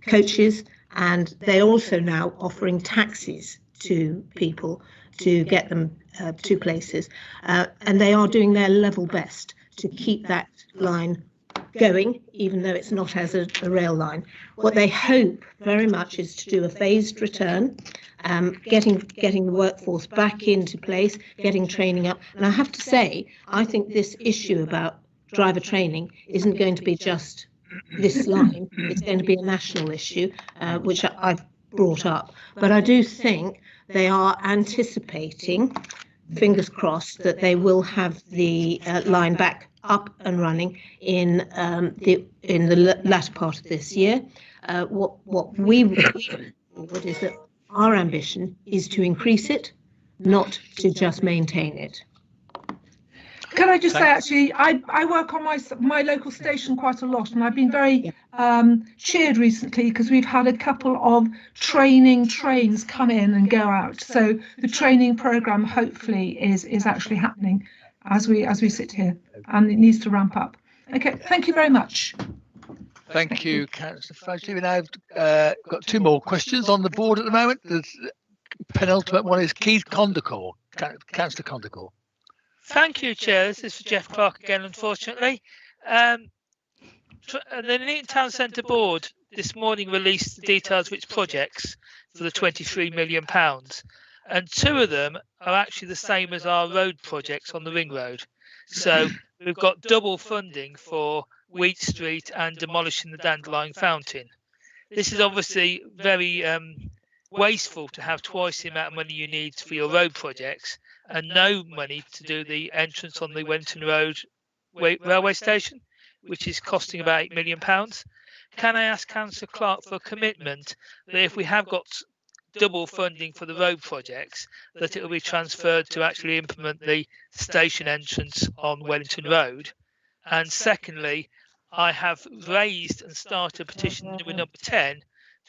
coaches, and they're also now offering taxis to people to get them to places, and they are doing their level best to keep that line going, even though it's not as a rail line. What they hope very much is to do a phased return, getting the workforce back into place, getting training up. And I have to say, I think this issue about driver training isn't going to be just this line. It's going to be a national issue, which I've brought up. But I do think they are anticipating, fingers crossed, that they will have the line back up and running in the latter part of this year. What we forward is that our ambition is to increase it, not to just maintain it. Can I just say, actually, I work on my local station quite a lot, and I've been very cheered recently because we've had a couple of training trains come in and go out. So the training programme hopefully is actually happening as we sit here, and it needs to ramp up. Okay, thank you very much. Thank you, Councillor Fudgley. We've now got 2 more questions on the board at the moment. The penultimate one is Keith Condacor, Councillor Condacor. Thank you, Chair. This is for Jeff Clark again, unfortunately. The Nuneaton Town Centre Board this morning released the details of its projects for the £23 million. and 2 of them are actually the same as our road projects on the ring road. So we've got double funding for Wheat Street and demolishing the Dandelion Fountain. This is obviously very wasteful to have twice the amount of money you need for your road projects and no money to do the entrance on the Wellington Road railway station, which is costing about £8 million. Can I ask Councillor Clark for a commitment that if we have got double funding for the road projects, that it will be transferred to actually implement the station entrance on Wellington Road? And secondly, I have raised and started a petition with number 10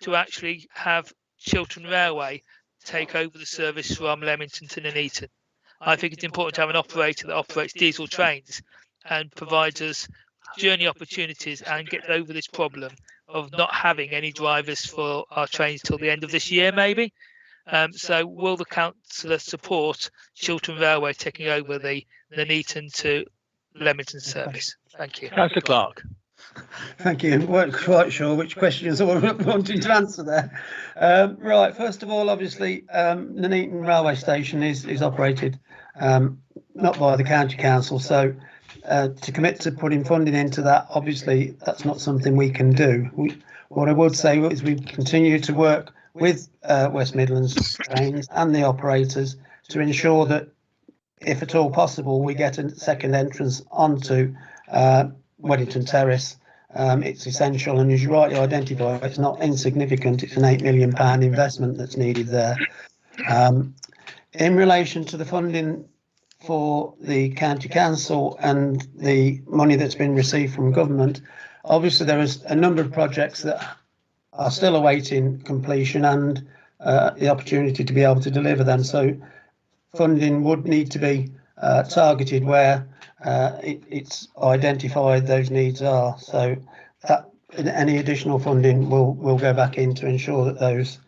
to actually have Chiltern Railway take over the service from Leamington to Nuneaton. I think it's important to have an operator that operates diesel trains and provides us journey opportunities and get over this problem of not having any drivers for our trains till the end of this year, maybe. So will the councillor support Chiltern Railway taking over the Nuneaton to Leamington service? Thank you. Councillor Clark. Thank you. Weren't quite sure which questions I was wanting to answer there. Right, first of all, obviously, Nuneaton Railway Station is operated not by the County Council, so to commit to putting funding into that, obviously, that's not something we can do. What I would say is we continue to work with West Midlands Trains and the operators to ensure that, if at all possible, we get a second entrance onto Weddington Terrace. It's essential, and as you rightly identify, it's not insignificant. It's an £8 million investment that's needed there. In relation to the funding for the County Council and the money that's been received from government, obviously there is a number of projects that are still awaiting completion and the opportunity to be able to deliver them. So funding would need to be targeted where it's identified those needs are. So that any additional funding will go back in to ensure that those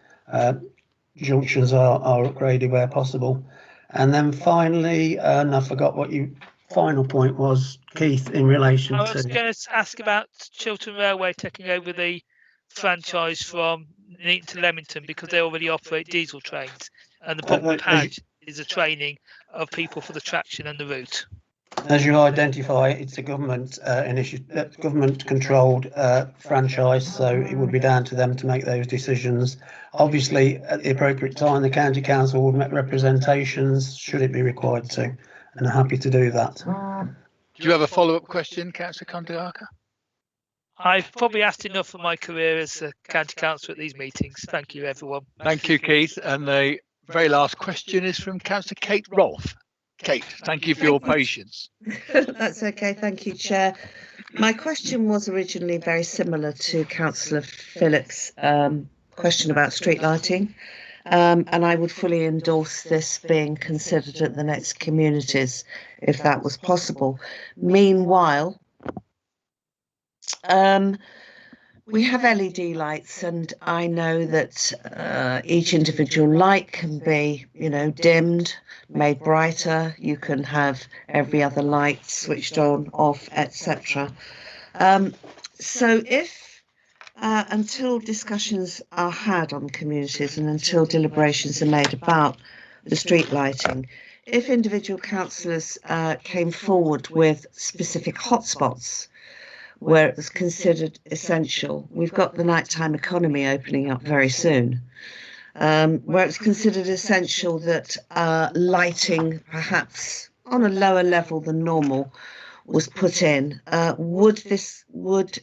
junctions are upgraded where possible. And then finally, and I forgot what your final point was, Keith, in relation to... I was going to ask about Chiltern Railway taking over the franchise from Nuneaton to Leamington because they already operate diesel trains, and the Putnam Patch is a training of people for the traction and the route. As you identify, it's a government initiative, government-controlled franchise, so it would be down to them to make those decisions. Obviously, at the appropriate time, the County Council will make representations should it be required to, and I'm happy to do that. Do you have a follow-up question, Councillor Kondiaka? I've probably asked enough for my career as a County Councillor at these meetings. Thank you, everyone. Thank you, Keith. And the very last question is from Councillor Kate Rolfe. Kate, thank you for your patience. That's okay, thank you, Chair. My question was originally very similar to Councillor Phillips' question about street lighting, and I would fully endorse this being considered at the next communities if that was possible. Meanwhile, we have LED lights, and I know that each individual light can be, dimmed, made brighter. You can have every other light switched on, off, etc. So if, until discussions are had on communities and until deliberations are made about the street lighting, if individual councillors came forward with specific hotspots where it was considered essential. We've got the nighttime economy opening up very soon, where it's considered essential that lighting, perhaps on a lower level than normal, was put in. Would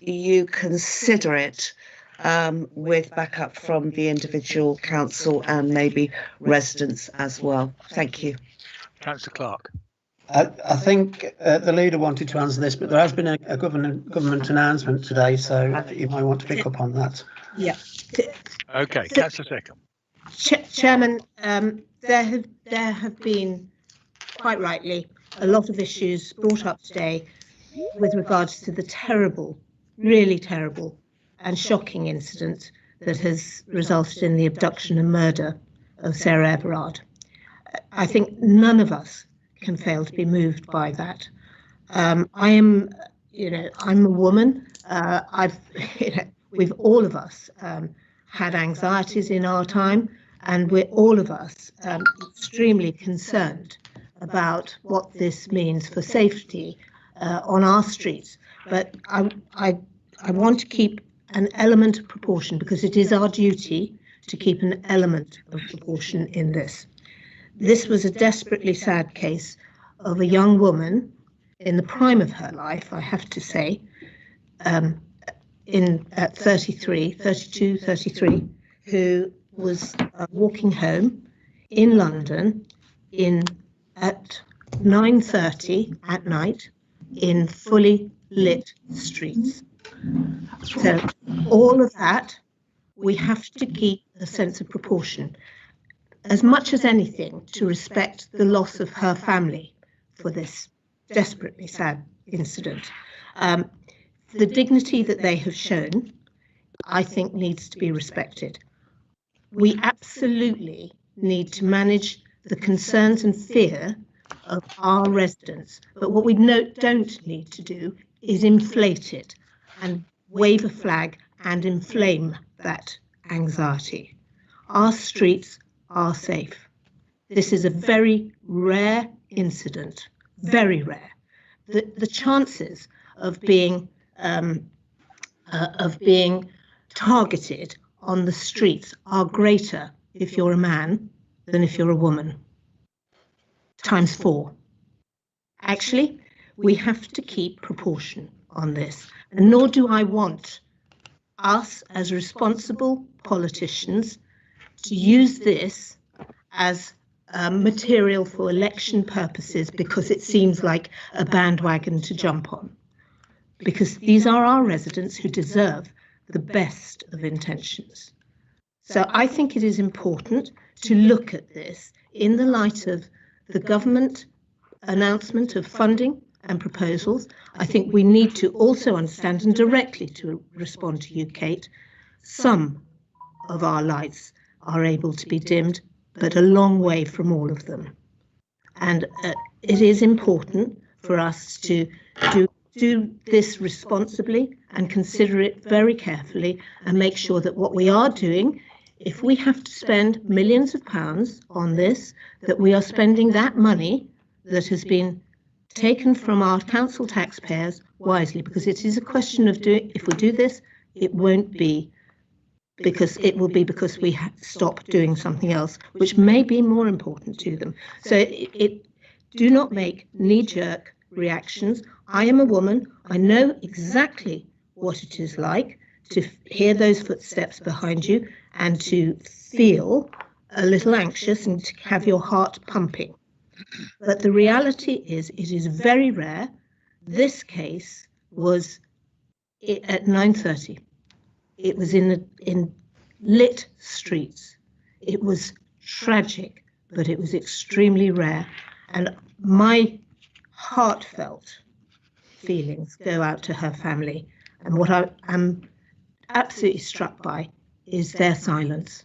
you consider it with backup from the individual council and maybe residents as well? Thank you. Councillor Clark. I think the leader wanted to answer this, but there has been a government announcement today, so you might want to pick up on that. Yeah. Okay, Councillor Seckham. Chairman, there have been, quite rightly, a lot of issues brought up today with regards to the terrible, really terrible and shocking incident that has resulted in the abduction and murder of Sarah Everard. I think none of us can fail to be moved by that. I'm a woman. We've all of us had anxieties in our time, and we're all of us extremely concerned about what this means for safety on our streets. But I want to keep an element of proportion, because it is our duty to keep an element of proportion in this. This was a desperately sad case of a young woman in the prime of her life, I have to say, at 33, who was walking home in London at 9:30 at night in fully lit streets. So all of that, we have to keep a sense of proportion, as much as anything, to respect the loss of her family for this desperately sad incident. The dignity that they have shown, I think, needs to be respected. We absolutely need to manage the concerns and fear of our residents, but what we don't need to do is inflate it and wave a flag and inflame that anxiety. Our streets are safe. This is a very rare incident, very rare. The chances of being targeted on the streets are greater if you're a man than if you're a woman, times 4. Actually, we have to keep proportion on this, and nor do I want us as responsible politicians to use this as material for election purposes because it seems like a bandwagon to jump on. Because these are our residents who deserve the best of intentions. So I think it is important to look at this in the light of the government announcement of funding and proposals. I think we need to also understand, and directly to respond to you, Kate, some of our lights are able to be dimmed, but a long way from all of them. And it is important for us to do this responsibly and consider it very carefully and make sure that what we are doing, if we have to spend millions of pounds on this, that we are spending that money that has been taken from our council taxpayers wisely, because it is a question of if we do this, it won't be because we stop doing something else, which may be more important to them. So do not make knee-jerk reactions. I am a woman. I know exactly what it is like to hear those footsteps behind you and to feel a little anxious and to have your heart pumping. But the reality is, it is very rare. This case was at 9:30. It was in lit streets. It was tragic, but it was extremely rare. And my heartfelt feelings go out to her family. And what I am absolutely struck by is their silence.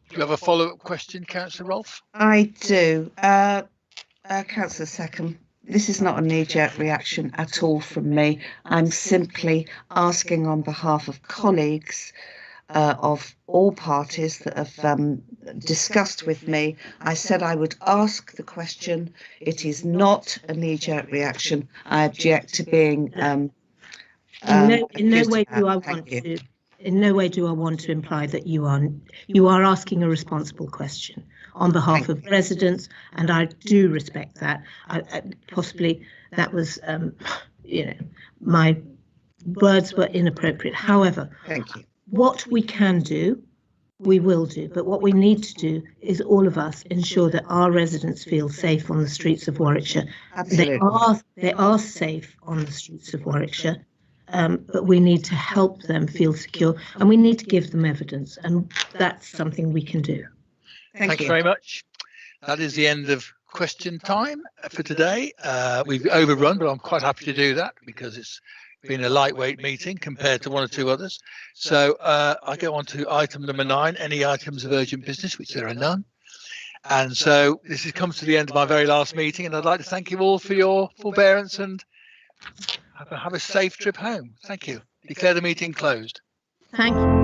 Do you have a follow-up question, Councillor Rolfe? I do. Councillor Seckham, this is not a knee-jerk reaction at all from me. I'm simply asking on behalf of colleagues of all parties that have discussed with me. I said I would ask the question. It is not a knee-jerk reaction. I object to being in no way do I want to imply that you are asking a responsible question on behalf of residents, and I do respect that. Possibly that was, my words were inappropriate. However, thank you. What we can do, we will do. But what we need to do is all of us ensure that our residents feel safe on the streets of Warwickshire. Absolutely. They are safe on the streets of Warwickshire. But we need to help them feel secure, and we need to give them evidence, and that's something we can do. Thank you very much. That is the end of question time for today. We've overrun, but I'm quite happy to do that because it's been a lightweight meeting compared to one or two others. So I go on to item number 9, any items of urgent business, which there are none. And so this comes to the end of my very last meeting, and I'd like to thank you all for your forbearance and have a safe trip home. Thank you. Declare the meeting closed. Thank you.